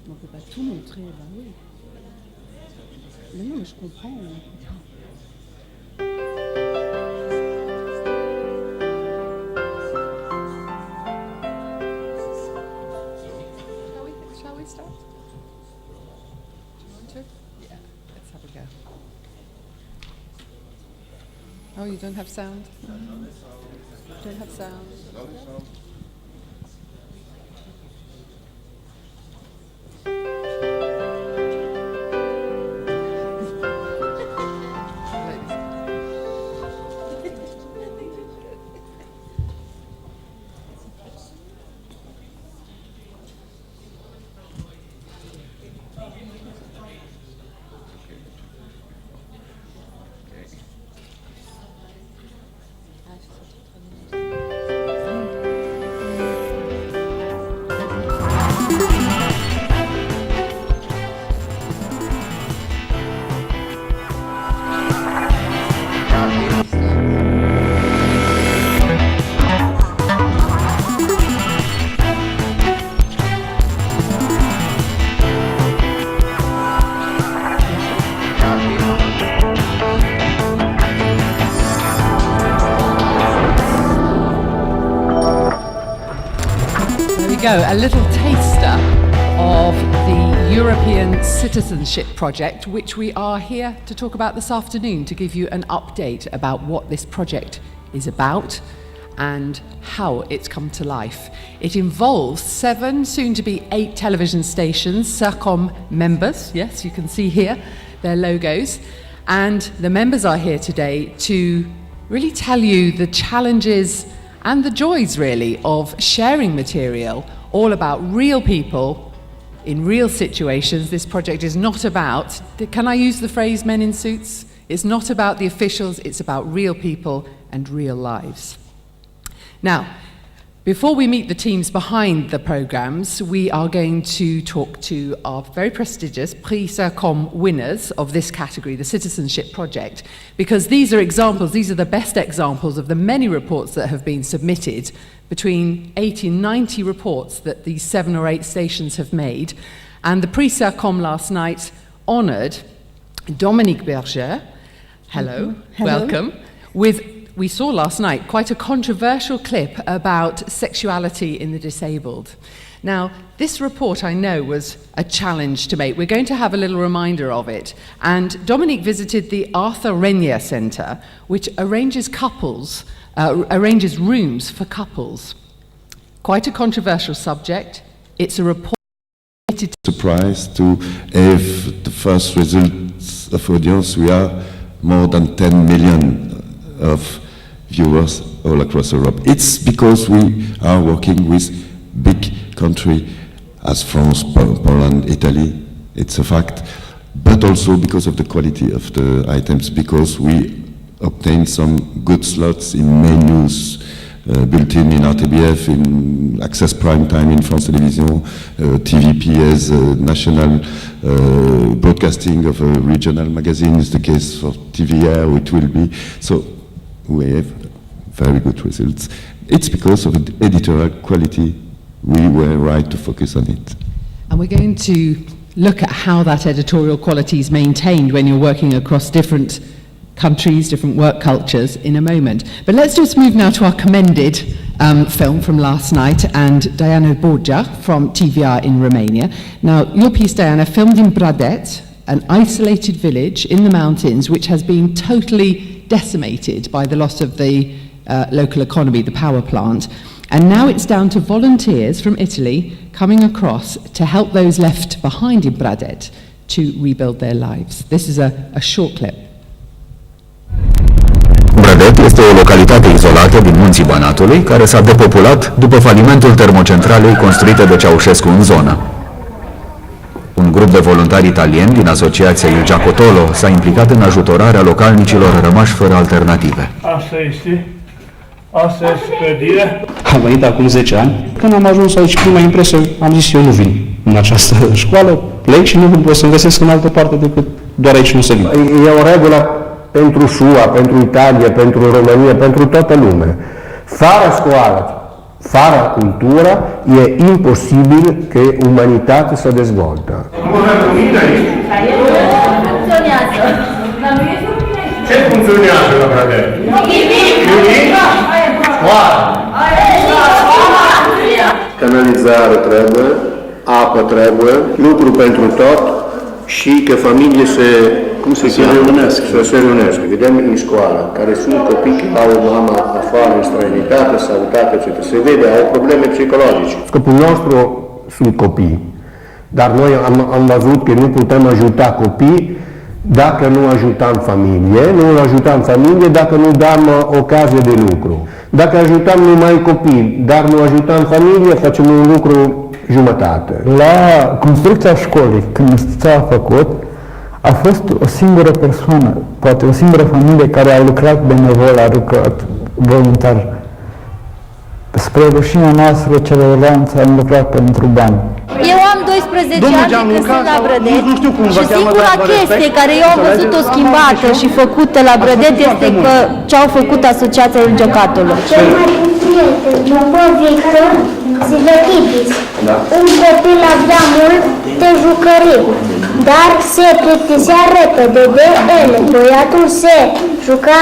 On ne peut pas tout montrer, ben oui. Mais non, mais je comprends. Shall we start? Do you want to? Yeah, let's have a go. Oh, you don't have sound? Don't have sound? Go, a little taster of the European Citizenship Project, which we are here to talk about this afternoon, to give you an update about what this project is about and how it's come to life. It involves 7, soon to be 8 television stations, CIRCOM members, yes, you can see here their logos, and the members are here today to really tell you the challenges and the joys, really, of sharing material all about real people in real situations. This project is not about, can I use the phrase men in suits? It's not about the officials, it's about real people and real lives. Now, before we meet the teams behind the programs, we are going to talk to our very prestigious Prix CIRCOM winners of this category, the Citizenship Project, because these are examples, these are the best examples of the many reports that have been submitted, between 80 and 90 reports that these 7 or 8 stations have made. And the Prix CIRCOM last night honoured Dominique Berger, hello, welcome, with, we saw last night, quite a controversial clip about sexuality in the disabled. Now, this report, I know, was a challenge to make. We're going to have a little reminder of it. And Dominique visited the Arthur Renier Centre, which arranges rooms for couples. Quite a controversial subject. It's a report. Surprised to have the first results of audience. We are more than 10 million of viewers all across Europe. It's because we are working with big countries as France, Poland, Italy. It's a fact, but also because of the quality of the items, because we obtain some good slots in main news bulletin, in RTBF, in Access Prime Time, in France Télévisions, TVPS, national broadcasting of a regional magazine is the case for TVR, it will be. So we have very good results. It's because of the editorial quality. We were right to focus on it. And we're going to look at how that editorial quality is maintained when you're working across different countries, different work cultures in a moment. But let's just move now to our commended film from last night, and Diana Borgia from TVR in Romania. Now, your piece, Diana, filmed in Bradet, an isolated village in the mountains which has been totally decimated by the loss of the local economy, the power plant. And now it's down to volunteers from Italy coming across to help those left behind in Bradet to rebuild their lives. This is a short clip. Bradet este o localitate izolată din munții Banatului, care s-a depopulat după falimentul termocentralei construite de Ceaușescu în zonă. Un grup de voluntari italieni din asociația Il Giacotolo s-a implicat în ajutorarea localnicilor rămași fără alternative. Asta este clădire. Am venit acum 10 ani. Când am ajuns aici, prima impresie, am zis eu nu vin în această școală, plec și nu pot să-mi găsesc în altă parte decât doar aici nu se vin. E o regulă pentru SUA, pentru Italia, pentru România, pentru toată lumea. Fără școală, fără cultură, e imposibil ca umanitatea să dezvoltă. Ce funcționează la Bradet? Canalizare trebuie, apă trebuie, lucru pentru tot și că familie se reunească. Vedem în școală, care sunt copii care au mama afară, în străinătate, sau uitate, etc. Se vede, au probleme psihologice. Scopul nostru sunt copii, dar noi am văzut că nu putem ajuta copii dacă nu ajutăm familie, nu ajutăm familie dacă nu dăm ocazie de lucru. Dacă ajutăm numai copii, dar nu ajutăm familie, facem un lucru jumătate. La construcția școlii, când s-a făcut, a fost o singură persoană, poate o singură familie care a lucrat benevol, a lucrat voluntar. Spre rușinea noastră, celorlalți am lucrat pentru bani. Eu am 12 ani de când sunt la Brădet și singura chestie care eu am văzut-o schimbată și făcută la Brădet este că ce au făcut Asociația Il Giocatolo. Cel mai prieten, după Victor Zilotipis, un copil avea multe jucării, dar se plictisea repede de ele. Băiatul se juca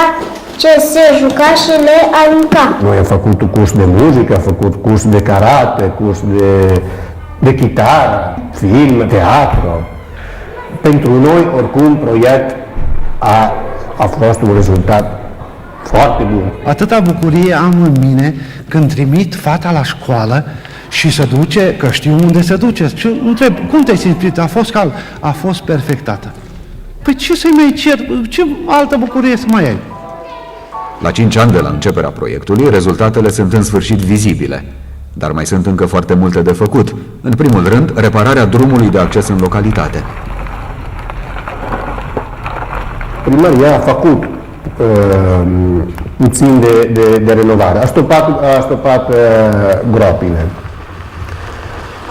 ce se juca și le arunca. Noi am făcut un curs de muzică, am făcut curs de karate, curs de chitară, film, teatru. Pentru noi, oricum, proiect a fost un rezultat foarte bun. Atâta bucurie am în mine când trimit fata la școală și se duce, că știu unde se duce. Și întreb, cum te-ai simțit? A fost cald? A fost perfectată. Păi ce să-i mai cer? Ce altă bucurie să mai ai? La 5 ani de la începerea proiectului, rezultatele sunt în sfârșit vizibile. Dar mai sunt încă foarte multe de făcut. În primul rând, repararea drumului de acces în localitate. Primăria a făcut puțin de renovare. A stopat gropile.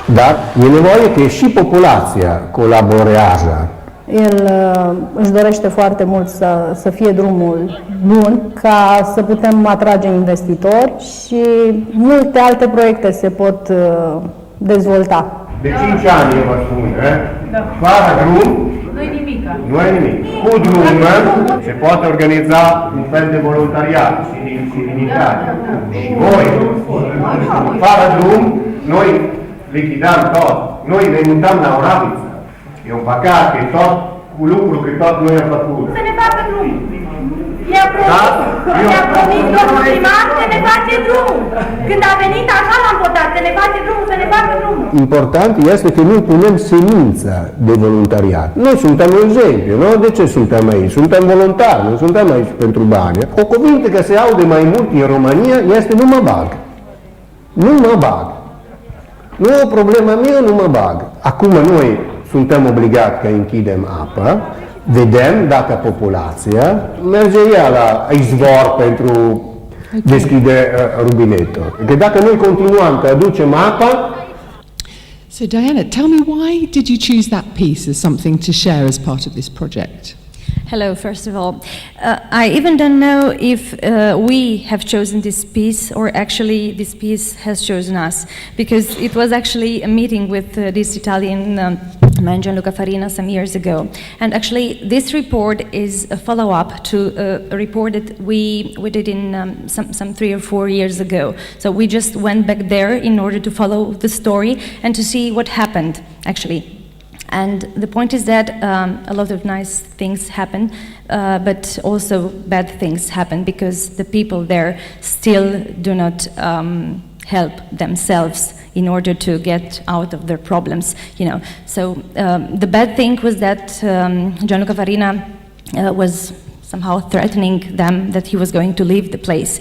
Dar e nevoie că și populația colaborează. El își dorește foarte mult să fie drumul bun ca să putem atrage investitori și multe alte proiecte se pot dezvolta. De 5 ani, eu vă spun, fără drum, nu e nimic. Cu drum se poate organiza un fel de voluntariat și din Italia. Și voi, fără drum, noi lichidăm tot. Noi ne mutăm la Oravița. E un păcat că tot cu lucru că tot noi am făcut. Să ne facă drumul. I-a promis domnul primar să ne face drumul. Când a venit așa l-am votat, să ne face drumul, să ne facă drumul. Important este că noi punem semința de voluntariat. Noi suntem un exemplu, nu? De ce suntem aici? Suntem voluntari, nu suntem aici pentru bani. O cuvinte că se aude mai mult în România este nu mă bag. Nu mă bag. Nu e o problemă mea, nu mă bag. Acum noi suntem obligați că închidem apă, vedem dacă populația merge ea la izvor pentru deschide rubinetul. Că dacă noi continuăm că aducem apa. So Diana, tell me, why did you choose that piece as something to share as part of this project? Hello, first of all. I even don't know if we have chosen this piece or actually this piece has chosen us, because it was actually a meeting with this Italian man, Gianluca Farina, some years ago. And actually this report is a follow-up to a report that we did in some 3 or 4 years ago. So we just went back there in order to follow the story and to see what happened, actually. And the point is that a lot of nice things happen, but also bad things happen because the people there still do not help themselves in order to get out of their problems, you know. So the bad thing was that Gianluca Farina was somehow threatening them that he was going to leave the place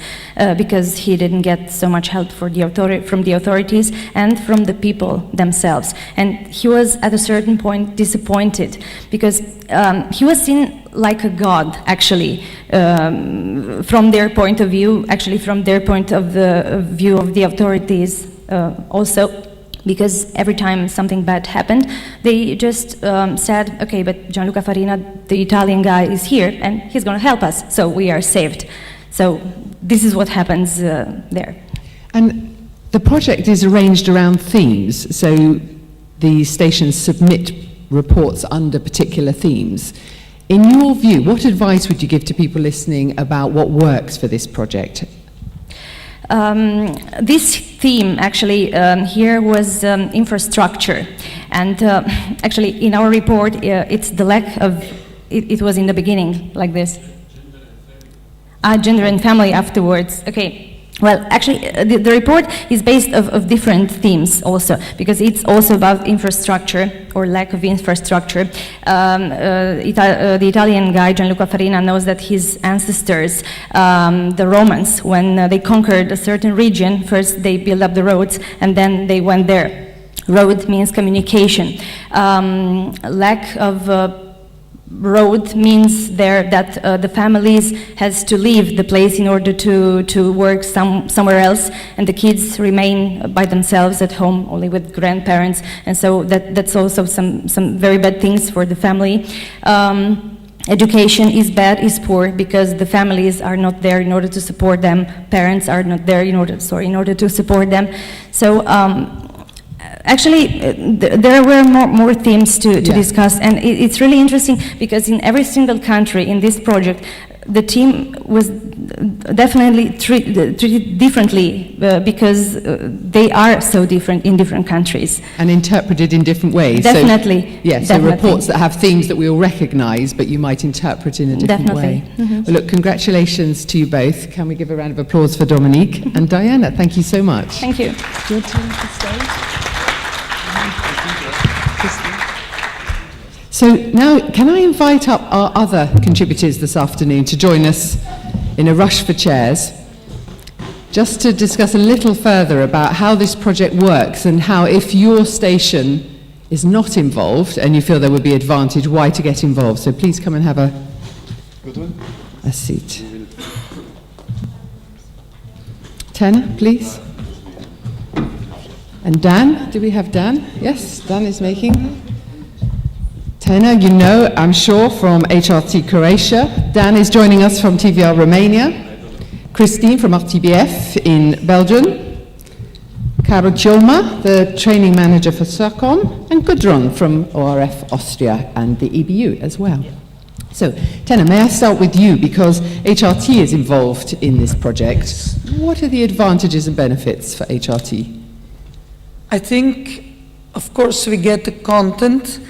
because he didn't get so much help from the authorities and from the people themselves. And he was at a certain point disappointed because he was seen like a god, actually, from their point of view, actually from their point of view of the authorities also. Because every time something bad happened, they just said, okay, but Gianluca Farina, the Italian guy, is here and he's going to help us, so we are saved. So this is what happens there. And the project is arranged around themes, so the stations submit reports under particular themes. In your view, what advice would you give to people listening about what works for this project? This theme actually here was infrastructure, and actually in our report it's the lack of, it was in the beginning like this. Gender and family afterwards, okay. Well, actually, the report is based of different themes also, because it's also about infrastructure or lack of infrastructure. The Italian guy, Gianluca Farina, knows that his ancestors, the Romans, when they conquered a certain region, first they built up the roads and then they went there. Road means communication. Lack of road means there that the families has to leave the place in order to work somewhere else, and the kids remain by themselves at home only with grandparents, and so that's also some very bad things for the family. Education is bad, is poor, because the families are not there in order to support them, parents are not there in order to support them. So actually, there were more themes to discuss, and it's really interesting because in every single country in this project, the team was definitely treated differently because they are so different in different countries. And interpreted in different ways. Definitely. So, yes, so reports that have themes that we all recognise, but you might interpret in a different way. Mm-hmm. Well, look, congratulations to you both. Can we give a round of applause for Dominique and Diana? Thank you so much. Thank you. Your turn to stay. So now, can I invite up our other contributors this afternoon to join us in a rush for chairs, just to discuss a little further about how this project works and how, if your station is not involved and you feel there would be advantage, why to get involved. So please come and have a seat. Tena, please. And Dan, do we have Dan? Yes, Dan is making. Tena, you know, I'm sure, from HRT Croatia. Dan is joining us from TVR Romania. Christine from RTBF in Belgium. Karol Ciolma, the training manager for CIRCOM. And Gudrun from ORF Austria and the EBU as well. So, Tena, may I start with you, because HRT is involved in this project. What are the advantages and benefits for HRT? I think, of course, we get the content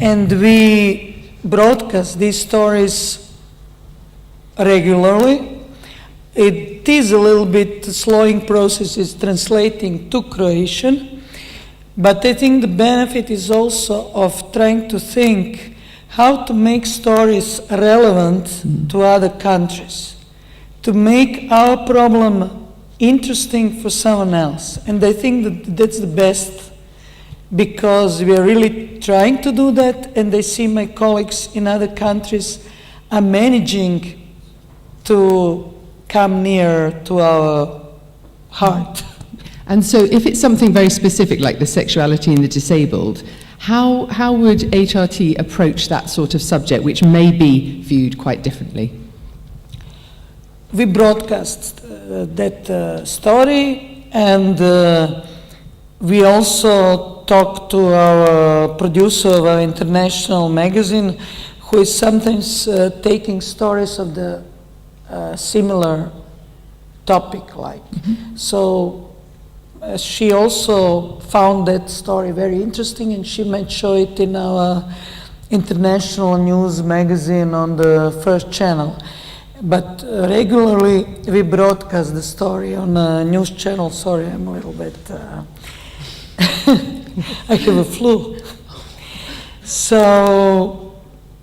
and we broadcast these stories regularly. It is a little bit slowing process is translating to Croatian, but I think the benefit is also of trying to think how to make stories relevant to other countries, to make our problem interesting for someone else. And I think that that's the best, because we are really trying to do that, and I see my colleagues in other countries are managing to come near to our heart. And so if it's something very specific like the sexuality in the disabled, how would HRT approach that sort of subject, which may be viewed quite differently? We broadcast that story, and we also talk to our producer of our international magazine, who is sometimes taking stories of the similar topic like. So she also found that story very interesting, and she might show it in our international news magazine on the first channel. But regularly we broadcast the story on a news channel. Sorry, I'm a little bit, I have a flu. So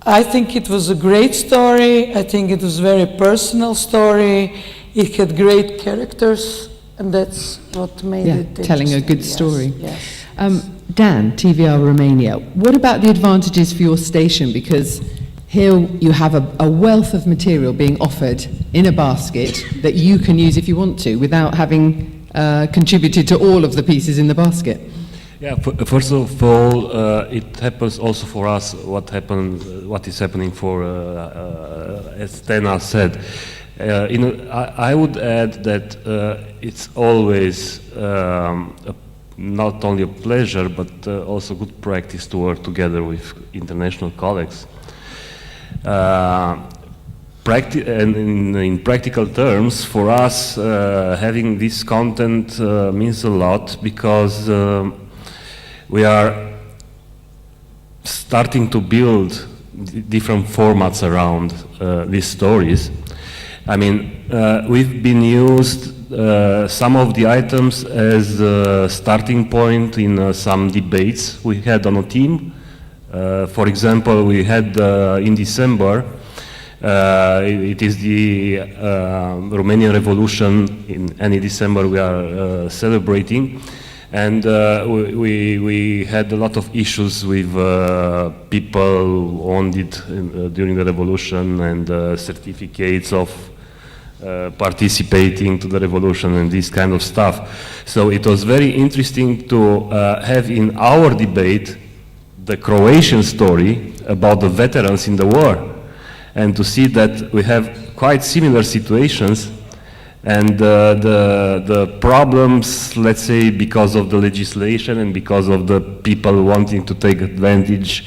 I think it was a great story. I think it was a very personal story. It had great characters, and that's what made it telling a good story. Yes. Dan, TVR Romania, what about the advantages for your station? Because here you have a wealth of material being offered in a basket that you can use if you want to, without having contributed to all of the pieces in the basket. Yeah, first of all, it happens also for us what is happening for, as Tena said. I would add that it's always not only a pleasure, but also good practice to work together with international colleagues. And in practical terms, for us, having this content means a lot, because we are starting to build different formats around these stories. I mean, we've been used some of the items as a starting point in some debates we had on a team. For example, we had in December, it is the Romanian Revolution. In any December we are celebrating, and we had a lot of issues with people who owned it during the revolution, and certificates of participating to the revolution and this kind of stuff. So it was very interesting to have in our debate the Croatian story about the veterans in the war, and to see that we have quite similar situations, and the problems, let's say, because of the legislation and because of the people wanting to take advantage,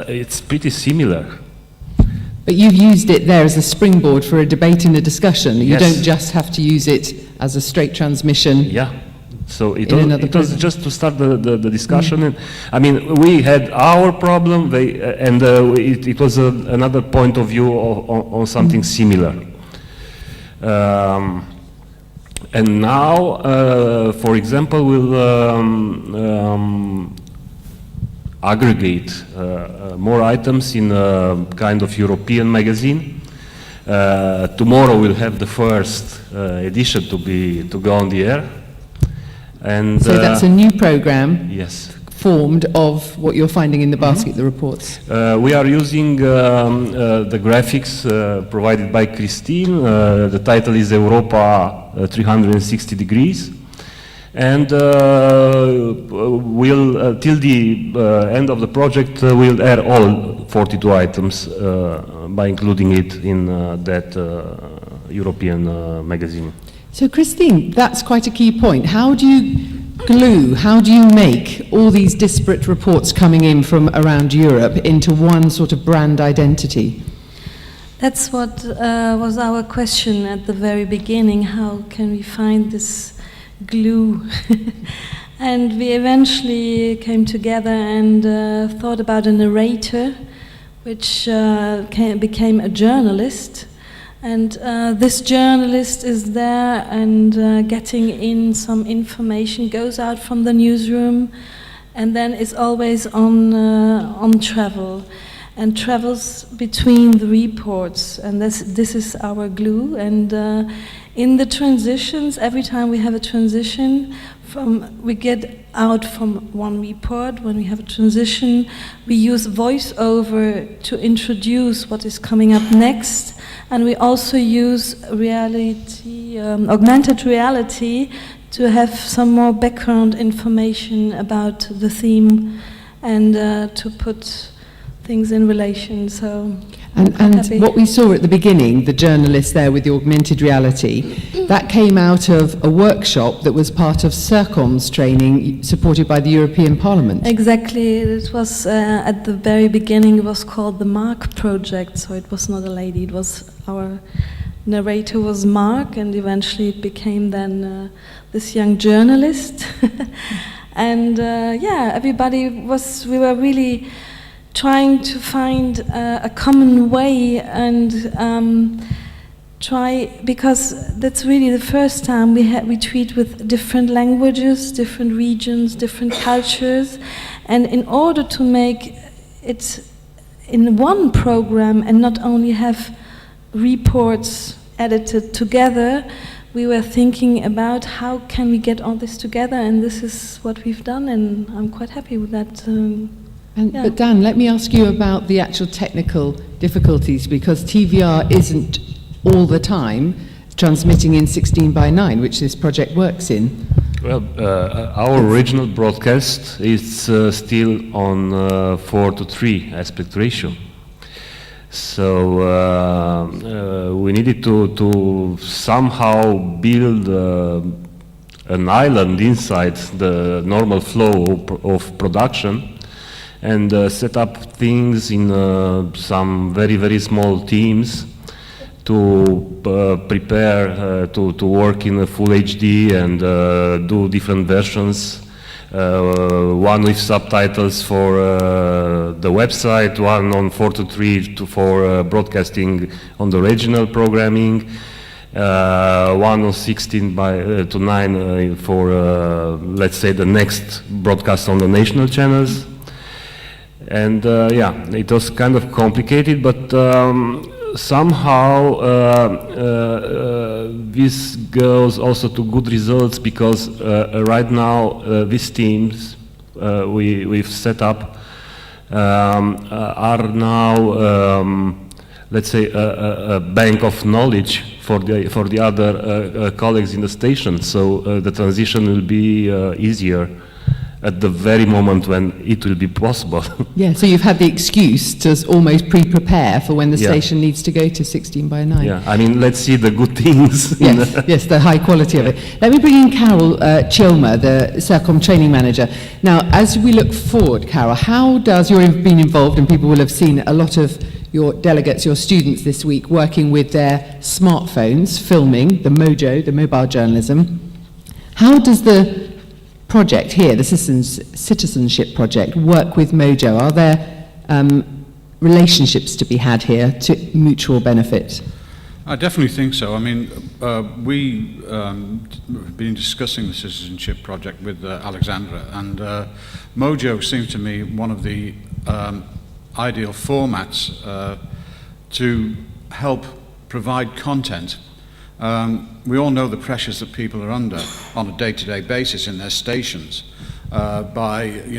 it's pretty similar. But you've used it there as a springboard for a debate and a discussion. You Yes. don't just have to use it as a straight transmission. Yeah. So it in was just to start the discussion. And, I mean, we had our problem, it was another point of view on something similar. And now, for example, we'll aggregate more items in a kind of European magazine. Tomorrow we'll have the first edition to go on the air. And So that's a new program, yes, formed of what you're finding in the basket, the reports. we are using the graphics provided by Christine. The title is Europa 360 Degrees. And we'll, till the end of the project, we'll air all 42 items by including it in that European magazine. So Christine, that's quite a key point. How do you glue, how do you make all these disparate reports coming in from around Europe into one sort of brand identity? That's what was our question at the very beginning. How can we find this glue. And we eventually came together and thought about a narrator, which became a journalist. And this journalist is there and getting in some information, goes out from the newsroom, and then is always on travel, and travels between the reports. And this is our glue. And in the transitions, every time we have a transition, we get out from one report. When we have a transition, we use voiceover to introduce what is coming up next. And we also use augmented reality to have some more background information about the theme and to put things in relation. So and what we saw at the beginning, the journalist there with the augmented reality, that came out of a workshop that was part of CIRCOM's training supported by the European Parliament. Exactly. It was at the very beginning, it was called the Mark Project, so it was not a lady, it was our narrator was Mark, and eventually it became then this young journalist. And yeah, we were really trying to find a common way and because that's really the first time we treat with different languages, different regions, different cultures, and in order to make it in one program and not only have reports edited together, we were thinking about how can we get all this together, and this is what we've done, and I'm quite happy with that. But Dan, let me ask you about the actual technical difficulties, because TVR isn't all the time transmitting in 16:9, which this project works in. Well, our original broadcast is still on 4:3 aspect ratio. So we needed to somehow build an island inside the normal flow of production, and set up things in some very, very small teams to prepare to work in a full HD and do different versions. One with subtitles for the website, one on 4:3 for broadcasting on the regional programming, one on 16:9 for, let's say, the next broadcast on the national channels. And yeah, it was kind of complicated, but somehow this goes also to good results, because right now these teams we've set up are now, let's say, a bank of knowledge for the other colleagues in the station. So the transition will be easier at the very moment when it will be possible. Yeah, so you've had the excuse to almost pre-prepare for when the station needs to go to 16:9. Yeah, I mean, let's see the good things. Yes, yes, the high quality of it. Let me bring in Carol Chilmer, the CIRCOM training manager. Now, as we look forward, Carol, how does, you've been involved, and people will have seen a lot of your delegates, your students this week, working with their smartphones, filming the Mojo, the mobile journalism. How does the project here, the citizenship project, work with Mojo? Are there relationships to be had here to mutual benefit? I definitely think so. I mean, we've been discussing the citizenship project with Alexandra, and Mojo seems to me one of the ideal formats to help provide content. We all know the pressures that people are under on a day-to-day basis in their stations. Then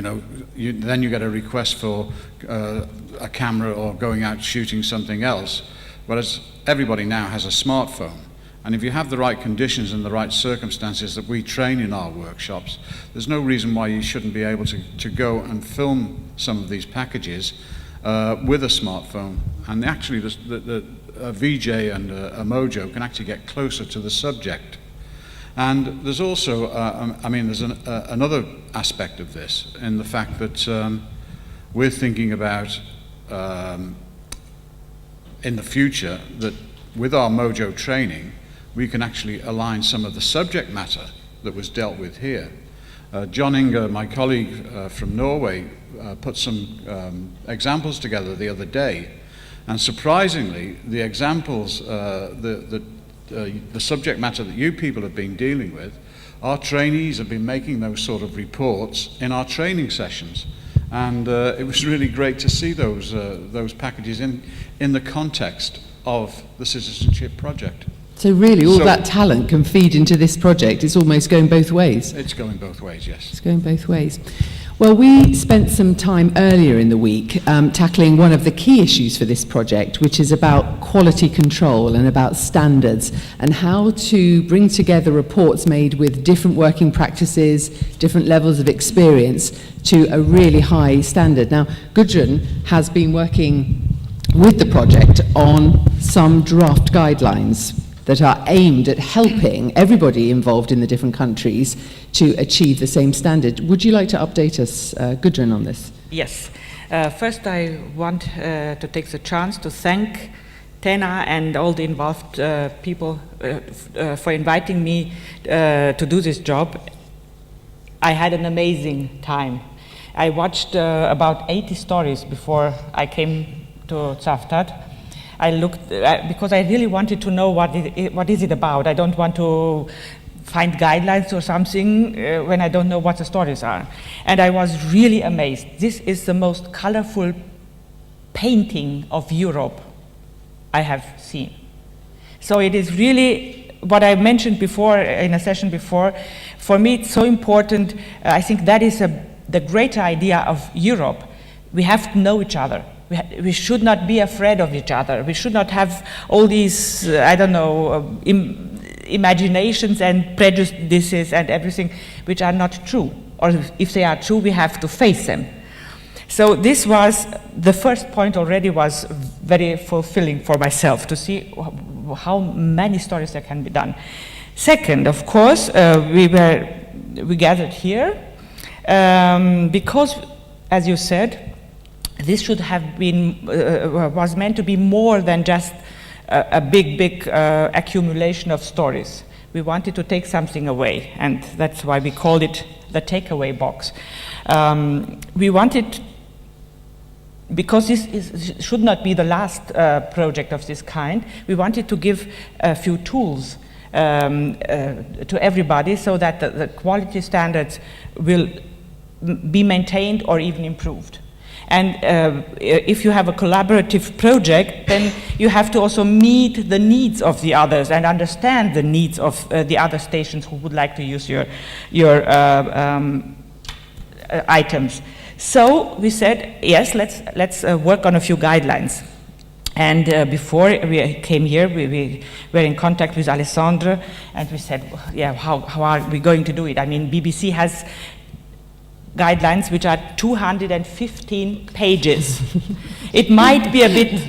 you get a request for a camera or going out shooting something else, whereas everybody now has a smartphone. And if you have the right conditions and the right circumstances that we train in our workshops, there's no reason why you shouldn't be able to go and film some of these packages with a smartphone. And actually, a VJ and a Mojo can actually get closer to the subject. And there's also, there's another aspect of this, in the fact that we're thinking about, in the future, that with our Mojo training, we can actually align some of the subject matter that was dealt with here. John Inge, my colleague from Norway, put some examples together the other day, and surprisingly, the examples, the subject matter that you people have been dealing with, our trainees have been making those sort of reports in our training sessions, and it was really great to see those packages in the context of the citizenship project. So really, all that talent can feed into this project. It's almost going both ways. It's going both ways, yes. It's going both ways. Well, we spent some time earlier in the week tackling one of the key issues for this project, which is about quality control and about standards and how to bring together reports made with different working practices, different levels of experience to a really high standard. Now, Gudrun has been working with the project on some draft guidelines that are aimed at helping everybody involved in the different countries to achieve the same standard. Would you like to update us, Gudrun, on this? Yes. First, I want to take the chance to thank Tena and all the involved people for inviting me to do this job. I had an amazing time. I watched about 80 stories before I came to Cavtat. I looked, because I really wanted to know what is it about. I don't want to find guidelines or something when I don't know what the stories are. And I was really amazed. This is the most colorful painting of Europe I have seen. So it is really what I mentioned before in a session before. For me, it's so important. I think that is the greater idea of Europe. We have to know each other. We should not be afraid of each other. We should not have all these, I don't know, imaginations and prejudices and everything which are not true. Or if they are true, we have to face them. So this was, the first point already was very fulfilling for myself to see how many stories there can be done. Second, of course, we gathered here because, as you said, this should have been, was meant to be more than just a big accumulation of stories. We wanted to take something away, and that's why we called it the takeaway box. We wanted, because this should not be the last project of this kind, we wanted to give a few tools to everybody so that the quality standards will be maintained or even improved. And if you have a collaborative project, then you have to also meet the needs of the others and understand the needs of the other stations who would like to use your items. So we said, yes, let's work on a few guidelines. And before we came here, we were in contact with Alessandro, and we said, yeah, how are we going to do it? I mean, BBC has guidelines which are 215 pages. It might be a bit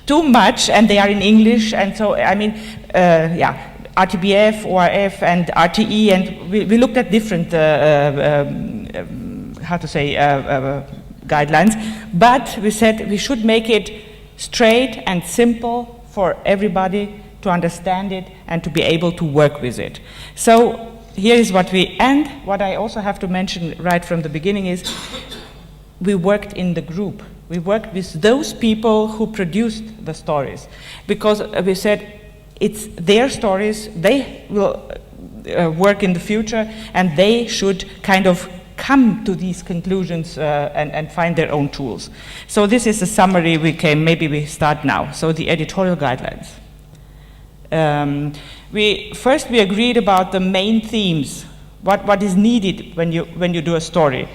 too much, and they are in English, and so, I mean, yeah, RTBF, ORF, and RTE, and we looked at different, how to say, guidelines, but we said we should make it straight and simple for everybody to understand it and to be able to work with it. So here is what and what I also have to mention right from the beginning is we worked in the group. We worked with those people who produced the stories, because we said it's their stories, they will work in the future, and they should kind of come to these conclusions and find their own tools. So this is a summary maybe we start now. So the editorial guidelines. First we agreed about the main themes, what is needed when you do a story.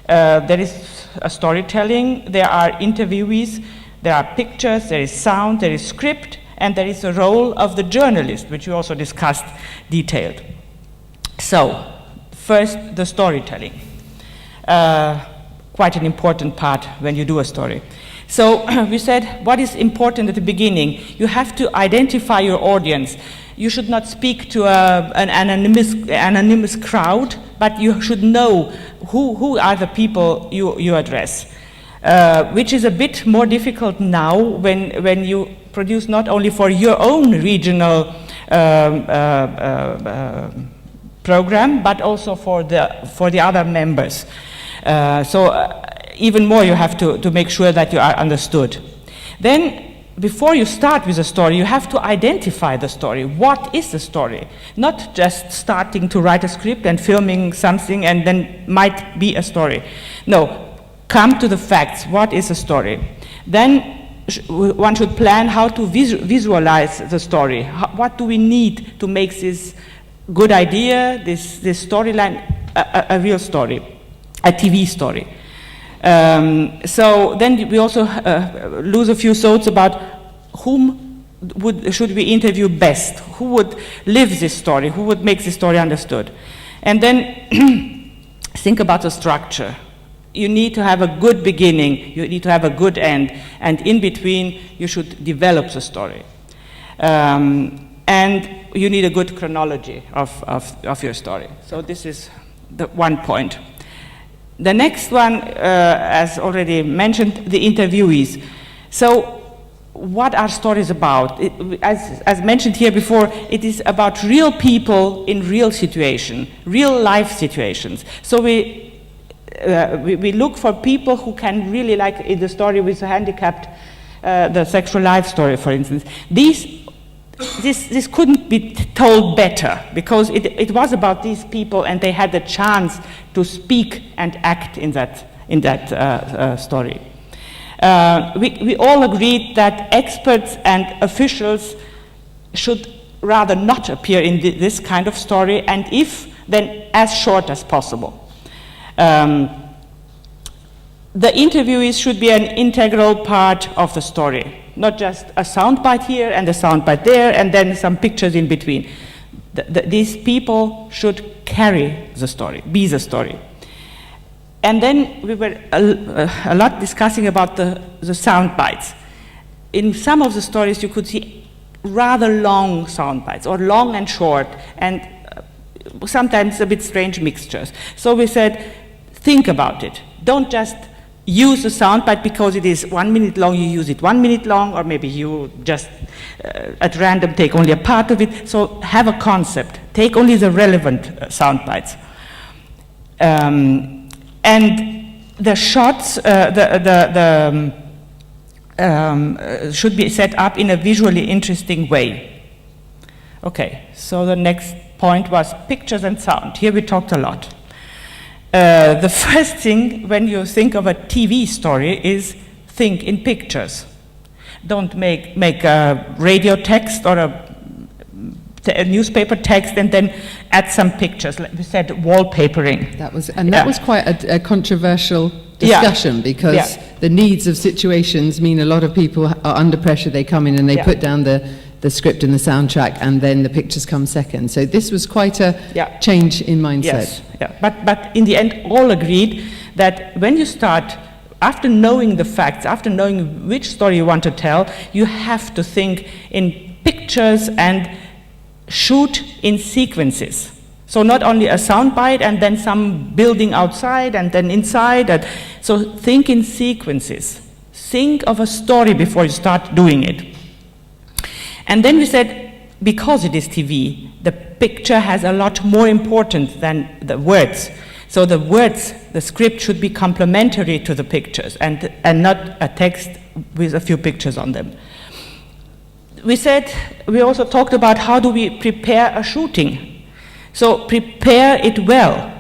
There is a storytelling, there are interviewees, there are pictures, there is sound, there is script, and there is a role of the journalist, which we also discussed detailed. So, first, the storytelling. Quite an important part when you do a story. So we said, what is important at the beginning? You have to identify your audience. You should not speak to an anonymous crowd, but you should know who are the people you address, which is a bit more difficult now when you produce not only for your own regional program, but also for the other members. Even more you have to make sure that you are understood. Then, before you start with a story, you have to identify the story. What is the story? Not just starting to write a script and filming something and then might be a story. No, come to the facts. What is a story? Then one should plan how to visualize the story. What do we need to make this good idea, this storyline, a real story, a TV story? So then we also lose a few thoughts about whom should we interview best, who would live this story, who would make this story understood. And then think about the structure. You need to have a good beginning, you need to have a good end, and in between you should develop the story. And you need a good chronology of your story. So this is the one point. The next one, as already mentioned, the interviewees. So what are stories about? As mentioned here before, it is about real people in real situation, real life situations. So we look for people who can really, like in the story with the handicapped, the sexual life story, for instance. This couldn't be told better because it was about these people and they had the chance to speak and act in that story. We all agreed that experts and officials should rather not appear in this kind of story, and if, then as short as possible. The interviewees should be an integral part of the story, not just a soundbite here and a soundbite there and then some pictures in between. These people should carry the story, be the story. And then we were a lot discussing about the sound bites. In some of the stories you could see rather long sound bites, or long and short, and sometimes a bit strange mixtures. So we said, think about it. Don't just use the sound bite because it is 1 minute long, you use it 1 minute long, or maybe you just at random take only a part of it. So have a concept. Take only the relevant sound bites. And the shots should be set up in a visually interesting way. Okay, so the next point was pictures and sound. Here we talked a lot. The first thing when you think of a TV story is think in pictures. Don't make a radio text or a newspaper text and then add some pictures. Like we said, wallpapering. That was quite a controversial discussion because the needs of situations mean a lot of people are under pressure. They come in and they put down the script and the soundtrack, and then the pictures come second. So this was quite a change in mindset. Yes, but in the end, all agreed that when you start, after knowing the facts, after knowing which story you want to tell, you have to think in pictures and shoot in sequences. So not only a soundbite and then some building outside and then inside. So think in sequences. Think of a story before you start doing it. And then we said, because it is TV, the picture has a lot more importance than the words. So the words, the script should be complementary to the pictures and not a text with a few pictures on them. We also talked about how do we prepare a shooting. So prepare it well.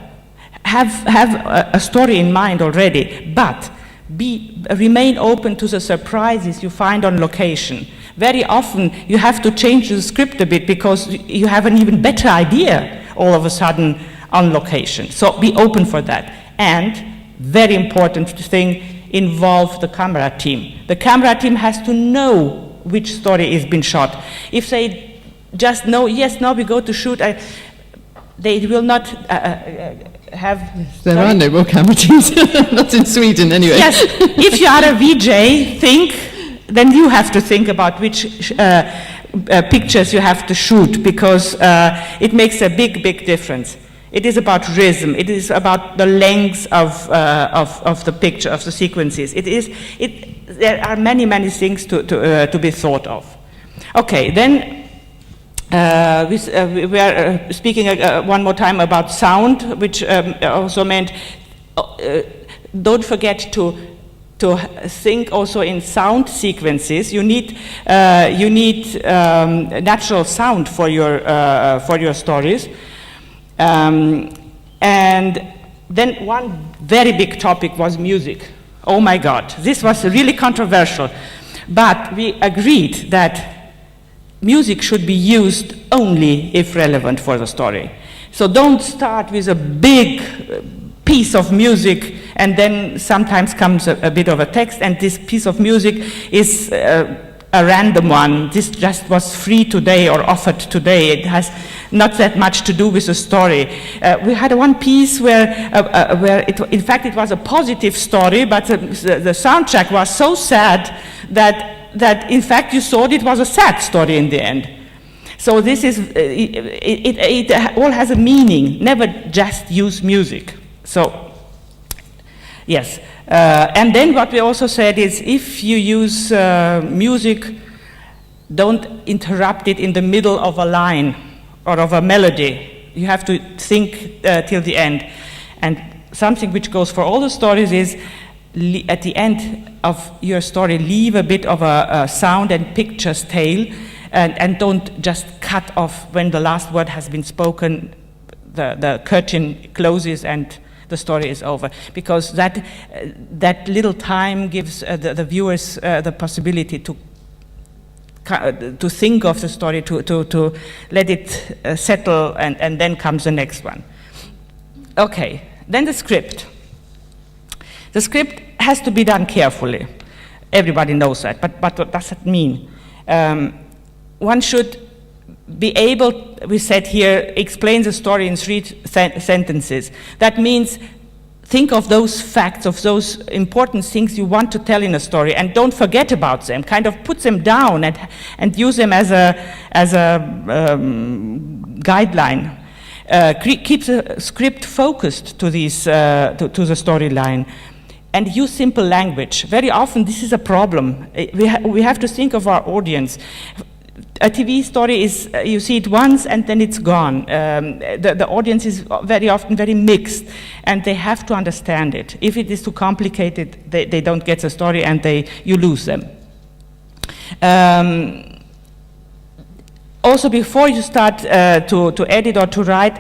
Have a story in mind already, but remain open to the surprises you find on location. Very often you have to change the script a bit because you have an even better idea all of a sudden on location. So be open for that. And very important thing, involve the camera team. The camera team has to know which story is being shot. If they just know, yes, now we go to shoot, they will not have... There are no more camera teams, not in Sweden anyway. Yes, if you are a VJ, then you have to think about which pictures you have to shoot, because it makes a big, big difference. It is about rhythm. It is about the length of the picture, of the sequences. There are many, many things to be thought of. Okay, then We are speaking one more time about sound, which also meant don't forget to think also in sound sequences. You need natural sound for your stories, and then one very big topic was music. Oh my God, this was really controversial, but we agreed that music should be used only if relevant for the story. So don't start with a big piece of music and then sometimes comes a bit of a text, and this piece of music is a random one. This just was free today or offered today. It has not that much to do with the story. We had one piece where in fact it was a positive story, but the soundtrack was so sad that in fact you thought it was a sad story in the end. So this is, it all has a meaning, never just use music. So, yes. And then what we also said is if you use music, don't interrupt it in the middle of a line or of a melody. You have to think till the end. And something which goes for all the stories is at the end of your story, leave a bit of a sound and pictures tail, and don't just cut off when the last word has been spoken, the curtain closes and the story is over, because that little time gives the viewers the possibility to think of the story, to let it settle, and then comes the next one. Okay, then the script. The script has to be done carefully. Everybody knows that, but what does it mean? One should be able, we said here, explain the story in 3 sentences. That means think of those facts, of those important things you want to tell in a story, and don't forget about them. Kind of put them down and use them as a guideline. Keep the script focused to these to the storyline, and use simple language. Very often this is a problem. We have to think of our audience. A TV story is, you see it once and then it's gone. The audience is very often very mixed, and they have to understand it. If it is too complicated, they don't get the story, and you lose them. Also, before you start to edit or to write,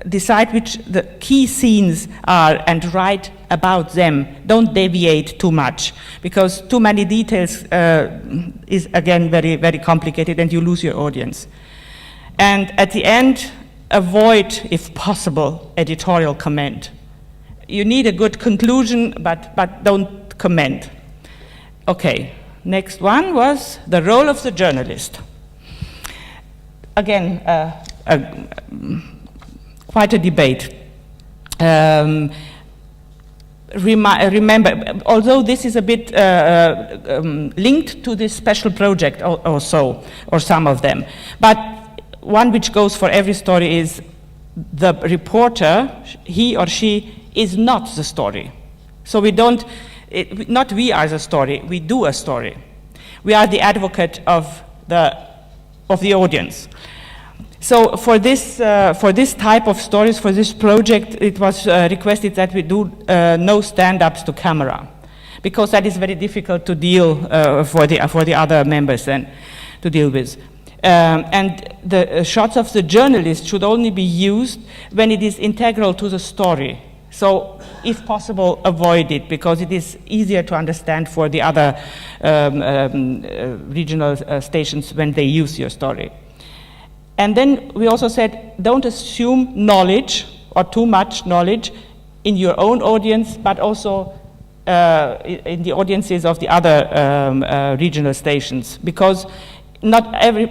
decide which the key scenes are and write about them. Don't deviate too much, because too many details is again very, very complicated, and you lose your audience. And at the end, avoid, if possible, editorial comment. You need a good conclusion, but don't comment. Okay, next one was the role of the journalist. Again, quite a debate. Remember, although this is a bit linked to this special project or some of them, but one which goes for every story is the reporter, he or she, is not the story. So we don't, not we are the story, we do a story. We are the advocate of the audience. So for this type of stories, for this project, it was requested that we do no stand-ups to camera, because that is very difficult to deal for the other members then to deal with. And the shots of the journalist should only be used when it is integral to the story. So, if possible, avoid it, because it is easier to understand for the other regional stations when they use your story. And then we also said, don't assume knowledge or too much knowledge in your own audience, but also in the audiences of the other regional stations, because not every,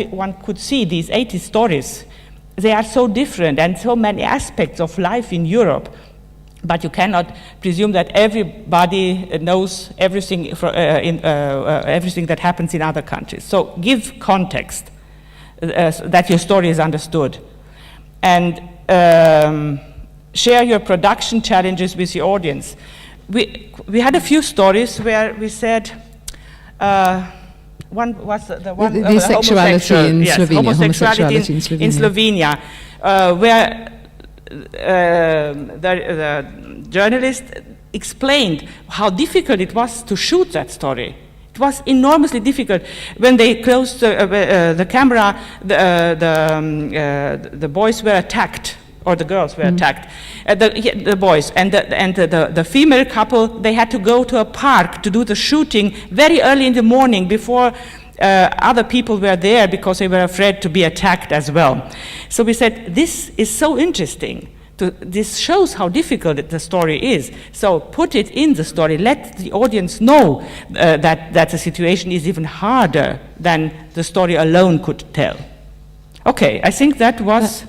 one could see, these 80 stories, they are so different and so many aspects of life in Europe, but you cannot presume that everybody knows everything everything that happens in other countries. So give context, that your story is understood, and share your production challenges with your audience. We had a few stories where we said, one was the one The sexuality in yes, Slovenia, homosexuality in Slovenia. Slovenia, where the journalist explained how difficult it was to shoot that story. It was enormously difficult. When they closed the camera, the boys were attacked, or the girls were attacked. The boys and the female couple, they had to go to a park to do the shooting very early in the morning before other people were there, because they were afraid to be attacked as well. So we said, this is so interesting. This shows how difficult the story is. So put it in the story. Let the audience know that the situation is even harder than the story alone could tell. Okay, I think that was...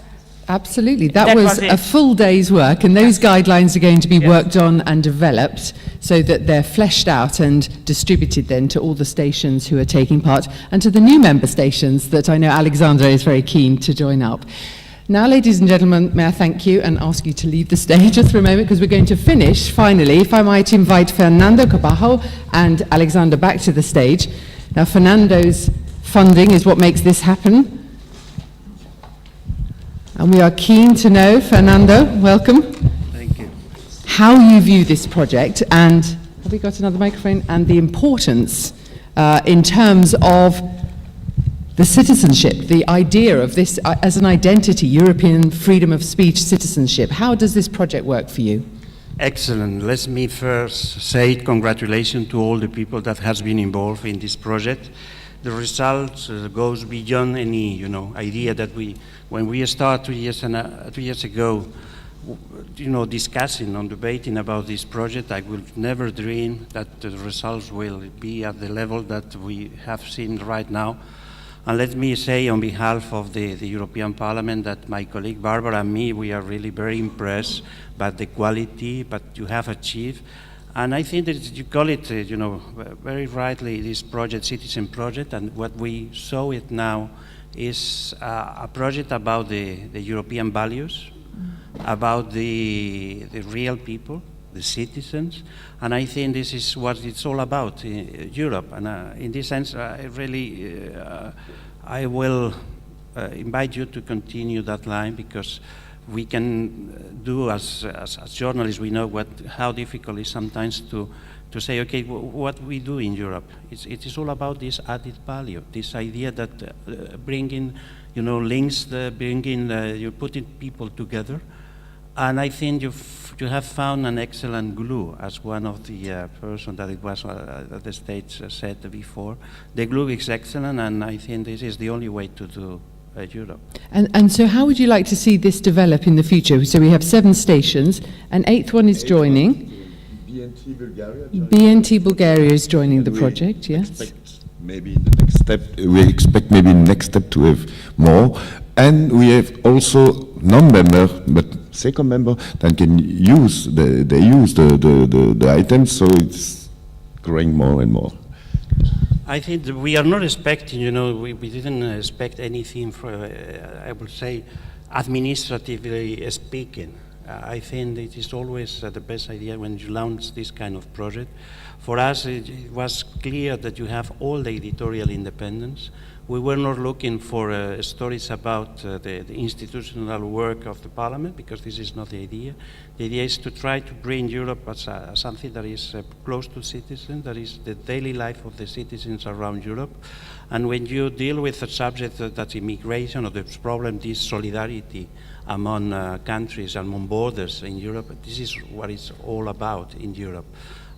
Absolutely. That was a full day's work, and those guidelines are going to be worked on and developed so that they're fleshed out and distributed then to all the stations who are taking part, and to the new member stations that I know Alexandra is very keen to join up. Now, ladies and gentlemen, may I thank you and ask you to leave the stage just for a moment, because we're going to finish, finally, if I might invite Fernando Cabajo and Alexander back to the stage. Now, Fernando's funding is what makes this happen. And we are keen to know, Fernando, welcome. Thank you. How you view this project, and have we got another microphone, and the importance in terms of the citizenship, the idea of this as an identity, European freedom of speech citizenship. How does this project work for you? Excellent. Let me first say congratulations to all the people that has been involved in this project. The result goes beyond any, idea that when we start 2 years ago, discussing and debating about this project, I would never dream that the results will be at the level that we have seen right now. And let me say on behalf of the European Parliament that my colleague Barbara and me, we are really very impressed by the quality that you have achieved. And I think that you call it, very rightly, this project, citizen project, and what we saw it now is a project about the European values, about the real people, the citizens, and I think this is what it's all about in Europe. And in this sense, I will invite you to continue that line, because we can do as journalists, we know how difficult it is sometimes to say, okay, what we do in Europe. It is all about this added value, this idea that bringing, links, you're putting people together. And I think you have found an excellent glue, as one of the person that it was at the stage said before. The glue is excellent, and I think this is the only way to do Europe. And so how would you like to see this develop in the future? So we have 7 stations, an 8th one is joining. BNT Bulgaria. BNT Bulgaria is joining the project, yes. Maybe the next step, we expect maybe next step to have more. And we have also non-member, but second member that can use the items, so it's growing more and more. I think that we are not expecting, we didn't expect anything for, I would say, administratively speaking. I think it is always the best idea when you launch this kind of project. For us, it was clear that you have all the editorial independence. We were not looking for stories about the institutional work of the Parliament, because this is not the idea. The idea is to try to bring Europe as something that is close to citizens, that is the daily life of the citizens around Europe. And when you deal with a subject that's immigration, or the problem, this solidarity among countries, among borders in Europe, this is what it's all about in Europe.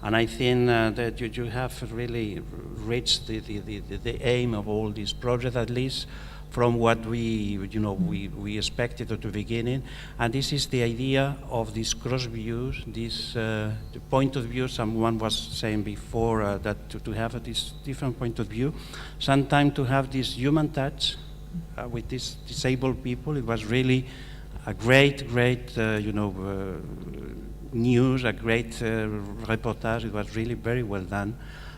And I think that you have really reached the aim of all these projects, at least from what we expected at the beginning. And this is the idea of these cross views, this the point of view. Someone was saying before that to have this different point of view, sometimes to have this human touch with these disabled people. It was really a great news, a great reportage. It was really very well done.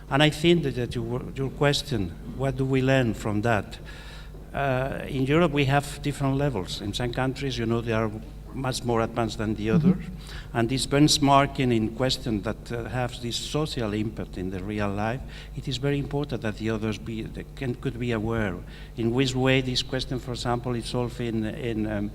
And I think that your question, what do we learn from that? In Europe, we have different levels. In some countries, there are much more advanced than the others. And this benchmarking in question that has this social impact in the real life, it is very important that the others could be aware in which way this question, for example, is solved in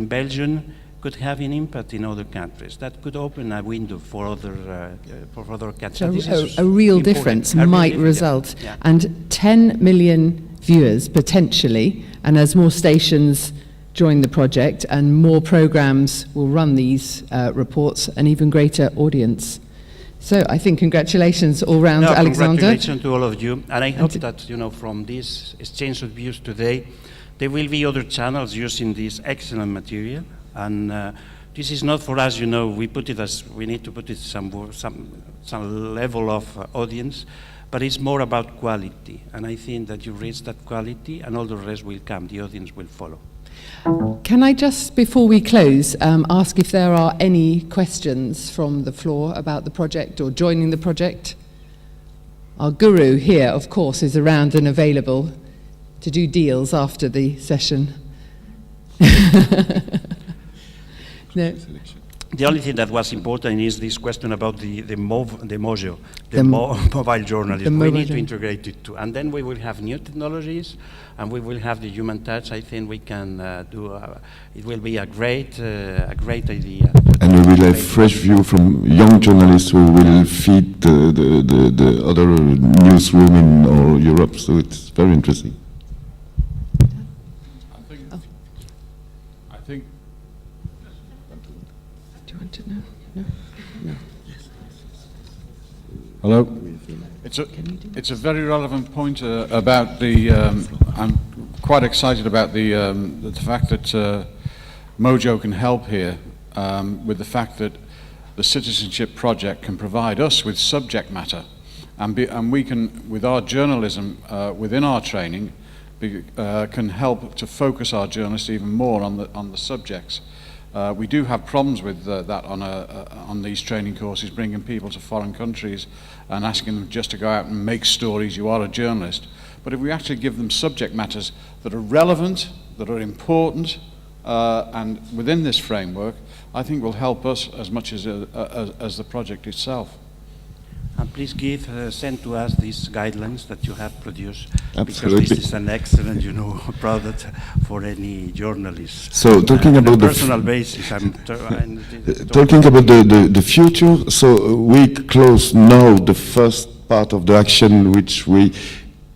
Belgium, could have an impact in other countries. That could open a window for other countries. So a real difference might result. Yeah. And 10 million viewers potentially, and as more stations join the project and more programs will run these reports, an even greater audience. So I think congratulations all round, Alexander. Congratulations to all of you. And I hope that, from this exchange of views today, there will be other channels using this excellent material. And this is not for us, we need to put it some level of audience, but it's more about quality. And I think that you reach that quality and all the rest will come, the audience will follow. Can I just, before we close, ask if there are any questions from the floor about the project or joining the project? Our guru here, of course, is around and available to do deals after the session. No. The only thing that was important is this question about the mobile journalism. We need to integrate it too. And then we will have new technologies and we will have the human touch. I think we can it will be a great idea. And we will have fresh view from young journalists who will feed the other newsroom in all Europe. So it's very interesting. I think. Do you want to know? No? No. Hello. It's a very relevant point about the. I'm quite excited about the fact that Mojo can help here with the fact that the citizenship project can provide us with subject matter, and we can, with our journalism within our training, can help to focus our journalists even more on the subjects. We do have problems with that on these training courses, bringing people to foreign countries and asking them just to go out and make stories. You are a journalist. But if we actually give them subject matters that are relevant, that are important, and within this framework, I think will help us as much as the project itself. And please send to us these guidelines that you have produced. Absolutely. Because this is an excellent, product for any journalist. So talking about on a personal basis, talking about the future. So we close now the first part of the action which we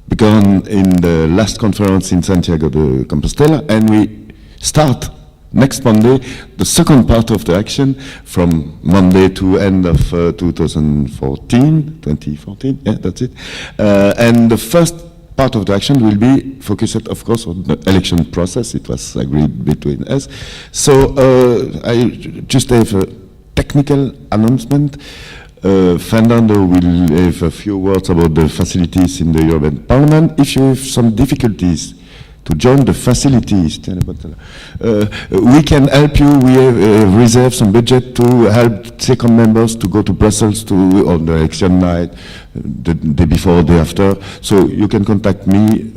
began in the last conference in Santiago de Compostela, and we start next Monday the second part of the action from Monday to end of 2014, yeah, that's it. And the first part of the action will be focused, of course, on the election process. It was agreed between us. So I just have a technical announcement. Fernando will have a few words about the facilities in the European Parliament. If you have some difficulties to join the facilities, we can help you. We have reserved some budget to help second members to go to Brussels on the election night, the day before, day after. So you can contact me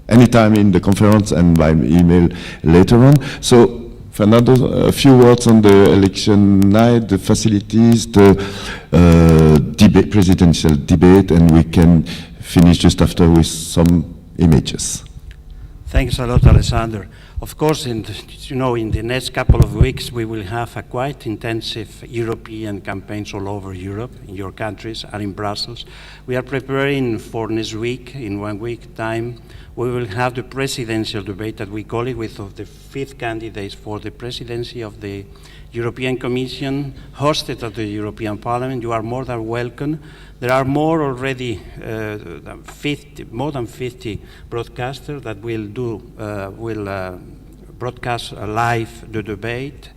anytime in the conference and by email later on. So Fernando, a few words on the election night, the facilities, the presidential debate, and we can finish just after with some images. Thanks a lot, Alexander. Of course, in the next couple of weeks, we will have a quite intensive European campaigns all over Europe, in your countries and in Brussels. We are preparing for next week, in 1 week time, we will have the presidential debate that we call it, with the 5 candidates for the presidency of the European Commission, hosted at the European Parliament. You are more than welcome. There are more than 50 broadcasters that will broadcast live the debate,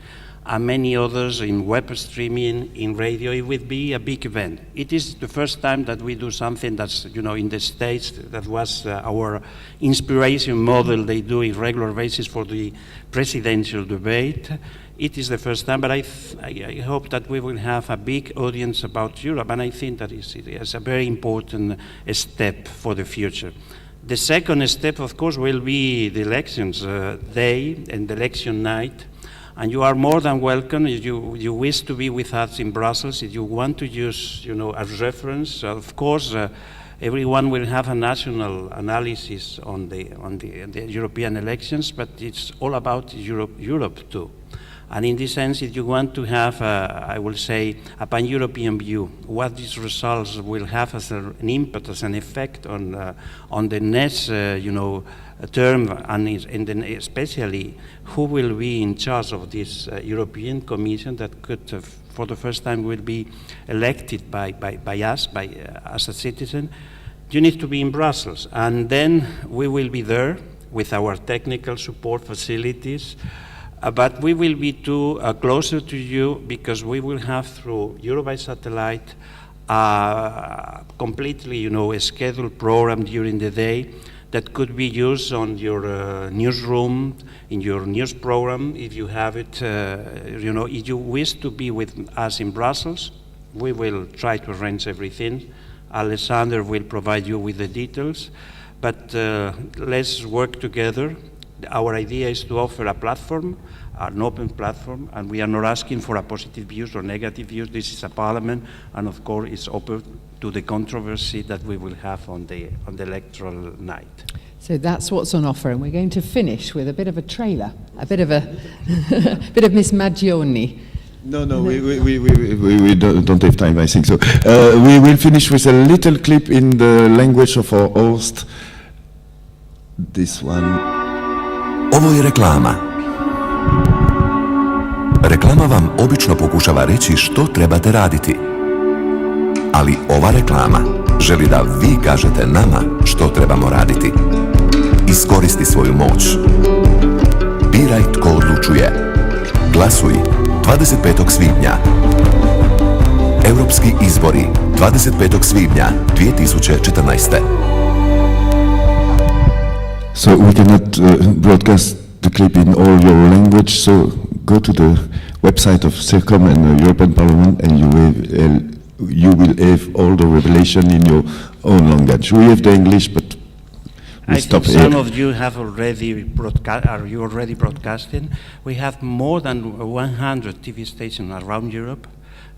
and many others in web streaming, in radio. It will be a big event. It is the first time that we do something that's, in the States, that was our inspiration model they do in regular basis for the presidential debate. It is the first time, but I hope that we will have a big audience about Europe, and I think that is a very important step for the future. The second step, of course, will be the elections day and the election night. And you are more than welcome if you wish to be with us in Brussels. If you want to use, as reference, of course, everyone will have a national analysis on the European elections, but it's all about Europe too. And in this sense, if you want to have, I will say, a pan-European view, what these results will have as an impact, as an effect on the next, term, and then especially who will be in charge of this European Commission that could, for the first time, will be elected by us, as a citizen. You need to be in Brussels, and then we will be there with our technical support facilities. But we will be closer to you because we will have through Euro by satellite completely, a scheduled program during the day that could be used on your newsroom, in your news program, if you have it. If you wish to be with us in Brussels, we will try to arrange everything. Alexander will provide you with the details, but let's work together. Our idea is to offer a platform, an open platform, and we are not asking for a positive views or negative views. This is a parliament, and of course it's open to the controversy that we will have on the electoral night. So that's what's on offer, and we're going to finish with a bit of a trailer, a bit of bit of Miss Maggioni. No, we don't have time, I think so. We will finish with a little clip in the language of our host. This one. Ovo je reklama. Reklama vam obično pokušava reći što trebate raditi. Ali ova reklama želi da vi kažete nama što trebamo raditi. Iskoristi svoju moć. Biraj tko odlučuje. Glasuj 25. svibnja. Europski izbori 25. svibnja 2014. So we cannot broadcast the clip in all your language, so go to the website of CIRCOM and the European Parliament and you will have all the revelation in your own language. We have the English, but we stop here. Some of you have already broadcasting. We have more than 100 TV stations around Europe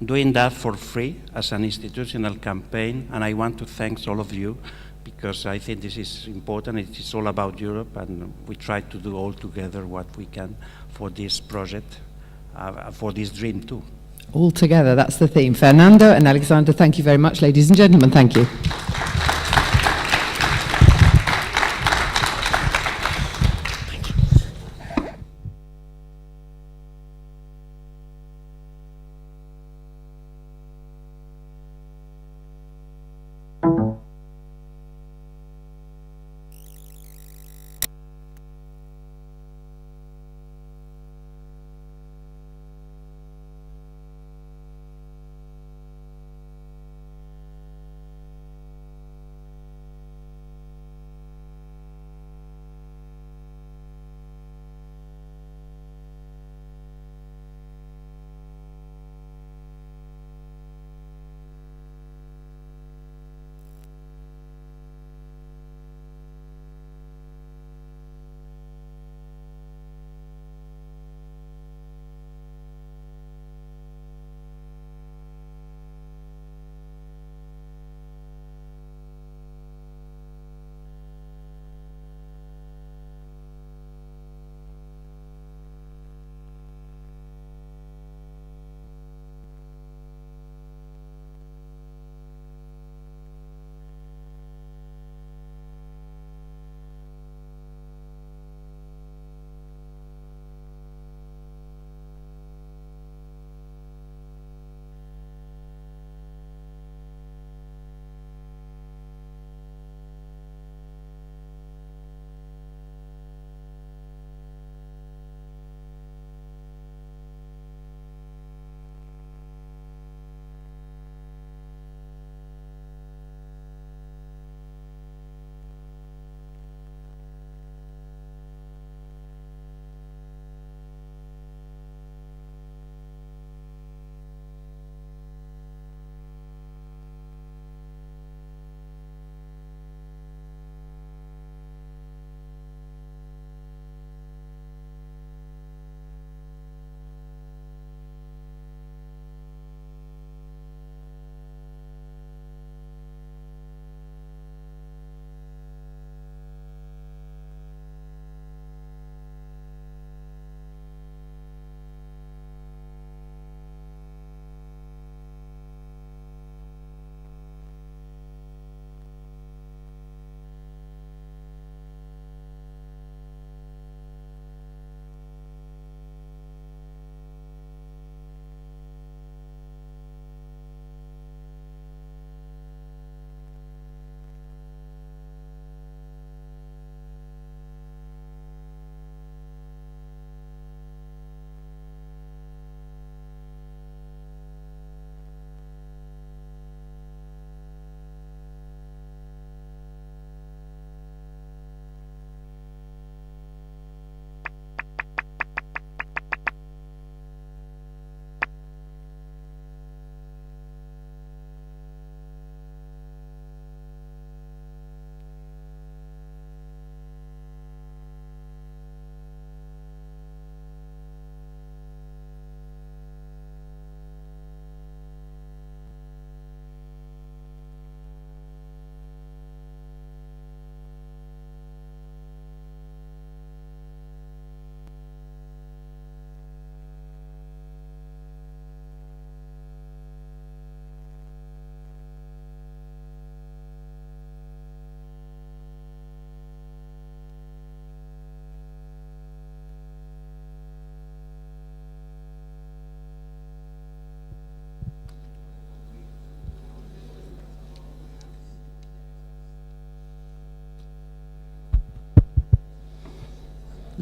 doing that for free as an institutional campaign, and I want to thank all of you, because I think this is important. It is all about Europe, and we try to do all together what we can for this project, for this dream too. All together, that's the theme. Fernando and Alexander, thank you very much. Ladies and gentlemen, thank you.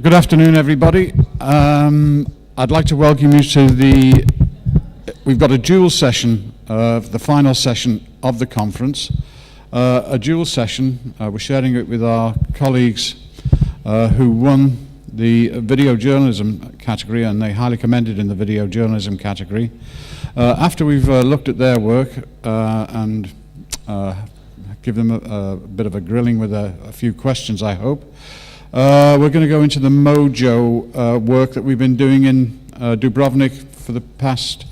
Good afternoon, everybody. I'd like to welcome you to we've got a dual session, the final session of the conference. A dual session, we're sharing it with our colleagues who won the video journalism category, and they highly commended in the video journalism category. After we've looked at their work and give them a bit of a grilling with a few questions, I hope, we're going to go into the Mojo work that we've been doing in Dubrovnik for the past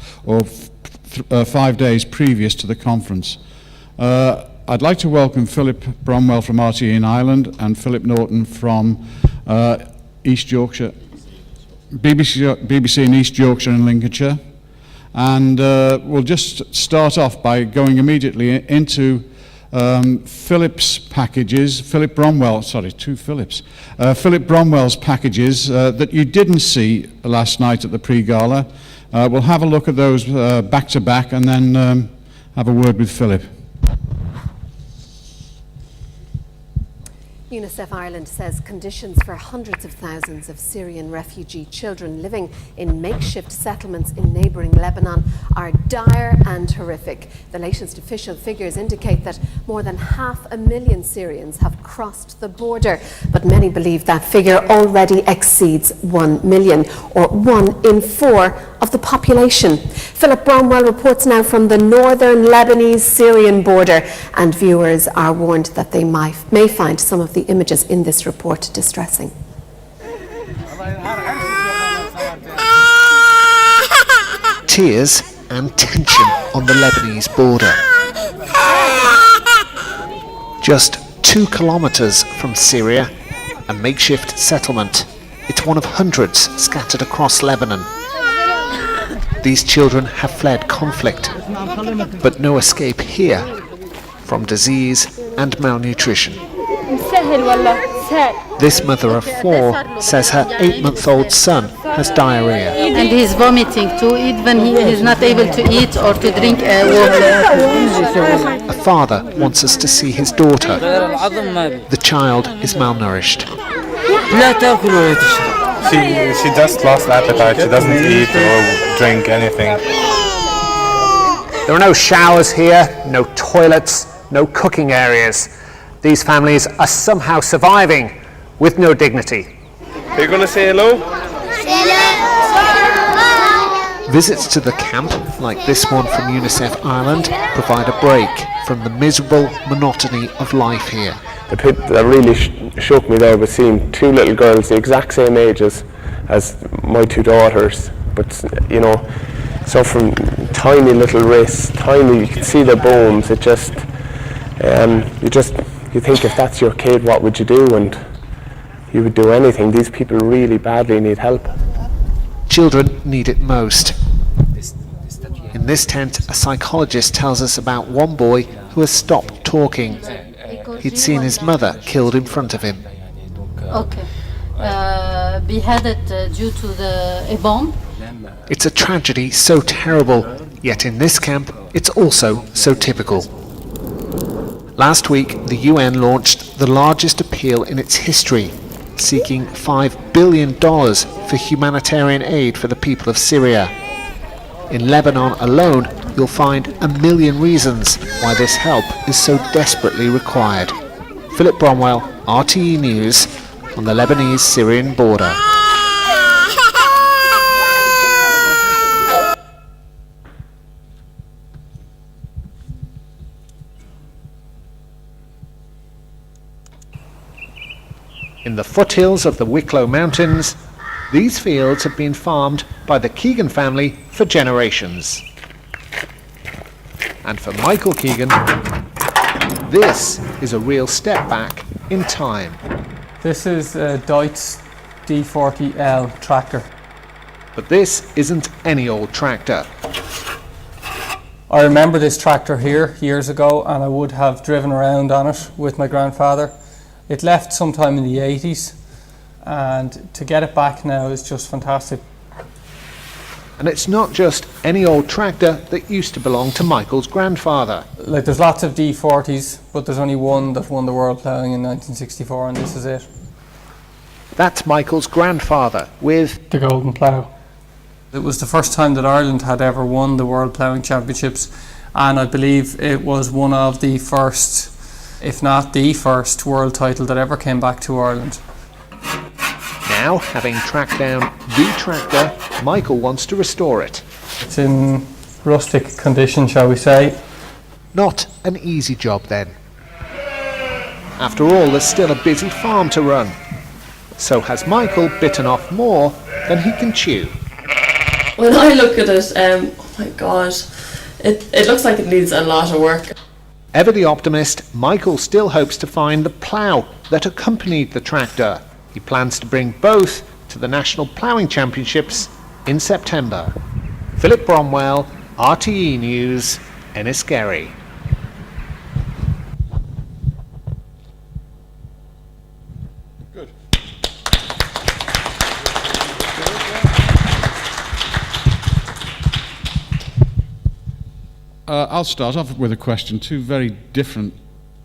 5 days previous to the conference. I'd like to welcome Philip Bromwell from RTE in Ireland and Philip Norton from East Yorkshire, BBC in East Yorkshire and Lincolnshire. And we'll just start off by going immediately into Philip's packages, Philip Bromwell's packages that you didn't see last night at the pre-gala. We'll have a look at those back to back and then have a word with Philip. UNICEF Ireland says conditions for hundreds of thousands of Syrian refugee children living in makeshift settlements in neighbouring Lebanon are dire and horrific. The latest official figures indicate that more than 500,000 Syrians have crossed the border, but many believe that figure already exceeds 1 million, or 1 in 4 of the population. Philip Bromwell reports now from the northern Lebanese-Syrian border, and viewers are warned that they may find some of the images in this report distressing. Tears and tension on the Lebanese border. Just 2 kilometers from Syria, a makeshift settlement. It's one of hundreds scattered across Lebanon. These children have fled conflict, but no escape here from disease and malnutrition. This mother of 4 says her 8-month-old son has diarrhea. And he's vomiting too, even he is not able to eat or to drink water. A father wants us to see his daughter. The child is malnourished. She just lost appetite. She doesn't eat or drink anything. There are no showers here, no toilets, no cooking areas. These families are somehow surviving with no dignity. Are you going to say hello? Visits to the camp, like this one from UNICEF Ireland, provide a break from the miserable monotony of life here. The bit that really shook me there was seeing 2 little girls the exact same ages as my 2 daughters, but you know, so from tiny little wrists, tiny, you can see their bones. It just, you think if that's your kid, what would you do? And you would do anything. These people really badly need help. Children need it most. In this tent, a psychologist tells us about one boy who has stopped talking. He'd seen his mother killed in front of him. Okay. Beheaded due to a bomb. It's a tragedy so terrible, yet in this camp, it's also so typical. Last week, the UN launched the largest appeal in its history, seeking $5 billion for humanitarian aid for the people of Syria. In Lebanon alone, you'll find 1 million reasons why this help is so desperately required. Philip Bromwell, RTE News, on the Lebanese-Syrian border. In the foothills of the Wicklow Mountains, these fields have been farmed by the Keegan family for generations. And for Michael Keegan, this is a real step back in time. This is a Deutz D40L tractor. But this isn't any old tractor. I remember this tractor here years ago, and I would have driven around on it with my grandfather. It left sometime in the 80s, and to get it back now is just fantastic. And it's not just any old tractor that used to belong to Michael's grandfather. Like, there's lots of D40s, but there's only one that won the world ploughing in 1964, and this is it. That's Michael's grandfather with the Golden Plough. It was the first time that Ireland had ever won the World Ploughing Championships, and I believe it was one of the first, if not the first, world title that ever came back to Ireland. Now, having tracked down the tractor, Michael wants to restore it. It's in rustic condition, shall we say. Not an easy job then. After all, there's still a busy farm to run. So has Michael bitten off more than he can chew? When I look at it, oh my god, it looks like it needs a lot of work. Ever the optimist, Michael still hopes to find the plough that accompanied the tractor. He plans to bring both to the National Ploughing Championships in September. Philip Bromwell, RTE News, Enniskerry. Good. I'll start off with a question. Two very different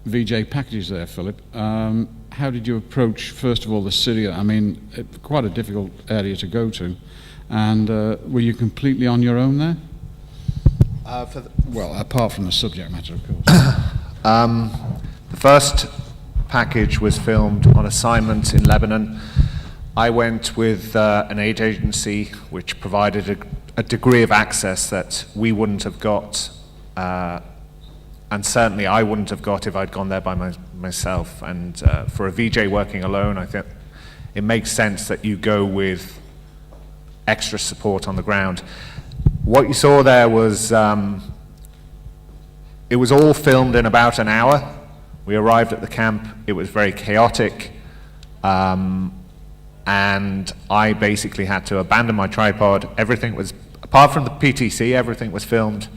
VJ packages there, Philip. How did you approach, first of all, the Syria? I mean, quite a difficult area to go to. And were you completely on your own there? Well, apart from the subject matter, of course. The first package was filmed on assignment in Lebanon. I went with an aid agency which provided a degree of access that we wouldn't have got, and certainly I wouldn't have got if I'd gone there by myself. And for a VJ working alone, I think it makes sense that you go with extra support on the ground. What you saw there was, it was all filmed in about an hour. We arrived at the camp, it was very chaotic, and I basically had to abandon my tripod. Everything was, apart from the PTC, everything was filmed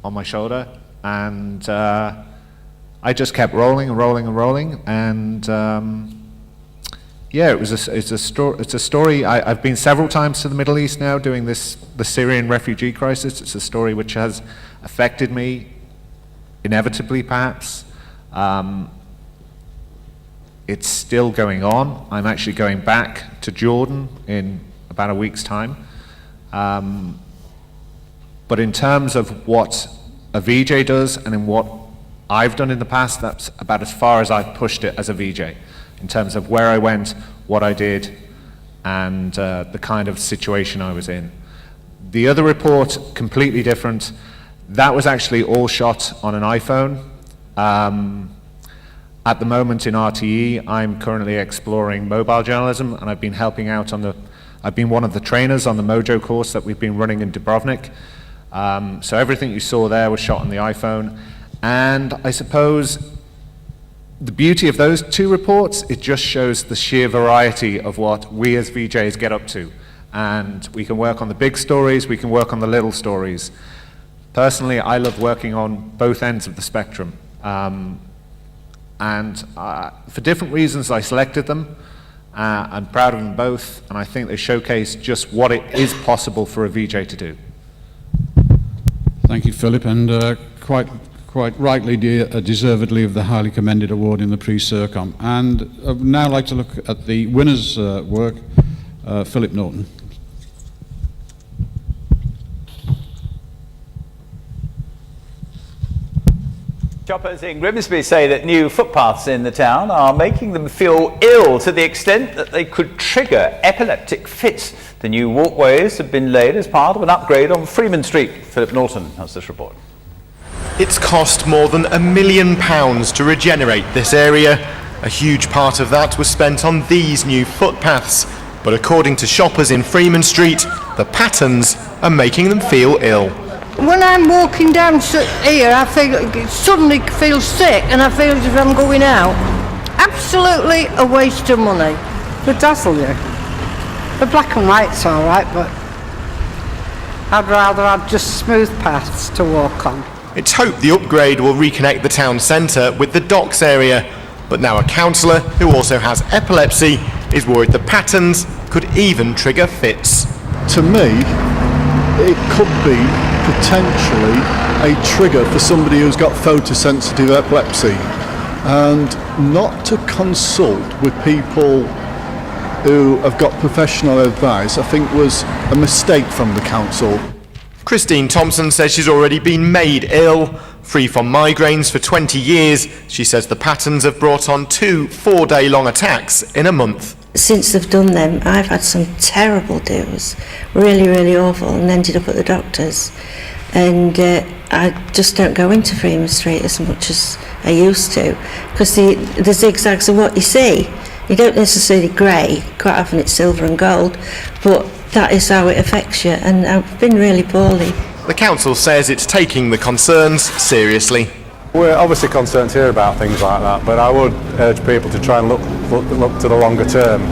on my shoulder, and I just kept rolling and rolling and rolling, and yeah, it's a story. I've been several times to the Middle East now doing the Syrian refugee crisis. It's a story which has affected me, inevitably perhaps. It's still going on. I'm actually going back to Jordan in about a week's time. But in terms of what a VJ does and in what I've done in the past, that's about as far as I've pushed it as a VJ. In terms of where I went, what I did, and the kind of situation I was in. The other report, completely different. That was actually all shot on an iPhone. At the moment in RTE, I'm currently exploring mobile journalism, and I've been helping out I've been one of the trainers on the Mojo course that we've been running in Dubrovnik. So everything you saw there was shot on the iPhone. And I suppose the beauty of those two reports, it just shows the sheer variety of what we as VJs get up to. And we can work on the big stories, we can work on the little stories. Personally, I love working on both ends of the spectrum. And for different reasons, I selected them. I'm proud of them both, and I think they showcase just what it is possible for a VJ to do. Thank you, Philip, and quite rightly, deservedly, of the highly commended award in the pre-CIRCOM. And I'd now like to look at the winner's work, Philip Norton. Shoppers in Grimsby say that new footpaths in the town are making them feel ill to the extent that they could trigger epileptic fits. The new walkways have been laid as part of an upgrade on Freeman Street. Philip Norton has this report. It's cost more than £1 million to regenerate this area. A huge part of that was spent on these new footpaths. But according to shoppers in Freeman Street, the patterns are making them feel ill. When I'm walking down here, I suddenly feel sick and I feel as if I'm going out. Absolutely a waste of money. They dazzle you. The black and white's all right, but I'd rather have just smooth paths to walk on. It's hoped the upgrade will reconnect the town centre with the docks area. But now a councillor who also has epilepsy is worried the patterns could even trigger fits. To me, it could be potentially a trigger for somebody who's got photosensitive epilepsy. and not to consult with people who have got professional advice, I think was a mistake from the council. Christine Thompson says she's already been made ill. Free from migraines for 20 years, she says the patterns have brought on 2 4-day-long attacks in a month. Since they've done them, I've had some terrible do's, really, really awful, and ended up at the doctor's. And I just don't go into Freeman Street as much as I used to, because the zigzags are what you see. You don't necessarily grey, quite often it's silver and gold, but that is how it affects you, and I've been really poorly. The council says it's taking the concerns seriously. We're obviously concerned here about things like that, but I would urge people to try and look to the longer term.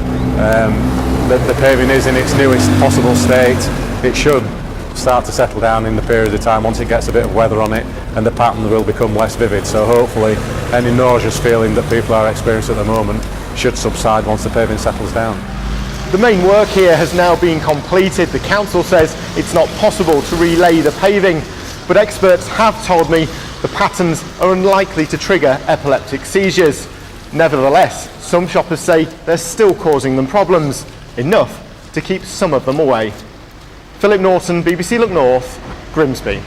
The paving is in its newest possible state. It should start to settle down in the period of time once it gets a bit of weather on it, and the pattern will become less vivid. So hopefully any nauseous feeling that people are experiencing at the moment should subside once the paving settles down. The main work here has now been completed. The council says it's not possible to relay the paving, but experts have told me the patterns are unlikely to trigger epileptic seizures. Nevertheless, some shoppers say they're still causing them problems, enough to keep some of them away. Philip Norton, BBC Look North, Grimsby.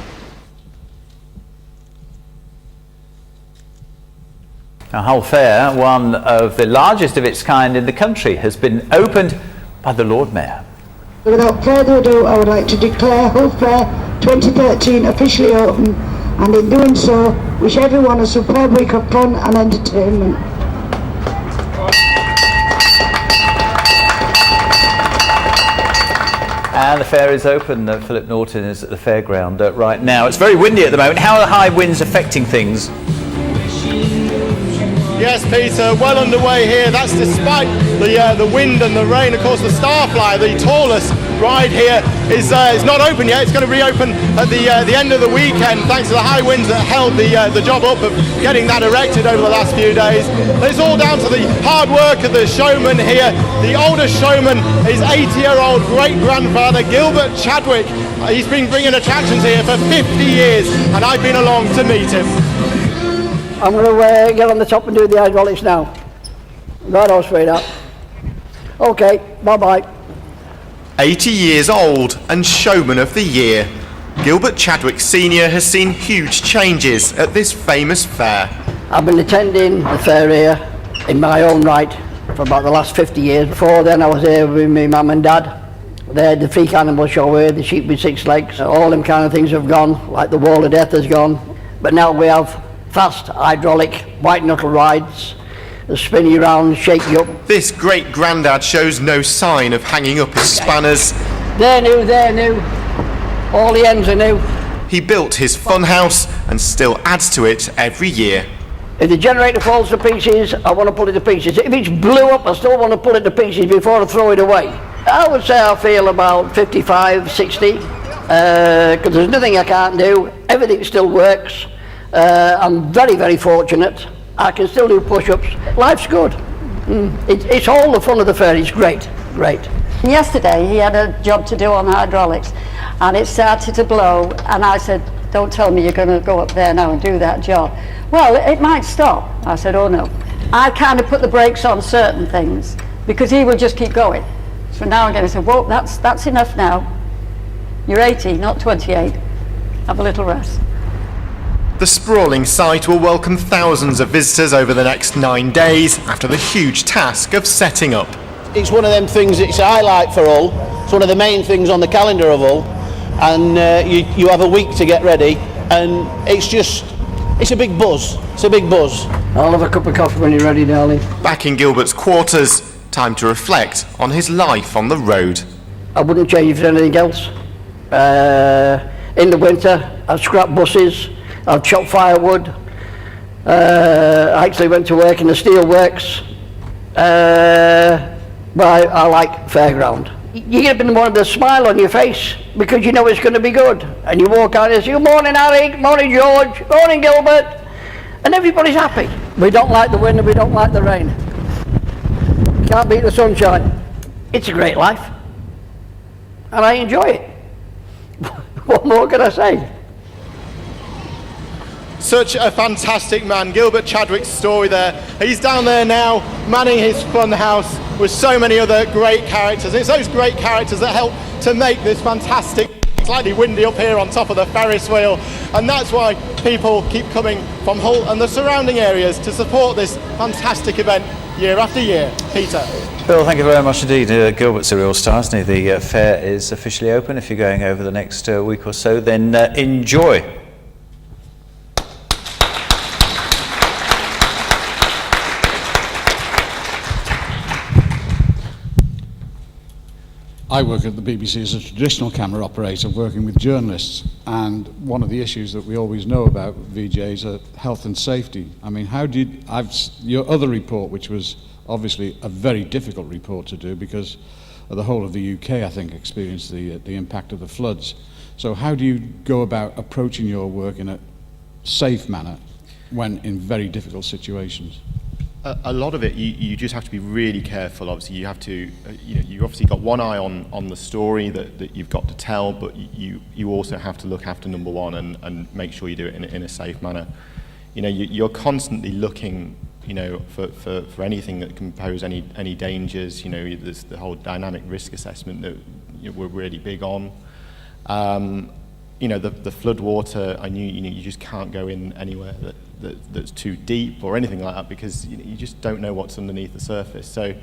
Now, Hull Fair, one of the largest of its kind in the country, has been opened by the Lord Mayor. Without further ado, I would like to declare Hull Fair 2013 officially open, and in doing so, wish everyone a superb week of fun and entertainment. And the fair is open. Philip Norton is at the fairground right now. It's very windy at the moment. How are the high winds affecting things? Yes, Peter, well underway here. That's despite the wind and the rain. Of course, the Starflyer, the tallest ride here, is not open yet. It's going to reopen at the end of the weekend, thanks to the high winds that held the job up of getting that erected over the last few days. It's all down to the hard work of the showman here. The oldest showman is 80-year-old great-grandfather Gilbert Chadwick. He's been bringing attractions here for 50 years, and I've been along to meet him. I'm going to get on the top and do the hydraulics now. Right on, sweetheart. Okay, bye-bye. 80 years old and Showman of the Year, Gilbert Chadwick Sr. has seen huge changes at this famous fair. I've been attending the fair here in my own right for about the last 50 years. Before then I was here with my mum and dad. They had the freak animal show here, the sheep with 6 legs. All them kind of things have gone, like the wall of death has gone. But now we have fast hydraulic white knuckle rides that spin you around, shake you up. This great grandad shows no sign of hanging up his spanners. They're new. All the ends are new. He built his funhouse and still adds to it every year. If the generator falls to pieces, I want to pull it to pieces. If it's blew up, I still want to pull it to pieces before I throw it away. I would say I feel about 55, 60, because there's nothing I can't do. Everything still works. I'm very, very fortunate. I can still do push-ups. Life's good. It's all the fun of the fair. It's great. Yesterday he had a job to do on hydraulics, and it started to blow, and I said, don't tell me you're going to go up there now and do that job. Well, it might stop. I said, oh no. I kind of put the brakes on certain things because he would just keep going. So now again I said, whoa, that's enough now. You're 80, not 28. Have a little rest. The sprawling site will welcome thousands of visitors over the next 9 days after the huge task of setting up. It's one of them things that's a highlight for Hull. It's one of the main things on the calendar of Hull, and you have a week to get ready, and it's a big buzz. It's a big buzz. I'll have a cup of coffee when you're ready, darling. Back in Gilbert's quarters, time to reflect on his life on the road. I wouldn't change it for anything else. In the winter, I've scrapped buses, I've chopped firewood. I actually went to work in the steelworks. But I like fairground. You get up in the morning with a smile on your face because you know it's going to be good. And you walk out and say, good morning, Harry, morning, George, morning, Gilbert. And everybody's happy. We don't like the wind and we don't like the rain. Can't beat the sunshine. It's a great life. And I enjoy it. What more can I say? Such a fantastic man. Gilbert Chadwick's story there. He's down there now manning his fun house with so many other great characters. It's those great characters that help to make this fantastic, slightly windy up here on top of the Ferris wheel, and that's why people keep coming from Hull and the surrounding areas to support this fantastic event year after year. Peter. Bill, thank you very much indeed. Gilbert's a real star, isn't he? The fair is officially open. If you're going over the next week or so, then enjoy. I work at the BBC as a traditional camera operator working with journalists, and one of the issues that we always know about VJs are health and safety. I mean, your other report, which was obviously a very difficult report to do because the whole of the UK, I think, experienced the impact of the floods. So how do you go about approaching your work in a safe manner when in very difficult situations? A lot of it, you just have to be really careful. Obviously, you have to, you obviously got one eye on the story that you've got to tell, but you also have to look after number one and make sure you do it in a safe manner. You're constantly looking, for anything that can pose any dangers. There's the whole dynamic risk assessment that we're really big on. The flood water, I knew, you just can't go in anywhere that's too deep or anything like that, because you just don't know what's underneath the surface. So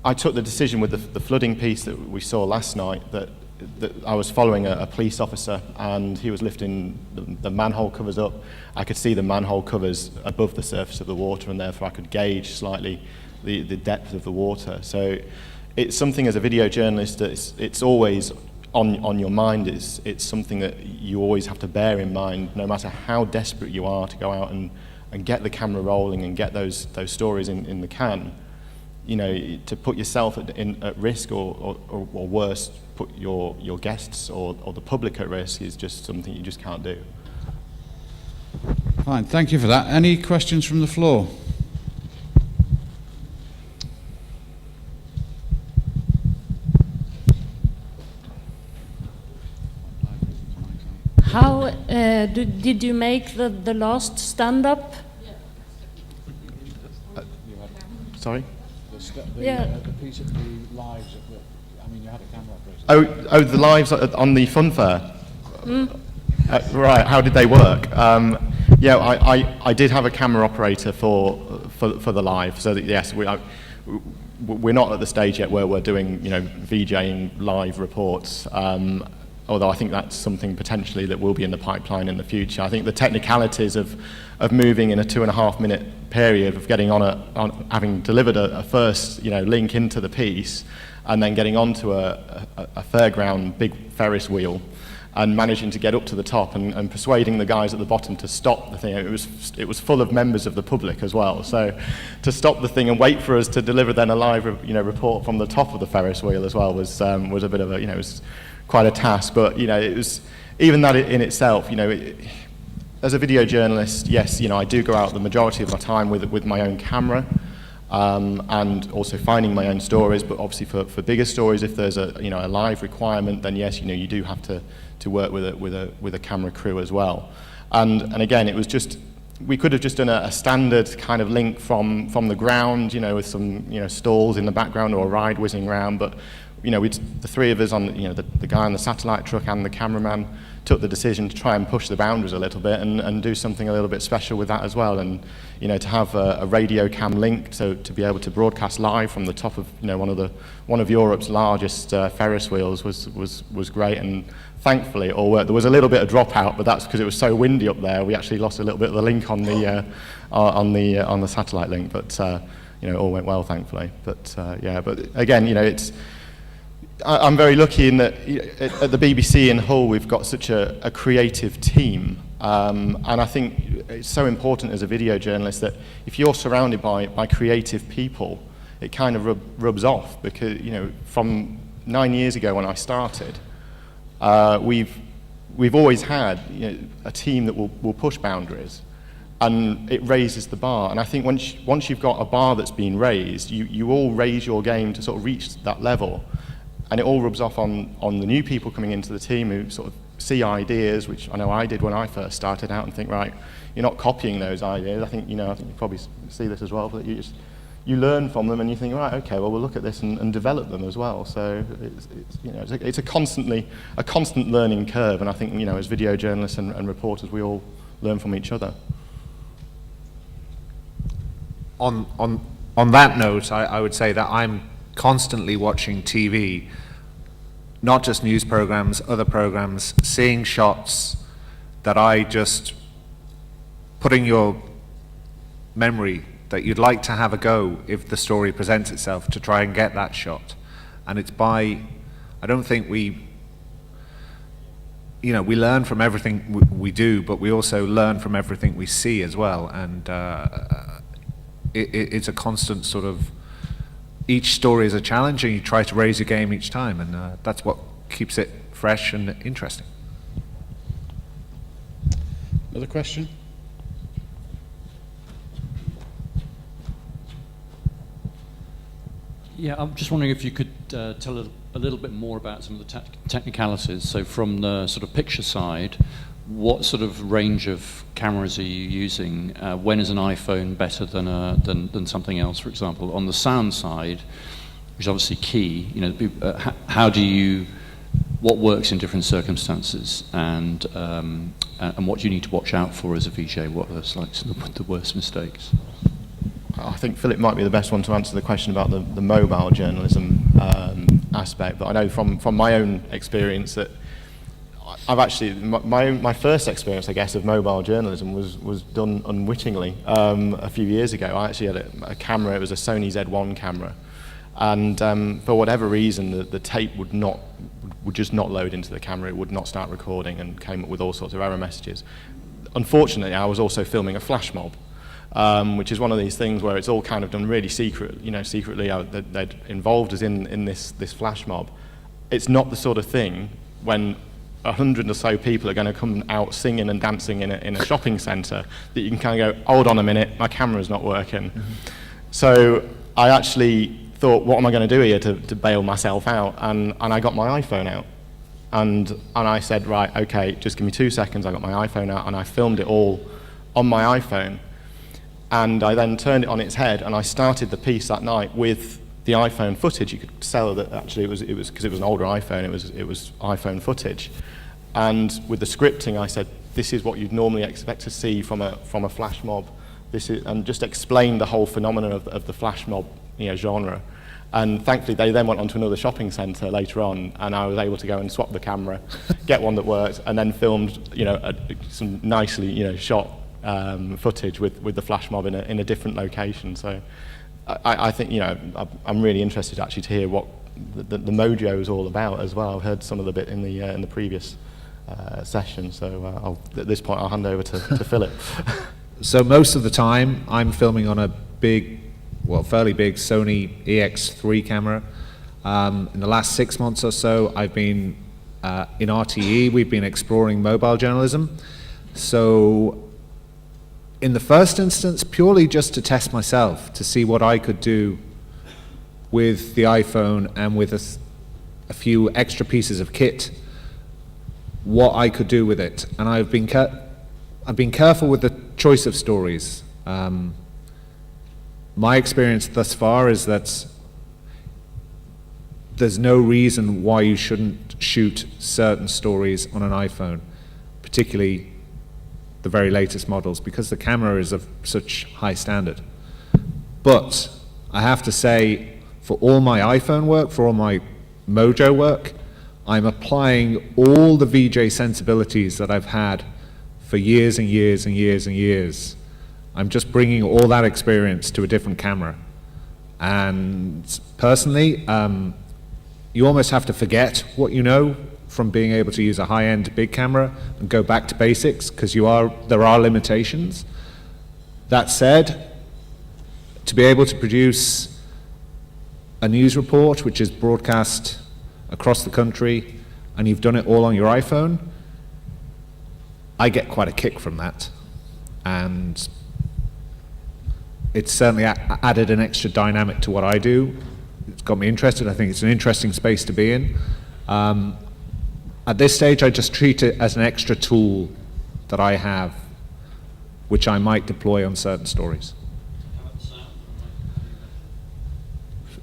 I took the decision with the flooding piece that we saw last night that I was following a police officer, and he was lifting the manhole covers up. I could see the manhole covers above the surface of the water, and therefore I could gauge slightly the depth of the water. So it's something, as a video journalist, that it's always on your mind. It's something that you always have to bear in mind, no matter how desperate you are to go out and get the camera rolling and get those stories in the can. To put yourself at risk or worse, put your guests or the public at risk is just something you just can't do. Fine, thank you for that. Any questions from the floor? How did you make the last stand-up? Sorry? The piece of the lives of you had a camera operator. Oh, the lives on the fun fair? Right, how did they work? I did have a camera operator for the live, so that, yes, we're not at the stage yet where we're doing, VJing live reports. Although I think that's something potentially that will be in the pipeline in the future. I think the technicalities of moving in a 2.5 minute period, of getting on having delivered a first link into the piece, and then getting onto a fairground big Ferris wheel, and managing to get up to the top and persuading the guys at the bottom to stop the thing. It was full of members of the public as well. So to stop the thing and wait for us to deliver then a live report from the top of the Ferris wheel as well was a bit of a it was quite a task, but it was even that in itself. As a video journalist, yes, I do go out the majority of my time with my own camera, and also finding my own stories. But obviously, for bigger stories, if there's a live requirement, then yes, you do have to work with a camera crew as well. And again, it was just, we could have just done a standard kind of link from the ground, with some stalls in the background or a ride whizzing around, but. The three of us on, the guy on the satellite truck and the cameraman took the decision to try and push the boundaries a little bit and do something a little bit special with that as well. And, to have a radio cam link, so to be able to broadcast live from the top of, one of Europe's largest Ferris wheels was great. And thankfully it all worked. There was a little bit of dropout, but that's because it was so windy up there. We actually lost a little bit of the link on the satellite link, but it all went well, thankfully. But but again, I'm very lucky in that at the BBC in Hull we've got such a creative team, and I think it's so important as a video journalist that if you're surrounded by creative people, it kind of rubs off, because from 9 years ago when I started, we've always had a team that will push boundaries, and it raises the bar. And I think once you've got a bar that's been raised, you all raise your game to sort of reach that level. and it all rubs off on the new people coming into the team who sort of see ideas, which I know I did when I first started out, and think, right, you're not copying those ideas. I think you probably see this as well, but you learn from them and you think, right, okay, well, we'll look at this and develop them as well. So it's a constant learning curve, and I think, as video journalists and reporters, we all learn from each other. On that note, I would say that I'm constantly watching TV, not just news programs, other programs, seeing shots that I just put in your memory that you'd like to have a go if the story presents itself, to try and get that shot. And it's I don't think we learn from everything we do, but we also learn from everything we see as well. And it's a constant sort of, each story is a challenge, and you try to raise your game each time, and that's what keeps it fresh and interesting. Another question? Yeah, I'm just wondering if you could tell a little bit more about some of the technicalities. So from the sort of picture side, what sort of range of cameras are you using? When is an iPhone better than something else, for example? On the sound side, which is obviously key, what works in different circumstances, and what do you need to watch out for as a VJ? What are the worst mistakes? I think Philip might be the best one to answer the question about the mobile journalism aspect, but I know from my own experience that I've actually, my first experience, I guess, of mobile journalism was done unwittingly a few years ago. I actually had a camera, it was a Sony Z1 camera, and for whatever reason the tape would just not load into the camera, it would not start recording, and came up with all sorts of error messages. Unfortunately, I was also filming a flash mob, which is one of these things where it's all kind of done really secretly. They'd involved us in this flash mob. It's not the sort of thing when 100 or so people are going to come out singing and dancing in a shopping centre that you can kind of go, hold on a minute, my camera's not working. Mm-hmm. So I actually thought, what am I going to do here to bail myself out? And I got my iPhone out. And I said, right, okay, just give me 2 seconds. I got my iPhone out and I filmed it all on my iPhone. And I then turned it on its head, and I started the piece that night with the iPhone footage. You could tell that actually it was because it was an older iPhone. It was iPhone footage, and with the scripting, I said, this is what you'd normally expect to see from a flash mob. And just explained the whole phenomenon of the flash mob genre. And thankfully, they then went on to another shopping centre later on, and I was able to go and swap the camera, get one that worked, and then filmed some nicely shot footage with the flash mob in a different location. So I think I'm really interested actually to hear what the mojo is all about as well. I've heard some of the bit in the previous session, so at this point I'll hand over to Philip. So most of the time I'm filming on a fairly big Sony EX3 camera. In the last 6 months or so I've been in RTE, we've been exploring mobile journalism. So in the first instance, purely just to test myself, to see what I could do with the iPhone and with a few extra pieces of kit, what I could do with it. And I've been careful with the choice of stories. My experience thus far is that there's no reason why you shouldn't shoot certain stories on an iPhone, particularly the very latest models, because the camera is of such high standard. But I have to say, for all my iPhone work, for all my Mojo work, I'm applying all the VJ sensibilities that I've had for years and years and years and years. I'm just bringing all that experience to a different camera. And personally, you almost have to forget what you know from being able to use a high-end big camera and go back to basics, because there are limitations. That said, to be able to produce a news report which is broadcast across the country and you've done it all on your iPhone, I get quite a kick from that. And it's certainly added an extra dynamic to what I do, it's got me interested. I think it's an interesting space to be in. At this stage, I just treat it as an extra tool that I have, which I might deploy on certain stories.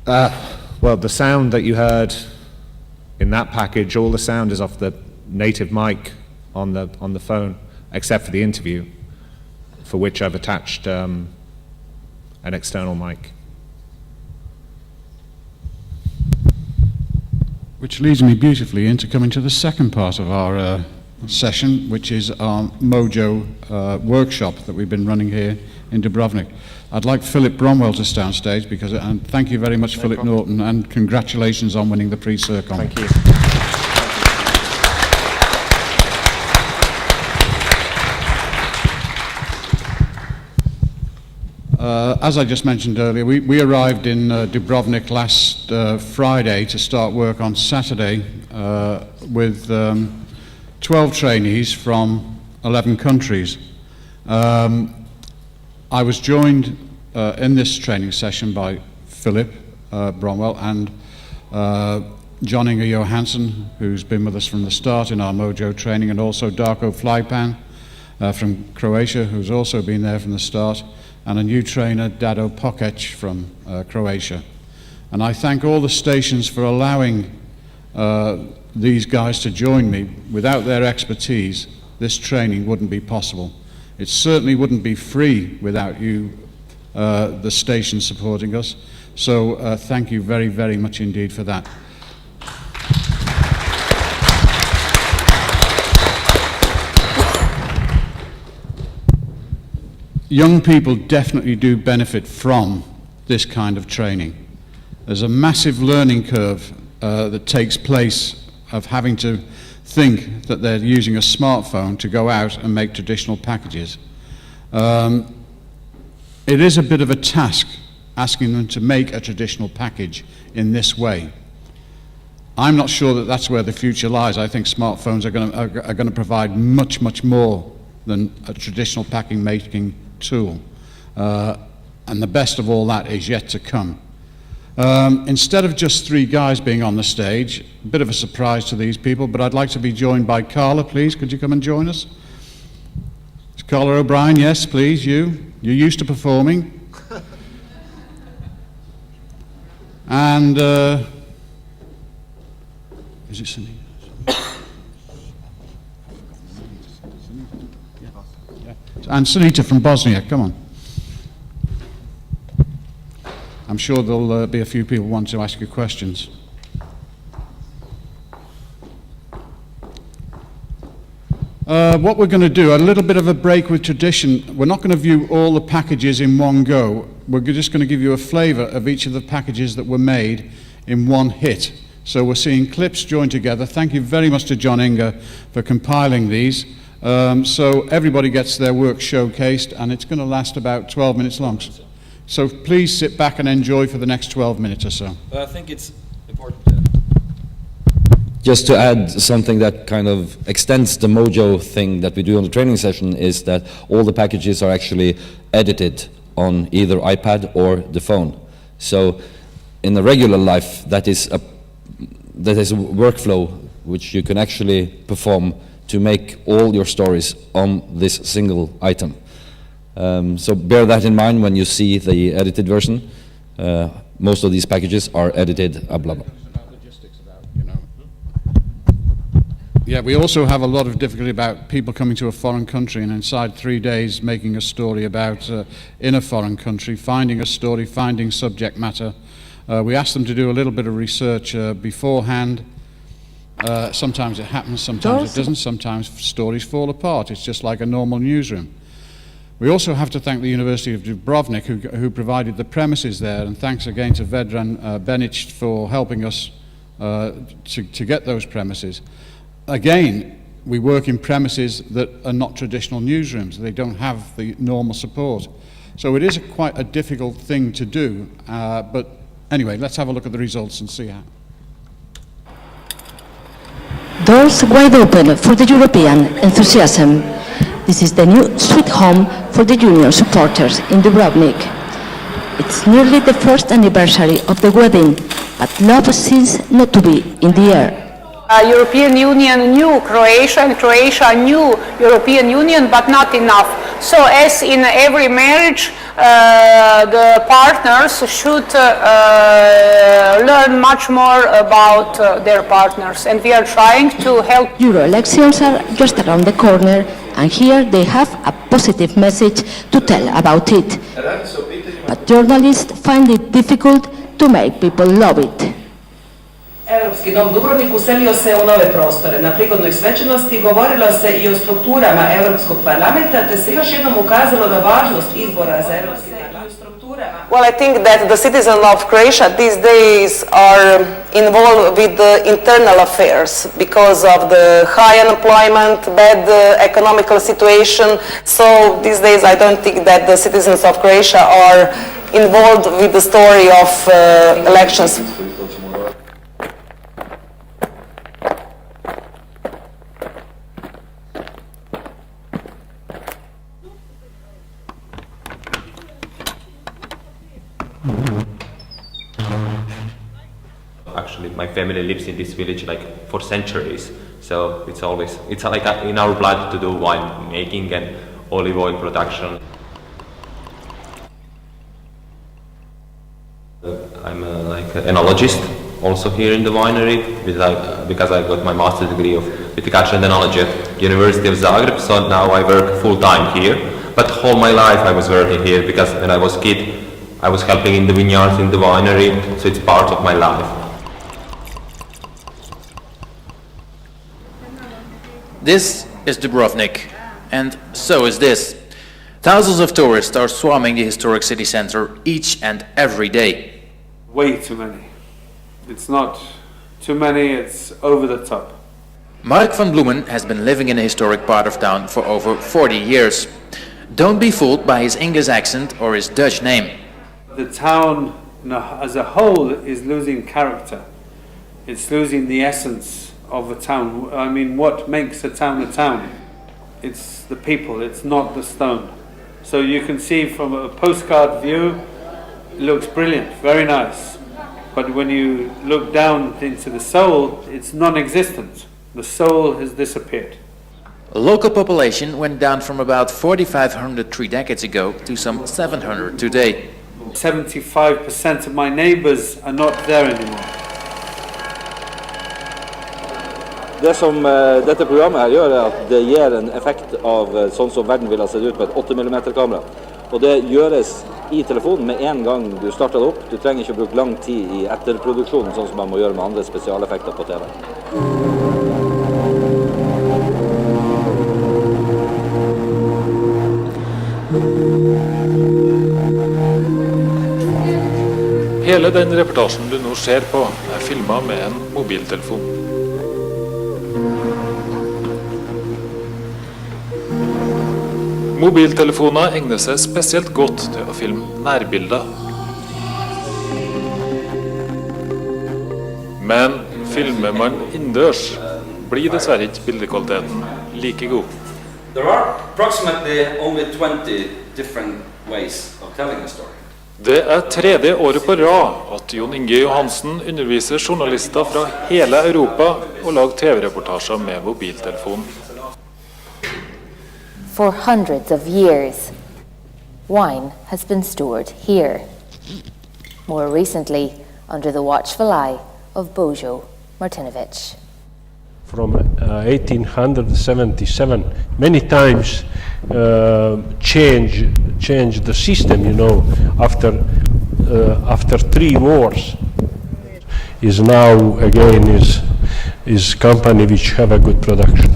Well, the sound that you heard in that package, all the sound is off the native mic on the phone, except for the interview, for which I've attached an external mic. Which leads me beautifully into coming to the second part of our session, which is our Mojo workshop that we've been running here in Dubrovnik. I'd like Philip Bromwell to stay on stage, because, and thank you very much, Philip Norton, and congratulations on winning the Prix CIRCOM. Thank you. As I just mentioned earlier, we arrived in Dubrovnik last Friday to start work on Saturday with 12 trainees from 11 countries. I was joined in this training session by Philip Bromwell and John Inge Johansson, who's been with us from the start in our Mojo training, and also Darko Flypan from Croatia, who's also been there from the start, and a new trainer, Dado Pokec from Croatia. And I thank all the stations for allowing these guys to join me. Without their expertise, this training wouldn't be possible. It certainly wouldn't be free without you, the station, supporting us. So thank you very, very much indeed for that. Young people definitely do benefit from this kind of training. There's a massive learning curve that takes place of having to think that they're using a smartphone to go out and make traditional packages. It is a bit of a task asking them to make a traditional package in this way. I'm not sure that that's where the future lies. I think smartphones are going to provide much, much more than a traditional packing making tool. And the best of all that is yet to come. Instead of just three guys being on the stage, a bit of a surprise to these people, but I'd like to be joined by Carla, please. Could you come and join us? It's Carla O'Brien, yes, please, you. You're used to performing. And, is it Sunny? And Sunita from Bosnia, come on. I'm sure there'll be a few people who want to ask you questions. What we're going to do, a little bit of a break with tradition. We're not going to view all the packages in one go. We're just going to give you a flavour of each of the packages that were made in one hit. So we're seeing clips joined together. Thank you very much to John Inge for compiling these. So everybody gets their work showcased, and it's going to last about 12 minutes long. So please sit back and enjoy for the next 12 minutes or so. I think it's important just to add something that kind of extends the Mojo thing that we do on the training session, is that all the packages are actually edited on either iPad or the phone. So in the regular life, that is a workflow which you can actually perform to make all your stories on this single item. So bear that in mind when you see the edited version. Most of these packages are edited blah blah. Yeah, we also have a lot of difficulty about people coming to a foreign country and inside 3 days making a story about in a foreign country, finding a story, finding subject matter. We ask them to do a little bit of research beforehand. Sometimes it happens, sometimes it doesn't, sometimes stories fall apart. It's just like a normal newsroom. We also have to thank the University of Dubrovnik who provided the premises there, and thanks again to Vedran Benic for helping us to get those premises. Again, we work in premises that are not traditional newsrooms. They don't have the normal support. So it is quite a difficult thing to do, but anyway, let's have a look at the results and see how. Doors wide open for the European enthusiasm. This is the new sweet home for the junior supporters in Dubrovnik. It's nearly the first anniversary of the wedding but love seems not to be in the air. European Union knew Croatia and Croatia knew European Union, but not enough. So as in every marriage, the partners should learn much more about their partners, and we are trying to help. Euro elections are just around the corner, and here they have a positive message to tell about it. But journalists find it difficult to make people love it. Europski dom Dubrovnik uselio se u nove prostore. Na prigodnoj svečanosti govorilo se i o strukturama Europskog parlamenta, te se još jednom ukazalo na važnost izbora za Europski parlament. Well, I think that the citizens of Croatia these days are involved with the internal affairs because of the high unemployment, bad economical situation. So these days I don't think that the citizens of Croatia are involved with the story of elections. Actually, my family lives in this village like for centuries, so it's like in our blood to do wine making and olive oil production. I'm like an enologist also here in the winery because I got my master's degree of viticulture and enology at University of Zagreb, so now I work full time here. But all my life I was working here because when I was a kid I was helping in the vineyards, in the winery, so it's part of my life. This is Dubrovnik, and so is this. Thousands of tourists are swarming the historic city center each and every day. Way too many. It's not too many, it's over the top. Mark van Bloemen has been living in a historic part of town for over 40 years. Don't be fooled by his English accent or his Dutch name. The town as a whole is losing character. It's losing the essence of a town. I mean, what makes a town a town? It's the people, it's not the stone. So you can see from a postcard view, it looks brilliant, very nice. But when you look down into the soul, it's non-existent. The soul has disappeared. Local population went down from about 4,500 3 decades ago to some 700 today. 75% of my neighbors are not there anymore. Det som dette programmet her gjør er at det gir en effekt av sånn som verden ville ha sett ut med et 8 mm kamera. Og det gjøres i telefonen med en gang du starter det opp. Du trenger ikke bruke lang tid i etterproduksjonen, sånn som man må gjøre med andre spesialeffekter på TV. Hele den reportasjen du nå ser på er filmet med en mobiltelefon. Mobiltelefoner egner seg spesielt godt til å filme nærbilder. Men filmer man innendørs, blir dessverre ikke bildekvaliteten like god. There are approximately only 20 different ways of telling a story. Det er tredje året på rad at Jon Inge Johansen underviser journalister fra hele Europa og lager TV-reportasjer med mobiltelefon. For hundreds of years, wine has been stored here. More recently, under the watchful eye of Bojo Martinovic. From 1877, many times change the system, you know, after 3 wars. Is now again is company which have a good production.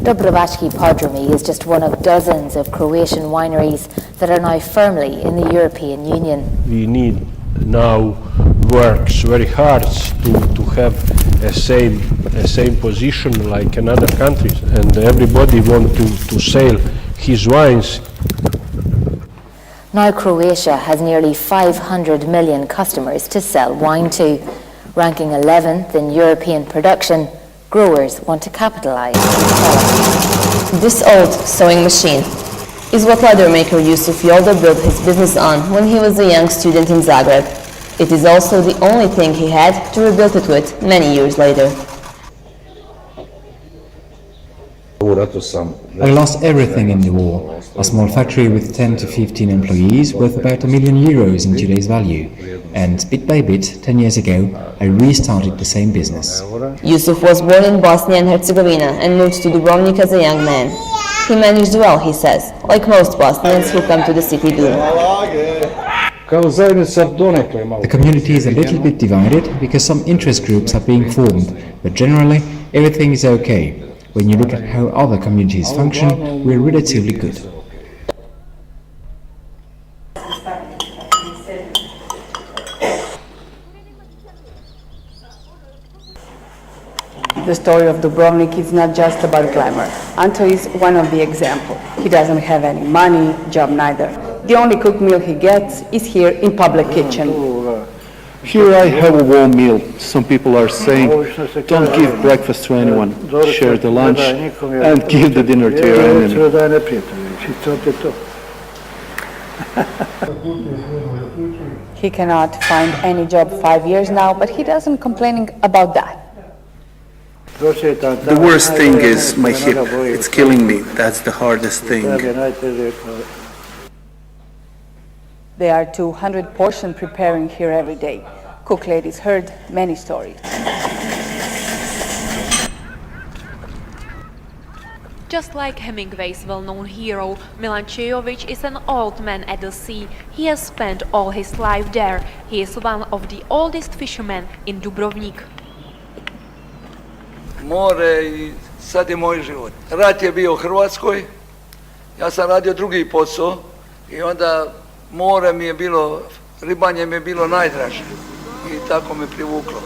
Dubrovački Podrumi is just one of dozens of Croatian wineries that are now firmly in the European Union. We need now works very hard to have a same position like another countries, and everybody want to sell his wines. Now Croatia has nearly 500 million customers to sell wine to. Ranking 11th in European production, growers want to capitalize. This old sewing machine is what leathermaker Yusuf Yolda built his business on when he was a young student in Zagreb. It is also the only thing he had to rebuild it with many years later. I lost everything in the war. A small factory with 10 to 15 employees worth about €1 million in today's value. And bit by bit, 10 years ago, I restarted the same business. Yusuf was born in Bosnia and Herzegovina and moved to Dubrovnik as a young man. He managed well, he says, like most Bosnians who come to the city do. The community is a little bit divided because some interest groups are being formed, but generally, everything is okay. When you look at how other communities function, we're relatively good. The story of Dubrovnik is not just about glamour. Anto is one of the examples. He doesn't have any money, job neither. The only cooked meal he gets is here in public kitchen. Here I have a warm meal. Some people are saying, don't give breakfast to anyone, share the lunch, and give the dinner to your enemy. He cannot find any job 5 years now, but he doesn't complain about that. The worst thing is my hip. It's killing me. That's the hardest thing. There are 200 portions preparing here every day. Cook ladies heard many stories. Just like Hemingway's well-known hero, Milan Čejović is an old man at the sea. He has spent all his life there. He is one of the oldest fishermen in Dubrovnik. More I sad je moj život. Rat je bio u Hrvatskoj, ja sam radio drugi posao i onda more mi je bilo, ribanje mi je bilo najdraže i tako me privuklo.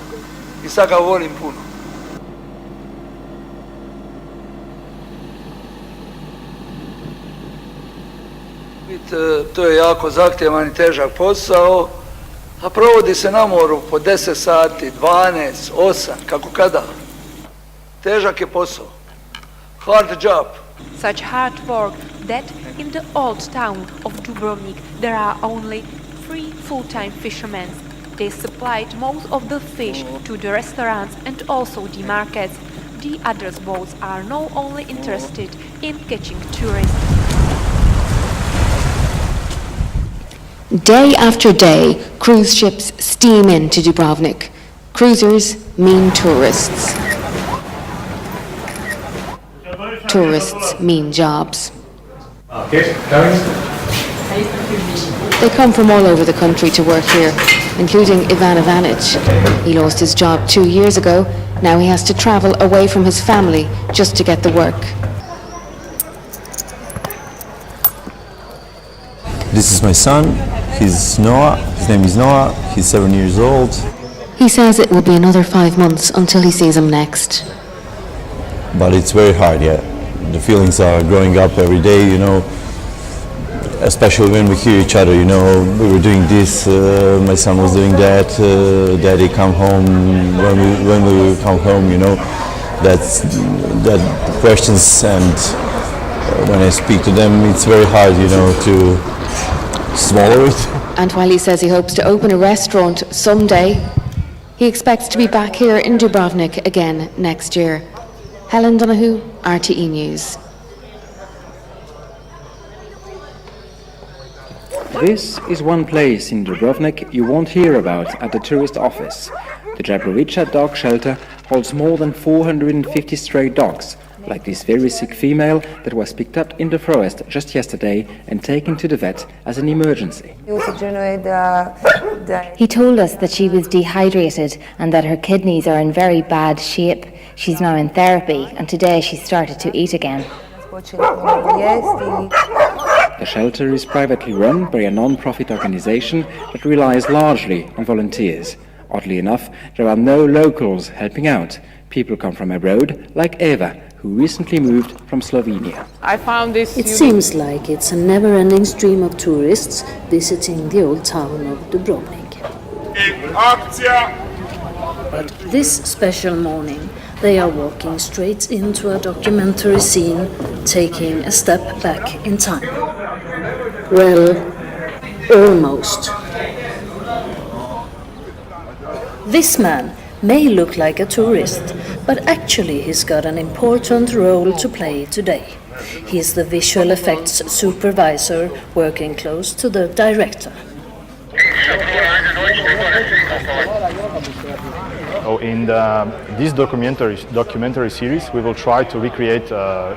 I sad ga volim puno. To je jako zahtjevan i težak posao, a provodi se na moru po 10 sati, 12, 8, kako kada. Težak je posao. Hard job. Such hard work that in the old town of Dubrovnik there are only 3 full-time fishermen. They supplied most of the fish to the restaurants and also the markets. The other boats are now only interested in catching tourists. Day after day, cruise ships steam into Dubrovnik. Cruisers mean tourists. Tourists mean jobs. They come from all over the country to work here, including Ivan Ivanic. He lost his job 2 years ago. Now he has to travel away from his family just to get the work. This is my son. He's Noah. His name is Noah. He's 7 years old. He says it will be another 5 months until he sees him next. But it's very hard, yeah. The feelings are growing up every day, you know, especially when we hear each other, you know, we were doing this, my son was doing that, daddy come home, when we come home, you know, that questions, and when I speak to them, it's very hard, you know, to swallow it. And while he says he hopes to open a restaurant someday, he expects to be back here in Dubrovnik again next year. Helen Donahue, RTE News. This is one place in Dubrovnik you won't hear about at the tourist office. The Jabrovica dog shelter holds more than 450 stray dogs, like this very sick female that was picked up in the forest just yesterday and taken to the vet as an emergency. He told us that she was dehydrated and that her kidneys are in very bad shape. She's now in therapy, and today she started to eat again. The shelter is privately run by a non-profit organization that relies largely on volunteers. Oddly enough, there are no locals helping out. People come from abroad, like Eva, who recently moved from Slovenia. I found this. It seems like it's a never-ending stream of tourists visiting the old town of Dubrovnik. But this special morning, they are walking straight into a documentary scene, taking a step back in time. Well, almost. This man may look like a tourist, but actually he's got an important role to play today. He's the visual effects supervisor working close to the director. In this documentary series, we will try to recreate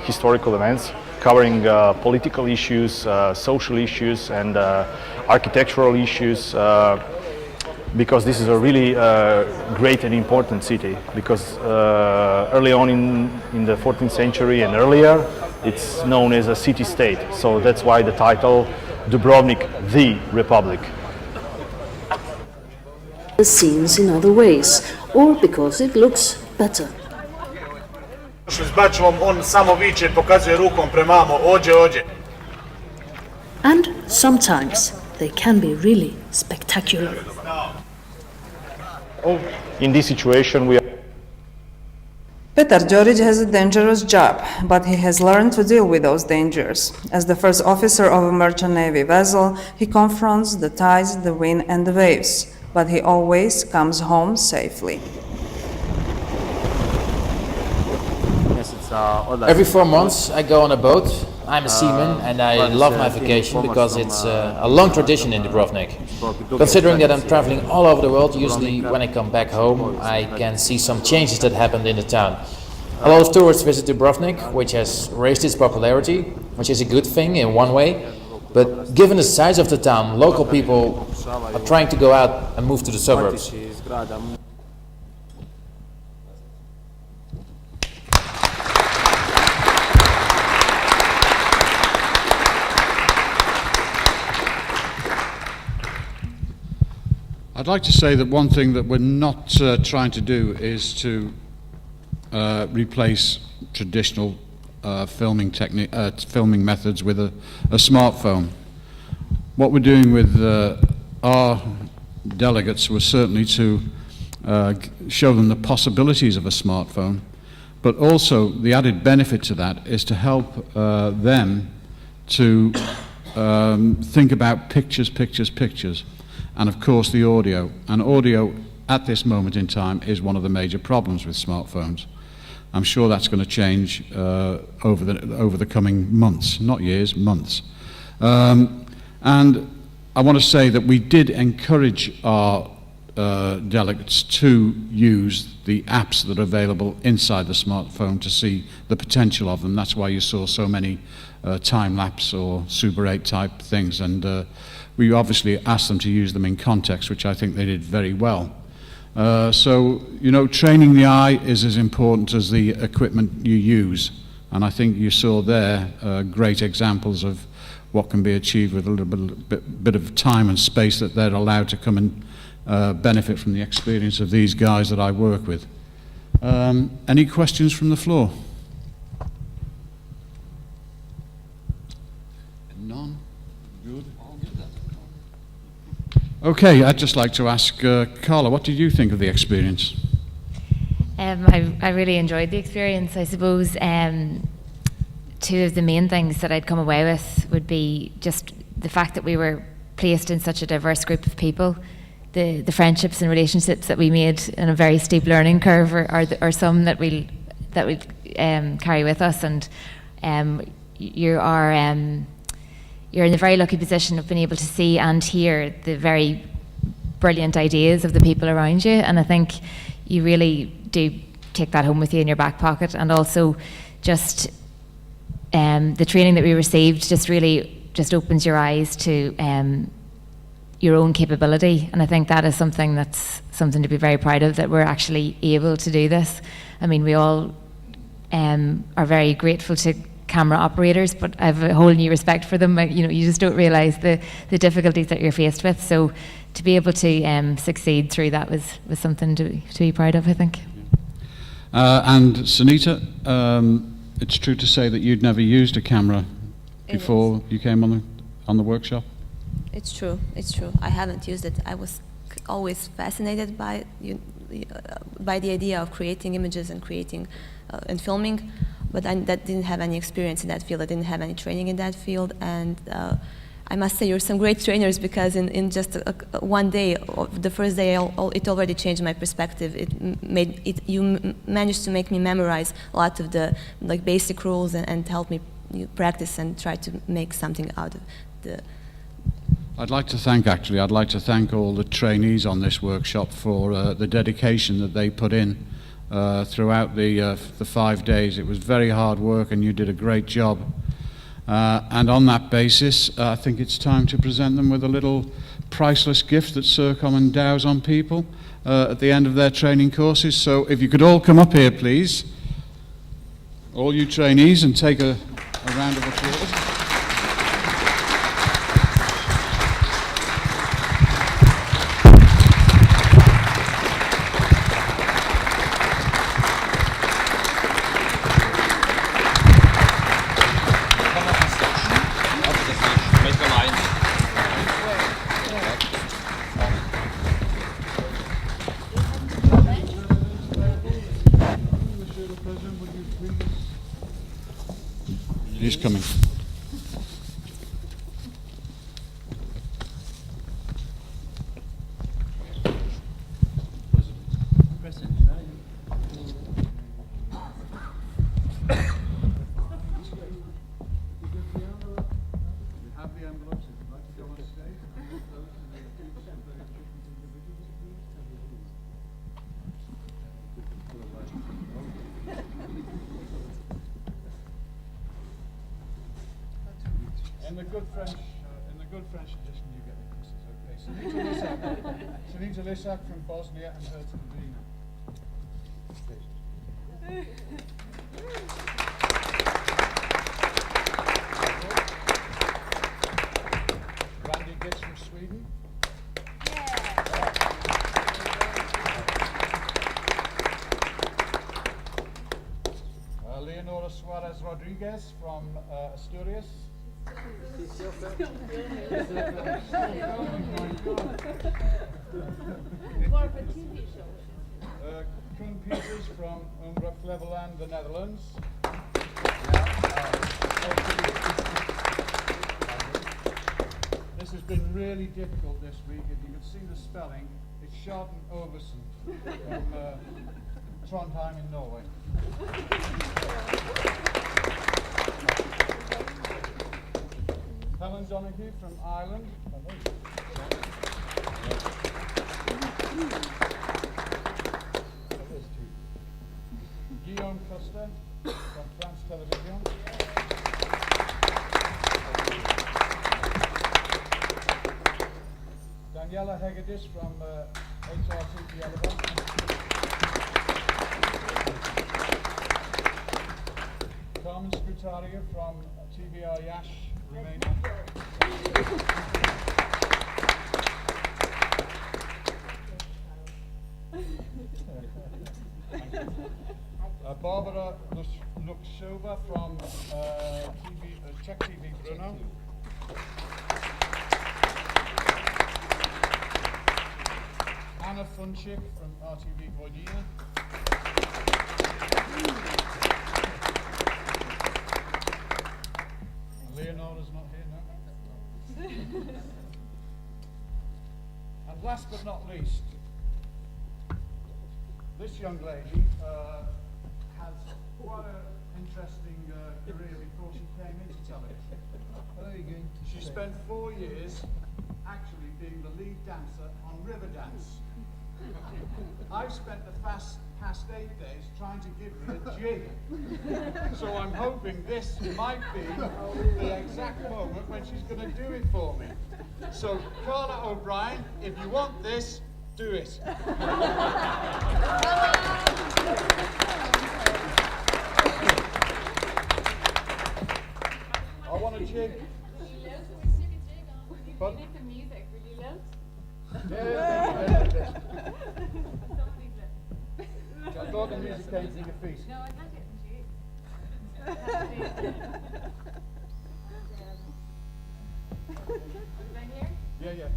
historical events covering political issues, social issues, and architectural issues. Because this is a really great and important city. Because early on in the 14th century and earlier, it's known as a city-state. So that's why the title Dubrovnik, the Republic. The scenes in other ways, or because it looks better. And sometimes they can be really spectacular. In this situation, we are Petar Đorić has a dangerous job, but he has learned to deal with those dangers. As the first officer of a merchant navy vessel, he confronts the tides, the wind, and the waves, but he always comes home safely. Every 4 months I go on a boat. I'm a seaman and I love my vacation because it's a long tradition in Dubrovnik. Considering that I'm traveling all over the world, usually when I come back home I can see some changes that happened in the town. A lot of tourists visit Dubrovnik, which has raised its popularity, which is a good thing in one way. But given the size of the town, local people are trying to go out and move to the suburbs. I'd like to say that one thing that we're not trying to do is to replace traditional filming methods with a smartphone. What we're doing with our delegates was certainly to show them the possibilities of a smartphone, but also the added benefit to that is to help them to think about pictures. And of course the audio. And audio at this moment in time is one of the major problems with smartphones. I'm sure that's going to change over the coming months, not years, months. And I want to say that we did encourage our delegates to use the apps that are available inside the smartphone to see the potential of them. That's why you saw so many time-lapse or Super 8 type things. And we obviously asked them to use them in context, which I think they did very well. So, you know, training the eye is as important as the equipment you use. And I think you saw there great examples of what can be achieved with a little bit of time and space that they're allowed to come and benefit from the experience of these guys that I work with. Any questions from the floor? None? Good. Okay, I'd just like to ask Carla, what did you think of the experience? I really enjoyed the experience. I suppose two of the main things that I'd come away with would be just the fact that we were placed in such a diverse group of people. The friendships and relationships that we made in a very steep learning curve are some that we'll carry with us, and you're in the very lucky position of being able to see and hear the very brilliant ideas of the people around you, and I think you really do take that home with you in your back pocket. And also just the training that we received just opens your eyes to your own capability, and I think that is something to be very proud of, that we're actually able to do this. I mean, we all are very grateful to camera operators, but I have a whole new respect for them. You just don't realise the difficulties that you're faced with. So to be able to succeed through that was something to be proud of, I think. And Sunita, it's true to say that you'd never used a camera before you came on the workshop? It's true. I haven't used it. I was always fascinated by the idea of creating images and creating and filming, but that didn't have any experience in that field. I didn't have any training in that field, and I must say you're some great trainers, because in just one day, the first day, it already changed my perspective. You managed to make me memorize a lot of the basic rules and help me practice and try to make something out of the. I'd like to thank all the trainees on this workshop for the dedication that they put in throughout the 5 days. It was very hard work, and you did a great job. And on that basis, I think it's time to present them with a little priceless gift that CIRCOM endows on people at the end of their training courses. So if you could all come up here, please, all you trainees, and take a round of applause. He's coming. In the good French edition, you get the kisses. Okay. Sunita Lisak from Bosnia and Herzegovina. Randy Gitz from Sweden. Leonora Suarez Rodriguez from Asturias. Koen Peters from Umbra Flevoland, the Netherlands. This has been really difficult this week. If you could see the spelling, it's Sharpen Oversen from Trondheim in Norway. Helen Donahue from Ireland. Guillaume Costa from France Television. Daniela Hegedis from HRTV Eleven. Carmen Scrutario from TVR Yash, Romania. Barbara Lukshova from Czech TV Brno. Anna Funchik from RTV Vojvodina. Leonora's not here now. And last but not least, this young lady has quite an interesting career before she came into television. She spent 4 years actually being the lead dancer on Riverdance. I've spent the past 8 days trying to give her a jig. So I'm hoping this might be the exact moment when she's going to do it for me. So Carla O'Brien, if you want this, do it. I want a jig. But you need the music, will you learn? Yeah. I thought the music came from your feet. No, I can't get the jig. Right here? Yeah, yeah.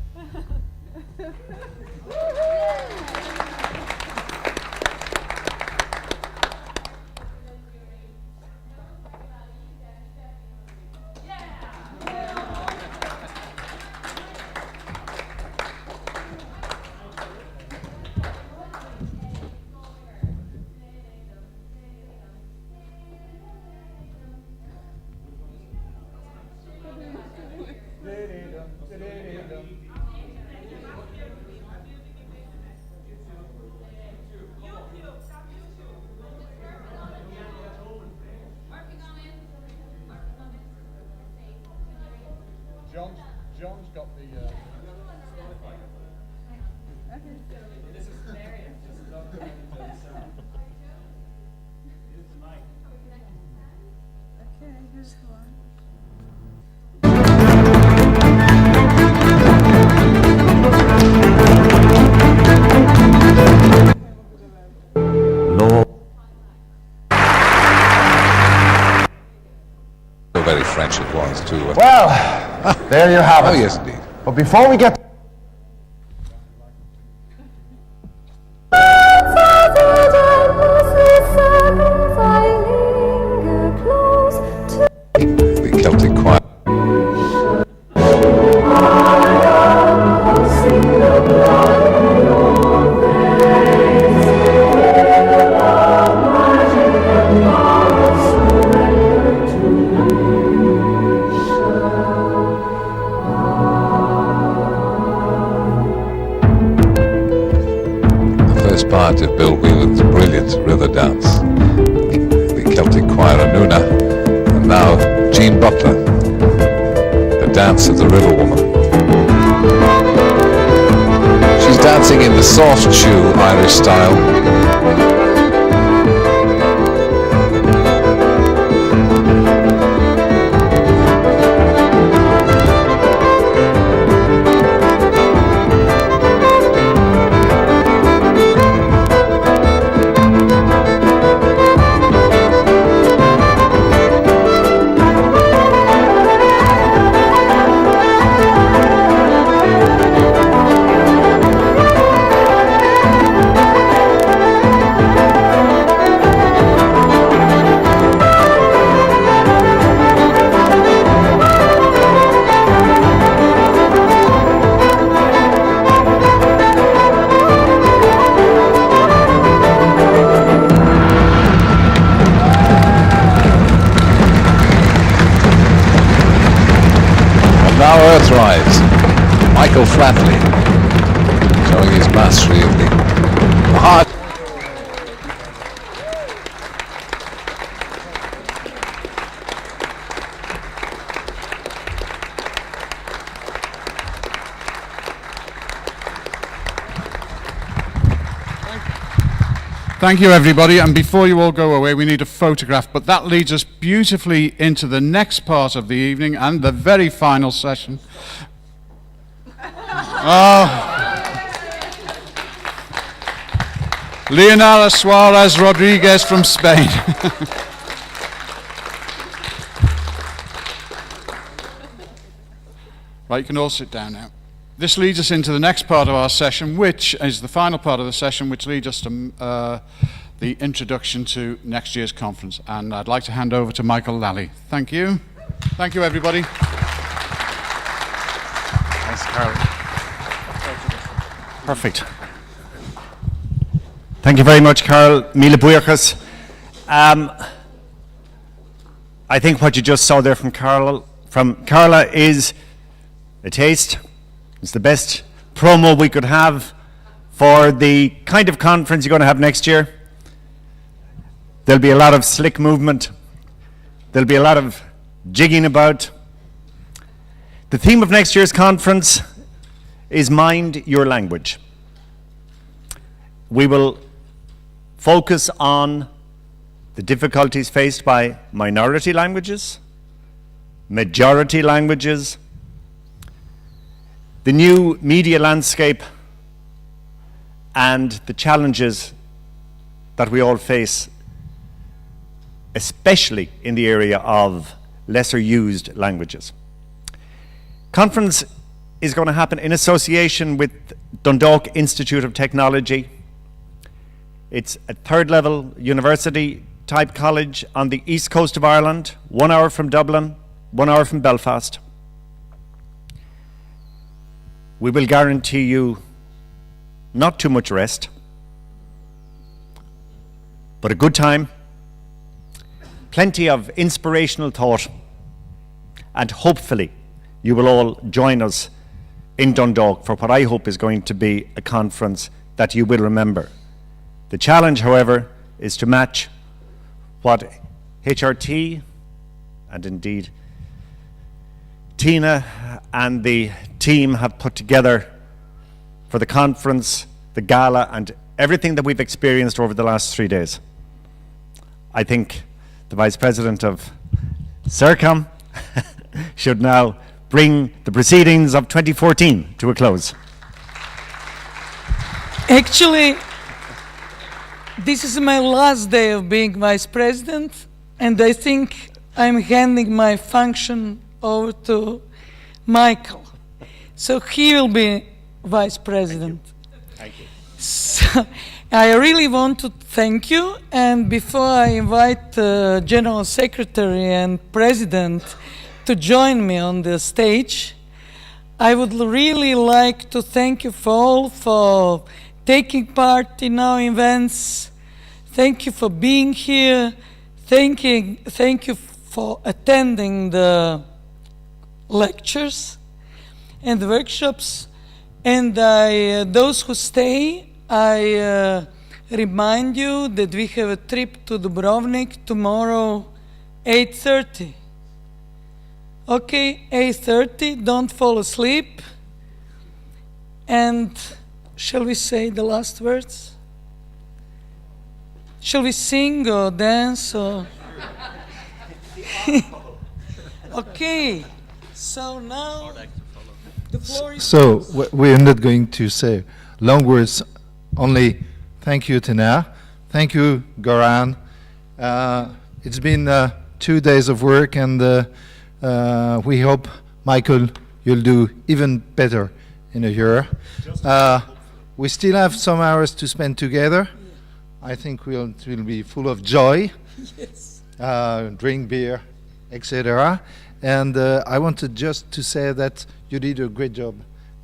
Very French it was too. Well, there you have it. Oh yes, indeed. But before we get the Celtic choir. Part of Bill Whelan's brilliant river dance, the Celtic choir Anuna, and now Jean Butler, the dance of the river woman. She's dancing in the soft shoe Irish style. Now Earth Rise, Michael Flatley, showing his mastery of the hard. Thank you, everybody. And before you all go away, we need a photograph. But that leads us beautifully into the next part of the evening and the very final session. Leonela Suarez Rodriguez from Spain. Right, you can all sit down now. This leads us into the next part of our session, which is the final part of the session, which leads us to the introduction to next year's conference. And I'd like to hand over to Michael Lally. Thank you. Thank you, everybody. Thanks, Carl. Perfect. Thank you very much, Carl. Mille buíochas. I think what you just saw there from Carla is a taste. It's the best promo we could have for the kind of conference you're going to have next year. There'll be a lot of slick movement. There'll be a lot of jigging about. The theme of next year's conference is Mind Your Language. We will focus on the difficulties faced by minority languages, majority languages, the new media landscape, and the challenges that we all face, especially in the area of lesser used languages. Conference is going to happen in association with Dundalk Institute of Technology. It's a third level university type college on the east coast of Ireland, 1 hour from Dublin, 1 hour from Belfast. We will guarantee you not too much rest, but a good time, plenty of inspirational thought, and hopefully you will all join us in Dundalk for what I hope is going to be a conference that you will remember. The challenge, however, is to match what HRT and indeed Tina and the team have put together for the conference, the gala, and everything that we've experienced over the last 3 days. I think the Vice President of CIRCOM should now bring the proceedings of 2014 to a close. Actually, this is my last day of being Vice President, and I think I'm handing my function over to Michael. So he will be Vice President. Thank you. So I really want to thank you, and before I invite General Secretary and President to join me on the stage, I would really like to thank you for taking part in our events. Thank you for being here. Thank you for attending the lectures and the workshops. And those who stay, I remind you that we have a trip to Dubrovnik tomorrow, 8:30. Okay, 8:30, don't fall asleep. And shall we say the last words? Shall we sing or dance or? Okay, so now the floor is So we're not going to say long words, only thank you, Tina. Thank you, Goran. It's been 2 days of work, and we hope, Michael, you'll do even better in a year. We still have some hours to spend together. I think we'll be full of joy, Yes. Drink beer, etc. And I wanted just to say that you did a great job,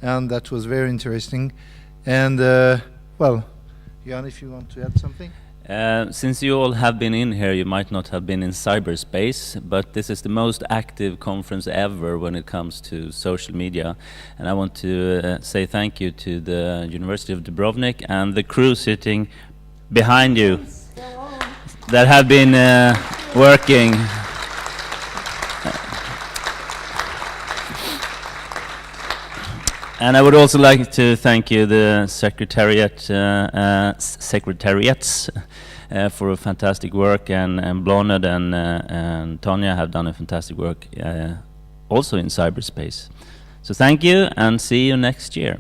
and that was very interesting. And well, Jan, if you want to add something. Since you all have been in here, you might not have been in cyberspace, but this is the most active conference ever when it comes to social media. And I want to say thank you to the University of Dubrovnik and the crew sitting behind you that have been working. And I would also like to thank you, the secretariats, for a fantastic work, and Bloned and Tonya have done a fantastic work also in cyberspace. So thank you, and see you next year.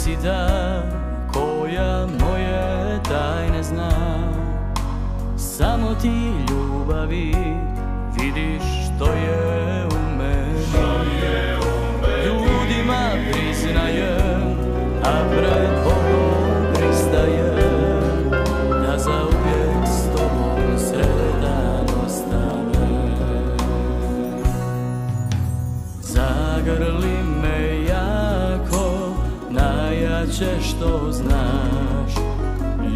si ta koja moje tajne zna. Samo ti ljubavi vidiš što je u meni. Ljudima priznajem, a pred Bogom pristajem, da zauvijek s tobom sretan ostanem. Zagrli me jako, najjače što znaš,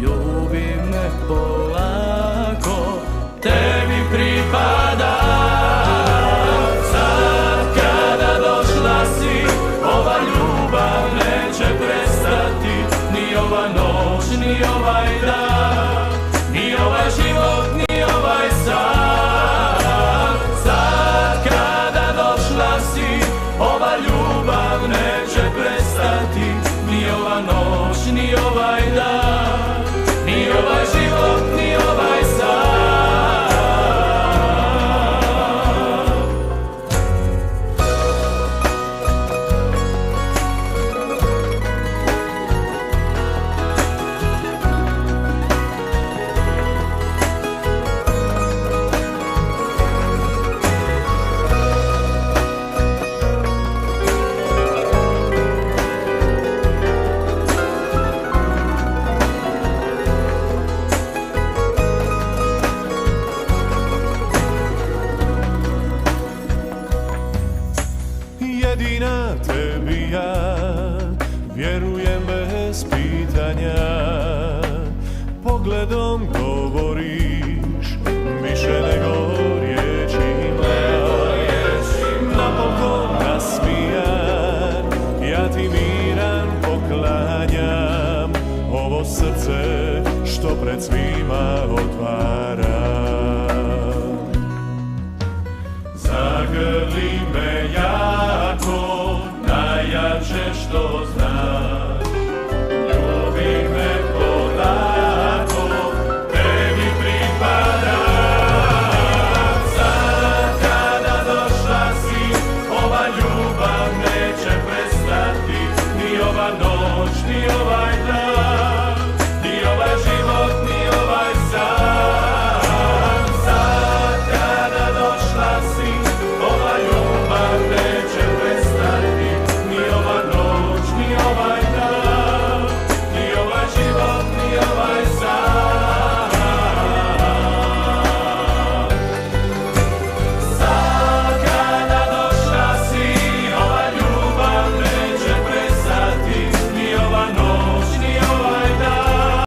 ljubi me polako, tebi pripada.